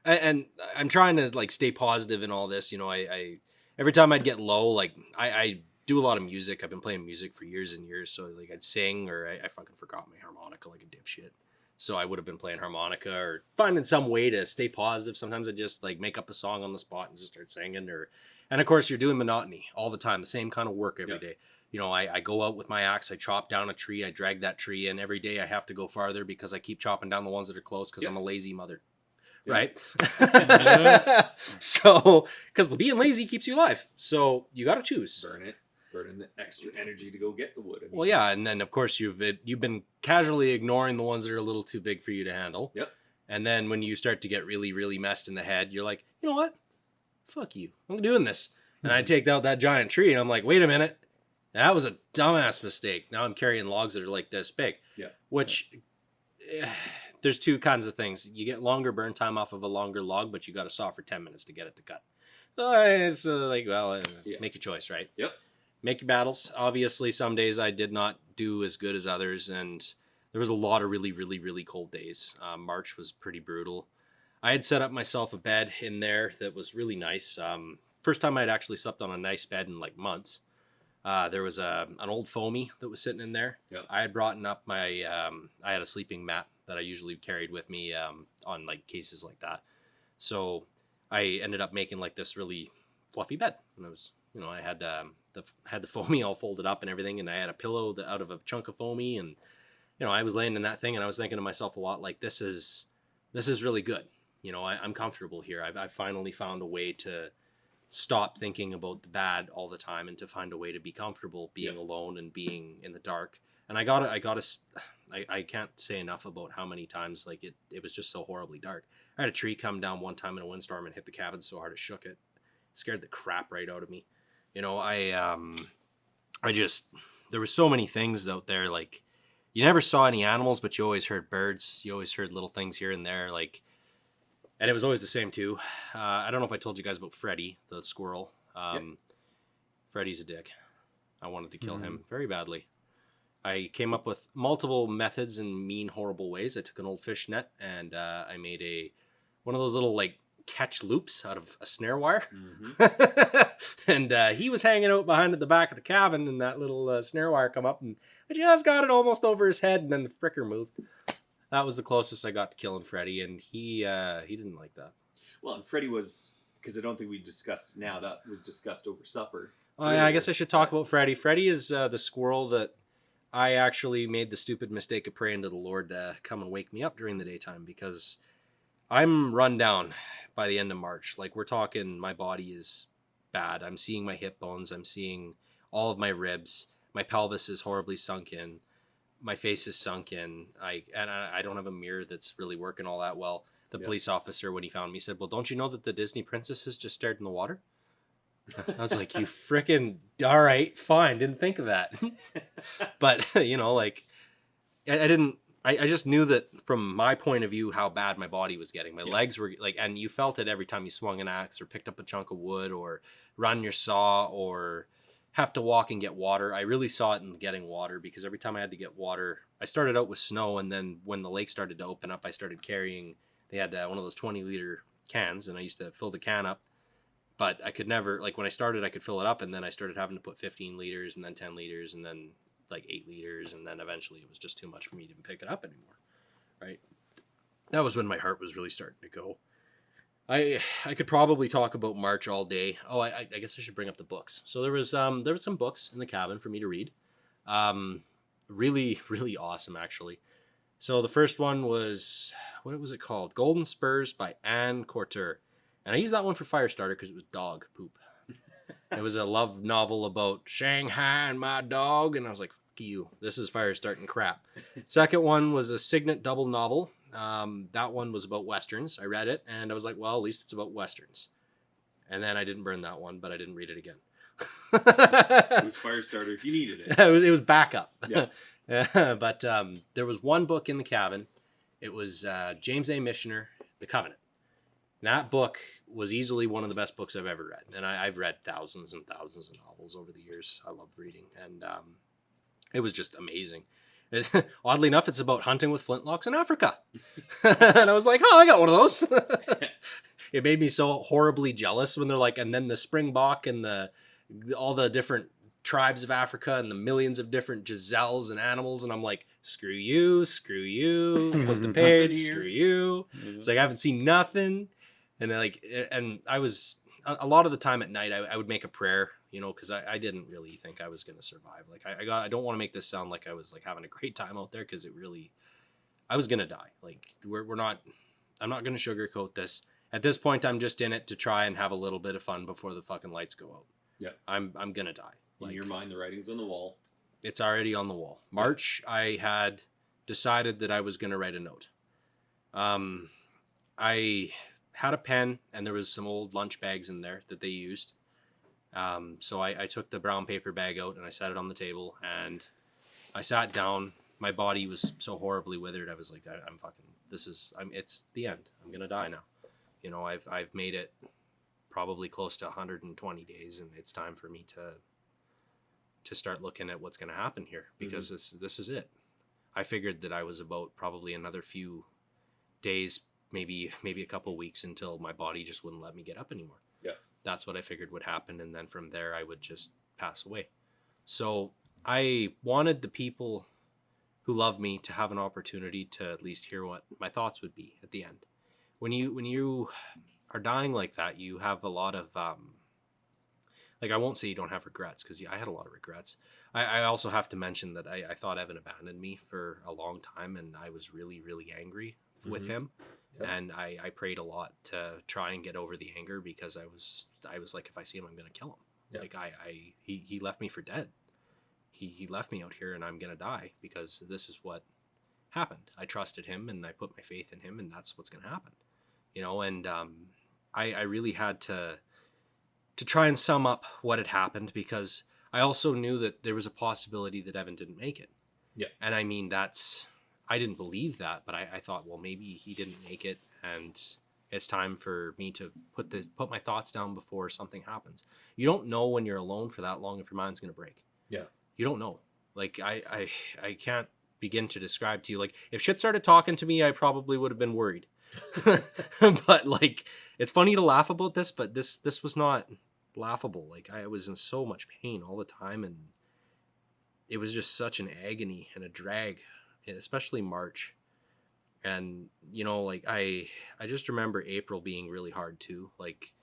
and I'm trying to, like, stay positive in all this. You know, I every time I'd get low, like, I do a lot of music. I've been playing music for years and years. So, like, I'd sing, or I fucking forgot my harmonica like a dipshit. So I would have been playing harmonica or finding some way to stay positive. Sometimes I just, like, make up a song on the spot and just start singing. And of course, you're doing monotony all the time, the same kind of work every day. You know, I go out with my axe, I chop down a tree, I drag that tree in. Every day I have to go farther because I keep chopping down the ones that are close because I'm a lazy mother. Right? So, because being lazy keeps you alive. So you got to choose. Burn in the extra energy to go get the wood. I mean, well, yeah, and then of course you've been casually ignoring the ones that are a little too big for you to handle. Yep. And then when you start to get really, really messed in the head, you're like, you know what? Fuck you. I'm doing this. And I take out that giant tree and I'm like, wait a minute. That was a dumbass mistake. Now I'm carrying logs that are like this big. Yeah. Which, there's two kinds of things. You get longer burn time off of a longer log, but you got to saw for 10 minutes to get it to cut. So it's make your choice, right? Yep. Make your battles. Obviously, some days I did not do as good as others, and there was a lot of really, really, really cold days. March was pretty brutal. I had set up myself a bed in there that was really nice. First time I'd actually slept on a nice bed in like months. There was an old foamy that was sitting in there. Yep. I had brought up my, I had a sleeping mat that I usually carried with me on like cases like that. So I ended up making like this really fluffy bed. And I was, you know, I had the foamy all folded up and everything. And I had a pillow out of a chunk of foamy. And, you know, I was laying in that thing and I was thinking to myself a lot, like, this is really good. You know, I'm comfortable here. I've finally found a way to stop thinking about the bad all the time and to find a way to be comfortable being alone and being in the dark. And I can't say enough about how many times, like, it was just so horribly dark. I had a tree come down one time in a windstorm and hit the cabin so hard it shook it. It scared the crap right out of me. You know, there were so many things out there. Like, you never saw any animals, but you always heard birds. You always heard little things here and there. Like, and it was always the same too. I don't know if I told you guys about Freddy, the squirrel. Freddy's a dick. I wanted to kill him very badly. I came up with multiple methods and mean, horrible ways. I took an old fish net and I made one of those little, like, catch loops out of a snare wire. And he was hanging out behind at the back of the cabin, and that little snare wire come up and I just got it almost over his head, and then the fricker moved. That was the closest I got to killing Freddy, and he didn't like that. Well, and Freddy was, because I don't think we discussed now, that was discussed over supper. Oh, yeah, I guess I should talk about Freddy. Freddy is the squirrel that I actually made the stupid mistake of praying to the Lord to come and wake me up during the daytime, because I'm run down by the end of March. Like, we're talking, my body is bad. I'm seeing my hip bones. I'm seeing all of my ribs. My pelvis is horribly sunk in. My face is sunk in. I don't have a mirror that's really working all that well. The police officer, when he found me, said, well, don't you know that the Disney princesses just stared in the water? I was like, you frickin', all right, fine. Didn't think of that. But, you know, like, I just knew that from my point of view, how bad my body was getting. My legs were like, and you felt it every time you swung an axe or picked up a chunk of wood or run your saw or have to walk and get water. I really saw it in getting water, because every time I had to get water, I started out with snow, and then when the lake started to open up, I started carrying, they had one of those 20-liter cans, and I used to fill the can up, but I could never, like, when I started, I could fill it up, and then I started having to put 15 liters and then 10 liters, and then like 8 liters, and then eventually it was just too much for me to even pick it up anymore. Right. That was when my heart was really starting to go. I could probably talk about March all day. Oh, I guess I should bring up the books. So there was some books in the cabin for me to read. Really, really awesome, actually. So the first one was, what was it called? Golden Spurs by Anne Courteur. And I used that one for Firestarter because it was dog poop. It was a love novel about Shanghai and my dog. And I was like, fuck you. This is fire starting crap. Second one was a Signet double novel. That one was about Westerns. I read it and I was like, well, at least it's about Westerns. And then I didn't burn that one, but I didn't read it again. It was Firestarter if you needed it. It was backup. Yeah. But there was one book in the cabin. It was James A. Missioner, The Covenant. And that book was easily one of the best books I've ever read. And I've read thousands and thousands of novels over the years. I love reading. And it was just amazing. Oddly enough, it's about hunting with flintlocks in Africa. And I was like, oh, I got one of those. It made me so horribly jealous when they're like, and then the springbok and all the different tribes of Africa and the millions of different gazelles and animals. And I'm like, screw you, flip the page, screw you. It's like, I haven't seen nothing. And I was, a lot of the time at night, I would make a prayer, because I didn't really think I was going to survive. Like I don't want to make this sound like I was like having a great time out there, because I was going to die. Like I'm not going to sugarcoat this. At this point, I'm just in it to try and have a little bit of fun before the fucking lights go out. Yeah. I'm going to die. In your mind, the writing's on the wall. It's already on the wall. March, I had decided that I was going to write a note. I had a pen, and there was some old lunch bags in there that they used. So I took the brown paper bag out, and I set it on the table, and I sat down. My body was so horribly withered. I was like, it's the end. I'm going to die now. I've made it probably close to 120 days, and it's time for me to start looking at what's going to happen here, because this is it. I figured that I was about probably another few days, maybe a couple weeks, until my body just wouldn't let me get up anymore. Yeah. That's what I figured would happen. And then from there, I would just pass away. So I wanted the people who love me to have an opportunity to at least hear what my thoughts would be at the end. When you are dying like that, you have a lot of, I won't say you don't have regrets, because I had a lot of regrets. I also have to mention that I thought Evan abandoned me for a long time, and I was really, really angry with him. Yeah. And I prayed a lot to try and get over the anger, because I was like, if I see him, I'm going to kill him. Yeah. Like he left me for dead. He left me out here, and I'm going to die, because this is what happened. I trusted him, and I put my faith in him, and that's what's going to happen. And I really had to try and sum up what had happened, because I also knew that there was a possibility that Evan didn't make it. Yeah. And I mean, I didn't believe that, but I thought, well, maybe he didn't make it, and it's time for me to put my thoughts down before something happens. You don't know when you're alone for that long if your mind's going to break. Yeah. You don't know. Like, I can't begin to describe to you. Like, if shit started talking to me, I probably would have been worried. But like, it's funny to laugh about this, but this was not laughable. Like, I was in so much pain all the time, and it was just such an agony and a drag, especially March. And I just remember April being really hard too. Like,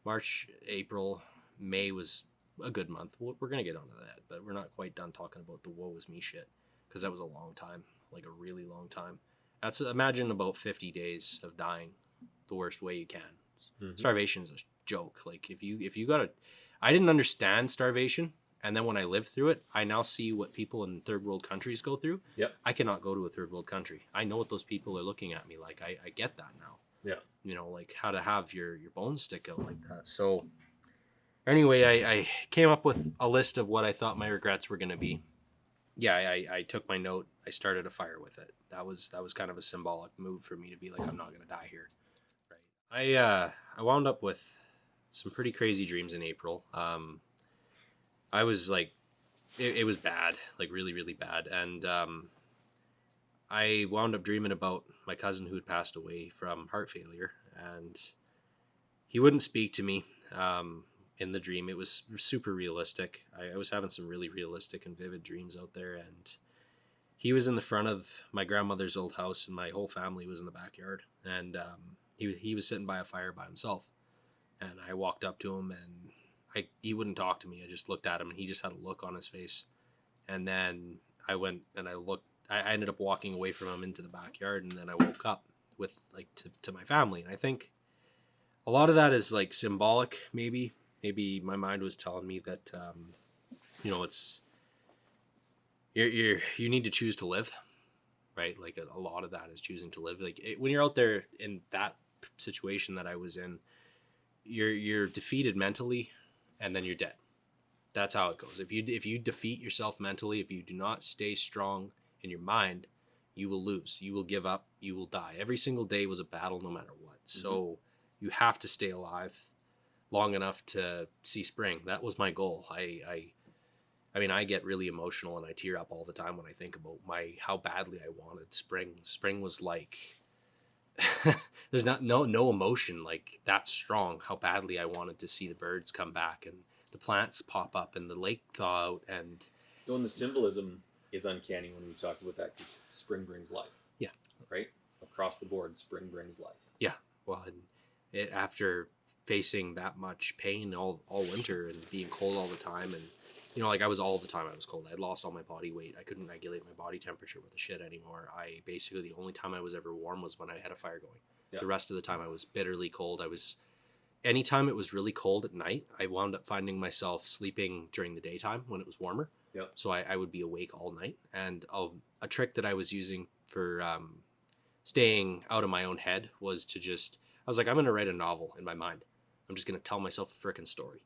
March, April, May was a good month. We're gonna get onto that, but we're not quite done talking about the woe is me shit, because that was a long time, like a really long time. Imagine about 50 days of dying the worst way you can. Mm-hmm. Starvation is a joke. Like, if you I didn't understand starvation, and then when I lived through it, I now see what people in third world countries go through. Yep. I cannot go to a third world country. I know what those people are looking at me like. I get that now. Yeah. Like how to have your bones stick out like that. So anyway, I came up with a list of what I thought my regrets were going to be. Yeah, I took my note. I started a fire with it. That was kind of a symbolic move for me to be like, I'm not going to die here. Right. I wound up with some pretty crazy dreams in April. I was like, it was bad, like really, really bad. And I wound up dreaming about my cousin who had passed away from heart failure, and he wouldn't speak to me. in the dream. It was super realistic. I was having some really realistic and vivid dreams out there, and he was in the front of my grandmother's old house, and my whole family was in the backyard, and he was sitting by a fire by himself, and I walked up to him, and he wouldn't talk to me. I just looked at him, and he just had a look on his face, and then I went and I looked. I ended up walking away from him into the backyard, and then I woke up with like to my family, and I think a lot of that is like symbolic. Maybe my mind was telling me that it's you need to choose to live, right? Like a lot of that is choosing to live. Like when you're out there in that situation that I was in, you're defeated mentally, and then you're dead. That's how it goes. If you defeat yourself mentally, if you do not stay strong in your mind, you will lose. You will give up. You will die. Every single day was a battle, no matter what. Mm-hmm. So you have to stay alive long enough to see spring. That was my goal. I mean, I get really emotional and I tear up all the time when I think about how badly I wanted spring. Spring was like there's no emotion like that strong. How badly I wanted to see the birds come back and the plants pop up and the lake thaw out. And the symbolism is uncanny when we talk about that, because spring brings life. Yeah. Right? Across the board, spring brings life. Yeah. Well, and after facing that much pain all winter and being cold all the time, and like I was all the time I was cold. I had lost all my body weight. I couldn't regulate my body temperature with the shit anymore. The only time I was ever warm was when I had a fire going. Yeah. The rest of the time I was bitterly cold. Anytime it was really cold at night, I wound up finding myself sleeping during the daytime when it was warmer. Yep. So I would be awake all night. And a trick that I was using for staying out of my own head was I was like, I'm going to write a novel in my mind. I'm just going to tell myself a freaking story.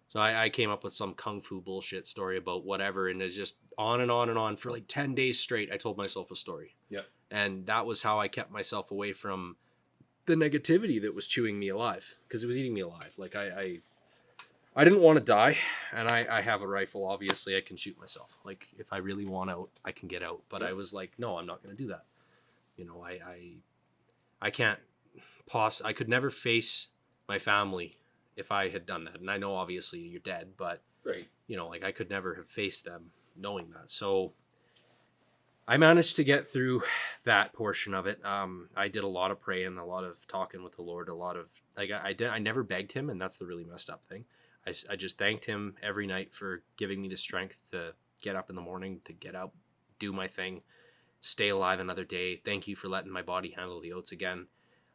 So I came up with some kung fu bullshit story about whatever. And it's just on and on and on for like 10 days straight. I told myself a story. Yep. And that was how I kept myself away from the negativity that was chewing me alive, because it was eating me alive. Like I didn't want to die, and I have a rifle. Obviously, I can shoot myself. Like, if I really want out, I can get out. But I was like, no, I'm not going to do that. I can't I could never face my family if I had done that. And I know, obviously, you're dead, but, right. Like, I could never have faced them knowing that. So I managed to get through that portion of it. I did a lot of praying, a lot of talking with the Lord, a lot of, like, I never begged him, and that's the really messed up thing. I just thanked him every night for giving me the strength to get up in the morning, to get out, do my thing, stay alive another day. Thank you for letting my body handle the oats again.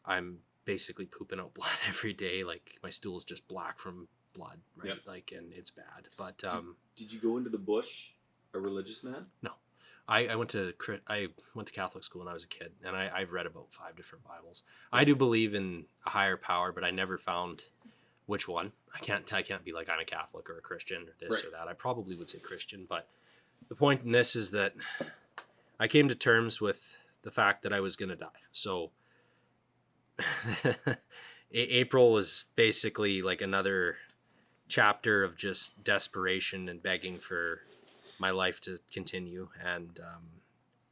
I'm basically pooping out blood every day. Like, my stool is just black from blood, right? Yep. Like, and it's bad. But did you go into the bush a religious man? No. I went to Catholic school when I was a kid, and I've read about 5 different Bibles. I do believe in a higher power, but I never found which one. I can't be like, I'm a Catholic or a Christian or this, right, or that. I probably would say Christian, but the point in this is that I came to terms with the fact that I was going to die. So April was basically like another chapter of just desperation and begging for my life to continue. And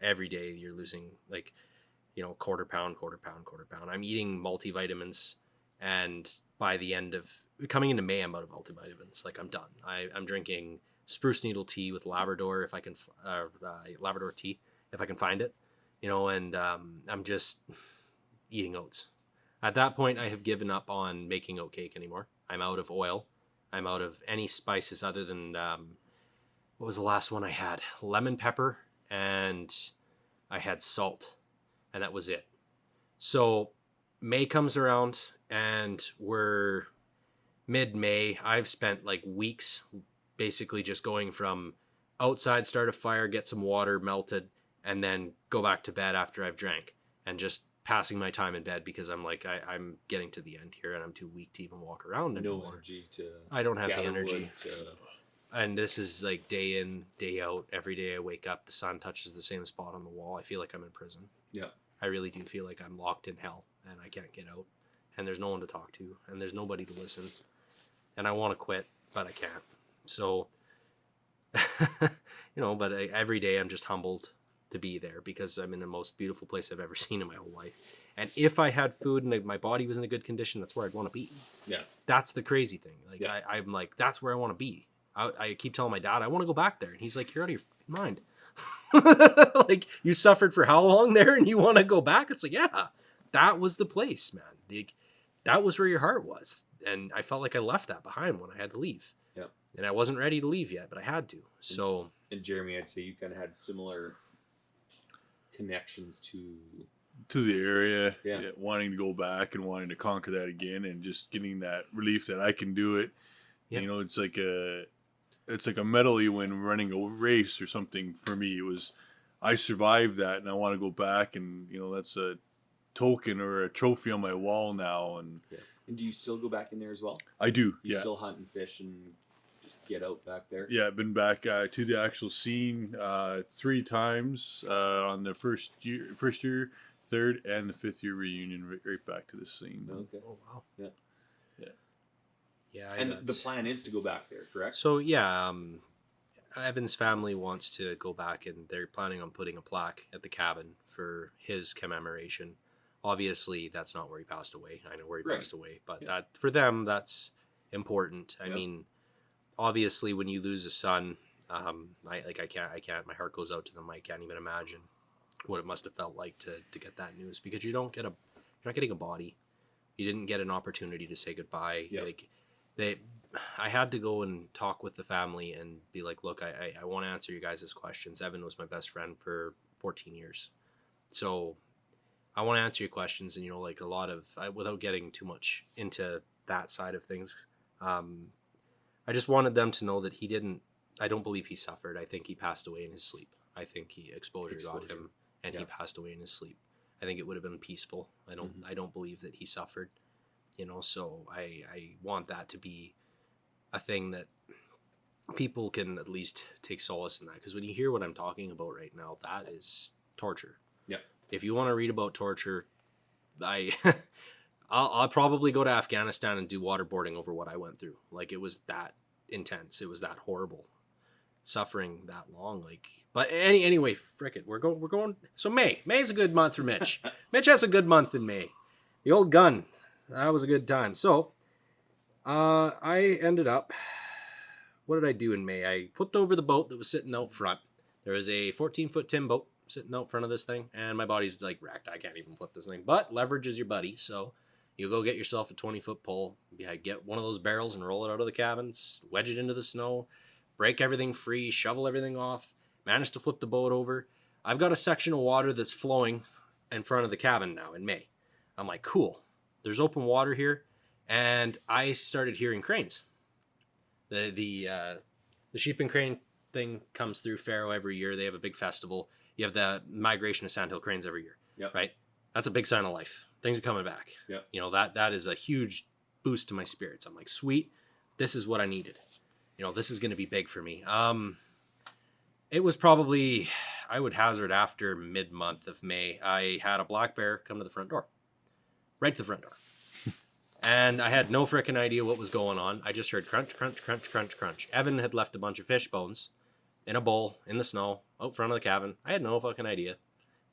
every day you're losing, like, quarter pound. I'm eating multivitamins, and by the end of coming into May, I'm out of multivitamins. Like, I'm done. I'm drinking spruce needle tea with Labrador if I can, Labrador tea if I can find it, and I'm just eating oats. At that point, I have given up on making oat cake anymore. I'm out of oil. I'm out of any spices other than what was the last one I had? Lemon pepper, and I had salt, and that was it. So May comes around, and we're mid-May. I've spent like weeks basically just going from outside, start a fire, get some water, melted, and then go back to bed after I've drank, and just passing my time in bed because I'm like, I'm getting to the end here, and I'm too weak to even walk around anymore. No energy to. I don't have the energy. And this is like day in, day out. Every day I wake up, the sun touches the same spot on the wall. I feel like I'm in prison. Yeah. I really do feel like I'm locked in hell, and I can't get out. And there's no one to talk to, and there's nobody to listen. And I want to quit, but I can't. So, but every day I'm just humbled to be there because I'm in the most beautiful place I've ever seen in my whole life. And if I had food and my body was in a good condition, that's where I'd want to be. Yeah. That's the crazy thing. Like, I'm like, that's where I want to be. I keep telling my dad, I want to go back there. And he's like, you're out of your mind. Like, you suffered for how long there and you want to go back? It's like, yeah, that was the place, man. That was where your heart was. And I felt like I left that behind when I had to leave. Yeah. And I wasn't ready to leave yet, but I had to. So. And Jeremy, I'd say you kind of had similar connections to the area, wanting to go back and wanting to conquer that again, and just getting that relief that I can do it. Yep. You know, it's like a medal you win running a race or something. For me, it was I survived that, and I want to go back, and you know, that's a token or a trophy on my wall now. And do you still go back in there as well? I do. You still hunt and fish and just get out back there? Yeah, I've been back to the actual scene 3 times on the first year, third, and the 5th year reunion, right back to the scene. Okay. Oh wow. Yeah. Yeah. And the plan is to go back there, correct? So Evan's family wants to go back, and they're planning on putting a plaque at the cabin for his commemoration. Obviously, that's not where he passed away. I know where he passed away, but that for them, that's important. I mean, obviously, when you lose a son, I can't. My heart goes out to them. I can't even imagine what it must have felt like to get that news, because you're not getting a body. You didn't get an opportunity to say goodbye. I had to go and talk with the family and be like, look, I want to answer you guys' questions. Evan was my best friend for 14 years. So I want to answer your questions. And, you know, like a lot of, without getting too much into that side of things, I just wanted them to know that I don't believe he suffered. I think he passed away in his sleep. I think exposure got him, and he passed away in his sleep. I think it would have been peaceful. I don't believe that he suffered, you know, so I want that to be a thing that people can at least take solace in that. Because when you hear what I'm talking about right now, that is torture. Yeah. If you want to read about torture, I'll probably go to Afghanistan and do waterboarding over what I went through. Like, it was that intense. It was that horrible, suffering that long. Like, but anyway, frick it. We're going. So May's a good month for Mitch. Mitch has a good month in May. The old gun, that was a good time. So, I ended up, what did I do in May? I flipped over the boat that was sitting out front. There was a 14-foot tin boat sitting out front of this thing, and my body's like wrecked. I can't even flip this thing, but leverage is your buddy. So you go get yourself a 20-foot pole, get one of those barrels and roll it out of the cabin, wedge it into the snow, break everything free, shovel everything off, manage to flip the boat over. I've got a section of water that's flowing in front of the cabin now in May. I'm like, cool. There's open water here. And I started hearing cranes. The sheep and crane thing comes through Pharaoh every year. They have a big festival. You have the migration of sandhill cranes every year. Yep. Right? That's a big sign of life. Things are coming back. Yep. You know, that is a huge boost to my spirits. I'm like, sweet, this is what I needed. You know, this is going to be big for me. It was probably, I would hazard after mid-month of May, I had a black bear come to the front door. Right to the front door. And I had no frickin' idea what was going on. I just heard crunch, crunch, crunch, crunch, crunch. Evan had left a bunch of fish bones in a bowl in the snow out front of the cabin. I had no fucking idea.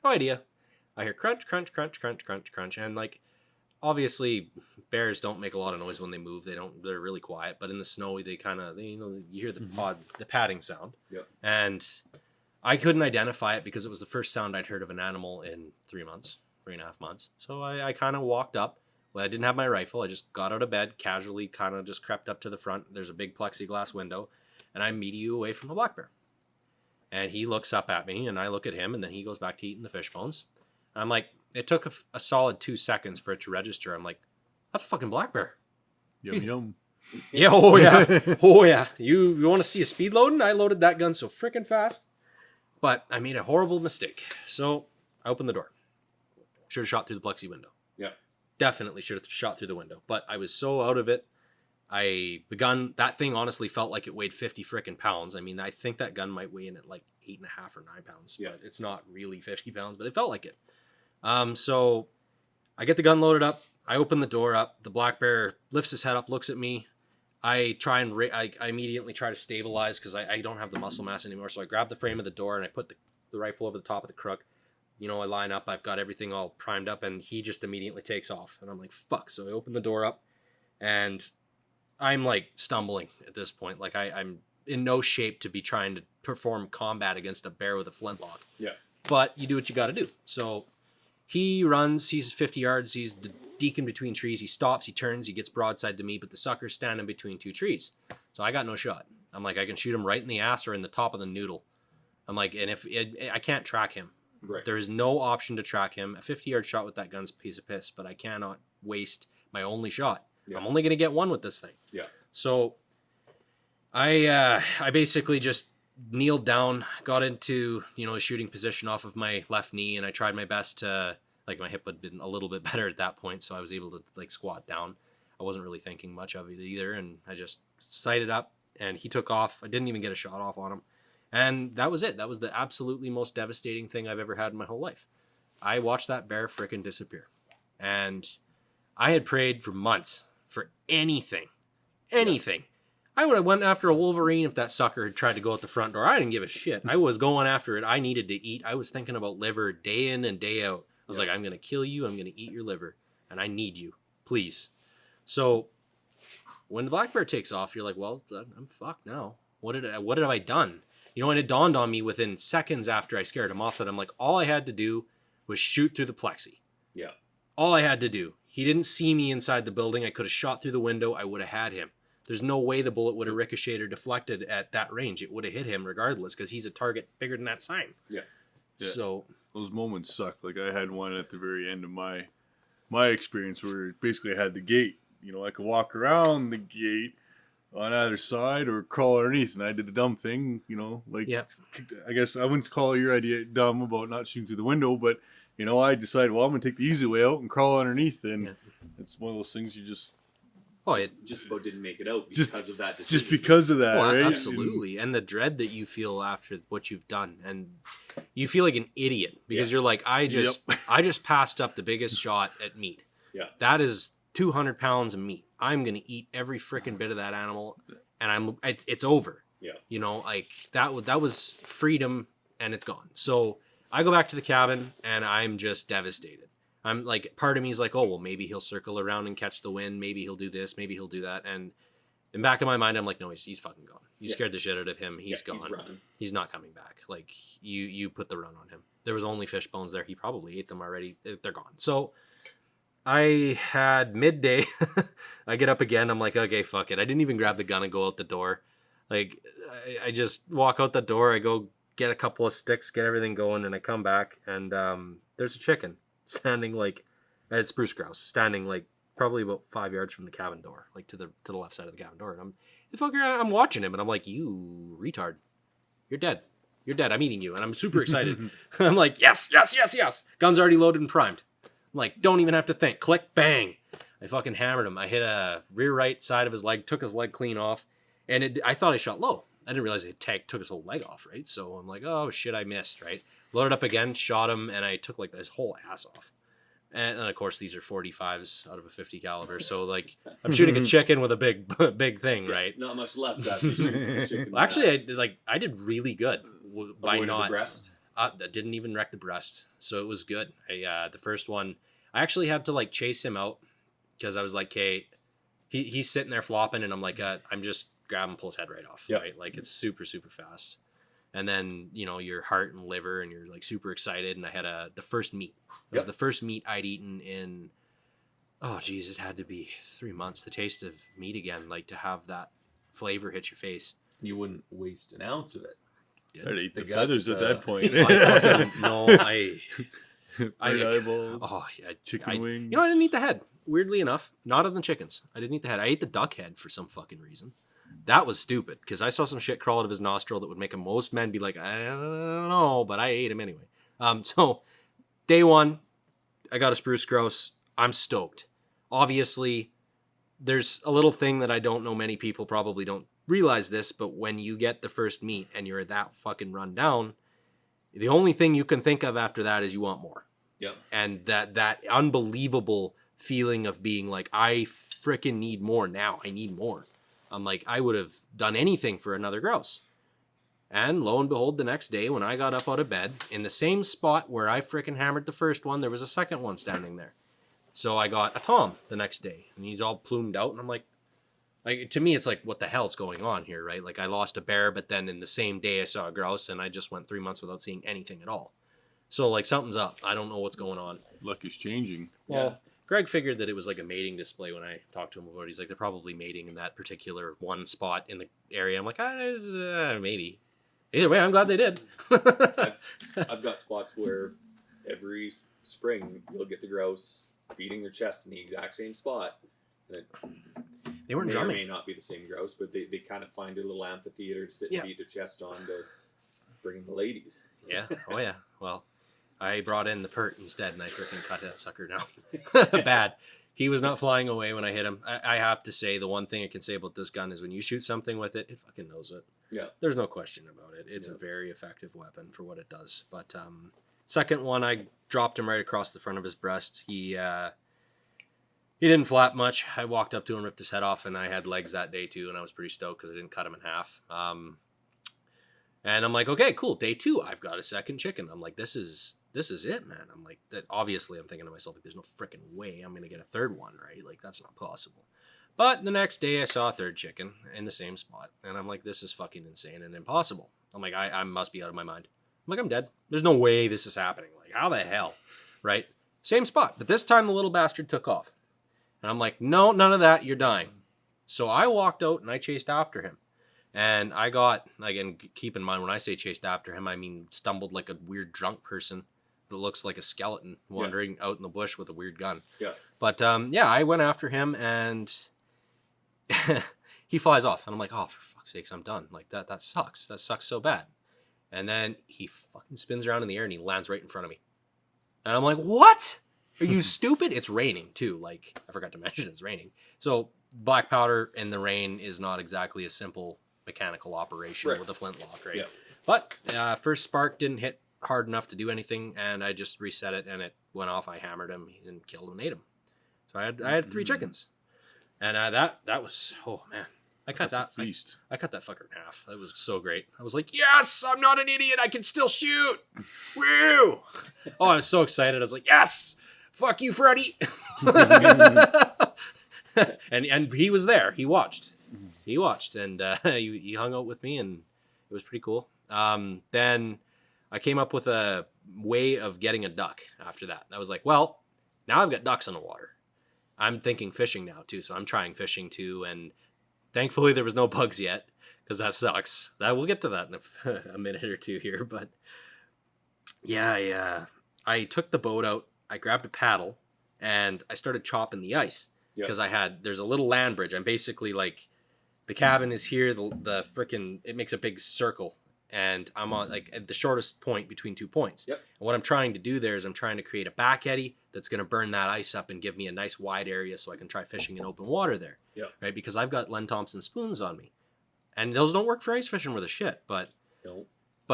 No idea. I hear crunch, crunch, crunch, crunch, crunch, crunch. And like, obviously bears don't make a lot of noise when they move. They're really quiet. But in the snow, they kind of, you hear the padding sound. Yep. And I couldn't identify it because it was the first sound I'd heard of an animal in 3.5 months. So I kind of walked up. Well, I didn't have my rifle. I just got out of bed, casually kind of just crept up to the front. There's a big plexiglass window, and I'm meeting you away from the black bear. And he looks up at me, and I look at him, and then he goes back to eating the fish bones. And I'm like, it took a solid 2 seconds for it to register. I'm like, that's a fucking black bear. Yum, yum. Yeah, oh yeah. Oh yeah. You want to see a speed loading? I loaded that gun so freaking fast. But I made a horrible mistake. So I opened the door. Should have shot through the plexi window. Yeah. Definitely should have shot through the window. But I was so out of it. That thing honestly felt like it weighed 50 freaking pounds. I mean, I think that gun might weigh in at like 8.5 or 9 pounds. Yeah. But it's not really 50 pounds, but it felt like it. So I get the gun loaded up. I open the door up. The black bear lifts his head up, looks at me. I immediately try to stabilize because I don't have the muscle mass anymore. So I grab the frame of the door and I put the rifle over the top of the crook. You know, I line up, I've got everything all primed up, and he just immediately takes off. And I'm like, fuck. So I open the door up, and I'm like stumbling at this point. Like I'm in no shape to be trying to perform combat against a bear with a flintlock. Yeah. But you do what you got to do. So he runs, he's 50 yards, he's deacon between trees, he stops, he turns, he gets broadside to me, but the sucker's standing between two trees. So I got no shot. I'm like, I can shoot him right in the ass or in the top of the noodle. I'm like, and if I can't track him. Right. There is no option to track him. A 50-yard shot with that gun's a piece of piss, but I cannot waste my only shot. Yeah. I'm only going to get one with this thing. Yeah. So I basically just kneeled down, got into, a shooting position off of my left knee, and I tried my best to, like, my hip had been a little bit better at that point, so I was able to, like, squat down. I wasn't really thinking much of it either, and I just sighted up, and he took off. I didn't even get a shot off on him. And that was it. That was the absolutely most devastating thing I've ever had in my whole life. I watched that bear frickin' disappear. And I had prayed for months for anything. Anything. Yeah. I would have went after a wolverine if that sucker had tried to go out the front door. I didn't give a shit. I was going after it. I needed to eat. I was thinking about liver day in and day out. I was like, I'm going to kill you. I'm going to eat your liver. And I need you. Please. So when the black bear takes off, you're like, well, I'm fucked now. What have I done? And it dawned on me within seconds after I scared him off that I'm like, all I had to do was shoot through the plexi. Yeah. All I had to do. He didn't see me inside the building. I could have shot through the window. I would have had him. There's no way the bullet would have ricocheted or deflected at that range. It would have hit him regardless because he's a target bigger than that sign. Yeah. So those moments suck. Like I had one at the very end of my experience where basically I had the gate. I could walk around the gate on either side or crawl underneath, and I did the dumb thing, I guess I wouldn't call your idea dumb about not shooting through the window, but I decided, well, I'm gonna take the easy way out and crawl underneath, and it's one of those things you just just about didn't make it out because of that decision. Just because of that, right? Absolutely. And the dread that you feel after what you've done, and you feel like an idiot because you're like, I just passed up the biggest shot at meat. Yeah. That is 200 pounds of meat. I'm going to eat every freaking bit of that animal, and it's over. Yeah. That was freedom, and it's gone. So I go back to the cabin, and I'm just devastated. I'm like, part of me is like, oh, well, maybe he'll circle around and catch the wind. Maybe he'll do this. Maybe he'll do that. And in back of my mind, I'm like, no, he's fucking gone. You scared the shit out of him. He's gone. He's running. He's not coming back. Like, you put the run on him. There was only fish bones there. He probably ate them already. They're gone. So I had midday. I get up again. I'm like, okay, fuck it. I didn't even grab the gun and go out the door. Like, I just walk out the door. I go get a couple of sticks, get everything going, and I come back, and there's a chicken standing it's spruce grouse standing probably about 5 yards from the cabin door, like to the left side of the cabin door. And I'm watching him, and I'm like, you retard, you're dead. You're dead. I'm eating you, and I'm super excited. I'm like, yes. Gun's already loaded and primed. I'm like, don't even have to think. Click, bang. I fucking hammered him. I hit a rear right side of his leg, took his leg clean off, and I thought I shot low. I didn't realize it took his whole leg off, right? So I'm like, oh shit, I missed, right? Loaded up again, shot him, and I took his whole ass off. And of course, these are 45s out of a 50 caliber. So I'm shooting a chicken with a big thing, right? Not much left after chicken. Well, actually, I did really good by Avoided not. The breast? I didn't even wreck the breast, so it was good. The first one, I actually had to chase him out because I was like, okay, he's sitting there flopping, and I'm like, I'm just grab him, pull his head right off, right? It's super, super fast. And then, your heart and liver, and you're super excited. And I had the first meat. It was the first meat I'd eaten in, oh geez, it had to be 3 months. The taste of meat again, to have that flavor hit your face. You wouldn't waste an ounce of it. I'd eat the feathers at that point. Eyeballs, chicken wings. I didn't eat the head. Weirdly enough, not on the chickens. I didn't eat the head. I ate the duck head for some fucking reason. That was stupid because I saw some shit crawl out of his nostril that would make most men be like, I don't know, but I ate him anyway. So day one, I got a spruce grouse. I'm stoked. Obviously, there's a little thing that I don't know, many people probably don't realize this, but when you get the first meat and you're that fucking run down, the only thing you can think of after that is you want more. Yep. And that unbelievable feeling of being like, I freaking need more now. I need more. I'm like, I would have done anything for another grouse. And lo and behold, the next day when I got up out of bed, in the same spot where I frickin' hammered the first one, there was a second one standing there. So I got a tom the next day, and he's all plumed out, and I'm like, to me, it's like, what the hell's going on here, right? Like, I lost a bear, but then in the same day I saw a grouse, and I just went 3 months without seeing anything at all. So, like, something's up. I don't know what's going on. Luck is changing. Well, Greg figured that it was like a mating display when I talked to him about it. He's like, they're probably mating in that particular one spot in the area. I'm like, maybe. Either way, I'm glad they did. I've got spots where every spring you'll get the grouse beating their chest in the exact same spot. They weren't may drumming. or may not be the same grouse, but they kind of find their little amphitheater to sit and beat their chest on to bring in the ladies. Yeah. Oh, yeah. Well, I brought in the pert instead, and I freaking cut that sucker down. Bad. He was not flying away when I hit him. I have to say, the one thing I can say about this gun is when you shoot something with it, it fucking knows it. Yeah. There's no question about it. It's a very effective weapon for what it does. But second one, I dropped him right across the front of his breast. He didn't flap much. I walked up to him, ripped his head off, and I had legs that day too, and I was pretty stoked because I didn't cut him in half. And I'm like, okay, cool. Day 2, I've got a second chicken. I'm like, this is it, man. I'm like, that. Obviously, I'm thinking to myself, like, there's no freaking way I'm gonna get a third one, right? Like, that's not possible. But the next day, I saw a third chicken in the same spot, and I'm like, this is fucking insane and impossible. I'm like, I must be out of my mind. I'm like, I'm dead. There's no way this is happening. Like, how the hell, right? Same spot, but this time the little bastard took off, and I'm like, no, none of that. You're dying. So I walked out and I chased after him. And I got, again, keep in mind, when I say chased after him, I mean stumbled like a weird drunk person that looks like a skeleton wandering out in the bush with a weird gun. Yeah. But, I went after him, and he flies off. And I'm like, oh, for fuck's sakes, I'm done. Like, that sucks. That sucks so bad. And then he fucking spins around in the air, and he lands right in front of me. And I'm like, what? Are you stupid? It's raining, too. Like, I forgot to mention it's raining. So black powder in the rain is not exactly a simple mechanical operation with a flintlock, right? Yeah. But first spark didn't hit hard enough to do anything, and I just reset it, and it went off. I hammered him and killed him and ate him. So I had 3 chickens, and that was, oh man, I cut that feast. I cut that fucker in half. That was so great. I was like, yes, I'm not an idiot. I can still shoot. Woo! Oh, I was so excited. I was like, yes, fuck you, Freddy. and he was there. He watched. And he hung out with me, and it was pretty cool. Then I came up with a way of getting a duck after that. I was like, well, now I've got ducks in the water. I'm thinking fishing now too, so I'm trying fishing too, and thankfully there was no bugs yet, because that sucks. We'll get to that in a minute or two here, but yeah. I took the boat out, I grabbed a paddle, and I started chopping the ice, because there's a little land bridge. I'm basically like, the cabin is here, the frickin', it makes a big circle, and I'm on like at the shortest point between 2 points. Yep. And what I'm trying to do there is I'm trying to create a back eddy that's going to burn that ice up and give me a nice wide area so I can try fishing in open water there. Yep. Right? Because I've got Len Thompson spoons on me. And those don't work for ice fishing worth a shit, but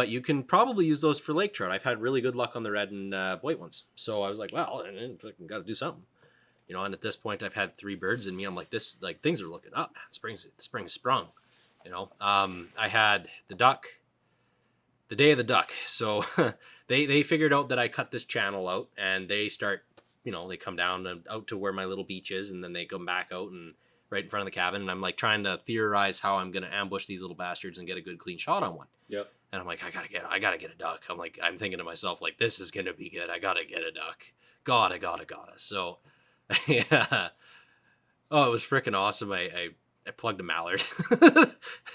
you can probably use those for lake trout. I've had really good luck on the red and white ones. So I was like, well, I fucking got to do something. You know, and at this point I've had 3 birds in me. I'm like, this, like, things are looking up, man. Spring's sprung. You know, I had the day of the duck. So they figured out that I cut this channel out, and they start, you know, they come down and out to where my little beach is, and then they come back out and right in front of the cabin. And I'm like trying to theorize how I'm going to ambush these little bastards and get a good clean shot on one. Yep. And I'm like, I gotta get a duck. I'm thinking to myself, like, this is going to be good. I gotta get a duck. Gotta. So yeah. Oh, it was freaking awesome. I plugged a mallard.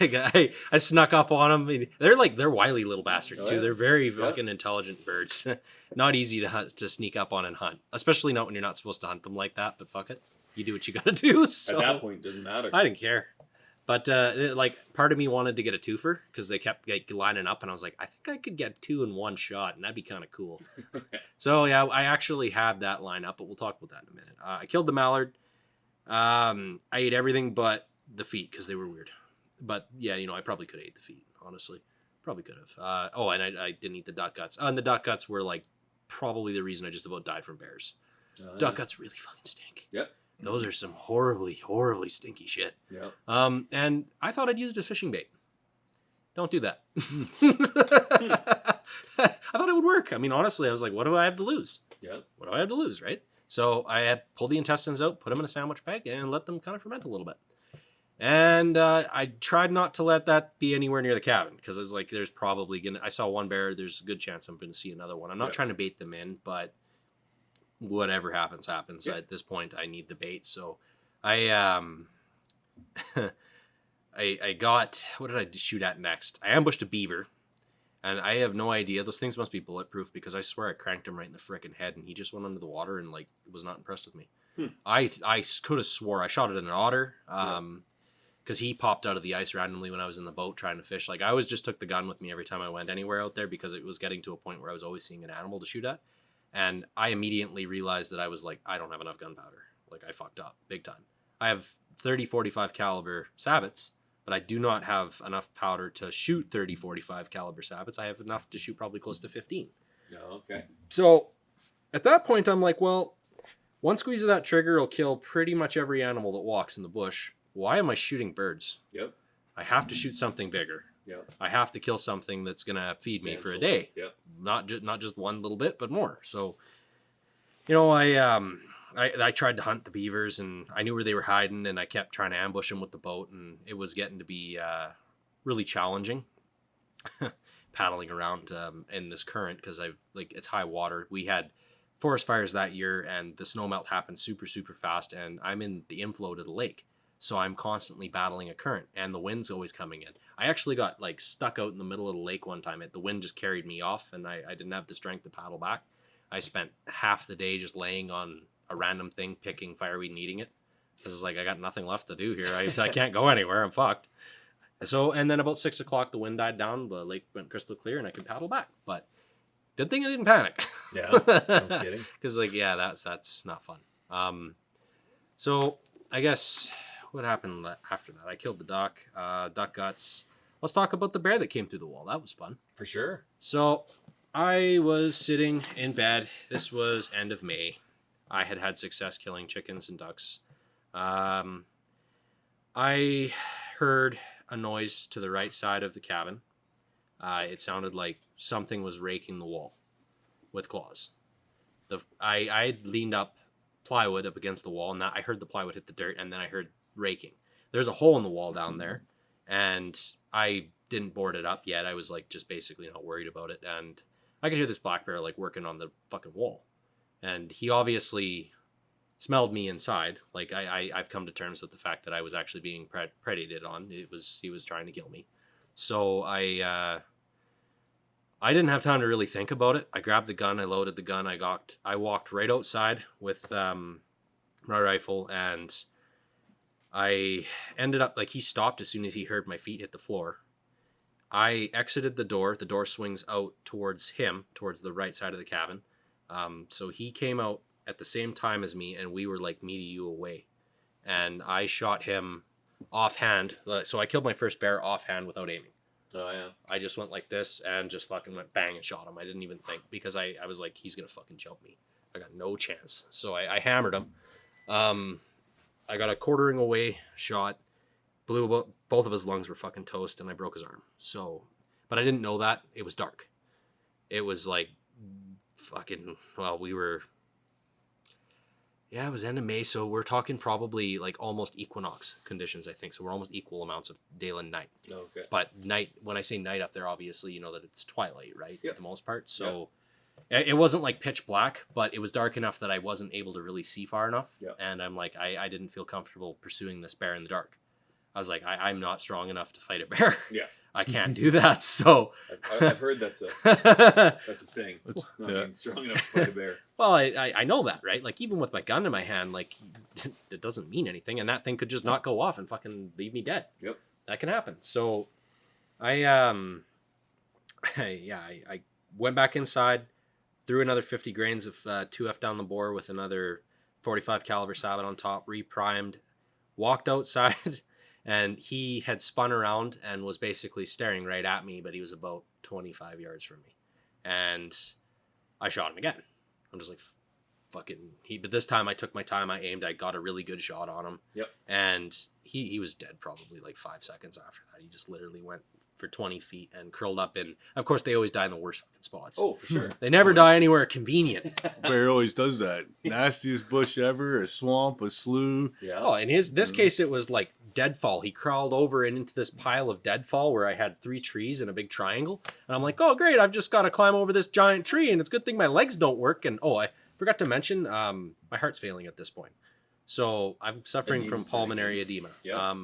I snuck up on them. I mean, they're wily little bastards too. They're very fucking intelligent birds. Not easy to sneak up on and hunt, especially not when you're not supposed to hunt them like that. But fuck it, you do what you gotta do. So at that point, it doesn't matter. I didn't care. But part of me wanted to get a twofer because they kept lining up, and I was like, I think I could get 2 in one shot, and that'd be kind of cool. So yeah, I actually had that line up, but we'll talk about that in a minute. I killed the mallard. I ate everything but the feet because they were weird. But yeah, you know, I probably could have ate the feet, honestly. Probably could have. And I didn't eat the duck guts. And the duck guts were like probably the reason I just about died from bears. Duck guts really fucking stink. Yep. Those are some horribly, horribly stinky shit. Yep. And I thought I'd use it as fishing bait. don't do that. I thought it would work. I mean, honestly, I was like, what do I have to lose? Yeah. What do I have to lose, right? So I had pulled the intestines out, put them in a sandwich bag, and let them kind of ferment a little bit. And I tried not to let that be anywhere near the cabin because I was like, there's probably going to... I saw one bear. There's a good chance I'm going to see another one. I'm not trying to bait them in, but whatever happens, happens. Yeah. At this point, I need the bait. So I I got... What did I shoot at next? I ambushed a beaver. And I have no idea. Those things must be bulletproof because I swear I cranked him right in the frickin' head and he just went under the water and like was not impressed with me. I could have swore I shot it at an otter because he popped out of the ice randomly when I was in the boat trying to fish. Like I just took the gun with me every time I went anywhere out there because it was getting to a point where I was always seeing an animal to shoot at. And I immediately realized that I was like, I don't have enough gunpowder. Like I fucked up big time. I have 30-45 caliber sabots. But I do not have enough powder to shoot 30-45 caliber sabots. I have enough to shoot probably close to 15. Oh, okay. So at that point, I'm like, well, one squeeze of that trigger will kill pretty much every animal that walks in the bush. Why am I shooting birds? Yep. I have to shoot something bigger. Yep. I have to kill something that's going to feed me for a day. Yep. Not just one little bit, but more. So, I tried to hunt the beavers and I knew where they were hiding and I kept trying to ambush them with the boat and it was getting to be really challenging paddling around in this current because it's high water. We had forest fires that year and the snow melt happened super, super fast and I'm in the inflow to the lake. So I'm constantly battling a current and the wind's always coming in. I actually got like stuck out in the middle of the lake one time. The wind just carried me off and I didn't have the strength to paddle back. I spent half the day just laying on a random thing, picking fireweed and eating it. Because it's like, I got nothing left to do here. I can't go anywhere. I'm fucked. And then about 6 o'clock, the wind died down. The lake went crystal clear and I could paddle back. But good thing I didn't panic. Yeah, no kidding. Because that's not fun. So I guess what happened after that? I killed the duck. Duck guts. Let's talk about the bear that came through the wall. That was fun. For sure. So I was sitting in bed. This was end of May. I had success killing chickens and ducks. I heard a noise to the right side of the cabin. It sounded like something was raking the wall with claws. I leaned up plywood up against the wall, and I heard the plywood hit the dirt, and then I heard raking. There's a hole in the wall down there, and I didn't board it up yet. I was like just basically not worried about it, and I could hear this black bear like working on the fucking wall. And he obviously smelled me inside. Like I've come to terms with the fact that I was actually being predated on. He was trying to kill me. So I didn't have time to really think about it. I grabbed the gun. I loaded the gun. I walked right outside with my rifle, and I ended up like he stopped as soon as he heard my feet hit the floor. I exited the door. The door swings out towards the right side of the cabin. So he came out at the same time as me and we were like me to you away. And I shot him offhand. So I killed my first bear offhand without aiming. Oh, yeah. I just went like this and just fucking went bang and shot him. I didn't even think because I was like, he's going to fucking jump me. I got no chance. So I hammered him. I got a quartering away shot. Blew both of his lungs were fucking toast and I broke his arm. So, but I didn't know that. It was dark. It was like, fucking, well, it was end of May, so we're talking probably like almost equinox conditions, I think. So we're almost equal amounts of day and night. Okay. But night, when I say night up there, obviously you know that it's twilight, right? Yep. For the most part. So it wasn't like pitch black, but it was dark enough that I wasn't able to really see far enough. Yep. And I'm like, I didn't feel comfortable pursuing this bear in the dark. I was like, I'm not strong enough to fight a bear. Yeah. I can't do that. So I've heard that's a thing. Not being strong enough to fight a bear. Well, I know that, right? Like even with my gun in my hand, like it doesn't mean anything, and that thing could just not go off and fucking leave me dead. Yep, that can happen. So I went back inside, threw another 50 grains of 2F down the bore with another 45 caliber sabot on top, reprimed, walked outside. And he had spun around and was basically staring right at me, but he was about 25 yards from me. And I shot him again. I'm just like, fucking... But this time I took my time, I aimed, I got a really good shot on him. Yep. And he was dead probably like 5 seconds after that. He just literally went for 20 feet and curled up in, of course, they always die in the worst fucking spots. Oh, for sure. They never die anywhere convenient. Bear always does that. Nastiest bush ever, a swamp, a slough. Yeah. Oh, in this case, it was like deadfall. He crawled over and into this pile of deadfall where I had 3 trees and a big triangle. And I'm like, oh, great. I've just got to climb over this giant tree. And it's a good thing my legs don't work. And I forgot to mention, my heart's failing at this point. So I'm suffering from pulmonary edema. Yeah.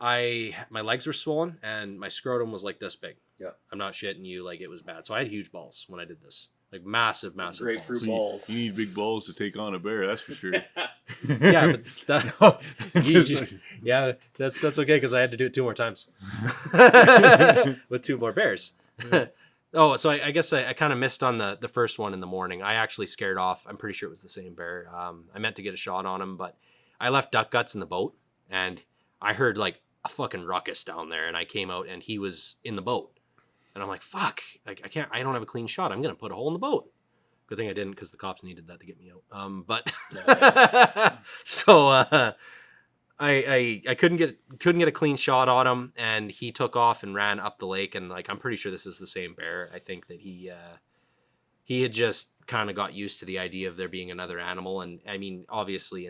My legs were swollen and my scrotum was like this big. Yeah. I'm not shitting you. Like, it was bad. So I had huge balls when I did this. Like, massive Grapefruit balls. balls. You need big balls to take on a bear, that's for sure. Yeah, but yeah, that's okay because I had to do it 2 more times with 2 more bears. So I guess I kind of missed on the first one in the morning. I actually scared off. I'm pretty sure it was the same bear. I meant to get a shot on him, but I left duck guts in the boat, and I heard like a fucking ruckus down there, and I came out and he was in the boat, and I'm like, fuck, like I don't have a clean shot. I'm gonna put a hole in the boat. Good thing I didn't because the cops needed that to get me out. But so I couldn't get a clean shot on him, and he took off and ran up the lake. And like, I'm pretty sure this is the same bear. I think that he had just kind of got used to the idea of there being another animal. And I mean, obviously,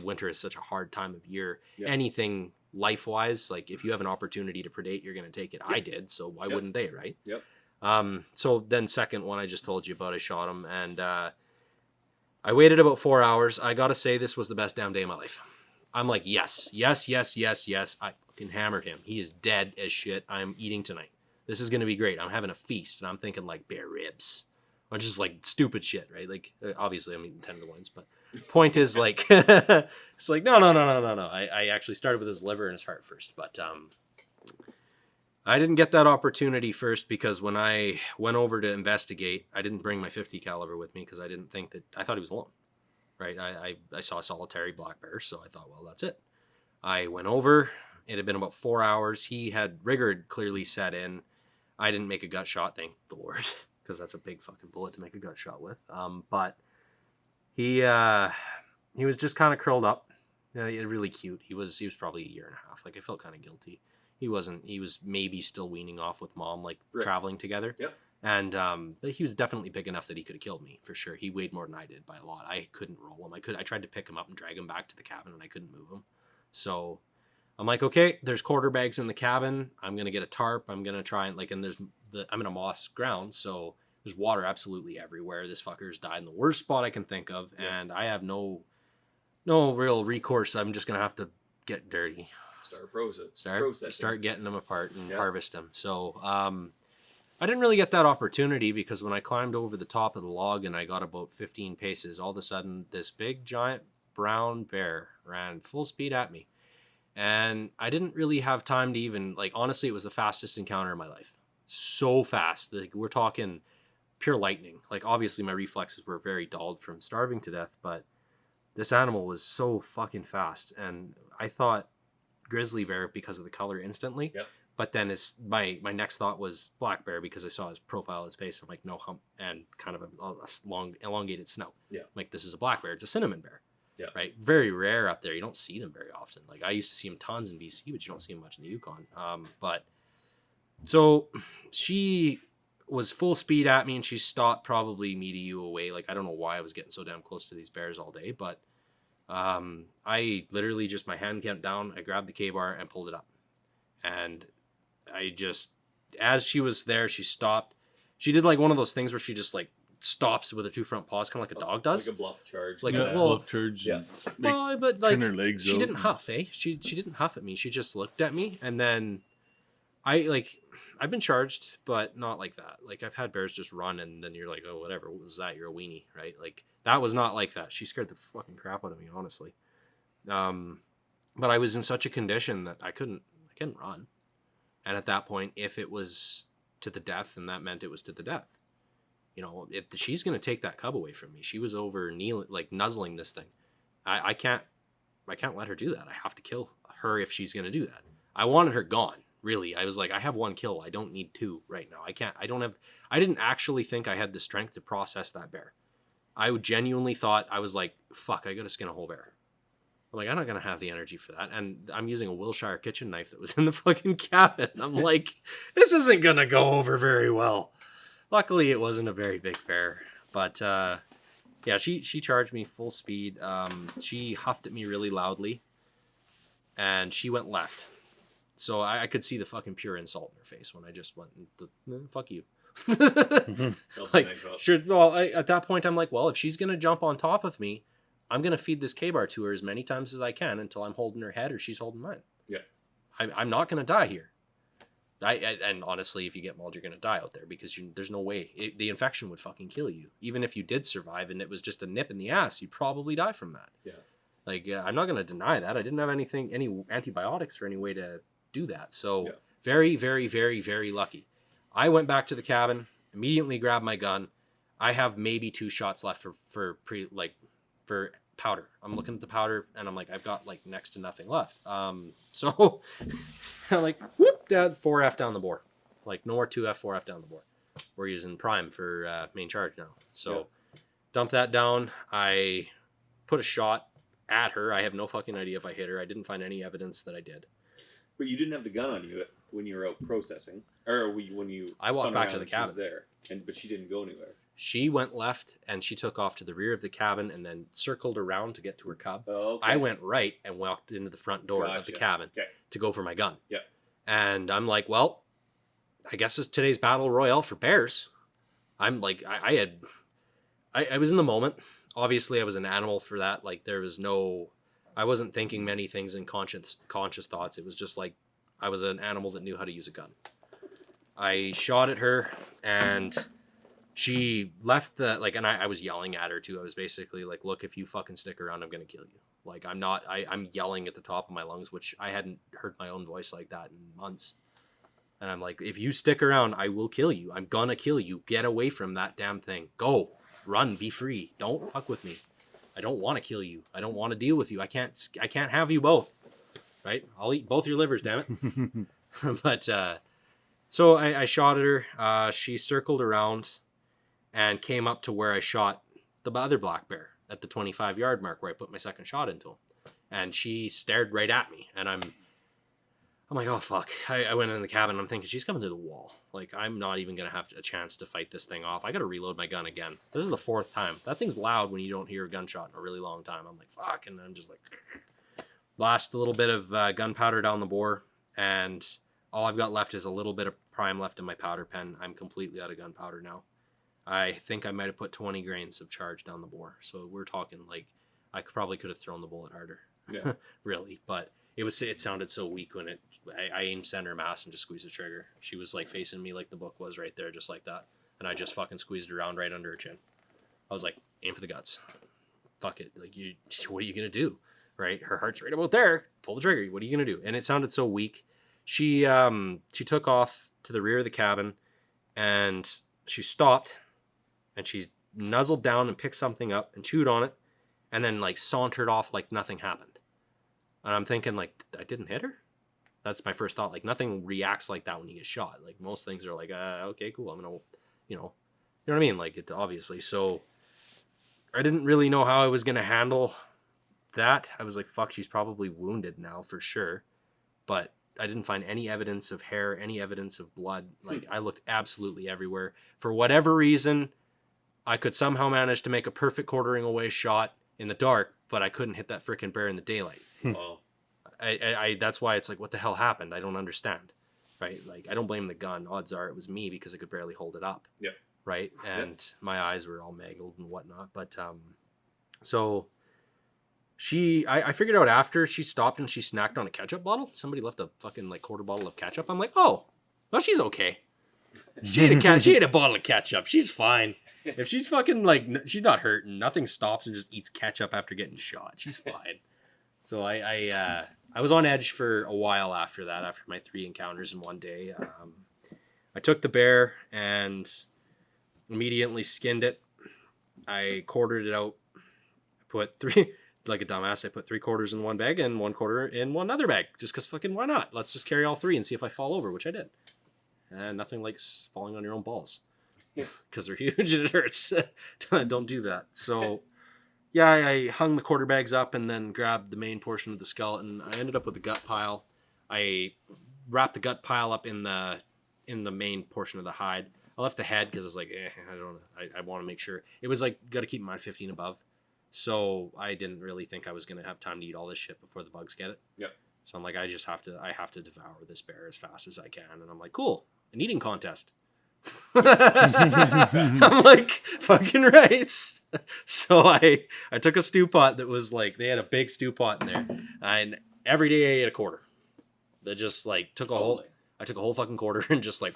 winter is such a hard time of year. Yep. Anything life wise, like if you have an opportunity to predate, you're going to take it. Yep. I did, so why wouldn't they, right? Yep. So then second one I just told you about, I shot him, and I waited about 4 hours. I gotta say, this was the best damn day of my life. I'm like, yes. I fucking hammered him. He is dead as shit. I'm eating tonight. This is gonna be great. I'm having a feast, and I'm thinking like bear ribs, or just like stupid shit, right? Like, obviously I'm eating tenderloins, but point is, like, it's like, no. I actually started with his liver and his heart first, but I didn't get that opportunity first because when I went over to investigate, I didn't bring my 50 caliber with me because I thought he was alone, right? I saw a solitary black bear, so I thought, well, that's it. I went over. It had been about 4 hours. He had rigor clearly set in. I didn't make a gut shot, thank the Lord, because that's a big fucking bullet to make a gut shot with. But he was just kind of curled up, really cute. He was probably 1.5 years. Like, I felt kind of guilty. He was maybe still weaning off with mom, like traveling together. Yep. And but he was definitely big enough that he could have killed me for sure. He weighed more than I did by a lot. I couldn't roll him. I tried to pick him up and drag him back to the cabin, and I couldn't move him. So I'm like, okay, there's quarter bags in the cabin. I'm gonna get a tarp. I'm gonna try and I'm in a moss ground, so there's water absolutely everywhere. This fucker's died in the worst spot I can think of, and I have no real recourse. I'm just gonna have to get dirty. Start getting them apart and harvest them. So I didn't really get that opportunity because when I climbed over the top of the log and I got about 15 paces, all of a sudden this big giant brown bear ran full speed at me. And I didn't really have time to even, like, honestly, it was the fastest encounter of my life. So fast. Like, we're talking pure lightning. Like, obviously my reflexes were very dulled from starving to death, but this animal was so fucking fast. And I thought grizzly bear because of the color instantly. Yep. But then my next thought was black bear because I saw his profile, his face. I'm like, no hump and kind of a long elongated snout. Yeah. Like, this is a black bear. It's a cinnamon bear. Yeah. Right. Very rare up there. You don't see them very often. Like, I used to see them tons in BC, but you don't see them much in the Yukon. But so she was full speed at me and she stopped probably me to you away. Like, I don't know why I was getting so damn close to these bears all day, but I literally just, my hand came down, I grabbed the K-bar and pulled it up. And I just, as she was there, she stopped. She did like one of those things where she just like stops with her 2 front paws, kind of like a dog does. Like a bluff charge. Like a bluff charge. Yeah. Well, but like, her legs she out. didn't huff, eh? She didn't huff at me. She just looked at me, and then I've been charged, but not like that. Like, I've had bears just run, and then you're like, oh, whatever. What was that? You're a weenie, right? Like, that was not like that. She scared the fucking crap out of me, honestly. But I was in such a condition that I couldn't run. And at that point, if it was to the death, then that meant it was to the death. You know, she's going to take that cub away from me. She was over nuzzling this thing. I can't let her do that. I have to kill her if she's going to do that. I wanted her gone. Really, I was like, I have 1 kill. I don't need 2 right now. I didn't actually think I had the strength to process that bear. I genuinely thought, I was like, fuck, I got to skin a whole bear. I'm like, I'm not going to have the energy for that. And I'm using a Wilshire kitchen knife that was in the fucking cabin. I'm like, this isn't going to go over very well. Luckily, it wasn't a very big bear. But, yeah, she charged me full speed. She huffed at me really loudly. And she went left. So I could see the fucking pure insult in her face when I just went, fuck you. Like, sure. Well, at that point, I'm like, well, if she's going to jump on top of me, I'm going to feed this K-bar to her as many times as I can until I'm holding her head or she's holding mine. Yeah. I'm not going to die here. And honestly, if you get mauled, you're going to die out there because there's no way. The infection would fucking kill you. Even if you did survive and it was just a nip in the ass, you'd probably die from that. Yeah. Like, I'm not going to deny that. I didn't have any antibiotics or any way to do that. So very, very, very, very lucky. I went back to the cabin, immediately grabbed my gun. I have maybe 2 shots left for powder. I'm looking at the powder and I'm like, I've got like next to nothing left. So like, whoop, dad, 4F down the bore. Like no more 2F, 4F down the bore. We're using prime for main charge now. So dump that down. I put a shot at her. I have no fucking idea if I hit her. I didn't find any evidence that I did. But you didn't have the gun on you when you were out processing, or when you. I walked back to the cabin. She was there, but she didn't go anywhere. She went left and she took off to the rear of the cabin and then circled around to get to her cub. Oh, okay. I went right and walked into the front door of the cabin to go for my gun. Yeah. And I'm like, well, I guess it's today's battle royale for bears. I'm like, I was in the moment. Obviously, I was an animal for that. Like, I wasn't thinking many things in conscious thoughts. It was just like I was an animal that knew how to use a gun. I shot at her and she left and I was yelling at her too. I was basically like, look, if you fucking stick around, I'm going to kill you. Like, I'm yelling at the top of my lungs, which I hadn't heard my own voice like that in months. And I'm like, if you stick around, I will kill you. I'm going to kill you. Get away from that damn thing. Go. Run. Be free. Don't fuck with me. I don't want to kill you. I don't want to deal with you. I can't have you both. Right? I'll eat both your livers, damn it. But, so I shot at her. She circled around and came up to where I shot the other black bear at the 25-yard mark where I put my second shot into him. And she stared right at me. And I'm like, oh, fuck. I went in the cabin. I'm thinking, she's coming to the wall. Like, I'm not even going to have a chance to fight this thing off. I got to reload my gun again. This is the 4th time. That thing's loud when you don't hear a gunshot in a really long time. I'm like, fuck. And I'm just like, blast a little bit of gunpowder down the bore. And all I've got left is a little bit of prime left in my powder pen. I'm completely out of gunpowder now. I think I might have put 20 grains of charge down the bore. So we're talking like I probably could have thrown the bullet harder. Yeah. Really. But it sounded so weak when I aimed center mass and just squeezed the trigger. She was like facing me like the book was right there, just like that. And I just fucking squeezed it around right under her chin. I was like, aim for the guts. Fuck it. Like, what are you going to do? Right? Her heart's right about there. Pull the trigger. What are you going to do? And it sounded so weak. She took off to the rear of the cabin and she stopped and she nuzzled down and picked something up and chewed on it and then like sauntered off like nothing happened. And I'm thinking like, I didn't hit her? That's my first thought. Like, nothing reacts like that when you get shot. Like, most things are like, okay, cool. I'm going to, you know what I mean? Like, it obviously. So I didn't really know how I was going to handle that. I was like, fuck, she's probably wounded now for sure. But I didn't find any evidence of hair, any evidence of blood. Like, I looked absolutely everywhere. For whatever reason, I could somehow manage to make a perfect quartering away shot in the dark, but I couldn't hit that freaking bear in the daylight. Wow. I that's why it's like, what the hell happened? I don't understand. Right? Like, I don't blame the gun. Odds are it was me because I could barely hold it up. Yeah. Right? And my eyes were all mangled and whatnot. But, so I figured out after she stopped and she snacked on a ketchup bottle. Somebody left a fucking like quarter bottle of ketchup. I'm like, oh, well, she's okay. She ate a bottle of ketchup. She's fine. If she's fucking like, she's not hurting. Nothing stops and just eats ketchup after getting shot. She's fine. So I was on edge for a while after that, after my 3 encounters in one day. I took the bear and immediately skinned it. I quartered it out. Put 3, like a dumbass, I put 3 quarters in one bag and 1 quarter in one other bag. Just because fucking why not? Let's just carry all 3 and see if I fall over, which I did. And nothing like falling on your own balls. Because they're huge and it hurts. Don't do that. So yeah, I hung the quarter bags up and then grabbed the main portion of the skeleton. I ended up with the gut pile. I wrapped the gut pile up in the main portion of the hide. I left the head because I was like, I want to make sure. It was like, got to keep mine 15 above. So I didn't really think I was going to have time to eat all this shit before the bugs get it. Yep. So I'm like, I have to devour this bear as fast as I can. And I'm like, cool, an eating contest. I'm like, fucking right. So I took a stew pot that was like, they had a big stew pot in there. And every day I ate a quarter. That just like I took a whole fucking quarter and just like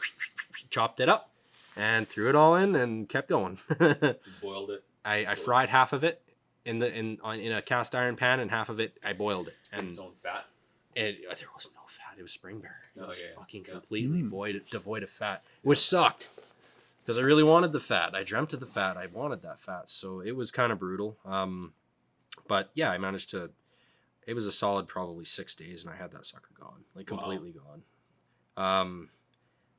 chopped it up and threw it all in and kept going. Boiled it. I fried half of it in a cast iron pan, and half of it I boiled it. And its own fat. And there was no fat. It was spring bear. It was fucking yeah. completely devoid of fat, which sucked because I really wanted the fat. I dreamt of the fat. I wanted that fat, so it was kind of brutal. But yeah, I managed to. It was a solid probably 6 days, and I had that sucker gone, like completely gone.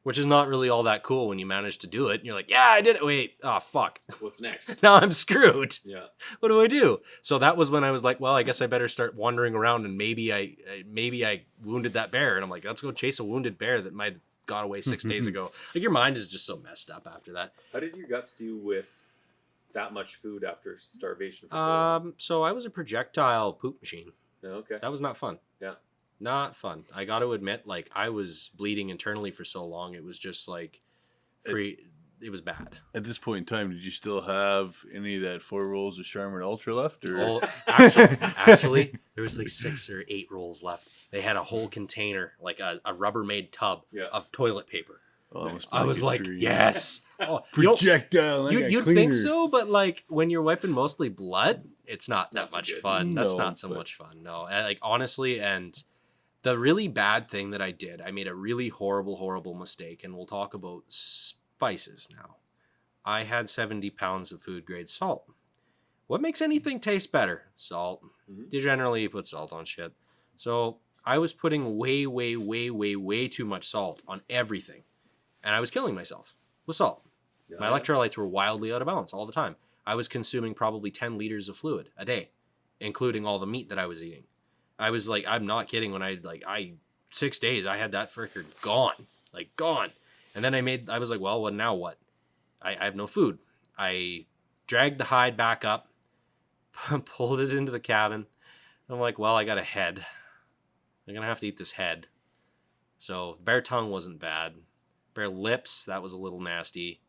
Which is not really all that cool when you manage to do it. And you're like, yeah, I did it. Wait, oh fuck. What's next? Now I'm screwed. Yeah. What do I do? So that was when I was like, well, I guess I better start wandering around, and maybe I wounded that bear, and I'm like, let's go chase a wounded bear that might have got away 6 days ago. Like, your mind is just so messed up after that. How did your guts do with that much food after starvation for so long? So I was a projectile poop machine. Okay. That was not fun. Yeah. Not fun. I got to admit, like, I was bleeding internally for so long. It was just like it was bad. At this point in time, did you still have any of that 4 rolls of Charmin Ultra left? Or? Oh, actually, there was like 6 or 8 rolls left. They had a whole container, like a Rubbermaid tub of toilet paper. Oh, I was like, yes. Oh, projectile. You'd think so, but like when you're wiping mostly blood, it's not that much fun. That's not so much fun. No, like honestly, and the really bad thing that I did, I made a really horrible mistake, and we'll talk about spices now. I had 70 pounds of food grade salt. What makes anything taste better? Salt. Mm-hmm. Generally, you put salt on shit. So I was putting way too much salt on everything. And I was killing myself with salt. Yeah. My electrolytes were wildly out of balance all the time. I was consuming probably 10 liters of fluid a day, including all the meat that I was eating. I was like, I'm not kidding. When 6 days, I had that fricker gone. And then I was like, well, now what? I have no food. I dragged the hide back up, pulled it into the cabin. I'm like, well, I got a head. I'm going to have to eat this head. So bear tongue wasn't bad. Bear lips, that was a little nasty.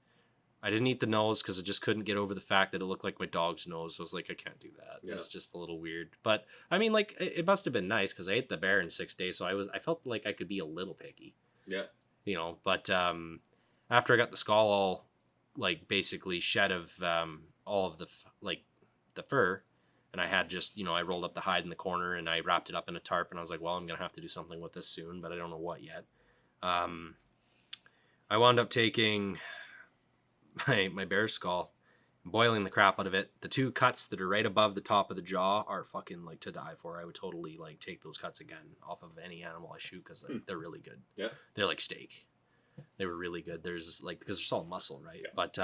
I didn't eat the nose because I just couldn't get over the fact that it looked like my dog's nose. I was like, I can't do that. Yeah. That's just a little weird. But I mean, like, it must have been nice because I ate the bear in 6 days, so I felt like I could be a little picky. Yeah. You know, but after I got the skull all like basically shed of all of the the fur, and I had just, I rolled up the hide in the corner and I wrapped it up in a tarp, and I was like, well, I'm gonna have to do something with this soon, but I don't know what yet. I wound up taking my bear skull, boiling the crap out of it. The 2 cuts that are right above the top of the jaw are fucking like to die for. I would totally like take those cuts again off of any animal I shoot because they're really good. Yeah, they're like steak. They were really good. There's like, because there's all muscle, right? Yeah. But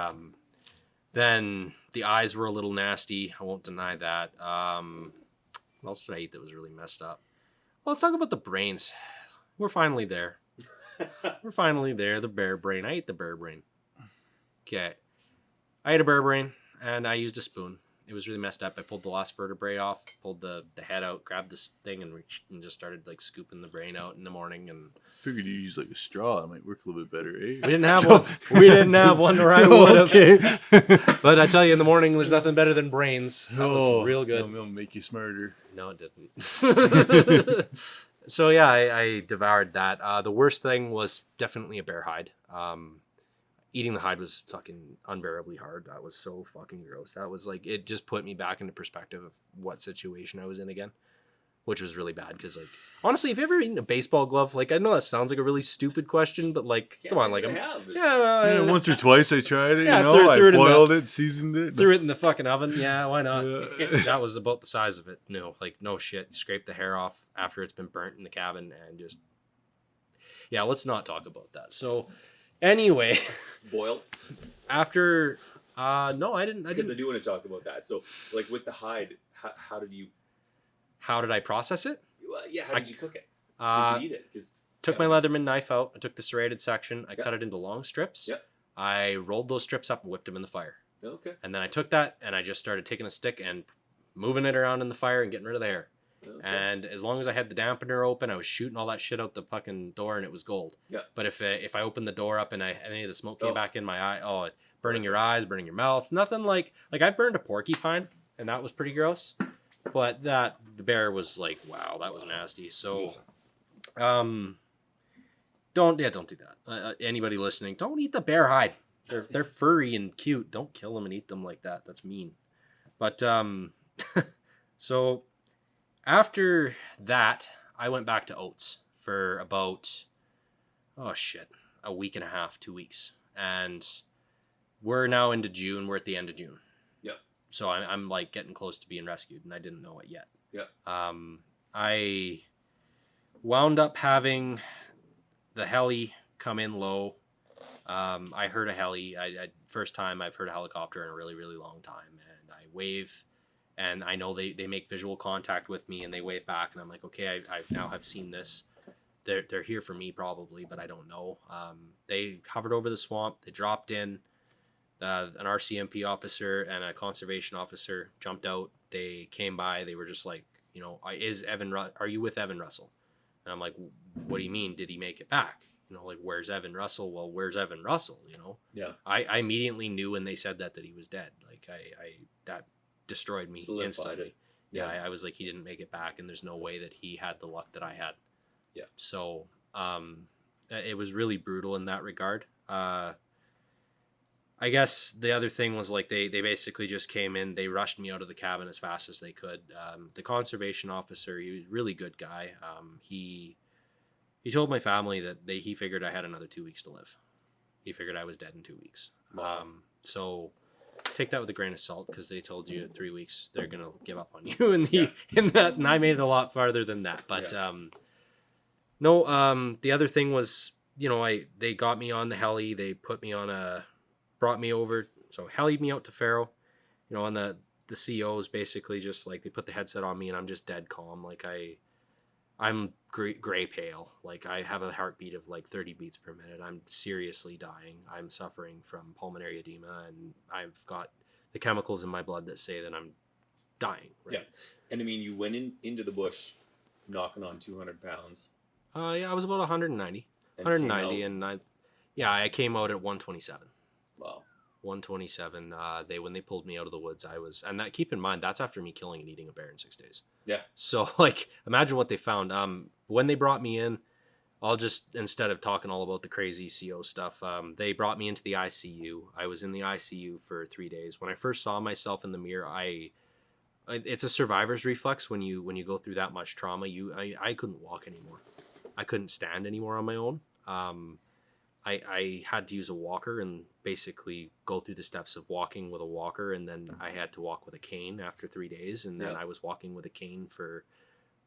then the eyes were a little nasty. I won't deny that. What else did I eat that was really messed up? Well, let's talk about the brains. We're finally there. We're finally there. The bear brain. I ate the bear brain. Okay. I ate a bear brain and I used a spoon. It was really messed up. I pulled the last vertebrae off, pulled the head out, grabbed this thing and just started like scooping the brain out in the morning. And figured you use like a straw. It might work a little bit better, eh? We didn't have one. We didn't have one where I would have. But I tell you, in the morning, there's nothing better than brains. That was real good. It'll make you smarter. No, it didn't. So yeah, I devoured that. The worst thing was definitely a bear hide. Eating the hide was fucking unbearably hard. That was so fucking gross. That was like, it just put me back into perspective of what situation I was in again, which was really bad. Because like, honestly, have you ever eaten a baseball glove? Like, I know that sounds like a really stupid question, but like, come on, like, once or twice I tried it. I boiled it, seasoned it, threw it in the fucking oven. Yeah, why not? That was about the size of it. No, like, no shit. Scrape the hair off after it's been burnt in the cabin and just, let's not talk about that. So. Anyway, boiled. After No, I didn't. Because I do want to talk about that. So, like with the hide, how did I process it? Well, yeah, how did you cook it? So you could eat it. Took my Leatherman knife out. I took the serrated section. I cut it into long strips. Yep. I rolled those strips up and whipped them in the fire. Okay. And then I took that and I just started taking a stick and moving it around in the fire and getting rid of the hair. Okay. And as long as I had the dampener open, I was shooting all that shit out the fucking door and it was gold. Yeah. But if I opened the door up and any of the smoke came back in my eye, burning your eyes, burning your mouth, nothing like I burned a porcupine and that was pretty gross. But the bear was like, wow, that was nasty. So, don't do that. Anybody listening, don't eat the bear hide. They're furry and cute. Don't kill them and eat them like that. That's mean. But so after that, I went back to oats for about a week and a half, 2 weeks, and we're now into June. We're at the end of June. Yeah. So I'm like getting close to being rescued, and I didn't know it yet. Yeah. I wound up having the heli come in low. I heard a heli. First time I've heard a helicopter in a really, really long time. And I wave, and I know they make visual contact with me, and they wave back, and I'm like, okay, I now have seen this. They're here for me probably, but I don't know. They hovered over the swamp. They dropped in. An RCMP officer and a conservation officer jumped out. They came by. They were just like, are you with Evan Russell? And I'm like, what do you mean? Did he make it back? Like, where's Evan Russell? Well, where's Evan Russell? Yeah. I immediately knew when they said that he was dead. Like, that destroyed me instantly. Yeah. I was like, he didn't make it back, and there's no way that he had the luck that I had. Yeah. So, it was really brutal in that regard. I guess the other thing was like they basically just came in. They rushed me out of the cabin as fast as they could. The conservation officer, he was a really good guy. He told my family that he figured I had another 2 weeks to live. He figured I was dead in 2 weeks. Wow. So take that with a grain of salt, because they told you in 3 weeks they're gonna give up on you. And I made it a lot farther than that. But the other thing was, they got me on the heli. They brought me over, so helied me out to Pharaoh. And the COs basically just like, they put the headset on me and I'm just dead calm. Like I'm gray pale. Like I have a heartbeat of like 30 beats per minute. I'm seriously dying. I'm suffering from pulmonary edema, and I've got the chemicals in my blood that say that I'm dying. Right? Yeah. And I mean, you went into the bush knocking on 200 pounds. Yeah, I was about 190. And 190, and I came out at 127. Wow. 127. When they pulled me out of the woods, keep in mind, that's after me killing and eating a bear in 6 days. Yeah. So like, imagine what they found. When they brought me in, I'll just, instead of talking all about the crazy CO stuff, they brought me into the ICU. I was in the ICU for 3 days. When I first saw myself in the mirror, it's a survivor's reflex. When you go through that much trauma, I couldn't walk anymore. I couldn't stand anymore on my own. I had to use a walker and basically go through the steps of walking with a walker, and then I had to walk with a cane after 3 days, and then I was walking with a cane for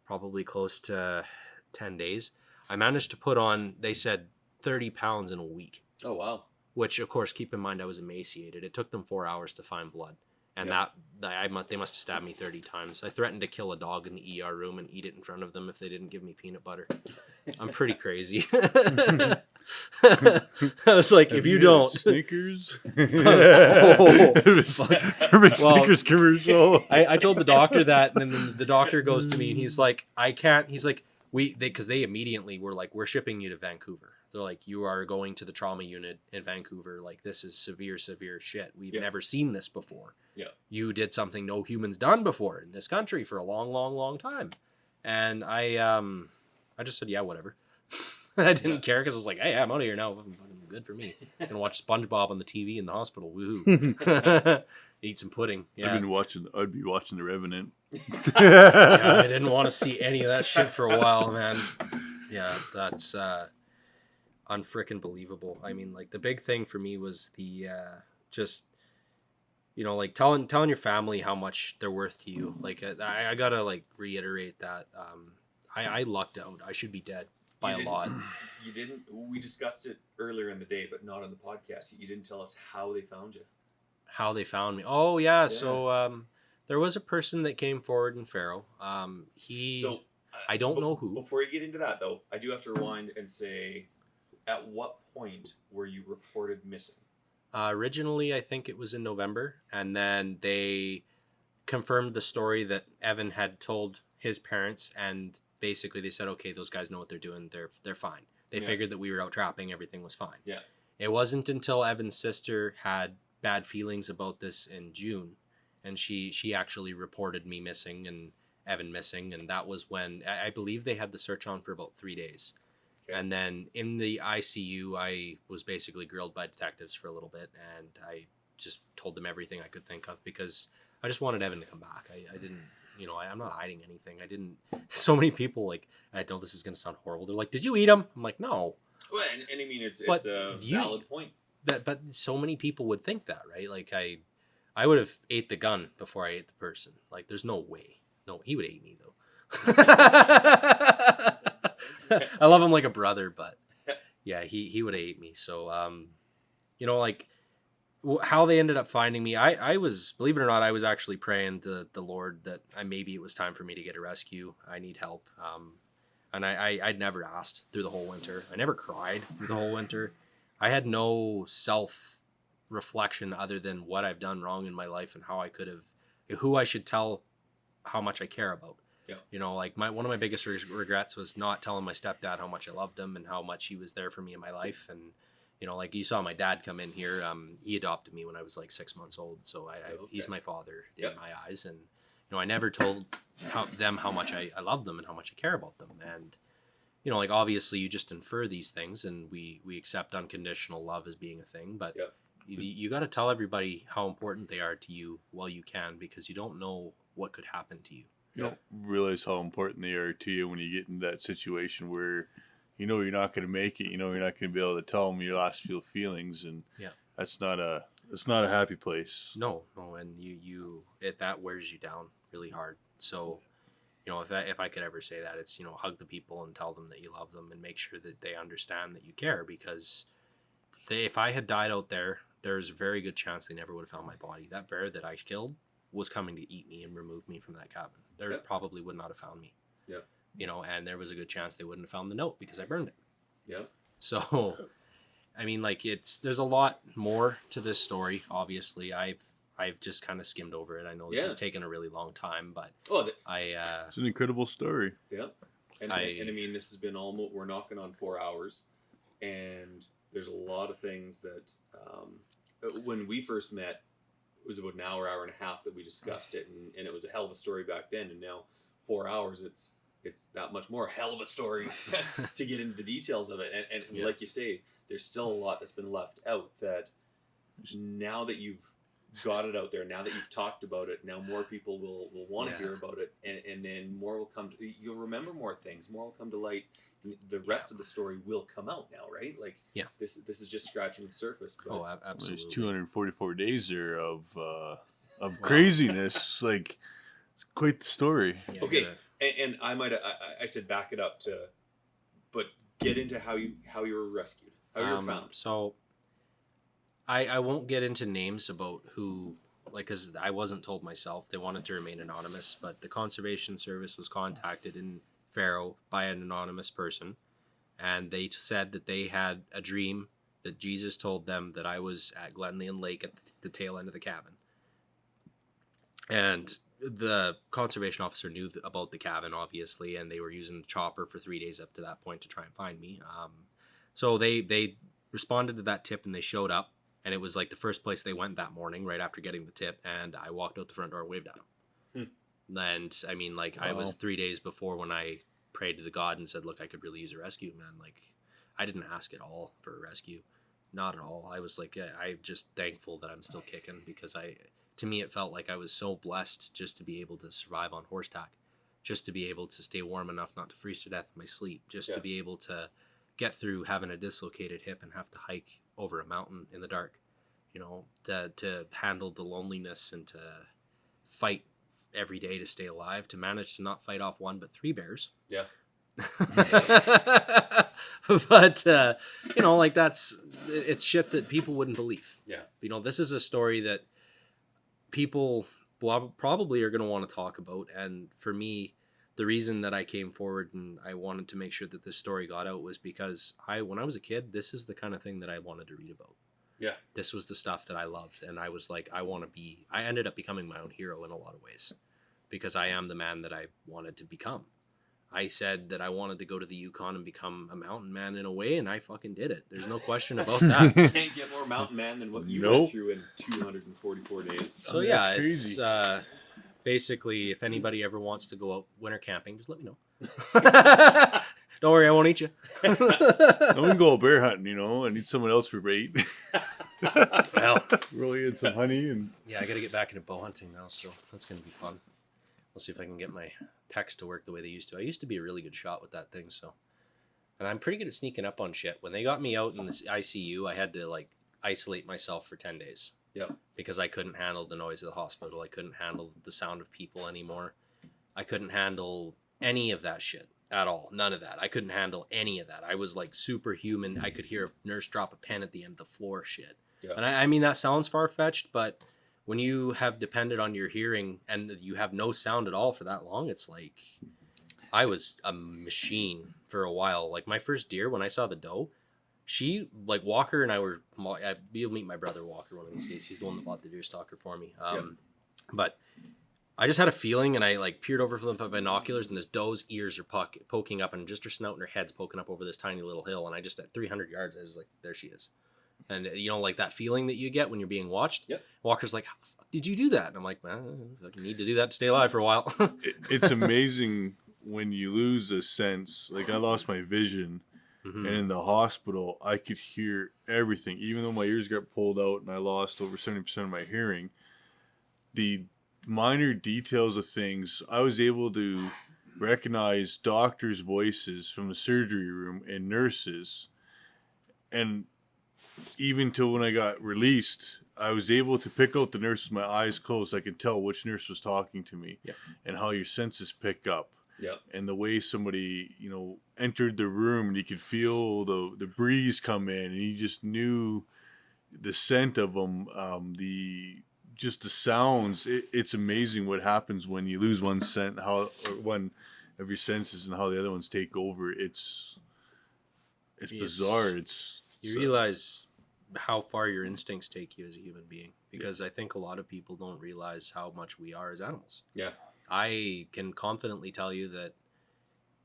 probably close to 10 days. I managed to put on, they said, 30 pounds in a week. Oh, wow. Which, of course, keep in mind, I was emaciated. It took them 4 hours to find blood. And they must have stabbed me 30 times. I threatened to kill a dog in the ER room and eat it in front of them if they didn't give me peanut butter. I'm pretty crazy. I was like, if you don't... Snickers? Snickers commercial. I told the doctor that, and then the doctor goes to me, and he's like, I can't... He's like, because they immediately were like, we're shipping you to Vancouver. They're like, you are going to the trauma unit in Vancouver. Like, this is severe shit. We've never seen this before. Yeah. You did something no human's done before in this country for a long, long, long time. And I just said, yeah, whatever. I didn't care, because I was like, hey, I'm out of here now. Good for me. I can watch SpongeBob on the TV in the hospital. Woohoo. Eat some pudding. Yeah. I'd be watching The Revenant. I didn't want to see any of that shit for a while, man. Yeah, that's unfrickin' believable. I mean, like, the big thing for me was the just, like telling your family how much they're worth to you. Like, I gotta like reiterate that I lucked out. I should be dead by a lot. You didn't. We discussed it earlier in the day, but not on the podcast. You didn't tell us how they found you. how they found me. Oh yeah. So there was a person that came forward in Pharaoh. I don't know who. Before you get into that though, I do have to rewind and say, at what point were you reported missing? Originally, I think it was in November, and then they confirmed the story that Evan had told his parents, and basically they said, okay, those guys know what they're doing. They're fine. They figured that we were out trapping. Everything was fine. Yeah. It wasn't until Evan's sister had bad feelings about this in June, and she actually reported me missing and Evan missing, and that was when I believe they had the search on for about 3 days. Okay. And then in the ICU, I was basically grilled by detectives for a little bit, and I just told them everything I could think of because I just wanted Evan to come back. I didn't, I'm not hiding anything. I didn't. So many people, like, I know this is going to sound horrible. They're like, "Did you eat him?" I'm like, "No." Well, and I mean, it's a valid point. But so many people would think that, right? Like, I would have ate the gun before I ate the person. Like, there's no way. No, he would eat me though. I love him like a brother, but yeah, he would have ate me. So, like how they ended up finding me, I was, believe it or not, I was actually praying to the Lord that maybe it was time for me to get a rescue. I need help. And I'd never asked through the whole winter. I never cried through the whole winter. I had no self reflection other than what I've done wrong in my life and how I could have, who I should tell how much I care about. Yeah. Like one of my biggest regrets was not telling my stepdad how much I loved him and how much he was there for me in my life. And, like you saw my dad come in here, he adopted me when I was like 6 months old. So he's my father in my eyes. And, I never told them how much I love them and how much I care about them. And, like obviously you just infer these things and we accept unconditional love as being a thing, but you got to tell everybody how important they are to you while you can, because you don't know what could happen to you. You don't realize how important they are to you when you get in that situation where you're not going to make it. You're not going to be able to tell them your last few feelings, and that's not a happy place. No, and that wears you down really hard. So, if I could ever say that, it's hug the people and tell them that you love them and make sure that they understand that you care, because if I had died out there, there's a very good chance they never would have found my body. That bear that I killed was coming to eat me and remove me from that cabin. They probably would not have found me. Yeah. And there was a good chance they wouldn't have found the note because I burned it. Yeah. So, I mean, like there's a lot more to this story. Obviously, I've just kind of skimmed over it. I know this has taken a really long time, but it's an incredible story. Yeah. And I mean, this has been we're knocking on 4 hours, and there's a lot of things that when we first met, it was about an hour and a half that we discussed it, and it was a hell of a story back then, and now 4 hours, it's that much more hell of a story to get into the details of it. And like you say, there's still a lot that's been left out that now that you've got it out there, now that you've talked about it, now more people will want to hear about it, and then more will come you'll remember more things, more will come to light. The rest of the story will come out now, right? Like this is just scratching the surface. But absolutely. There's 244 days there of craziness. Like, it's quite the story. Yeah, okay. And I said back it up but get into how you were rescued, how you were found. So I won't get into names about who, like, because I wasn't told myself. They wanted to remain anonymous, but the Conservation Service was contacted in Pharaoh by an anonymous person, and they said that they had a dream that Jesus told them that I was at Glenlyon Lake at the tail end of the cabin. And the conservation officer knew about the cabin, obviously, and they were using the chopper for 3 days up to that point to try and find me. So they responded to that tip, and they showed up, and it was like the first place they went that morning right after getting the tip, and I walked out the front door and waved at them. And I mean, like, I was 3 days before when I prayed to the God and said, look, I could really use a rescue, man. Like, I didn't ask at all for a rescue. Not at all. I was like, I'm just thankful that I'm still kicking, because to me, it felt like I was so blessed just to be able to survive on horse tack, just to be able to stay warm enough not to freeze to death in my sleep, just to be able to get through having a dislocated hip and have to hike over a mountain in the dark, to handle the loneliness and to fight every day to stay alive, to manage to not fight off one but 3 bears. Yeah. But like it's shit that people wouldn't believe. Yeah. This is a story that people probably are going to want to talk about. And for me, the reason that I came forward and I wanted to make sure that this story got out was because when I was a kid, this is the kind of thing that I wanted to read about. Yeah. This was the stuff that I loved. And I was like, I ended up becoming my own hero in a lot of ways because I am the man that I wanted to become. I said that I wanted to go to the Yukon and become a mountain man in a way, and I fucking did it. There's no question about that. You can't get more mountain man than what you went through in 244 days. So yeah, it's basically, if anybody ever wants to go out winter camping, just let me know. Don't worry, I won't eat you. I can go bear hunting, you know. I need someone else for bait. Well, really had some honey and yeah, I got to get back into bow hunting now, so that's going to be fun. We'll see if I can get my pecs to work the way they used to. I used to be a really good shot with that thing, so. And I'm pretty good at sneaking up on shit. When they got me out in the ICU, I had to like isolate myself for 10 days. Yeah. Because I couldn't handle the noise of the hospital. I couldn't handle the sound of people anymore. I couldn't handle any of that shit at all. None of that. I couldn't handle any of that. I was like superhuman. I could hear a nurse drop a pen at the end of the floor shit. Yeah. And I mean, that sounds far-fetched, but when you have depended on your hearing and you have no sound at all for that long, it's like I was a machine for a while. Like my first deer, when I saw the doe, she, like Walker and I were, you'll meet my brother Walker one of these days. He's the one that bought the deer stalker for me. But I just had a feeling, and I like peered over from the binoculars, and this doe's ears are poking up, and just her snout and her head's poking up over this tiny little hill. And I just, at 300 yards, I was like, there she is. And you know, like that feeling that you get when you're being watched. Yep. Walker's like, how the fuck did you do that? And I'm like, man, I need to do that to stay alive for a while. It's amazing when you lose a sense. Like I lost my vision, and in the hospital, I could hear everything, even though my ears got pulled out and I lost over 70% of my hearing. The minor details of things, I was able to recognize doctors' voices from the surgery room and nurses, and even till when I got released, I was able to pick out the nurse with my eyes closed. I could tell which nurse was talking to me, and how your senses pick up, and the way somebody, you know, entered the room, and you could feel the breeze come in, and you just knew the scent of them, the sounds. It's amazing what happens when you lose one scent, one of your senses, and how the other ones take over. It's bizarre. You realize how far your instincts take you as a human being, because I think a lot of people don't realize how much we are as animals. Yeah. I can confidently tell you that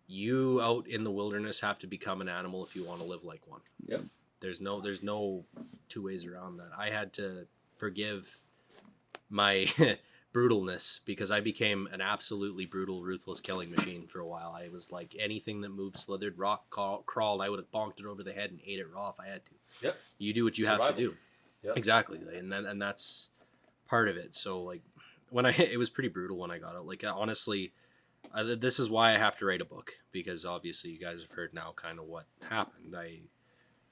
you out in the wilderness have to become an animal if you want to live like one. Yeah. There's no two ways around that. I had to forgive my brutalness because I became an absolutely brutal, ruthless killing machine for a while. I was like, anything that moved, slithered, rock, crawled, I would have bonked it over the head and ate it raw if I had to. Yep. You do what you have to do. Yep. Exactly. And that's part of it. So like it was pretty brutal when I got out. Like honestly, this is why I have to write a book, because obviously you guys have heard now kind of what happened.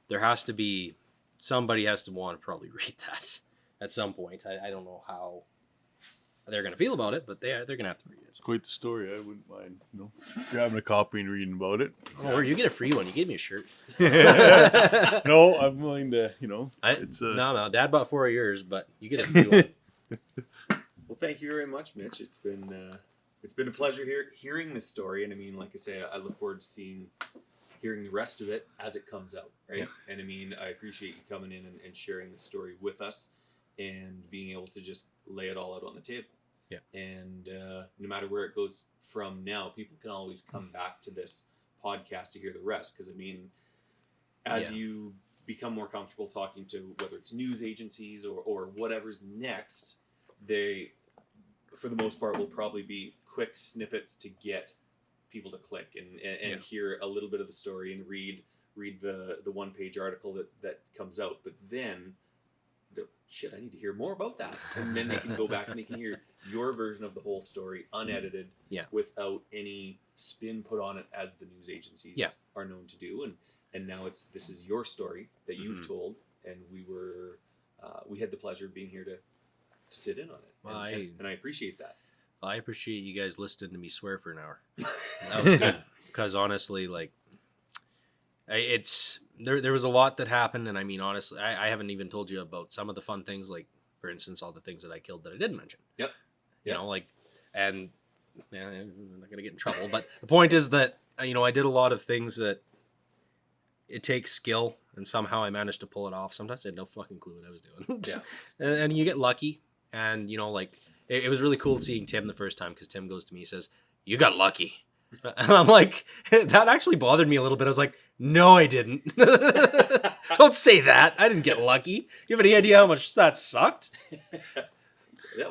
There has to be, somebody has to want to probably read that at some point. I don't know how they're going to feel about it, but they're going to have to read it. It's quite the story. I wouldn't mind, grabbing a copy and reading about it. Exactly. Oh, you get a free one. You gave me a shirt. No, I'm willing to, it's No, Dad bought 4 of yours, but you get a free one. Well, thank you very much, Mitch. It's been a pleasure hearing this story, and I mean, like I say, I look forward to hearing the rest of it as it comes out, right? Yeah. And I mean, I appreciate you coming in and sharing the story with us and being able to just lay it all out on the table. Yeah. And no matter where it goes from now, people can always come back to this podcast to hear the rest. Because I mean, as you become more comfortable talking to whether it's news agencies or whatever's next, they, for the most part, will probably be quick snippets to get people to click and hear a little bit of the story and read the one-page article that comes out. But then, I need to hear more about that. And then they can go back and they can hear your version of the whole story, unedited, without any spin put on it as the news agencies are known to do. And now this is your story that you've told, and we had the pleasure of being here to sit in on it. Well, and I appreciate that. I appreciate you guys listening to me swear for an hour. That was good. Because honestly, like, there was a lot that happened, and I mean, honestly, I haven't even told you about some of the fun things. Like, for instance, all the things that I killed that I didn't mention. Yep. You know, like, and man, I'm not gonna get in trouble, but the point is that I did a lot of things that it takes skill, and somehow I managed to pull it off. Sometimes I had no fucking clue what I was doing. Yeah. and you get lucky, and like it was really cool seeing Tim the first time, because Tim goes to me, he says, "You got lucky," and I'm like, that actually bothered me a little bit. I was like, "No, I didn't." Don't say that. I didn't get lucky. You have any idea how much that sucked?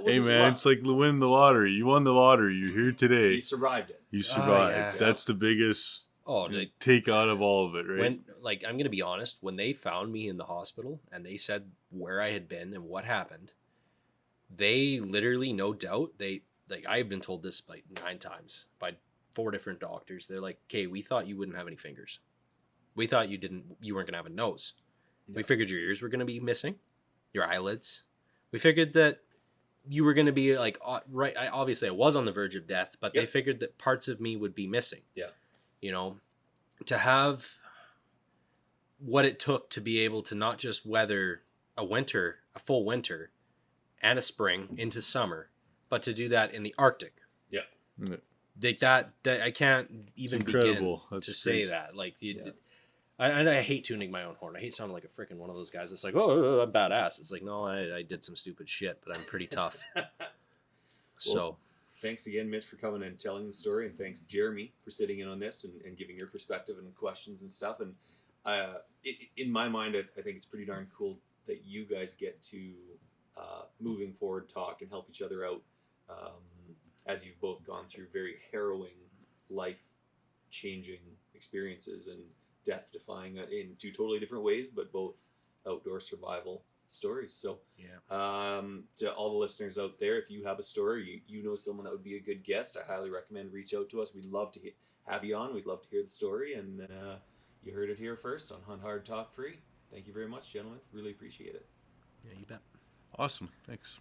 Hey man, it's like winning the lottery. You won the lottery. You're here today. You survived it. You survived. Yeah. That's the biggest like, take out of all of it, right? When, like, I'm gonna be honest, when they found me in the hospital and they said where I had been and what happened, they literally, no doubt, I've been told this like 9 times by 4 different doctors. They're like, "Okay, we thought you wouldn't have any fingers. We thought you weren't gonna have a nose. We figured your ears were gonna be missing, your eyelids. We figured that you were going to be like, right. Obviously I was on the verge of death, but they figured that parts of me would be missing." Yeah. To have what it took to be able to not just weather a full winter and a spring into summer, but to do that in the Arctic. Yeah. That I can't even begin to say that. Like, I hate tuning my own horn. I hate sounding like a freaking one of those guys that's like, "Oh, I'm badass." It's like, no, I did some stupid shit, but I'm pretty tough. So, thanks again, Mitch, for coming and telling the story, and thanks, Jeremy, for sitting in on this and giving your perspective and questions and stuff. And in my mind, I think it's pretty darn cool that you guys get to moving forward talk and help each other out as you've both gone through very harrowing, life-changing experiences and death-defying in 2 totally different ways, but both outdoor survival stories. So to all the listeners out there, if you have a story, you know someone that would be a good guest, I highly recommend reach out to us. We'd love to have you on. We'd love to hear the story, and you heard it here first on Hunt Hard Talk Free. Thank you very much, gentlemen. Really appreciate it. Yeah, you bet. Awesome. Thanks.